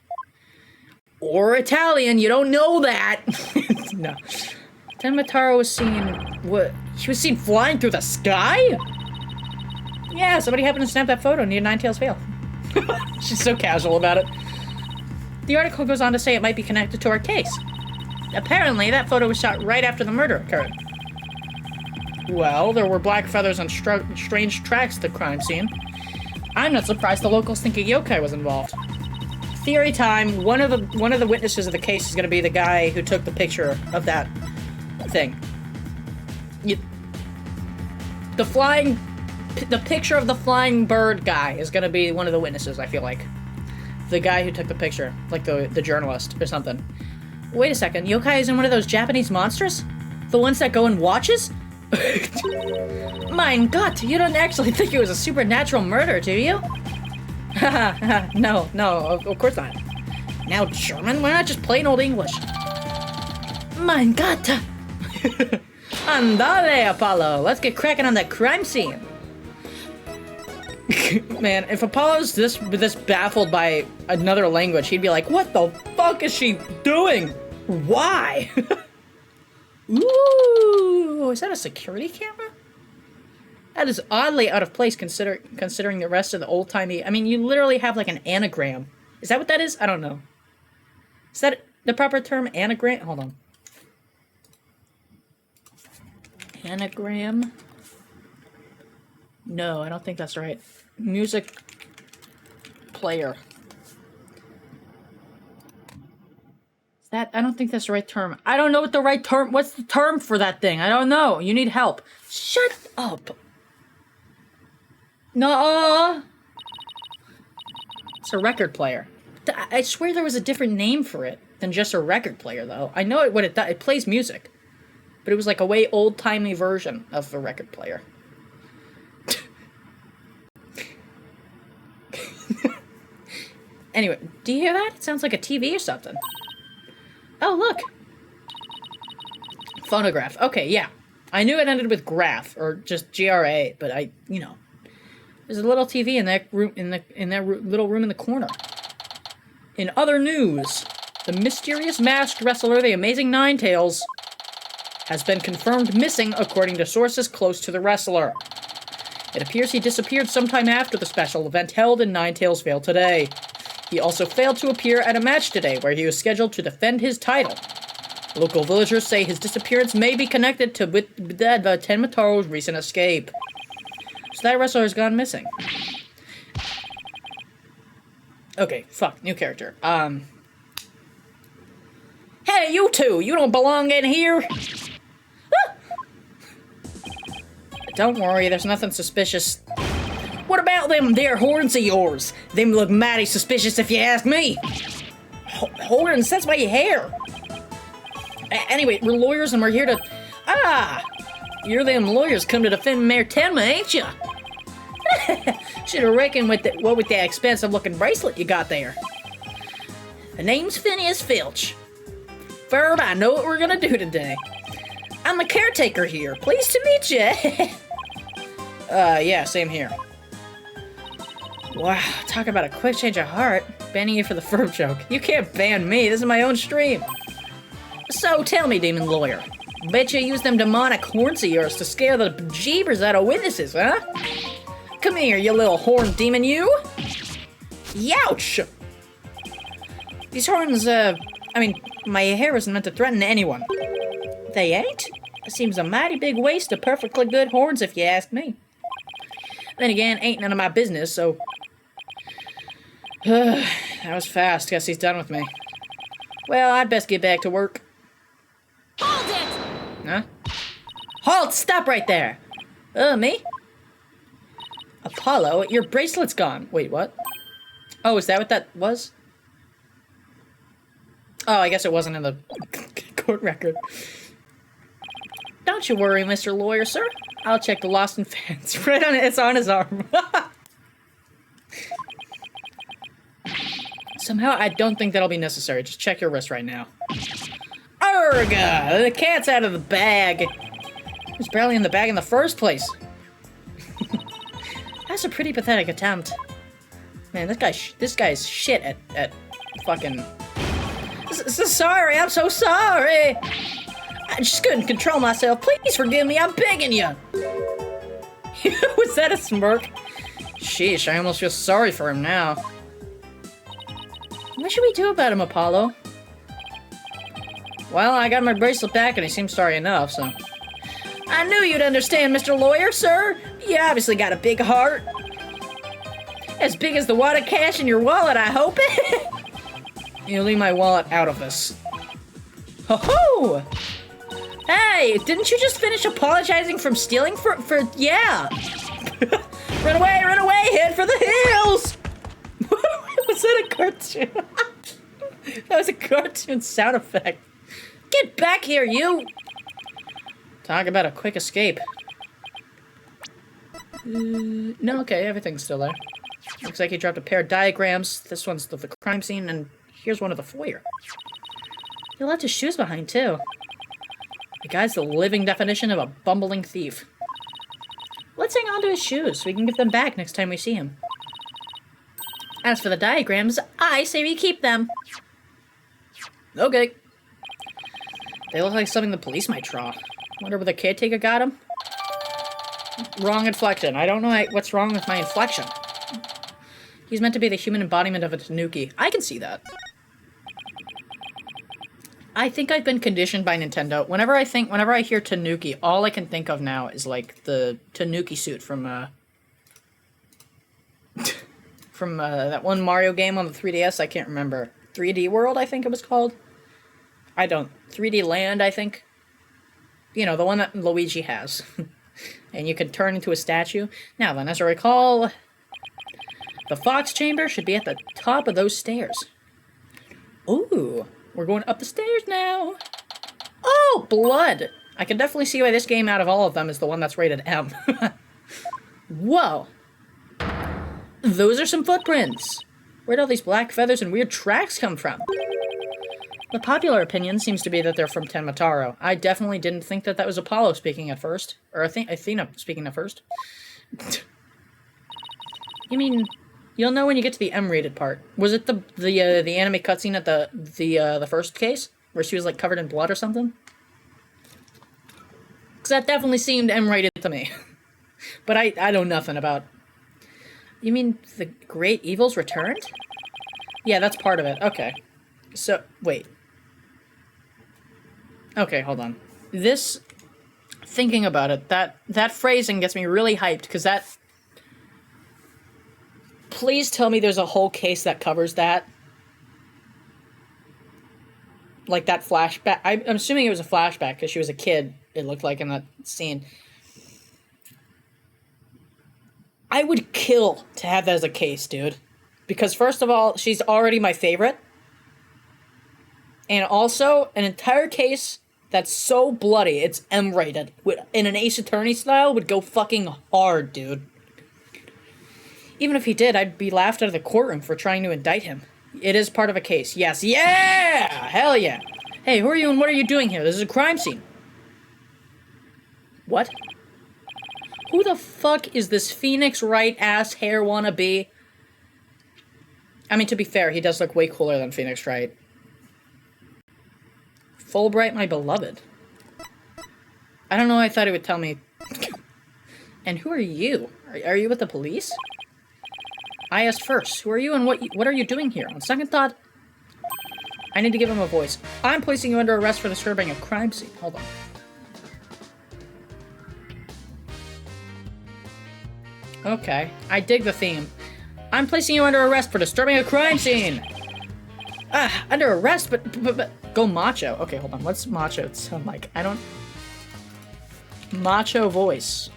Or Italian, you don't know that! No. Tenmataro was seen... what? He was seen flying through the sky? Yeah, somebody happened to snap that photo near Ninetales Vale. She's so casual about it. The article goes on to say it might be connected to our case. Apparently, that photo was shot right after the murder occurred. Well, there were black feathers on strange tracks at the crime scene. I'm not surprised the locals think a yokai was involved. Theory time. One of the witnesses of the case is going to be the guy who took the picture of that thing. The picture of the flying bird guy is going to be one of the witnesses, I feel like. The guy who took the picture, like the journalist or something. Wait a second, yokai isn't one of those Japanese monsters? The ones that go in watches? Mein Gott, you don't actually think it was a supernatural murder, do you? No, of course not. Now German? Why not just plain old English? Mein Gott! Andale, Apollo! Let's get cracking on that crime scene! Man, if Apollo's this baffled by another language, he'd be like, what the fuck is she doing? Why? Ooh, is that a security camera? That is oddly out of place considering the rest of the old-timey... I mean, you literally have like an anagram. Is that what that is? I don't know. Is that the proper term? Anagram? Hold on. Anagram? No, I don't think that's right. Music player. Is that... I don't think that's the right term. I don't know what the right term... What's the term for that thing? I don't know. You need help. Shut up. No. It's a record player. I swear there was a different name for it than just a record player, though. I know what it does. It plays music. But it was like a way old-timey version of a record player. Anyway, do you hear that? It sounds like a TV or something. Oh, look. Phonograph. Okay, yeah. I knew it ended with graph, or just GRA, but there's a little TV in that room, little room in the corner. In other news, the mysterious masked wrestler, the Amazing Ninetales, has been confirmed missing according to sources close to the wrestler. It appears he disappeared sometime after the special event held in Ninetales Vale today. He also failed to appear at a match today where he was scheduled to defend his title. Local villagers say his disappearance may be connected to Tenmataro's recent escape. So that wrestler has gone missing. Okay, fuck, new character. Hey, you two! You don't belong in here! Ah! Don't worry, there's nothing suspicious. What about them there horns of yours? Them look mighty suspicious if you ask me. Horns? That's my hair. Anyway, we're lawyers and we're here to... Ah! You're them lawyers come to defend Mayor Tenma, ain't ya? Should've reckoned with that expensive looking bracelet you got there. The name's Phineas Filch. Ferb, I know what we're gonna do today. I'm the caretaker here. Pleased to meet ya. Yeah, same here. Wow, talk about a quick change of heart. Banning you for the Ferb joke. You can't ban me, this is my own stream. So tell me, Demon Lawyer. Bet you use them demonic horns of yours to scare the bejeebers out of witnesses, huh? Come here, you little horn demon, you! Youch! These horns, my hair isn't meant to threaten anyone. They ain't? It seems a mighty big waste of perfectly good horns if you ask me. Then again, ain't none of my business, so... That was fast. Guess he's done with me. Well, I'd best get back to work. Hold it! Huh? Halt! Stop right there! Me? Apollo, your bracelet's gone. Wait, what? Oh, is that what that was? Oh, I guess it wasn't in the court record. Don't you worry, Mr. Lawyer, sir. I'll check the lost and found. Right on it. It's on his arm. Somehow, I don't think that'll be necessary. Just check your wrist right now. Arrgh! The cat's out of the bag. It was barely in the bag in the first place. That's a pretty pathetic attempt. Man, this guy's shit at fucking... Sorry, I'm so sorry! I just couldn't control myself. Please forgive me, I'm begging you! Was that a smirk? Sheesh, I almost feel sorry for him now. What should we do about him, Apollo? Well, I got my bracelet back and he seems sorry enough, so... I knew you'd understand, Mr. Lawyer, sir! You obviously got a big heart. As big as the wad of cash in your wallet, I hope. You leave my wallet out of this. Ho-ho! Hey, didn't you just finish apologizing from stealing for yeah! Run away, head for the hills! Was that a cartoon? That was a cartoon sound effect. Get back here, you! Talk about a quick escape. No, okay, everything's still there. Looks like he dropped a pair of diagrams. This one's the crime scene, and here's one of the foyer. He left his shoes behind, too. The guy's the living definition of a bumbling thief. Let's hang on to his shoes so we can get them back next time we see him. As for the diagrams, I say we keep them. Okay. They look like something the police might draw. Wonder where the caretaker got them? Wrong inflection. I don't know what's wrong with my inflection. He's meant to be the human embodiment of a Tanuki. I can see that. I think I've been conditioned by Nintendo. Whenever I hear Tanuki, all I can think of now is like the Tanuki suit from that one Mario game on the 3DS. I can't remember. 3D World, I think it was called. 3D Land, I think. You know, the one that Luigi has. And you can turn into a statue. Now then, as I recall, the Fox Chamber should be at the top of those stairs. Ooh, we're going up the stairs now. Oh, blood! I can definitely see why this game out of all of them is the one that's rated M. Whoa. Those are some footprints. Where'd all these black feathers and weird tracks come from? The popular opinion seems to be that they're from Tenmataro. I definitely didn't think that was Apollo speaking at first. Or Athena speaking at first. You mean, you'll know when you get to the M-rated part. Was it the anime cutscene at the first case? Where she was like covered in blood or something? Because that definitely seemed M-rated to me. But I know nothing about... You mean the Great Evil's returned? Yeah, that's part of it. Okay. So, wait. Okay, hold on. This, thinking about it, that phrasing gets me really hyped, because that... Please tell me there's a whole case that covers that. Like that flashback. I'm assuming it was a flashback, because she was a kid, it looked like in that scene. I would kill to have that as a case, dude. Because first of all, she's already my favorite. And also, an entire case that's so bloody, it's M-rated. In an Ace Attorney style, would go fucking hard, dude. Even if he did, I'd be laughed out of the courtroom for trying to indict him. It is part of a case. Yes. Yeah! Hell yeah! Hey, who are you and what are you doing here? This is a crime scene. What? Who the fuck is this Phoenix Wright-ass hair wannabe? I mean, to be fair, he does look way cooler than Phoenix Wright. Fulbright, my beloved. I don't know why I thought he would tell me. And who are you? Are you with the police? I asked first. Who are you and what are you doing here? On second thought, I need to give him a voice. I'm placing you under arrest for disturbing a crime scene. Hold on. Okay, I dig the theme. I'm placing you under arrest for disturbing a crime scene! Under arrest? But go macho. Okay, hold on. What's macho sound like? I don't... Macho voice.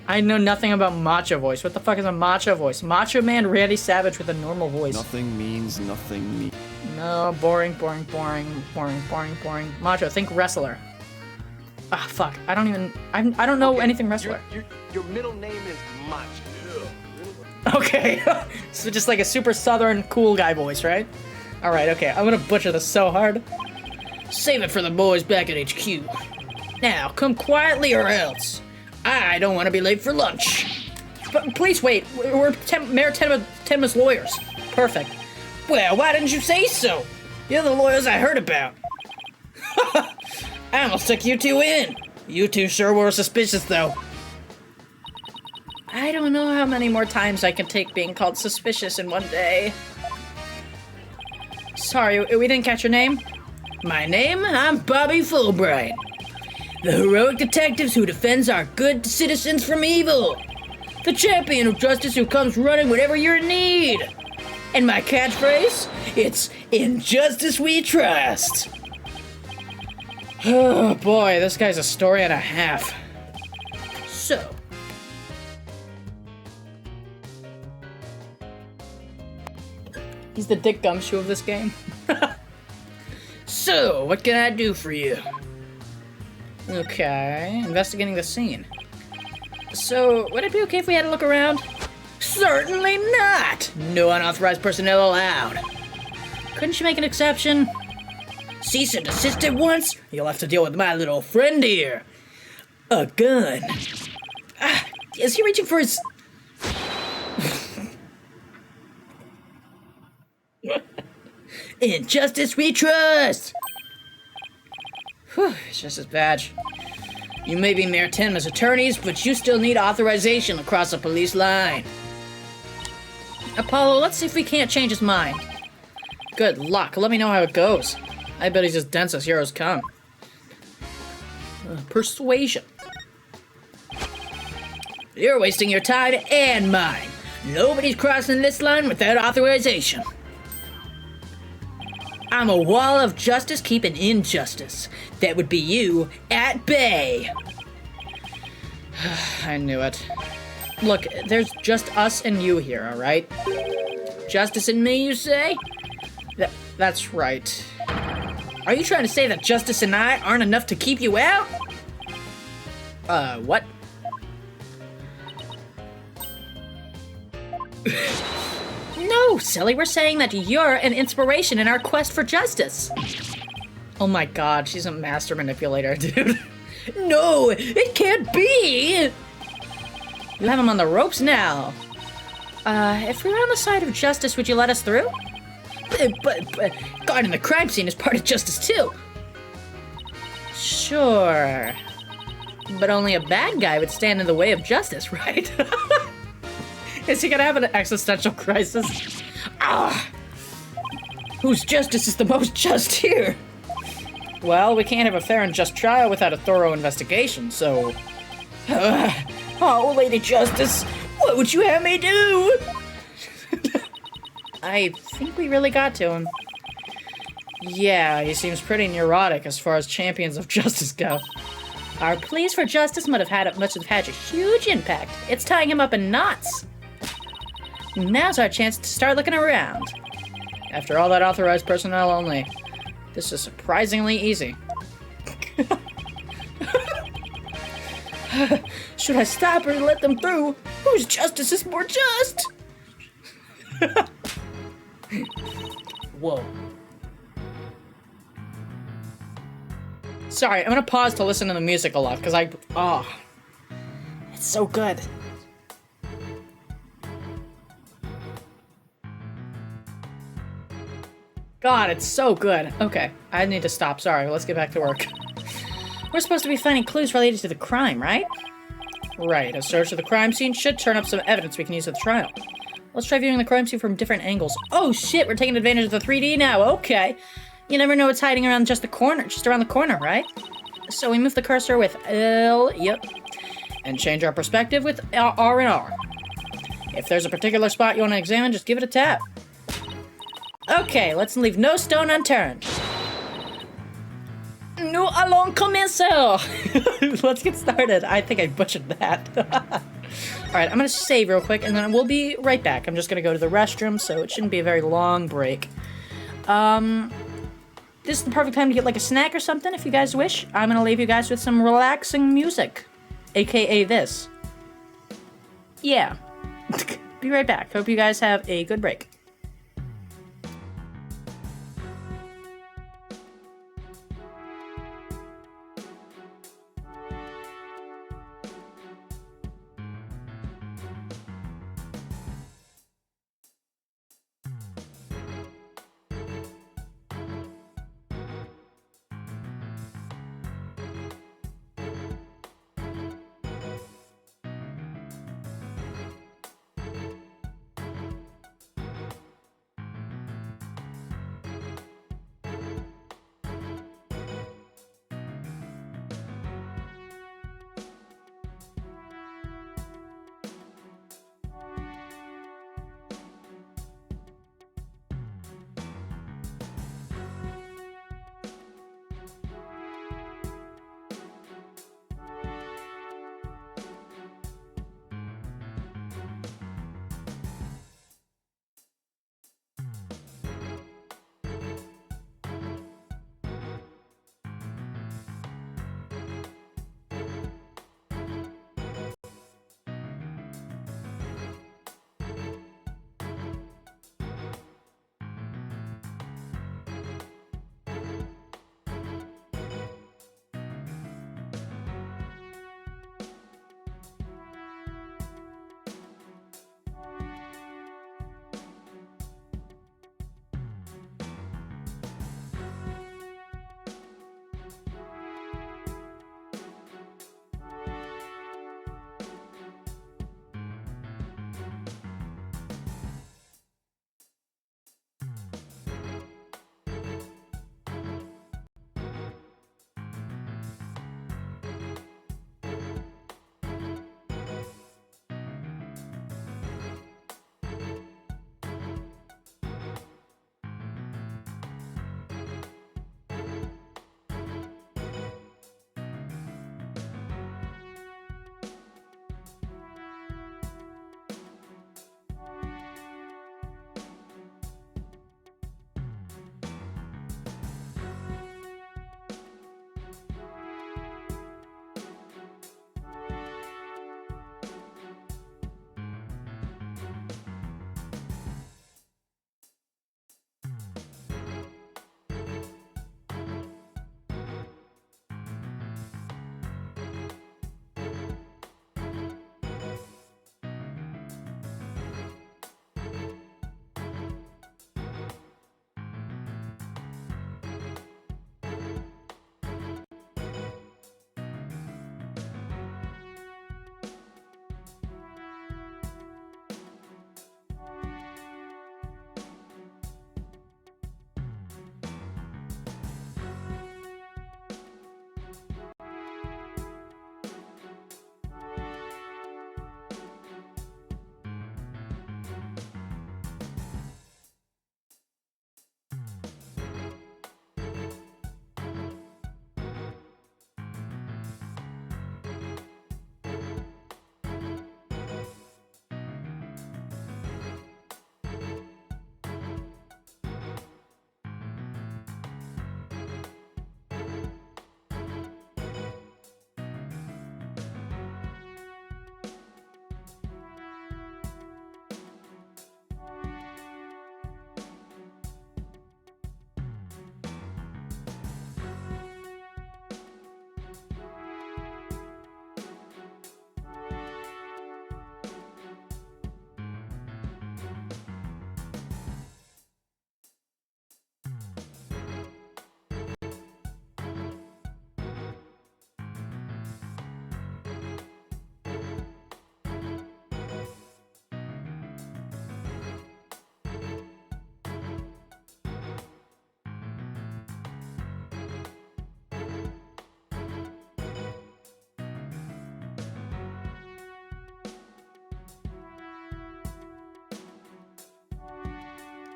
I know nothing about macho voice. What the fuck is a macho voice? Macho Man Randy Savage with a normal voice. Nothing means nothing No, boring. Macho, think wrestler. Ah, fuck. I don't know anything wrestler. Your middle name is Macho. Okay. So just like a super southern cool guy voice, right? Alright, okay. I'm gonna butcher this so hard. Save it for the boys back at HQ. Now, come quietly or else. I don't want to be late for lunch. But please wait. We're Mayor Tenma's lawyers. Perfect. Well, why didn't you say so? You're the lawyers I heard about. I almost took you two in. You two sure were suspicious, though. I don't know how many more times I can take being called suspicious in one day. Sorry, we didn't catch your name? My name? I'm Bobby Fulbright. The heroic detectives who defends our good citizens from evil. The champion of justice who comes running whenever you're in need. And my catchphrase? It's "In justice we trust." Oh boy, this guy's a story and a half. So. He's the Dick Gumshoe of this game. So, what can I do for you? Okay, investigating the scene. So, would it be okay if we had a look around? Certainly not! No unauthorized personnel allowed. Couldn't you make an exception? Cease and desist at once? You'll have to deal with my little friend here. A gun. Ah, is he reaching for his... In justice we trust! Whew, it's just his badge. You may be Mayor Tenma's attorneys, but you still need authorization across the police line. Apollo, let's see if we can't change his mind. Good luck. Let me know how it goes. I bet he's as dense as heroes come. Persuasion. You're wasting your time and mine. Nobody's crossing this line without authorization. I'm a wall of justice keeping injustice. That would be you at bay. I knew it. Look, there's just us and you here, alright? Justice and me, you say? That's right. Are you trying to say that Justice and I aren't enough to keep you out? What? No, silly, we're saying that you're an inspiration in our quest for justice. Oh my god, she's a master manipulator, dude. No, it can't be! You have him on the ropes now. If we were on the side of justice, would you let us through? But guarding the crime scene is part of justice too. Sure. But only a bad guy would stand in the way of justice, right? Is he gonna have an existential crisis? Ah! Whose justice is the most just here? Well, we can't have a fair and just trial without a thorough investigation, so... Oh, Lady Justice, what would you have me do? I think we really got to him. Yeah, he seems pretty neurotic as far as champions of justice go. Our pleas for justice must have had a huge impact. It's tying him up in knots. Now's our chance to start looking around. After all that authorized personnel only, this is surprisingly easy. Should I stop or let them through? Whose justice is more just? Whoa. Sorry, I'm gonna pause to listen to the music a lot, because it's so good. God, it's so good. Okay, I need to stop. Sorry, let's get back to work. We're supposed to be finding clues related to the crime, right? Right, a search of the crime scene should turn up some evidence we can use at the trial. Let's try viewing the crime scene from different angles. Oh shit, we're taking advantage of the 3D now, okay. You never know what's hiding around just around the corner, right? So we move the cursor with L, yep. And change our perspective with R and R. If there's a particular spot you want to examine, just give it a tap. Okay, let's leave no stone unturned. Nous allons commencer! Let's get started. I think I butchered that. Alright, I'm gonna save real quick, and then we'll be right back. I'm just gonna go to the restroom, so it shouldn't be a very long break. This is the perfect time to get like a snack or something, if you guys wish. I'm gonna leave you guys with some relaxing music. AKA this. Yeah. be right back. Hope you guys have a good break.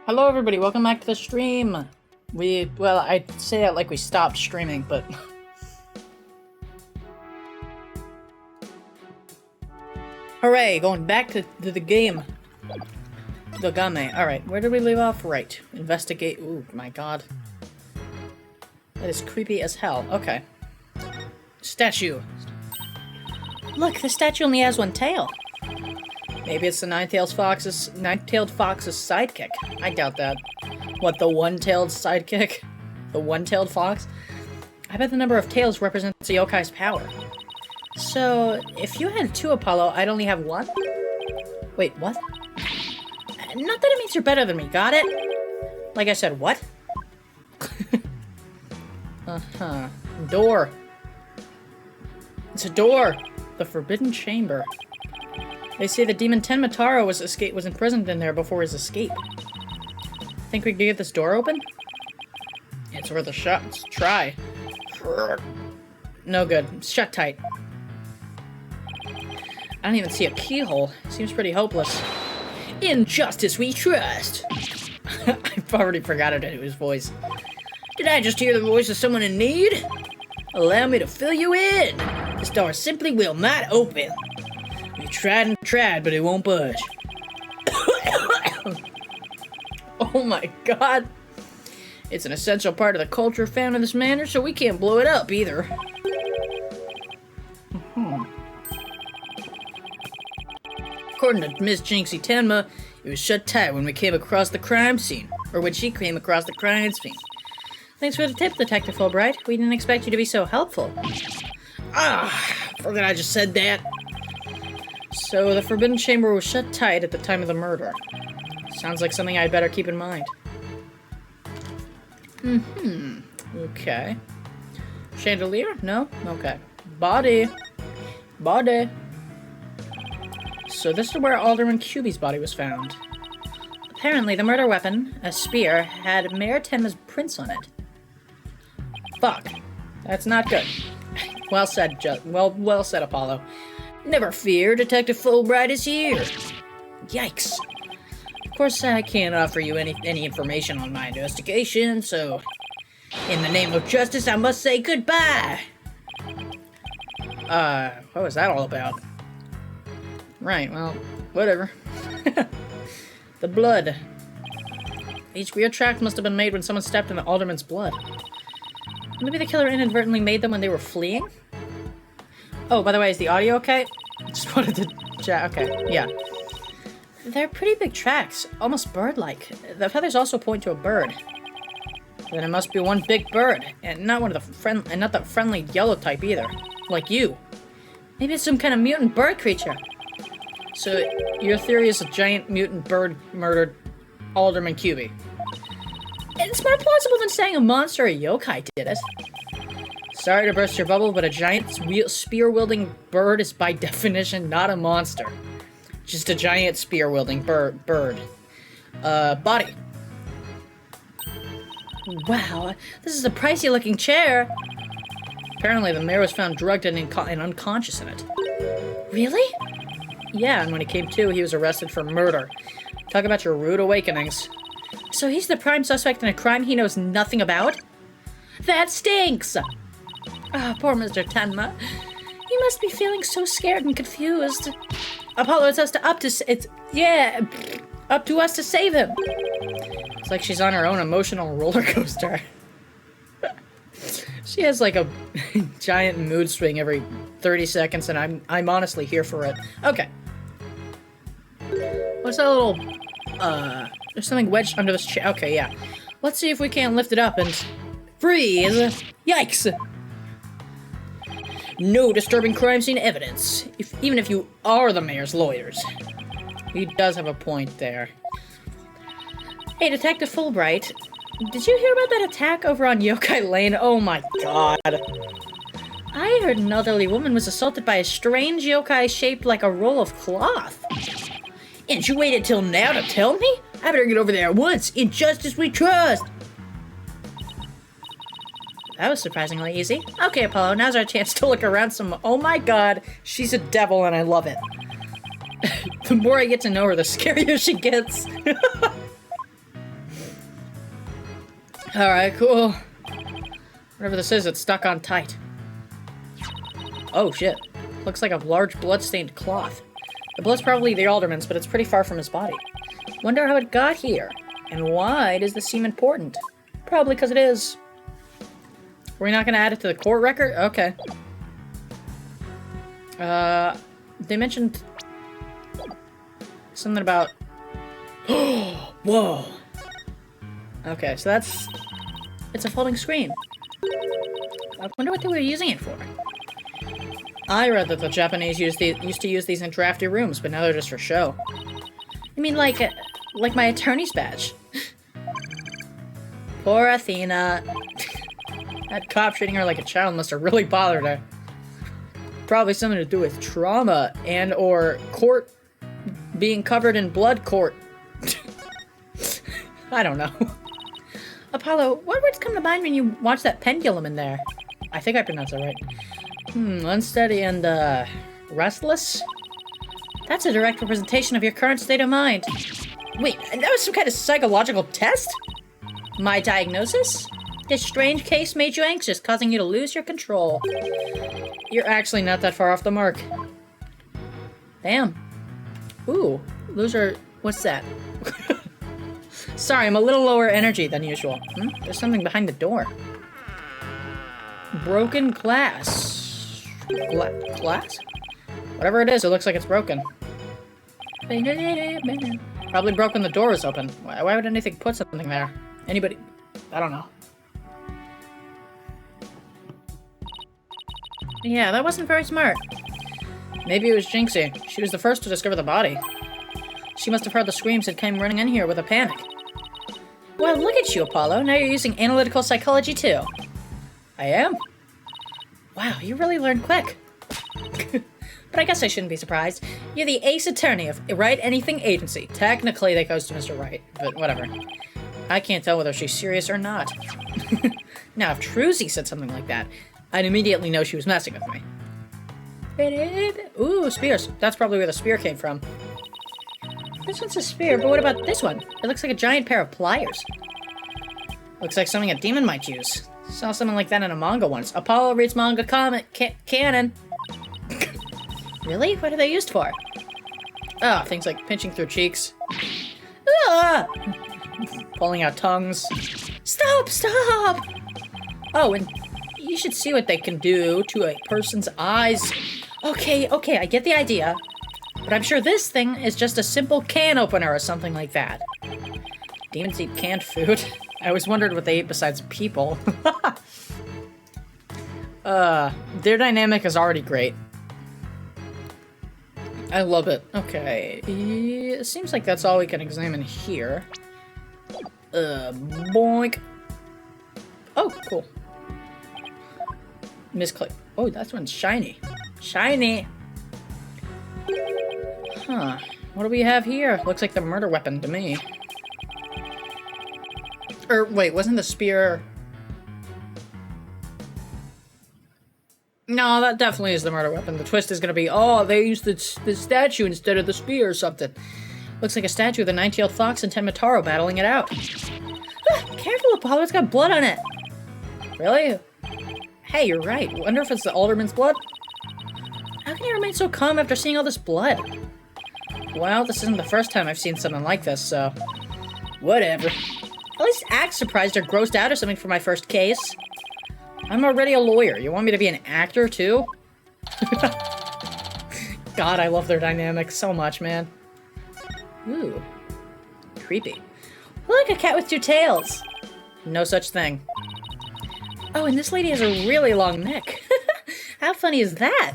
Hello everybody, welcome back to the stream. Well, I'd say that like we stopped streaming, but... Hooray, going back to the game. The game. Alright, where did we leave off? Right. Investigate. Ooh, my god. That is creepy as hell. Okay. Statue. Look, the statue only has one tail. Maybe it's the nine-tailed fox's sidekick. I doubt that. What, the one-tailed sidekick? The one-tailed fox? I bet the number of tails represents the yokai's power. So, if you had 2 Apollo, I'd only have 1? Wait, what? Not that it means you're better than me, got it? Like I said, what? Uh-huh. Door. It's a door. The Forbidden Chamber. They say the demon Tenmataro was imprisoned in there before his escape. Think we can get this door open? It's worth a shot. Let's try. No good. It's shut tight. I don't even see a keyhole. Seems pretty hopeless. In justice we trust. I've already forgotten his voice. Did I just hear the voice of someone in need? Allow me to fill you in. This door simply will not open. We tried and tried, but it won't budge. Oh my god. It's an essential part of the culture found in this manor, so we can't blow it up either. According to Miss Jinxie Tenma, it was shut tight when we came across the crime scene. Or when she came across the crime scene. Thanks for the tip, Detective Fulbright. We didn't expect you to be so helpful. Forgot I just said that. So the Forbidden Chamber was shut tight at the time of the murder. Sounds like something I'd better keep in mind. Okay. Chandelier? No? Okay. Body. Body. So this is where Alderman Cuby's body was found. Apparently, the murder weapon, a spear, had Mayor Tenma's prints on it. Fuck. That's not good. Well said, well said, Apollo. Never fear, Detective Fulbright is here. Yikes. Of course, I can't offer you any information on my investigation, so... in the name of justice, I must say goodbye! What was that all about? Right, well, whatever. The blood. Each weird track must have been made when someone stepped in the alderman's blood. Maybe the killer inadvertently made them when they were fleeing? Oh, by the way, is the audio okay? Just wanted to chat. Okay, yeah. They're pretty big tracks, almost bird-like. The feathers also point to a bird. Then it must be one big bird, and not one of the not the friendly yellow type either, like you. Maybe it's some kind of mutant bird creature. So your theory is a giant mutant bird murdered Alderman Cuby. It's more plausible than saying a monster or yokai did it. Sorry to burst your bubble, but a giant spear-wielding bird is by definition not a monster. Just a giant spear-wielding bird. Body. Wow, this is a pricey-looking chair. Apparently the mayor was found drugged and unconscious in it. Really? Yeah, and when he came to, he was arrested for murder. Talk about your rude awakenings. So he's the prime suspect in a crime he knows nothing about? That stinks! Ah, poor Mr. Tenma. He must be feeling so scared and confused. Apollo, it's up to us to save him. It's like she's on her own emotional roller coaster. She has like a giant mood swing every 30 seconds, and I'm honestly here for it. Okay. What's that little, there's something wedged under this chair. Okay, yeah. Let's see if we can't lift it up and freeze. Yikes! No disturbing crime scene evidence, even if you are the mayor's lawyers. He does have a point there. Hey, Detective Fulbright, did you hear about that attack over on Yokai Lane? Oh my god. I heard an elderly woman was assaulted by a strange yokai shaped like a roll of cloth. And you waited till now to tell me? I better get over there at once. In justice we trust. That was surprisingly easy. Okay, Apollo, now's our chance to look around some. Oh my god, she's a devil and I love it. The more I get to know her, the scarier she gets. Alright, cool. Whatever this is, it's stuck on tight. Oh shit. Looks like a large blood-stained cloth. The blood's probably the alderman's, but it's pretty far from his body. Wonder how it got here. And why does this seem important? Probably because it is. We're not gonna add it to the court record? Okay. They mentioned... Something about... Whoa! Okay, so that's... It's a folding screen. I wonder what they were using it for. I read that the Japanese used to use these in drafty rooms, but now they're just for show. You mean like my attorney's badge? Poor Athena. That cop treating her like a child must have really bothered her. Probably something to do with trauma and or court being covered in blood court. I don't know. Apollo, what words come to mind when you watch that pendulum in there? I think I pronounced that right. Unsteady and, restless? That's a direct representation of your current state of mind. Wait, that was some kind of psychological test? My diagnosis? This strange case made you anxious, causing you to lose your control. You're actually not that far off the mark. Damn. Ooh, loser, what's that? Sorry, I'm a little lower energy than usual. There's something behind the door. Broken glass. Glass? Whatever it is, it looks like it's broken. Probably broken the door is open. Why would anything put something there? Anybody? I don't know. Yeah, that wasn't very smart. Maybe it was Jinxie. She was the first to discover the body. She must have heard the screams and came running in here with a panic. Well, look at you, Apollo. Now you're using analytical psychology, too. I am? Wow, you really learned quick. But I guess I shouldn't be surprised. You're the ace attorney of Wright Anything Agency. Technically, that goes to Mr. Wright, but whatever. I can't tell whether she's serious or not. Now, if Truzy said something like that, I'd immediately know she was messing with me. Ooh, spears. That's probably where the spear came from. This one's a spear, but what about this one? It looks like a giant pair of pliers. Looks like something a demon might use. Saw something like that in a manga once. Apollo reads manga canon. Really? What are they used for? Oh, things like pinching through cheeks. Ah! Pulling out tongues. Stop! Stop! Oh, and you should see what they can do to a person's eyes. Okay, I get the idea. But I'm sure this thing is just a simple can opener or something like that. Demons eat canned food. I always wondered what they eat besides people. Their dynamic is already great. I love it. Okay, it seems like that's all we can examine here. Boink. Oh, cool. Misclick. Oh, that one's shiny. Shiny! Huh. What do we have here? Looks like the murder weapon to me. Wait, wasn't the spear... No, that definitely is the murder weapon. The twist is gonna be, oh, they used the statue instead of the spear or something. Looks like a statue of the nine-tailed fox and Tenmataro battling it out. Careful, Apollo, it's got blood on it. Really? Hey, you're right. Wonder if it's the alderman's blood? How can you remain so calm after seeing all this blood? Well, this isn't the first time I've seen something like this, so... whatever. At least act surprised or grossed out or something for my first case. I'm already a lawyer. You want me to be an actor, too? God, I love their dynamic so much, man. Ooh. Creepy. Look, a cat with two tails! No such thing. Oh, and this lady has a really long neck. How funny is that?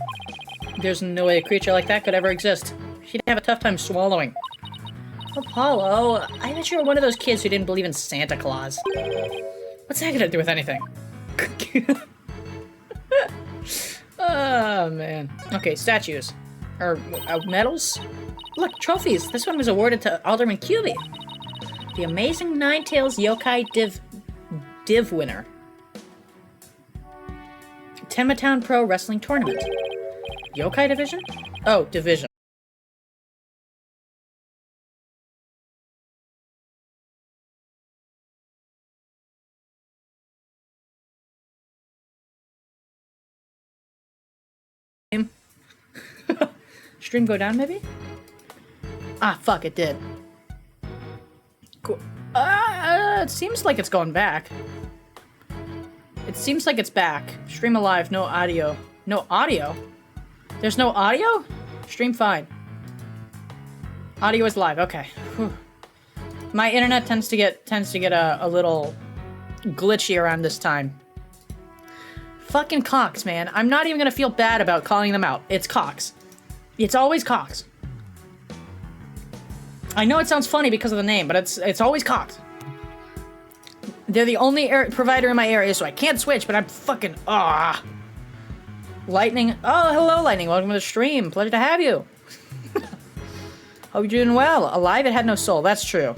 There's no way a creature like that could ever exist. She'd have a tough time swallowing. Apollo, I bet you were one of those kids who didn't believe in Santa Claus. What's that gonna do with anything? Oh, man. Okay, statues. Or, medals? Look, trophies. This one was awarded to Alderman Kyubi. The Amazing Nine-Tails Yokai Div winner. Tenma Pro Wrestling Tournament. Yokai Division? Oh, Division. Stream go down, maybe? Ah, fuck, it did. Cool. It seems like it's going back. It seems like it's back. Stream alive, no audio. No audio? There's no audio? Stream fine. Audio is live. Okay. Whew. My internet tends to get a little glitchy around this time. Fucking Cox, man. I'm not even gonna feel bad about calling them out. It's Cox. It's always Cox. I know it sounds funny because of the name, but it's always Cox. They're the only provider in my area, so I can't switch, but I'm fucking... Lightning. Oh, hello, Lightning. Welcome to the stream. Pleasure to have you. Hope you're doing well. Alive, it had no soul. That's true.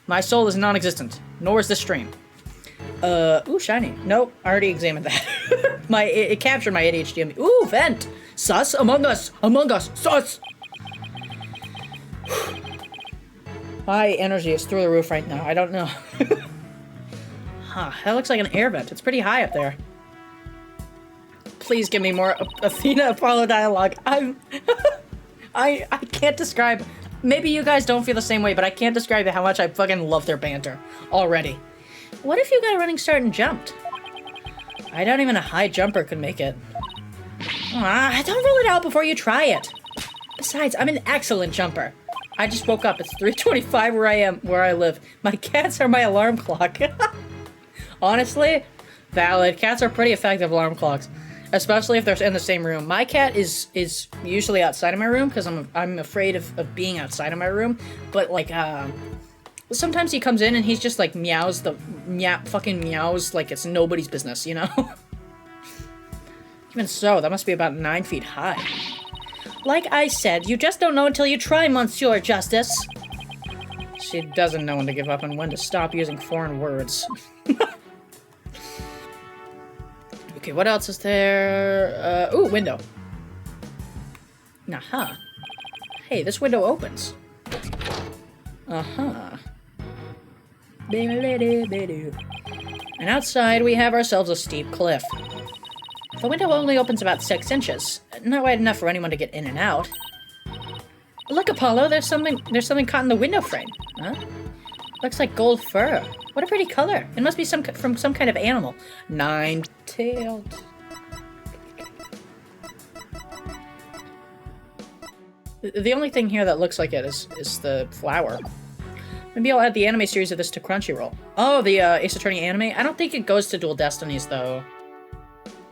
My soul is non-existent. Nor is this stream. Ooh, shiny. Nope, I already examined that. It captured my ADHD. Ooh, vent. Sus. Among Us. Among Us. Sus. My energy is through the roof right now. I don't know. Huh, that looks like an air vent. It's pretty high up there. Please give me more Athena Apollo dialogue. I can't describe... Maybe you guys don't feel the same way, but I can't describe how much I fucking love their banter already. What if you got a running start and jumped? I doubt even a high jumper could make it. Don't rule it out before you try it. Besides, I'm an excellent jumper. I just woke up. It's 3:25 where I live. My cats are my alarm clock. Honestly, valid. Cats are pretty effective alarm clocks, especially if they're in the same room. My cat is usually outside of my room because I'm afraid of being outside of my room. But like sometimes he comes in and he's just like fucking meows like it's nobody's business, you know? Even so, that must be about 9 feet high. Like I said, you just don't know until you try, Monsieur Justice. She doesn't know when to give up and when to stop using foreign words. Okay, what else is there? Ooh, window. Aha. Hey, this window opens. Uh-huh. And outside, we have ourselves a steep cliff. The window only opens about 6 inches. Not wide enough for anyone to get in and out. Look, Apollo, there's something caught in the window frame. Huh? Looks like gold fur. What a pretty color. It must be from some kind of animal. Nine-tailed. The only thing here that looks like it is the flower. Maybe I'll add the anime series of this to Crunchyroll. Oh, the Ace Attorney anime? I don't think it goes to Dual Destinies, though.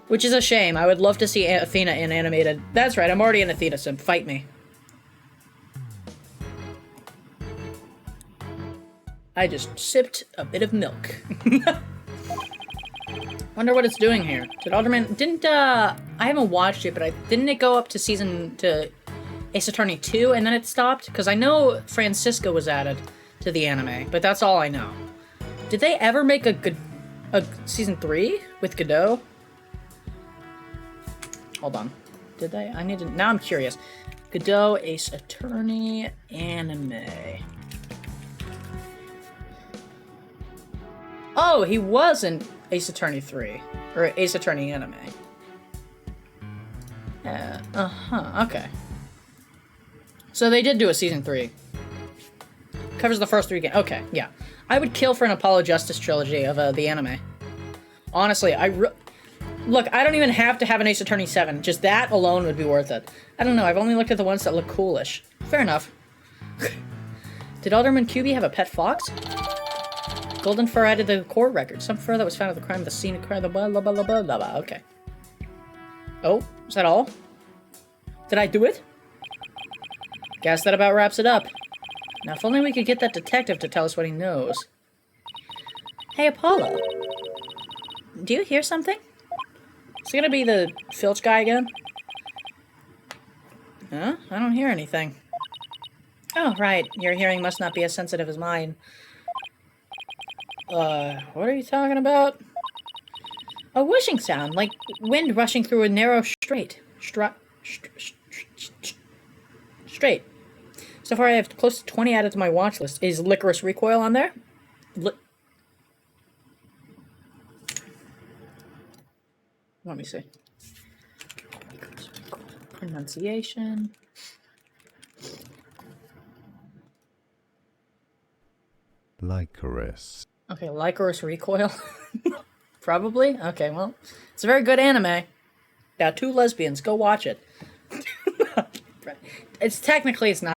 Which is a shame. I would love to see Athena in animated. That's right, I'm already an Athena sim. Fight me. I just sipped a bit of milk. Wonder what it's doing here. Did Alderman... I haven't watched it, but didn't it go up to Ace Attorney 2 and then it stopped? Because I know Francisco was added to the anime, but that's all I know. Did they ever make a season 3 with Godot? Hold on. Did they? I need to... Now I'm curious. Godot, Ace Attorney, anime. Oh, he was in Ace Attorney 3. Or Ace Attorney anime. Okay. So they did do a season 3. Covers the first 3 games. Okay, yeah. I would kill for an Apollo Justice trilogy of the anime. Honestly, look, I don't even have to have an Ace Attorney 7. Just that alone would be worth it. I don't know, I've only looked at the ones that look coolish. Fair enough. Did Alderman QB have a pet fox? Golden fur added to the court record. Some fur that was found at the crime of the scene of crime. Blah, blah, blah, blah, blah, blah. Okay. Oh, is that all? Did I do it? Guess that about wraps it up. Now, if only we could get that detective to tell us what he knows. Hey, Apollo. Do you hear something? Is it gonna be the Filch guy again? Huh? I don't hear anything. Oh, right. Your hearing must not be as sensitive as mine. What are you talking about? A whooshing sound, like wind rushing through a narrow strait. Straight. So far I have close to 20 added to my watch list. Is Licorice Recoil on there? Let me see. Pronunciation. Licorice. Okay, Licorice Recoil. Probably? Okay, well, it's a very good anime. Got 2 lesbians, go watch it. It's not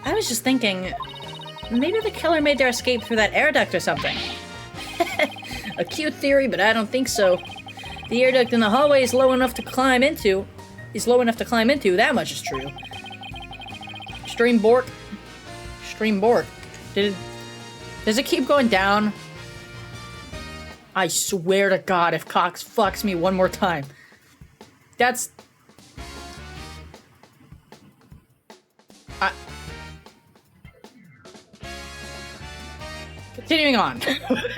I was just thinking, maybe the killer made their escape through that air duct or something. A cute theory, but I don't think so. The air duct in the hallway is low enough to climb into. That much is true. Stream Bork. Does it keep going down? I swear to God, if Cox fucks me one more time. That's... Continuing on.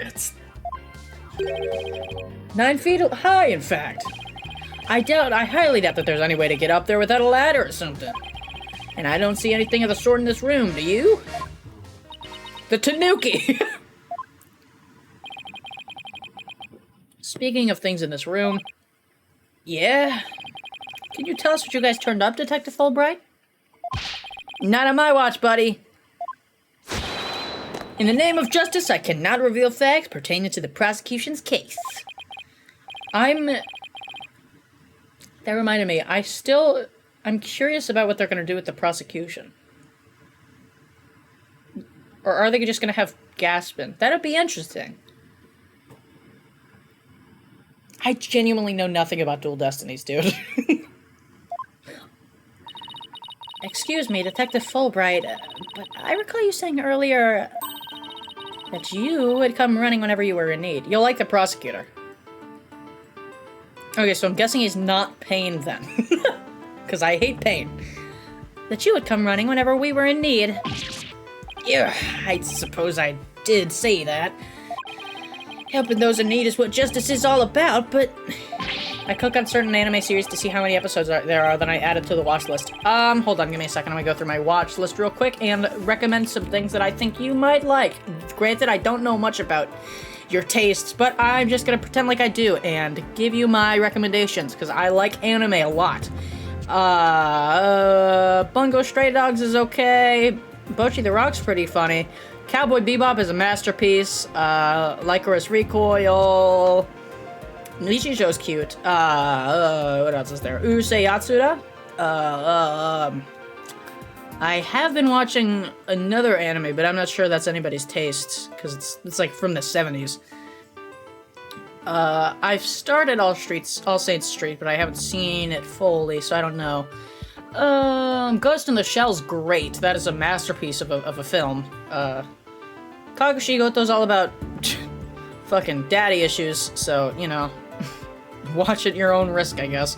It's 9 feet high, in fact. I highly doubt that there's any way to get up there without a ladder or something. And I don't see anything of the sort in this room, do you? The Tanuki! Speaking of things in this room... Yeah? Can you tell us what you guys turned up, Detective Fulbright? Not on my watch, buddy. In the name of justice, I cannot reveal facts pertaining to the prosecution's case. That reminded me, I'm curious about what they're going to do with the prosecution. Or are they just going to have Gaspin? That'd be interesting. I genuinely know nothing about Dual Destinies, dude. Excuse me, Detective Fulbright, but I recall you saying earlier that you would come running whenever you were in need. You'll like the prosecutor. Okay, so I'm guessing he's not Pain then. Because I hate Pain. That you would come running whenever we were in need. Yeah, I suppose I did say that. Helping those in need is what justice is all about, but... I click on certain anime series to see how many episodes there are, then I add it to the watch list. Hold on, give me a second. I'm gonna go through my watch list real quick and recommend some things that I think you might like. Granted, I don't know much about your tastes, but I'm just gonna pretend like I do and give you my recommendations, because I like anime a lot. Bungo Stray Dogs is okay. Bocchi the Rock's pretty funny. Cowboy Bebop is a masterpiece. Lycoris Recoil... Nishijo's cute. What else is there? Urusei Yatsura. I have been watching another anime, but I'm not sure that's anybody's taste, because it's like from the 70s. I've started All Saints Street, but I haven't seen it fully, so I don't know. Ghost in the Shell's great. That is a masterpiece of a film. Kagoshi Goto's all about fucking daddy issues, so, you know, watch at your own risk, I guess.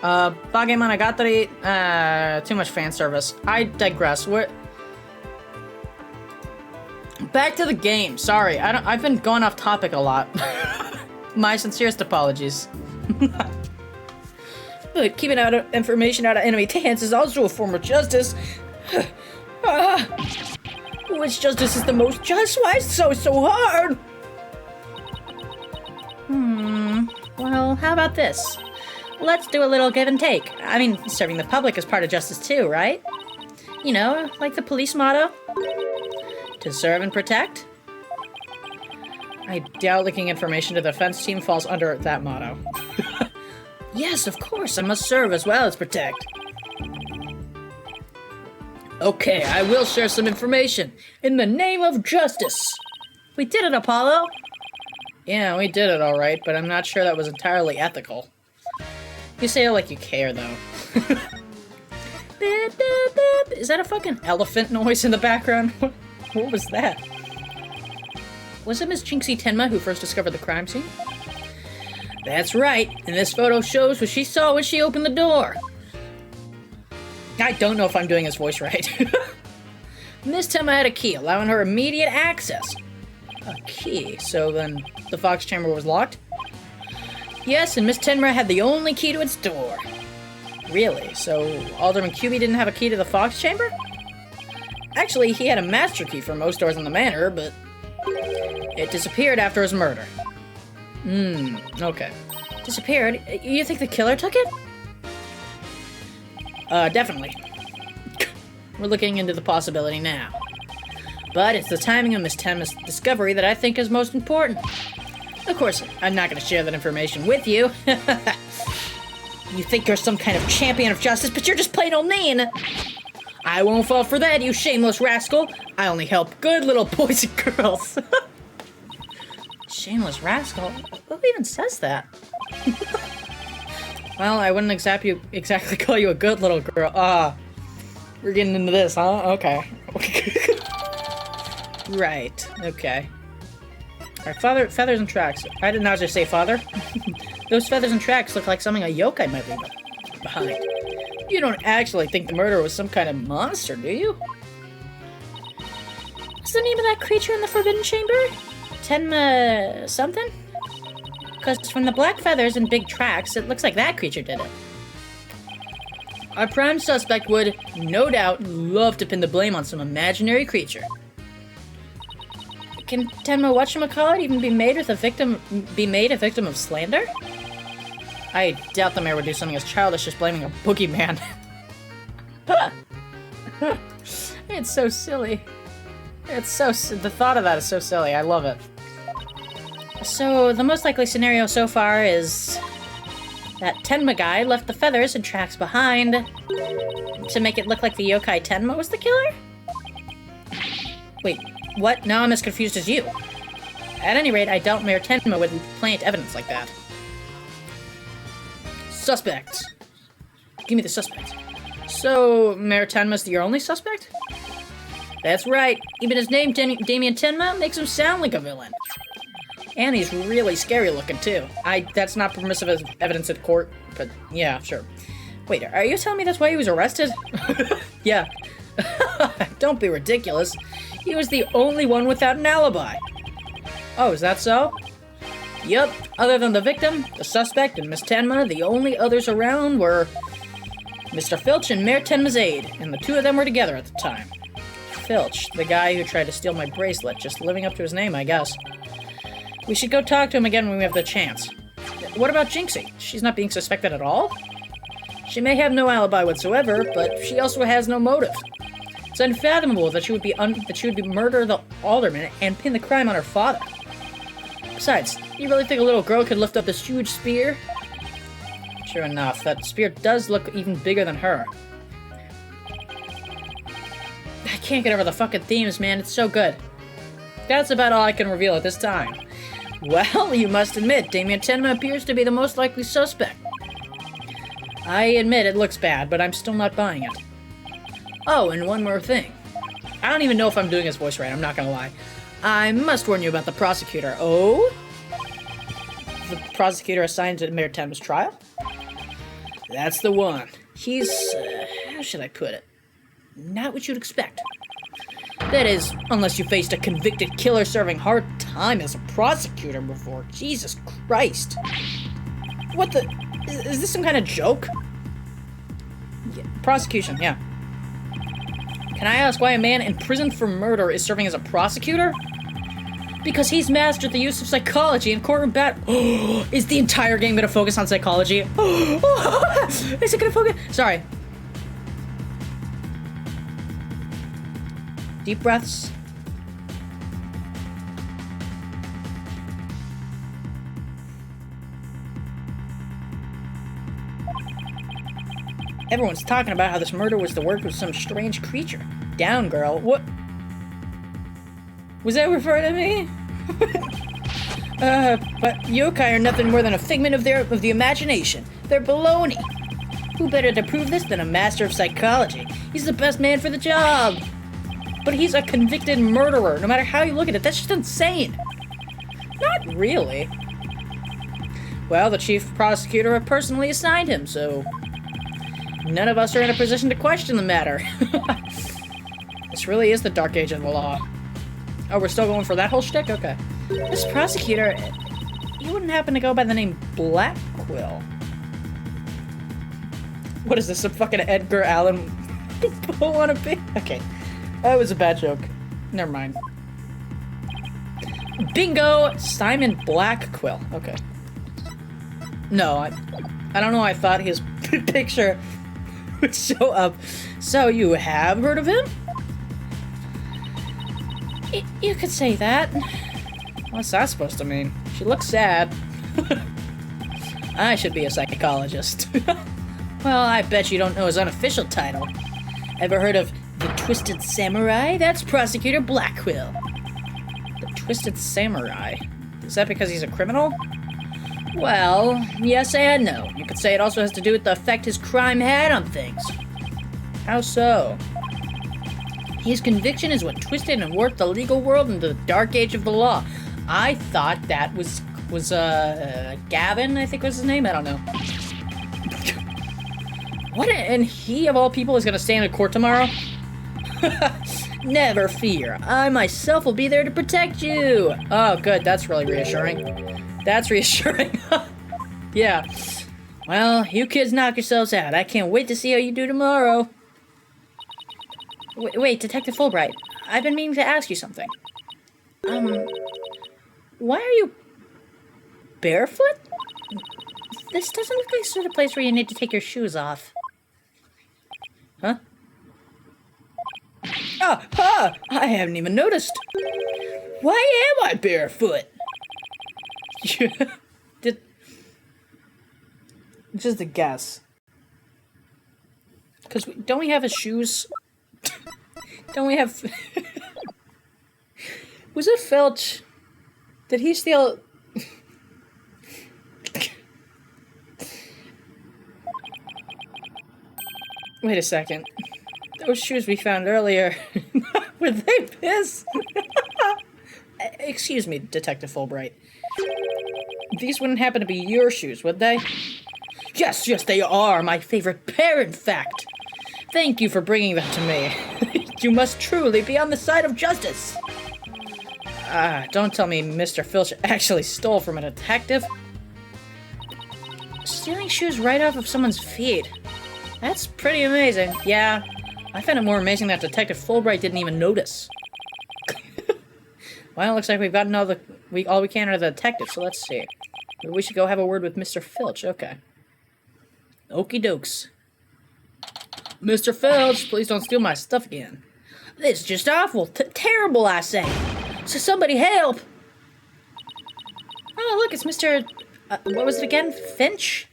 Bakemonogatari, too much fan service. I digress. Back to the game. Sorry, I've been going off topic a lot. My sincerest apologies. But keeping information out of enemy hands is also a form of justice. Which justice is the most just? Why is it so hard? Well, how about this? Let's do a little give and take. I mean, serving the public is part of justice too, right? You know, like the police motto? To serve and protect? I doubt leaking information to the defense team falls under that motto. Yes, of course, I must serve as well as protect. Okay, I will share some information. In the name of justice! We did it, Apollo! Yeah, we did it alright, but I'm not sure that was entirely ethical. You say it like you care, though. Is that a fucking elephant noise in the background? What was that? Was it Miss Jinxie Tenma who first discovered the crime scene? That's right, and this photo shows what she saw when she opened the door. I don't know if I'm doing his voice right. Miss Tenma had a key, allowing her immediate access. A key? So then the Fox chamber was locked? Yes, and Miss Tenma had the only key to its door. Really? So Alderman QB didn't have a key to the Fox chamber? Actually, he had a master key for most doors in the manor, but it disappeared after his murder. Okay. Disappeared? You think the killer took it? Definitely. We're looking into the possibility now. But it's the timing of Miss Tenma's discovery that I think is most important. Of course, I'm not going to share that information with you. You think you're some kind of champion of justice, but you're just plain old mean. I won't fall for that, you shameless rascal. I only help good little boys and girls. Shameless rascal? Who even says that? Well, I wouldn't exactly call you a good little girl. We're getting into this, huh? Okay. Right. Okay. Alright, feathers and tracks. I did not just say father. Those feathers and tracks look like something a yokai might leave behind. You don't actually think the murderer was some kind of monster, do you? What's the name of that creature in the Forbidden Chamber? Tenma something? Because from the black feathers and big tracks, it looks like that creature did it. Our prime suspect would, no doubt, love to pin the blame on some imaginary creature. Can Tenma whatchamacallit even be made a victim of slander? I doubt the mayor would do something as childish as blaming a boogeyman. It's so silly. The thought of that is so silly. I love it. So, the most likely scenario so far is that Tenma guy left the feathers and tracks behind to make it look like the yokai Tenma was the killer? Wait, what? Now I'm as confused as you. At any rate, I doubt Mayor Tenma would plant evidence like that. Suspect. Give me the suspect. So, Mayor Tenma's your only suspect? That's right. Even his name, Damien Tenma, makes him sound like a villain. And he's really scary looking, too. That's not permissive as evidence at court, but yeah, sure. Wait, are you telling me that's why he was arrested? Yeah. Don't be ridiculous. He was the only one without an alibi. Oh, is that so? Yup. Other than the victim, the suspect, and Miss Tenma, the only others around were Mr. Filch and Mayor Tenma's aide, and the two of them were together at the time. Filch, the guy who tried to steal my bracelet, just living up to his name, I guess. We should go talk to him again when we have the chance. What about Jinxie? She's not being suspected at all? She may have no alibi whatsoever, but she also has no motive. It's unfathomable that she would murder the alderman and pin the crime on her father. Besides, you really think a little girl could lift up this huge spear? Sure enough, that spear does look even bigger than her. I can't get over the fucking themes, man. It's so good. That's about all I can reveal at this time. Well, you must admit, Damien Tenma appears to be the most likely suspect. I admit it looks bad, but I'm still not buying it. Oh, and one more thing. I don't even know if I'm doing his voice right, I'm not gonna lie. I must warn you about the prosecutor. Oh? The prosecutor assigned to Mayor Tenma's trial? That's the one. He's, how should I put it? Not what you'd expect. That is, unless you faced a convicted killer serving hard time as a prosecutor before. Jesus Christ. What the? Is this some kind of joke? Yeah, prosecution, yeah. Can I ask why a man imprisoned for murder is serving as a prosecutor? Because he's mastered the use of psychology in courtroom battle. Is the entire game gonna focus on psychology? Is it gonna focus? Sorry. Deep breaths. Everyone's talking about how this murder was the work of some strange creature. Down, girl. What? Was that referring to me? But yokai are nothing more than a figment of the imagination. They're baloney. Who better to prove this than a master of psychology? He's the best man for the job. But he's a convicted murderer, no matter how you look at it. That's just insane. Not really. Well, the chief prosecutor personally assigned him, so none of us are in a position to question the matter. This really is the dark age of the law. Oh, we're still going for that whole shtick? Okay. This prosecutor, he wouldn't happen to go by the name Black Quill. What is this, some fucking Edgar Allan wannabe? Okay. That was a bad joke. Never mind. Bingo! Simon Blackquill. Okay. No, I don't know why I thought his picture would show up. So, you have heard of him? You could say that. What's that supposed to mean? She looks sad. I should be a psychologist. Well, I bet you don't know his unofficial title. Ever heard of the Twisted Samurai? That's Prosecutor Blackquill. The Twisted Samurai? Is that because he's a criminal? Well, yes and no. You could say it also has to do with the effect his crime had on things. How so? His conviction is what twisted and warped the legal world into the dark age of the law. I thought that was Gavin, I think was his name? I don't know. What? And he, of all people, is gonna stand in court tomorrow? Never fear. I myself will be there to protect you. Oh, good. That's really reassuring. That's reassuring. Yeah. Well, you kids knock yourselves out. I can't wait to see how you do tomorrow. Wait, Detective Fulbright. I've been meaning to ask you something. Why are you barefoot? This doesn't look like the sort of place where you need to take your shoes off. Huh? I haven't even noticed. Why am I barefoot? Just a guess. Because don't we have his shoes? Don't we have... Was it Filch? Did he steal... Wait a second. Those shoes we found earlier, were they his? Excuse me, Detective Fulbright. These wouldn't happen to be your shoes, would they? Yes, they are. My favorite pair, in fact. Thank you for bringing them to me. You must truly be on the side of justice. Don't tell me Mr. Filch actually stole from a detective. Stealing shoes right off of someone's feet. That's pretty amazing. Yeah, I find it more amazing that Detective Fulbright didn't even notice. Well, it looks like we've gotten all we can out of the detective, so let's see. Maybe we should go have a word with Mr. Filch. Okay. Okie dokes. Mr. Filch, please don't steal my stuff again. This is just awful. Terrible, I say. So somebody help! Oh, look, it's Mr. What was it again? Finch?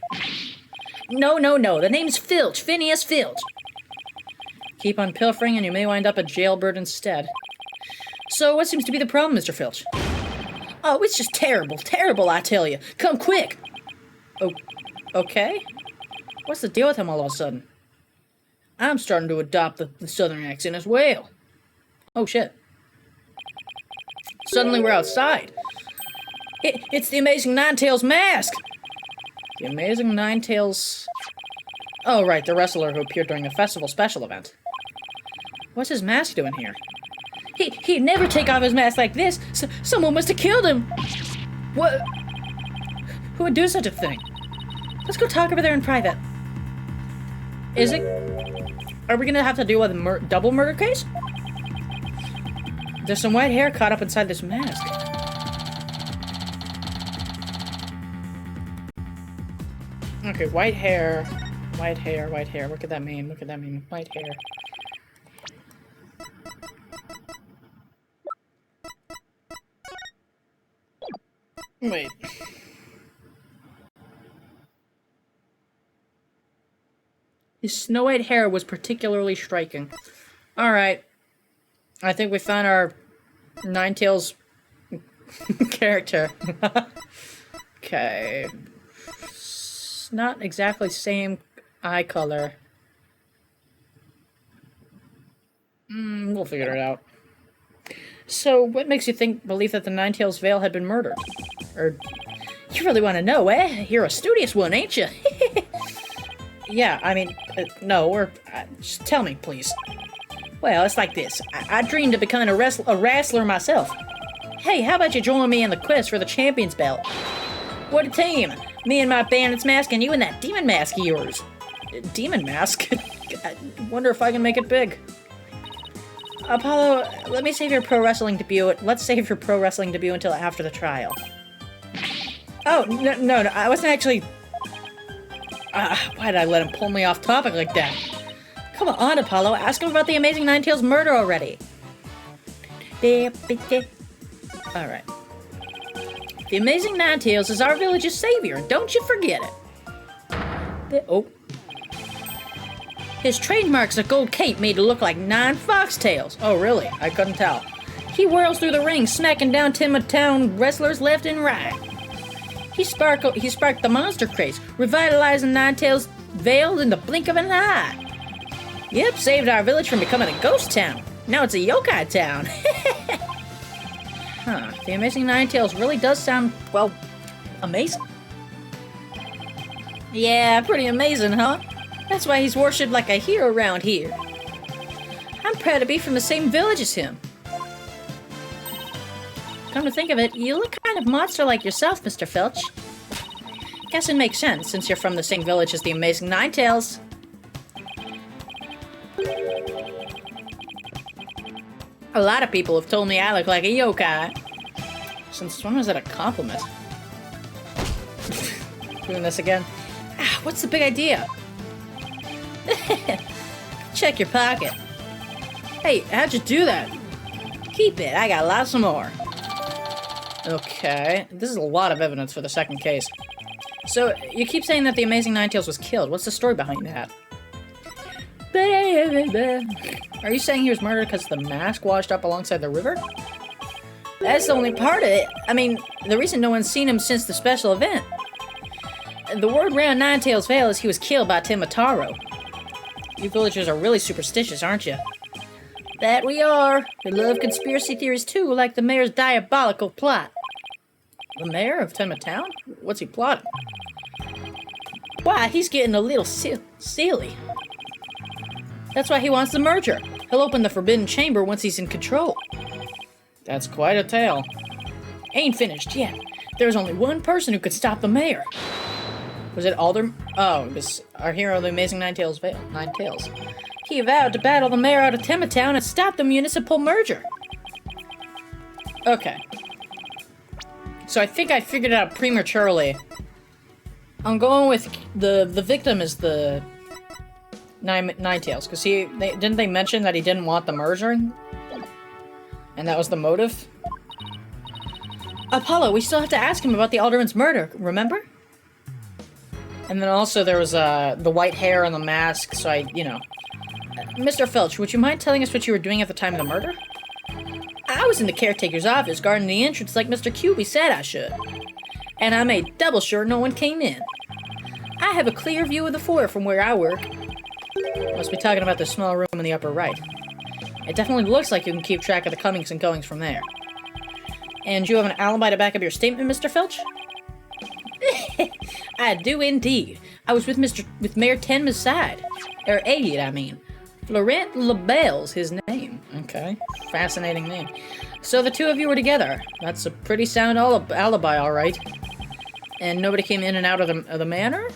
No. The name's Filch. Phineas Filch. Keep on pilfering and you may wind up a jailbird instead. So what seems to be the problem, Mr. Filch? Oh, it's just terrible. Terrible, I tell you. Come quick! Oh, okay? What's the deal with him all of a sudden? I'm starting to adopt the southern accent as well. Oh, shit. Suddenly we're outside. It's the Amazing Ninetales mask! The Amazing Ninetales... Oh, right, the wrestler who appeared during the festival special event. What's his mask doing here? He'd never take off his mask like this! Someone must have killed him! What? Who would do such a thing? Let's go talk over there in private. Is it... Are we gonna have to deal with a double murder case? There's some white hair caught up inside this mask. Okay, white hair. White hair. What could that mean? White hair. Wait. His snow white hair was particularly striking. Alright. I think we found our Ninetales character. Okay. It's not exactly same eye color. We'll figure it out. So, what makes you believe that the Ninetales Vale had been murdered? Or, you really want to know, eh? You're a studious one, ain't you? Yeah, I mean, no, just tell me, please. Well, it's like this. I dreamed of becoming a wrestler myself. Hey, how about you join me in the quest for the champion's belt? What a team! Me and my bandit's mask and you in that demon mask of yours. Demon mask? I wonder if I can make it big. Apollo, let me save your pro wrestling debut. Let's save your pro wrestling debut until after the trial. Oh, no, I wasn't actually... why did I let him pull me off topic like that? Come on, Apollo. Ask him about the Amazing Ninetales murder already. Alright. The Amazing Ninetales is our village's savior. Don't you forget it. Oh. His trademark's a gold cape made to look like 9 foxtails. Oh, really? I couldn't tell. He whirls through the ring, smacking down Timma Town wrestlers left and right. He sparked the monster craze, revitalizing Ninetales Vale in the blink of an eye. Yep, saved our village from becoming a ghost town. Now it's a yokai town. Huh, the Amazing Ninetales really does sound, well, amazing. Yeah, pretty amazing, huh? That's why he's worshipped like a hero around here. I'm proud to be from the same village as him. Come to think of it, you look kind of monster-like yourself, Mr. Filch. Guess it makes sense, since you're from the same village as the Amazing Ninetales. A lot of people have told me I look like a yokai. Since when was that a compliment? Doing this again? Ah, what's the big idea? Check your pocket. Hey, how'd you do that? Keep it, I got lots of more. Okay, this is a lot of evidence for the second case. So, you keep saying that the Amazing Ninetales was killed. What's the story behind that? Are you saying he was murdered because the mask washed up alongside the river? That's the only part of it. I mean, the reason no one's seen him since the special event. The word around Ninetales Vale is he was killed by Timma Taro. You villagers are really superstitious, aren't you? That we are. We love conspiracy theories too, like the mayor's diabolical plot. The mayor of Timma Town? What's he plotting? Why, he's getting a little silly. That's why he wants the merger. He'll open the Forbidden Chamber once he's in control. That's quite a tale. Ain't finished yet. There's only one person who could stop the mayor. Was it Alder? Oh, it was our hero, the Amazing Ninetales Vale. Ninetales. He vowed to battle the mayor out of Timma Town and stop the municipal merger. Okay. So I think I figured it out prematurely. I'm going with the victim is the Ninetales, because didn't they mention that he didn't want the merger? And that was the motive? Apollo, we still have to ask him about the Alderman's murder, remember? And then also there was the white hair and the mask, so Mr. Filch, would you mind telling us what you were doing at the time of the murder? I was in the caretaker's office guarding the entrance like Mr. QB said I should. And I made double sure no one came in. I have a clear view of the foyer from where I work. Must be talking about the small room in the upper right. It definitely looks like you can keep track of the comings and goings from there. And you have an alibi to back up your statement, Mr. Filch? I do indeed. I was with Mayor Tenma's side. Or aide, I mean. Florent LaBelle's his name. Okay. Fascinating name. So the two of you were together. That's a pretty sound alibi, alright. And nobody came in and out of the manor?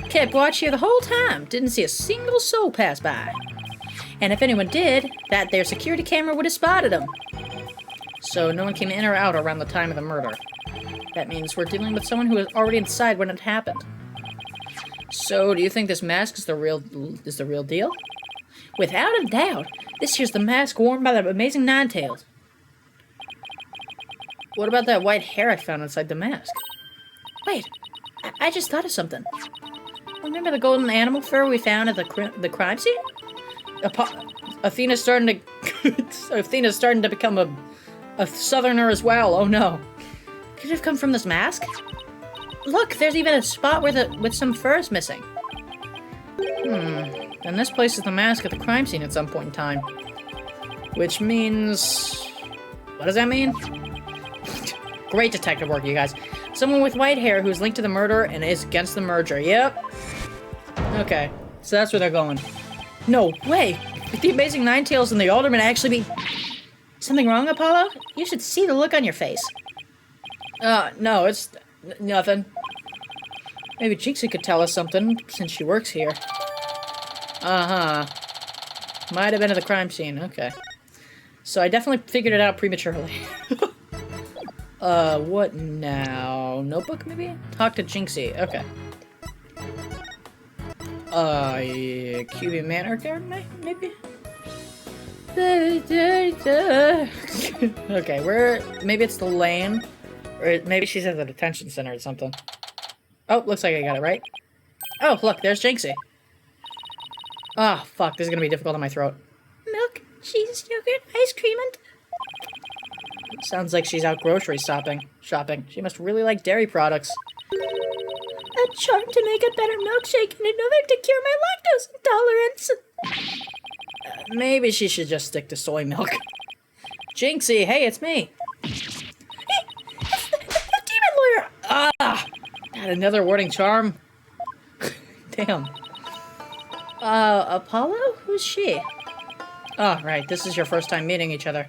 Kept watch here the whole time. Didn't see a single soul pass by. And if anyone did, that their security camera would have spotted them. So no one came in or out around the time of the murder. That means we're dealing with someone who was already inside when it happened. So, do you think this mask is the real deal? Without a doubt, this here's the mask worn by the Amazing Ninetales. What about that white hair I found inside the mask? Wait, I just thought of something. Remember the golden animal fur we found at the crime scene? Athena's starting to become a southerner as well. Oh no. Could it have come from this mask? Look, there's even a spot with some fur is missing. And this places the mask at the crime scene at some point in time. Which means... What does that mean? Great detective work, you guys. Someone with white hair who's linked to the murder and is against the merger. Yep. Okay, so that's where they're going. No way! Could the Amazing Ninetales and the Alderman actually be... Something wrong, Apollo? You should see the look on your face. No, it's nothing. Maybe Jinxie could tell us something, since she works here. Uh-huh. Might have been at the crime scene, okay. So I definitely figured it out prematurely. What now? Notebook, maybe? Talk to Jinxie, okay. Yeah, QB Manor Garden, maybe? Okay, maybe it's the lane. Or maybe she's at the detention center or something. Oh, looks like I got it right. Oh, look, there's Jinxie. Oh, fuck, this is gonna be difficult in my throat. Milk, cheese, yogurt, ice cream, and... Sounds like she's out grocery shopping. She must really like dairy products. a charm to make a better milkshake and another to cure my lactose intolerance. Maybe she should just stick to soy milk. Jinxie, hey, it's me. It's the demon lawyer. Ah! Got another warding charm. Damn. Apollo? Who's she? Oh, right, this is your first time meeting each other.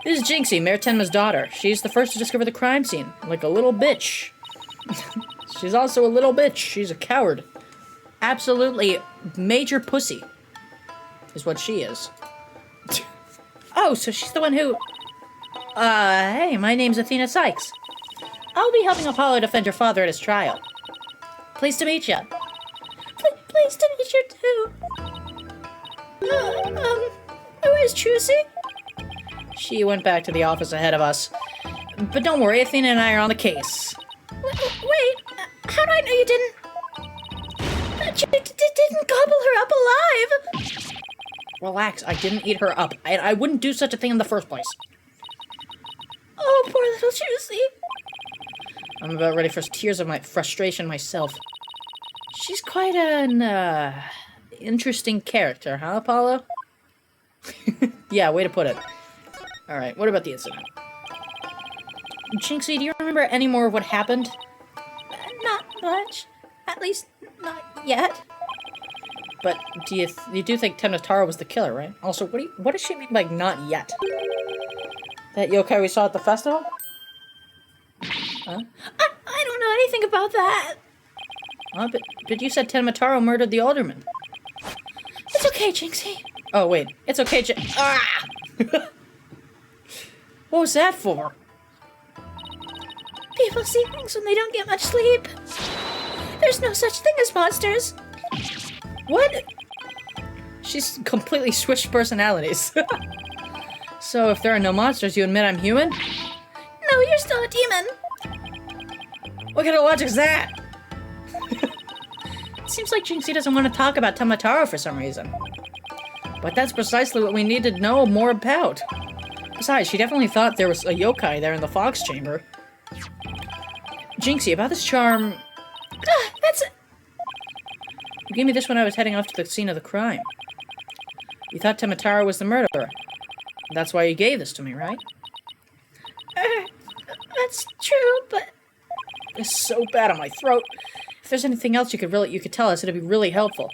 This is Jinxie, Mayor Tenma's daughter. She's the first to discover the crime scene, like a little bitch. She's also a little bitch. She's a coward. Absolutely major pussy is what she is. Oh, so she's the one who... hey, my name's Athena Sykes. I'll be helping Apollo defend your father at his trial. Pleased to meet you. Pleased to meet you too. Where's Trucy? She went back to the office ahead of us. But don't worry, Athena and I are on the case. Wait, how do I know you didn't... didn't gobble her up alive? Relax, I didn't eat her up. I wouldn't do such a thing in the first place. Oh, poor little Trucy. I'm about ready for tears of my frustration myself. She's quite an, interesting character, huh, Apollo? Yeah, way to put it. Alright, what about the incident? Jinxie, do you remember any more of what happened? Not much. At least, not yet. But you do think Tenma Taro was the killer, right? Also, what does she mean by not yet? That yokai we saw at the festival? Huh? I don't know anything about that. But you said Tenma Taro murdered the alderman. It's okay, Jinxie. Oh, wait. It's okay, Ah! What was that for? People see things when they don't get much sleep. There's no such thing as monsters. What? She's completely switched personalities. So if there are no monsters, you admit I'm human? No, you're still a demon. What kind of logic is that? It seems like Jinxie doesn't want to talk about Tenma Taro for some reason. But that's precisely what we need to know more about. Besides, she definitely thought there was a yokai there in the Fox Chamber. Jinxie, about this charm... That's it. You gave me this when I was heading off to the scene of the crime. You thought Tenma Taro was the murderer. That's why you gave this to me, right? That's true, but... It's so bad on my throat. If there's anything else you could tell us, it'd be really helpful.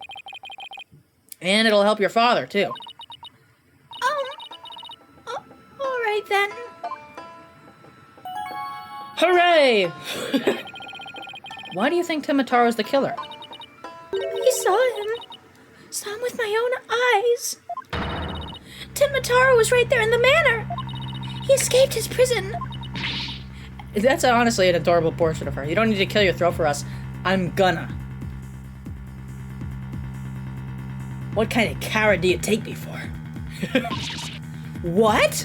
And it'll help your father, too. Alright then. Hooray! Why do you think Tenma Taro is the killer? I saw him with my own eyes. Tenma Taro was right there in the manor. He escaped his prison. That's honestly an adorable portrait of her. You don't need to kill your throat for us. I'm gonna. What kind of coward do you take me for? What?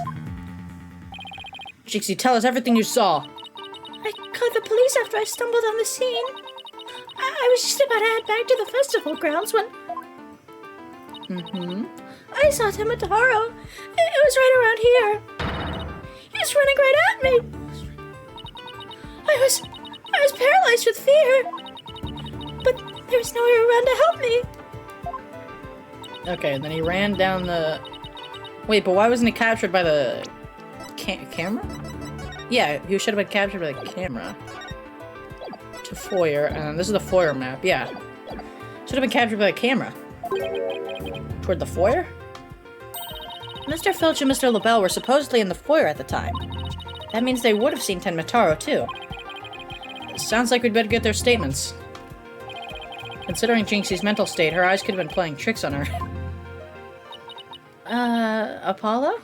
Jinxie, tell us everything you saw. I called the police after I stumbled on the scene. I was just about to head back to the festival grounds when... I saw Tenma Taro. It was right around here. He was running right at me. I was paralyzed with fear. But there was nowhere around to help me. Okay, and then he ran down the... Wait, but why wasn't he captured by the... camera? Yeah, he should have been captured by the camera. To foyer, and this is the foyer map, yeah. Should have been captured by the camera. Toward the foyer? Mr. Filch and Mr. LaBelle were supposedly in the foyer at the time. That means they would have seen Tenma Taro, too. Sounds like we'd better get their statements. Considering Jinxie's mental state, her eyes could have been playing tricks on her. Apollo?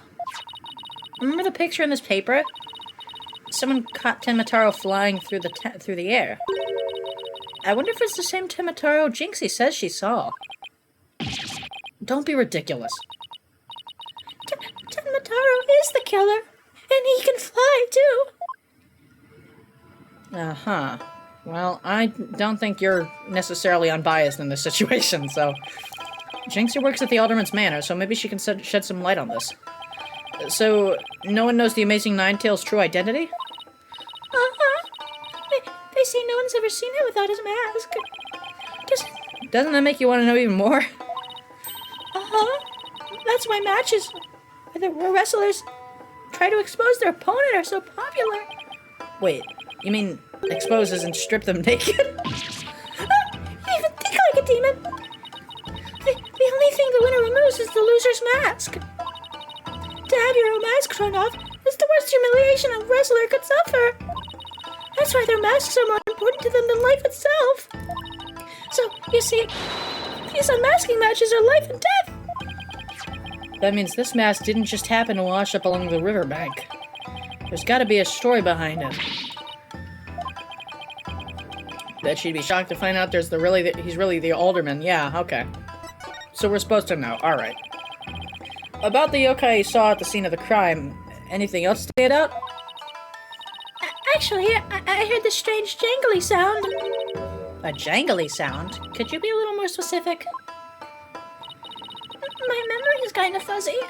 Remember the picture in this paper? Someone caught Tenma Taro flying through the air. I wonder if it's the same Tenma Taro Jinxie says she saw. Don't be ridiculous. Tenma Taro is the killer, and he can fly too. Uh-huh. Well, I don't think you're necessarily unbiased in this situation, so... Jinxie works at the Alderman's Manor, so maybe she can shed some light on this. So, no one knows the Amazing Ninetales' true identity? Uh-huh. They say no one's ever seen him without his mask. Doesn't that make you want to know even more? Uh-huh. That's why matches where wrestlers try to expose their opponent are so popular. Wait, you mean expose as in strip them naked? You even think like a demon. The only thing the winner removes is the loser's mask. To have your own mask thrown off is the worst humiliation a wrestler could suffer. That's why their masks are more important to them than life itself. So, you see, these unmasking matches are life and death. That means this mask didn't just happen to wash up along the riverbank. There's gotta be a story behind it. Bet she'd be shocked to find out he's really the alderman. Yeah, okay. So we're supposed to know. Alright. About the yokai you saw at the scene of the crime, anything else stand out? Actually, I heard this strange jangly sound. A jangly sound? Could you be a little more specific? My memory is kind of fuzzy.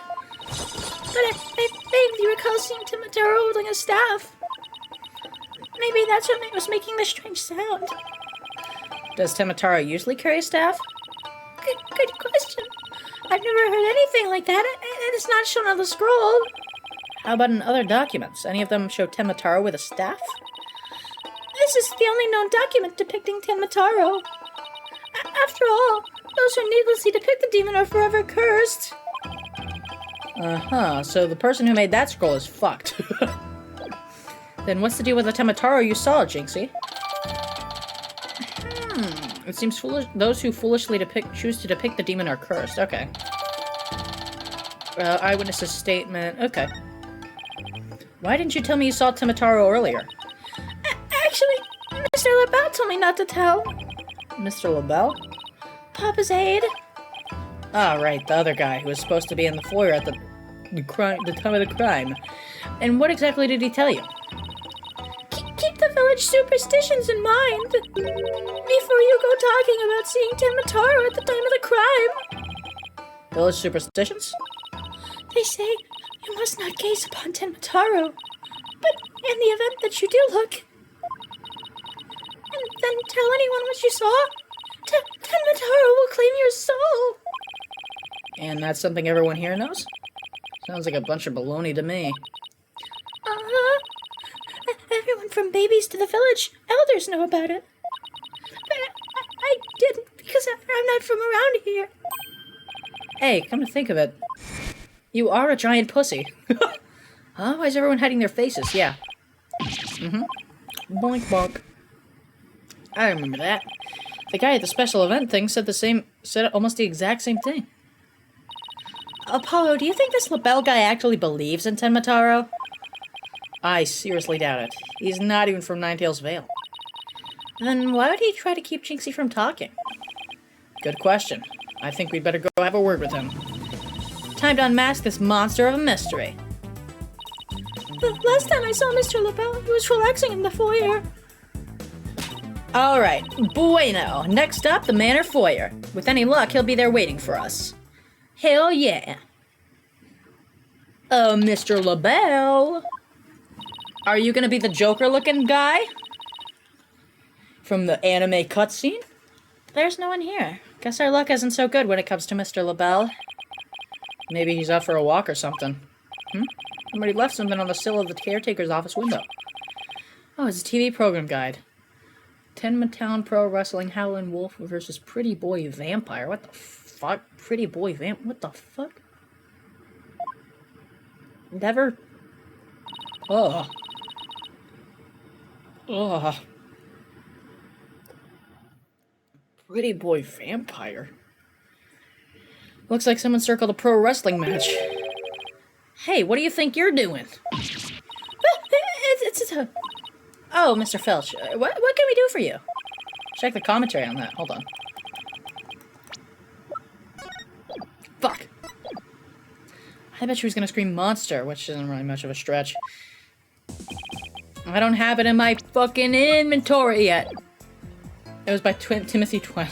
But I vaguely recall seeing Timotaro holding a staff. Maybe that's what was making the strange sound. Does Timotaro usually carry a staff? Good question. I've never heard anything like that, and it's not shown on the scroll. How about in other documents? Any of them show Timotaro with a staff? This is the only known document depicting Tenmataro. After all, those who needlessly depict the demon are forever cursed. Uh-huh, so the person who made that scroll is fucked. Then what's the deal with the Temotaro you saw, Jinxie? It seems foolish. Those who foolishly choose to depict the demon are cursed. Okay. Eyewitness's statement. Okay. Why didn't you tell me you saw Temotaro earlier? Actually, Mr. LaBelle told me not to tell. Mr. LaBelle? Papa's aide. Ah, right, the other guy who was supposed to be in the foyer at the time of the crime. And what exactly did he tell you? Keep the village superstitions in mind. Before you go talking about seeing Tenmataro at the time of the crime. Village superstitions? They say you must not gaze upon Tenmataro. But in the event that you do look, and then tell anyone what you saw, Tenmataro will claim your soul. And that's something everyone here knows? Sounds like a bunch of baloney to me. Uh-huh. Everyone from babies to the village elders know about it. But I didn't because I'm not from around here. Hey, come to think of it, you are a giant pussy. Huh? Why is everyone hiding their faces? Yeah. Mm-hmm. Boink bonk. I remember that. The guy at the special event thing said almost the exact same thing. Apollo, do you think this LaBelle guy actually believes in Tenmataro? I seriously doubt it. He's not even from Ninetales Vale. Then why would he try to keep Jinxie from talking? Good question. I think we'd better go have a word with him. Time to unmask this monster of a mystery. The last time I saw Mr. LaBelle, he was relaxing in the foyer. Alright, bueno. Next up, the Manor Foyer. With any luck, he'll be there waiting for us. Hell yeah. Mr. LaBelle. Are you gonna be the Joker-looking guy? From the anime cutscene? There's no one here. Guess our luck isn't so good when it comes to Mr. LaBelle. Maybe he's out for a walk or something. Somebody left something on the sill of the caretaker's office window. Oh, it's a TV program guide. Tenma Pro Wrestling Howlin' Wolf versus Pretty Boy Vampire. What the fuck? Pretty Boy Vamp? What the fuck? Never. Ugh. Ugh. Pretty Boy Vampire. Looks like someone circled a pro wrestling match. Hey, what do you think you're doing? Oh, Mr. Felch, what can we do for you? Check the commentary on that. Hold on. Fuck. I bet she was gonna scream monster, which isn't really much of a stretch. I don't have it in my fucking inventory yet. It was by Timothy Twilight.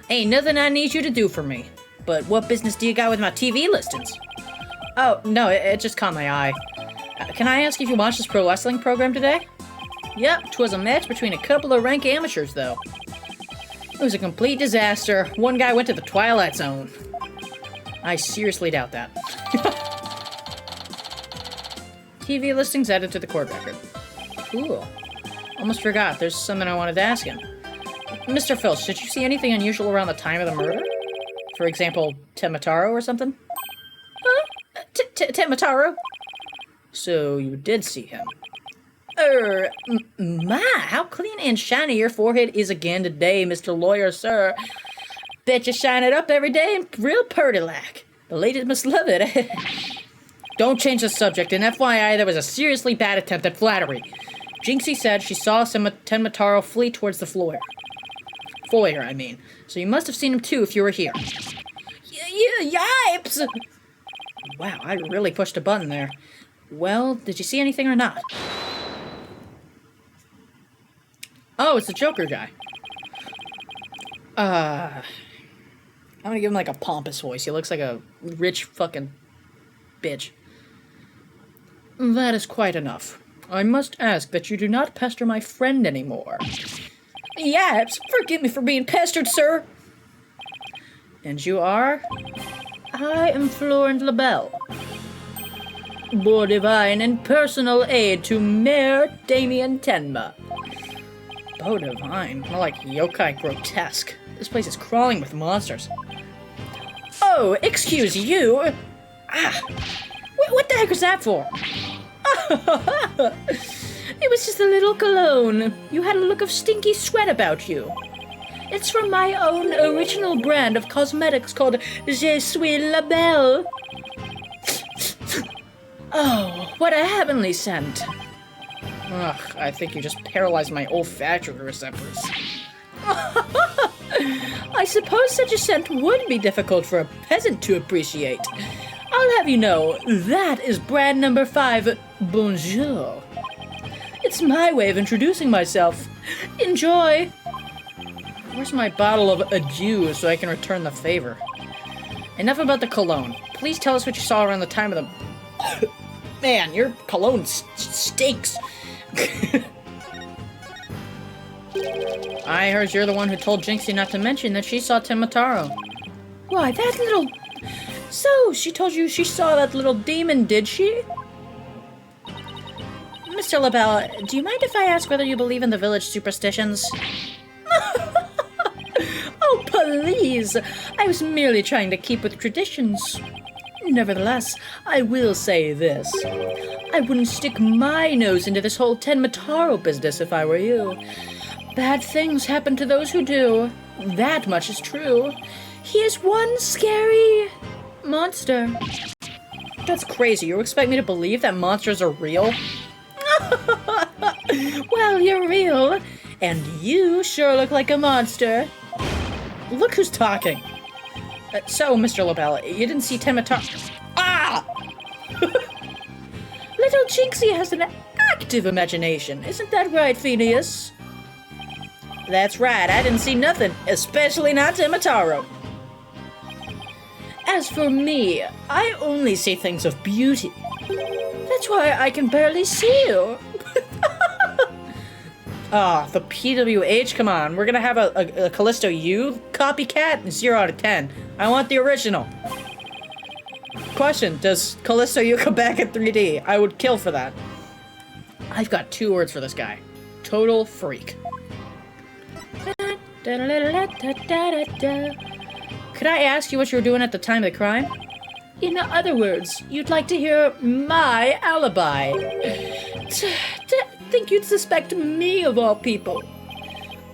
Ain't nothing I need you to do for me. But what business do you got with my TV listings? Oh, no, it just caught my eye. Can I ask if you watched this pro wrestling program today? Yep, 'twas a match between a couple of rank amateurs, though. It was a complete disaster. One guy went to the Twilight Zone. I seriously doubt that. TV listings added to the court record. Cool. Almost forgot, there's something I wanted to ask him. Mr. Filch, did you see anything unusual around the time of the murder? For example, Temataro or something? Huh? Temataro? So you did see him. How clean and shiny your forehead is again today, Mr. Lawyer, sir. Bet you shine it up every day and real purty-like. The ladies must love it. Don't change the subject, and FYI, there was a seriously bad attempt at flattery. Jinxie said she saw Temataro flee towards the foyer. Foyer, I mean. So you must have seen him too if you were here. Yipes! Wow, I really pushed a button there. Well, did you see anything or not? Oh, it's the Joker guy. I'm gonna give him like a pompous voice. He looks like a rich fucking bitch. That is quite enough. I must ask that you do not pester my friend anymore. Yaps, forgive me for being pestered, sir. And you are? I am Florent LaBelle. Boar divine and personal aid to Mayor Damien Tenma. Boar divine? More like yokai grotesque. This place is crawling with monsters. Oh, excuse you. What the heck was that for? It was just a little cologne. You had a look of stinky sweat about you. It's from my own original brand of cosmetics called Je suis la belle. Oh, what a heavenly scent. Ugh, I think you just paralyzed my olfactory receptors. I suppose such a scent would be difficult for a peasant to appreciate. I'll have you know, that is brand number 5, Bonjour. It's my way of introducing myself. Enjoy! Where's my bottle of adieu so I can return the favor? Enough about the cologne. Please tell us what you saw around the time of the... Man, your cologne stinks. I heard you're the one who told Jinxie not to mention that she saw Temataro. Why, that little... So, she told you she saw that little demon, did she? Mr. LaBelle, do you mind if I ask whether you believe in the village superstitions? Oh, please! I was merely trying to keep with traditions. Nevertheless, I will say this. I wouldn't stick my nose into this whole Tenmataro business if I were you. Bad things happen to those who do. That much is true. He is one scary monster. That's crazy. You expect me to believe that monsters are real? Well, you're real. And you sure look like a monster. Look who's talking. So, Mr. LaBelle, you didn't see Temataro... Ah! Little Jinxie has an active imagination. Isn't that right, Phineas? That's right, I didn't see nothing, especially not Temataro. As for me, I only see things of beauty. That's why I can barely see you. Ah, the PWH, come on. We're gonna have a Callisto U copycat? 0 out of 10. I want the original. Question, does Callisto U come back in 3D? I would kill for that. I've got 2 words for this guy. Total freak. Could I ask you what you were doing at the time of the crime? In other words, you'd like to hear my alibi. Think you'd suspect me of all people.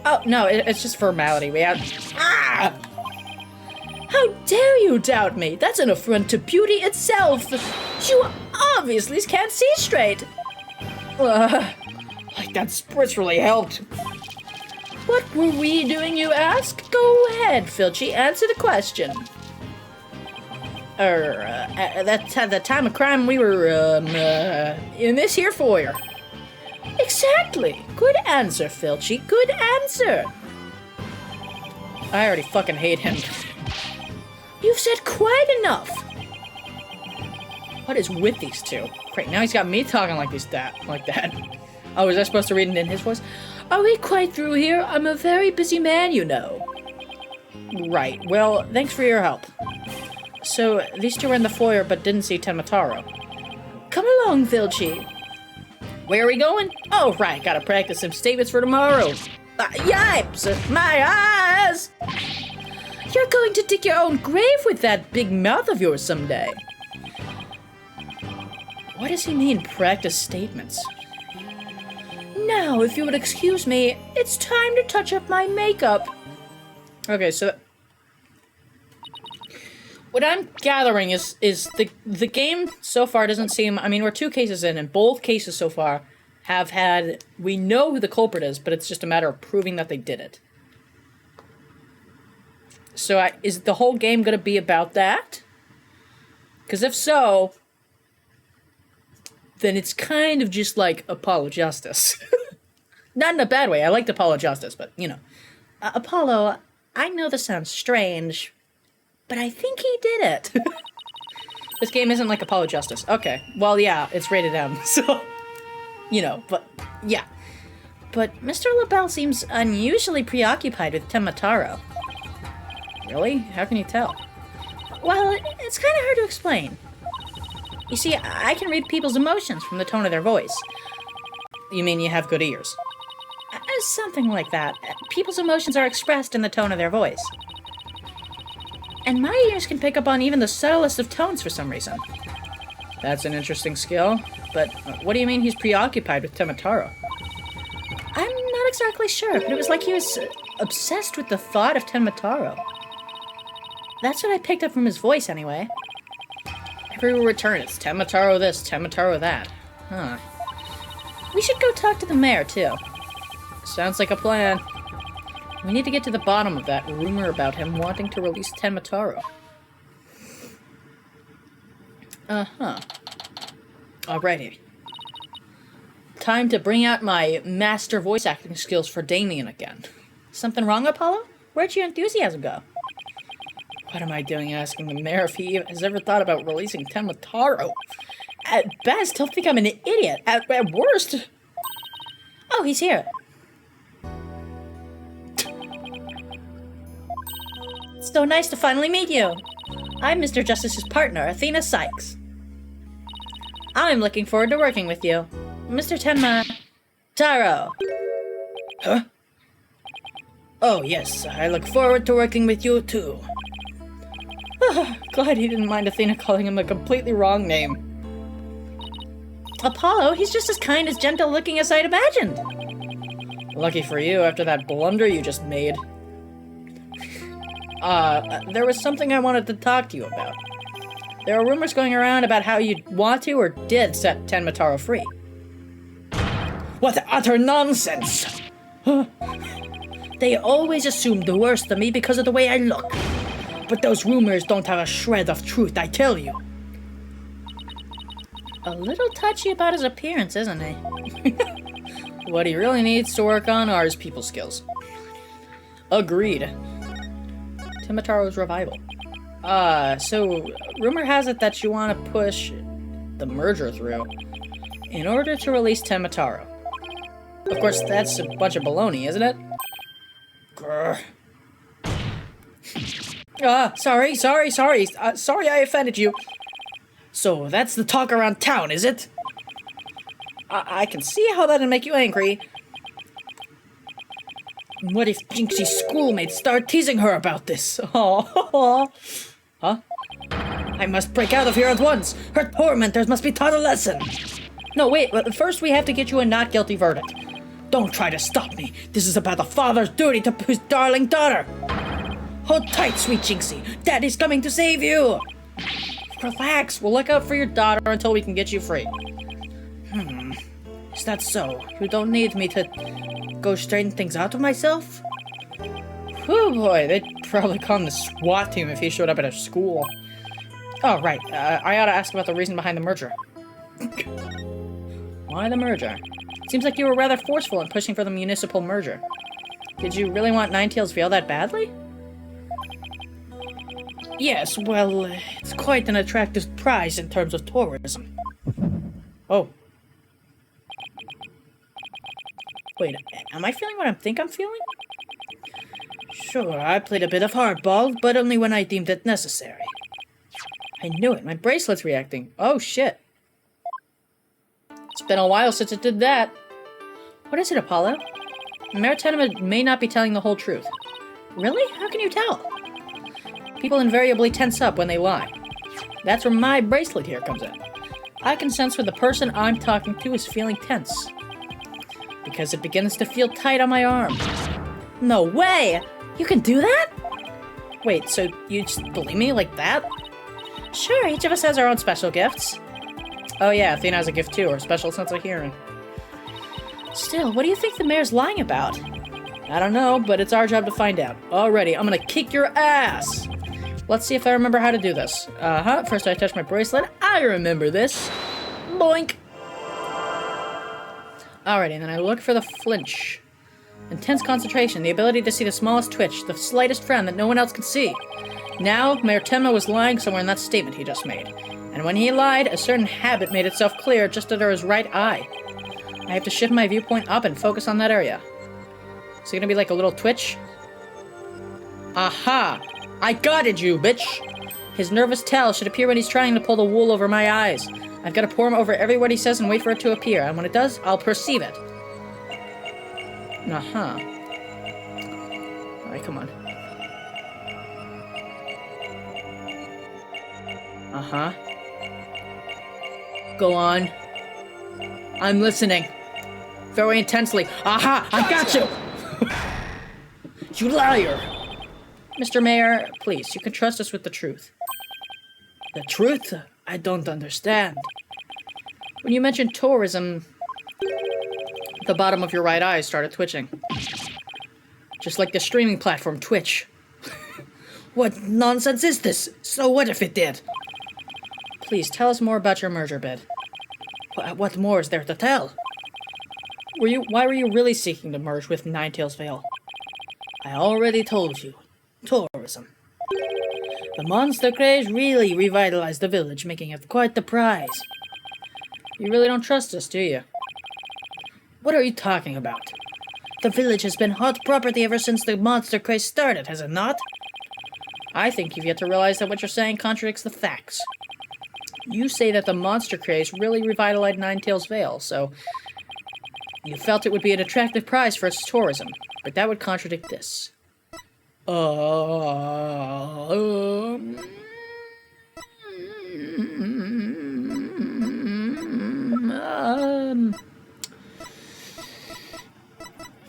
Oh, no, it's just formality. We have... Ah! How dare you doubt me? That's an affront to beauty itself. You obviously can't see straight. Like that spritz really helped. What were we doing, you ask? Go ahead, Filchy, answer the question. That's at the time of crime we were, in this here foyer. Exactly. Good answer, Filchy. Good answer. I already fucking hate him. You've said quite enough. What is with these two? Great, now he's got me talking like that. Oh, was I supposed to read it in his voice? Are we quite through here? I'm a very busy man, you know. Right, well, thanks for your help. So, these two were in the foyer but didn't see Tenmataro. Come along, Filchy. Where are we going? Oh, right, gotta practice some statements for tomorrow. Yipes! My eyes! You're going to dig your own grave with that big mouth of yours someday. What does he mean, practice statements? Now, if you would excuse me, it's time to touch up my makeup. Okay, so what I'm gathering is the game so far doesn't seem... I mean, we're 2 cases in, and both cases so far have had... We know who the culprit is, but it's just a matter of proving that they did it. So is the whole game going to be about that? Because if so, then it's kind of just like Apollo Justice. Not in a bad way. I liked Apollo Justice, but, you know. Apollo, I know this sounds strange, but I think he did it. This game isn't like Apollo Justice. Okay. Well, yeah, it's rated M, so... You know, but... Yeah. But Mr. LaBelle seems unusually preoccupied with Tenmataro. Really? How can you tell? Well, it's kind of hard to explain. You see, I can read people's emotions from the tone of their voice. You mean you have good ears? Something like that. People's emotions are expressed in the tone of their voice. And my ears can pick up on even the subtlest of tones for some reason. That's an interesting skill, but what do you mean he's preoccupied with Tenmataro? I'm not exactly sure, but it was like he was obsessed with the thought of Tenmataro. That's what I picked up from his voice, anyway. Every return, it's Tenmataro this, Tenmataro that. Huh. We should go talk to the mayor, too. Sounds like a plan. We need to get to the bottom of that rumor about him wanting to release Tenmataro. Uh-huh. Alrighty. Time to bring out my master voice acting skills for Damien again. Something wrong, Apollo? Where'd your enthusiasm go? What am I doing asking the mayor if he has ever thought about releasing Tenmataro? At best, he'll think I'm an idiot. At worst... Oh, he's here. It's so nice to finally meet you. I'm Mr. Justice's partner, Athena Sykes. I'm looking forward to working with you. Mr. Tenmataro. Huh? Oh, yes, I look forward to working with you, too. Glad he didn't mind Athena calling him a completely wrong name. Apollo, he's just as kind as gentle-looking as I'd imagined. Lucky for you, after that blunder you just made. There was something I wanted to talk to you about. There are rumors going around about how you want to or did set Tenmataro free. What utter nonsense! They always assume the worst of me because of the way I look. But those rumors don't have a shred of truth, I tell you. A little touchy about his appearance, isn't he? What he really needs to work on are his people skills. Agreed. Tenmataro's revival. So, rumor has it that you want to push the merger through in order to release Tenmataro. Of course, that's a bunch of baloney, isn't it? Grr. Sorry I offended you. So, that's the talk around town, is it? I can see how that'd make you angry. What if Jinxie's schoolmates start teasing her about this? Oh, huh? I must break out of here at once. Her tormentors must be taught a lesson. No, wait, but first we have to get you a not guilty verdict. Don't try to stop me. This is about a father's duty to his darling daughter. Hold tight, sweet Jinxie. Daddy's coming to save you. Relax, we'll look out for your daughter until we can get you free. Is that so? You don't need me to go straighten things out with myself? Oh boy, they'd probably call him the SWAT team if he showed up at a school. Oh, right. I ought to ask about the reason behind the merger. Why the merger? Seems like you were rather forceful in pushing for the municipal merger. Did you really want Ninetales Vale that badly? Yes, well, it's quite an attractive prize in terms of tourism. Oh. Wait, am I feeling what I think I'm feeling? Sure, I played a bit of hardball, but only when I deemed it necessary. I knew it, my bracelet's reacting. Oh, shit. It's been a while since it did that. What is it, Apollo? Mayor Tenma may not be telling the whole truth. Really? How can you tell? People invariably tense up when they lie. That's where my bracelet here comes in. I can sense when the person I'm talking to is feeling tense. Because it begins to feel tight on my arm. No way! You can do that? Wait, so you just believe me like that? Sure, each of us has our own special gifts. Oh yeah, Athena has a gift too, her special sense of hearing. Still, what do you think the mayor's lying about? I don't know, but it's our job to find out. Alrighty, I'm gonna kick your ass! Let's see if I remember how to do this. First I touch my bracelet. I remember this. Boink! Alrighty, and then I look for the flinch. Intense concentration, the ability to see the smallest twitch, the slightest frown that no one else can see. Now, Mayor Tenma was lying somewhere in that statement he just made. And when he lied, a certain habit made itself clear just under his right eye. I have to shift my viewpoint up and focus on that area. Is it gonna be like a little twitch? Aha! I gotted you, bitch! His nervous tell should appear when he's trying to pull the wool over my eyes. I've got to pour him over every word he says and wait for it to appear, and when it does, I'll perceive it. Uh-huh. Alright, come on. Uh-huh. Go on. I'm listening. Very intensely. Aha! I got you! You liar! Mr. Mayor, please, you can trust us with the truth. The truth? I don't understand. When you mentioned tourism, the bottom of your right eye started twitching. Just like the streaming platform Twitch. What nonsense is this? So what if it did? Please, tell us more about your merger bid. What more is there to tell? Why were you really seeking to merge with Ninetales Vale? I already told you. Tourism. The monster craze really revitalized the village, making it quite the prize. You really don't trust us, do you? What are you talking about? The village has been hot property ever since the monster craze started, has it not? I think you've yet to realize that what you're saying contradicts the facts. You say that the monster craze really revitalized Ninetales Vale, so you felt it would be an attractive prize for its tourism, but that would contradict this.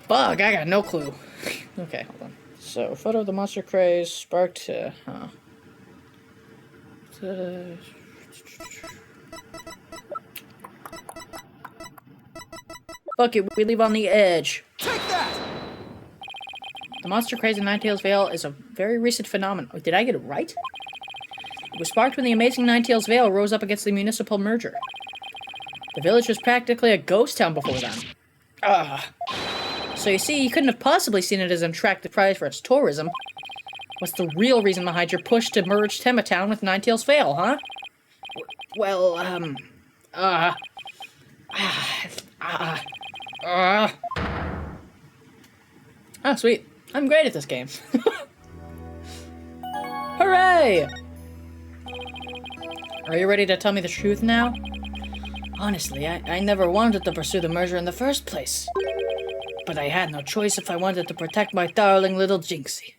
Fuck, I got no clue. Okay, hold on. So, photo of the monster craze sparked, Fuck it, we leave on the edge. Take that! The monster craze in Ninetales Vale is a very recent phenomenon. Oh, did I get it right? It was sparked when the amazing Ninetales Vale rose up against the municipal merger. The village was practically a ghost town before then. So you see, you couldn't have possibly seen it as an attractive prize for its tourism. What's the real reason behind your push to merge Tenma Town with Ninetales Vale, huh? Oh, sweet. I'm great at this game. Hooray! Are you ready to tell me the truth now? Honestly, I never wanted to pursue the merger in the first place. But I had no choice if I wanted to protect my darling little Jinxie.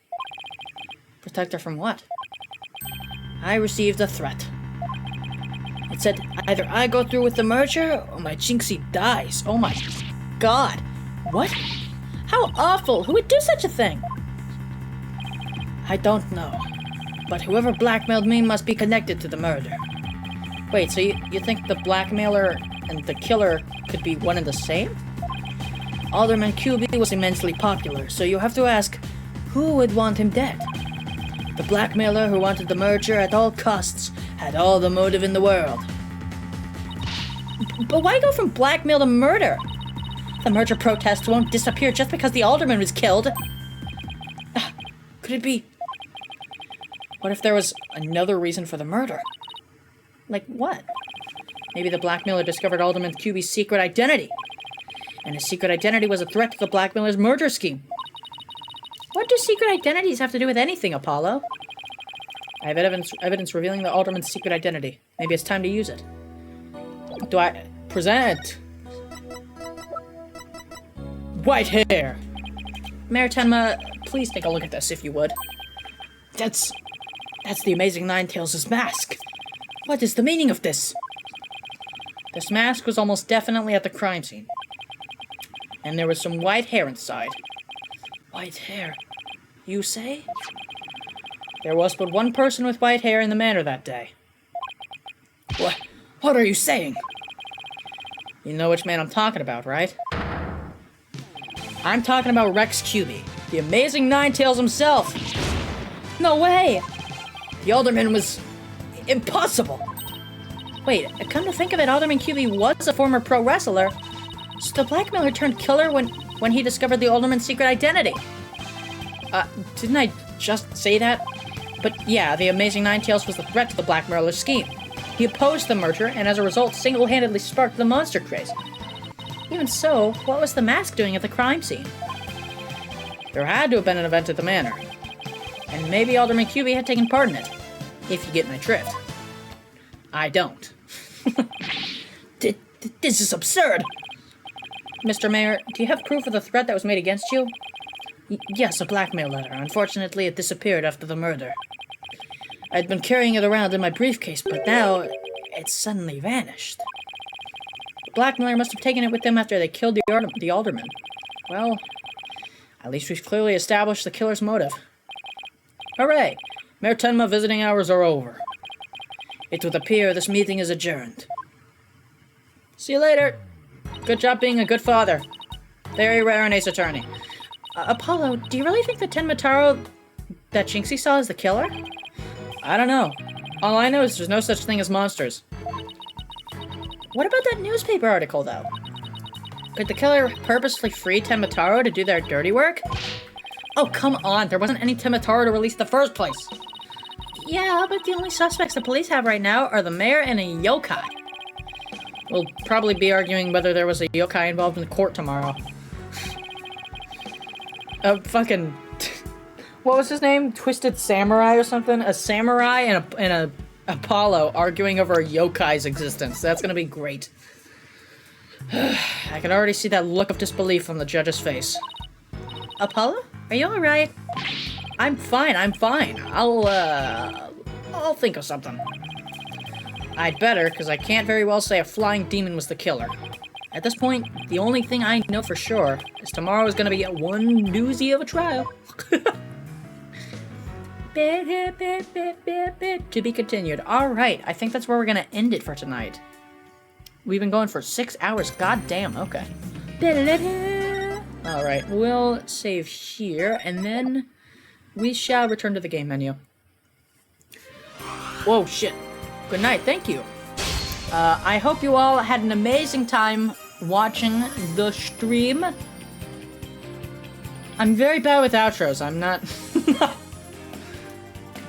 Protect her from what? I received a threat. It said either I go through with the merger or my Jinxie dies. Oh my god. What? How awful! Who would do such a thing? I don't know. But whoever blackmailed me must be connected to the murder. Wait, so you think the blackmailer and the killer could be one and the same? Alderman QB was immensely popular, so you have to ask, who would want him dead? The blackmailer who wanted the merger at all costs Had all the motive in the world. But why go from blackmail to murder? The murder protests won't disappear just because the alderman was killed. Could it be... What if there was another reason for the murder? Like what? Maybe the blackmailer discovered Alderman QB's secret identity. And his secret identity was a threat to the blackmailer's murder scheme. What do secret identities have to do with anything, Apollo? I have evidence revealing the Alderman's secret identity. Maybe it's time to use it. Do I... present? White hair! Mayor Tenma, please take a look at this, if you would. That's the Amazing Ninetales' mask. What is the meaning of this? This mask was almost definitely at the crime scene. And there was some white hair inside. White hair, you say? There was but one person with white hair in the manor that day. What are you saying? You know which man I'm talking about, right? I'm talking about Rex QB, the Amazing Ninetales himself. No way! The Alderman was... impossible! Wait, come to think of it, Alderman QB was a former pro wrestler. So the blackmailer turned killer when he discovered the Alderman's secret identity. Didn't I just say that? But yeah, the Amazing Ninetales was the threat to the blackmailer's scheme. He opposed the merger, and as a result, single-handedly sparked the monster craze. Even so, what was the mask doing at the crime scene? There had to have been an event at the manor. And maybe Alderman QB had taken part in it. If you get my drift. I don't. This is absurd! Mr. Mayor, do you have proof of the threat that was made against you? Yes, a blackmail letter. Unfortunately, it disappeared after the murder. I'd been carrying it around in my briefcase, but now it suddenly vanished. The blackmailer must have taken it with them after they killed the alderman. Well, at least we've clearly established the killer's motive. Hooray! Mayor Tenma visiting hours are over. It would appear this meeting is adjourned. See you later! Good job being a good father. Very rare in Ace Attorney. Apollo, do you really think the Tenma Taro that Jinxie saw is the killer? I don't know. All I know is there's no such thing as monsters. What about that newspaper article, though? Could the killer purposely free Tenma Taro to do their dirty work? Oh, come on. There wasn't any Tenma Taro to release in the first place. Yeah, but the only suspects the police have right now are the mayor and a yokai. We'll probably be arguing whether there was a yokai involved in the court tomorrow. Fucking... What was his name? Twisted Samurai or something? A samurai and a Apollo arguing over a yokai's existence. That's gonna be great. I can already see that look of disbelief on the judge's face. Apollo? Are you alright? I'm fine, I'm fine. I'll think of something. I'd better, because I can't very well say a flying demon was the killer. At this point, the only thing I know for sure is tomorrow is gonna be one doozy of a trial. To be continued. Alright, I think that's where we're gonna end it for tonight. We've been going for 6 hours. God damn, okay. Alright, we'll save here, and then we shall return to the game menu. Whoa, shit. Good night, thank you. I hope you all had an amazing time watching the stream. I'm very bad with outros, I'm not...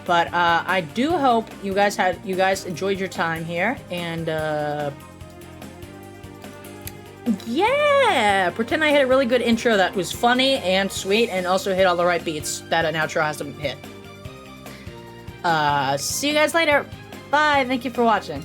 But, I do hope you guys enjoyed your time here, and, yeah! Pretend I hit a really good intro that was funny and sweet, and also hit all the right beats that an outro has to hit. See you guys later! Bye, thank you for watching.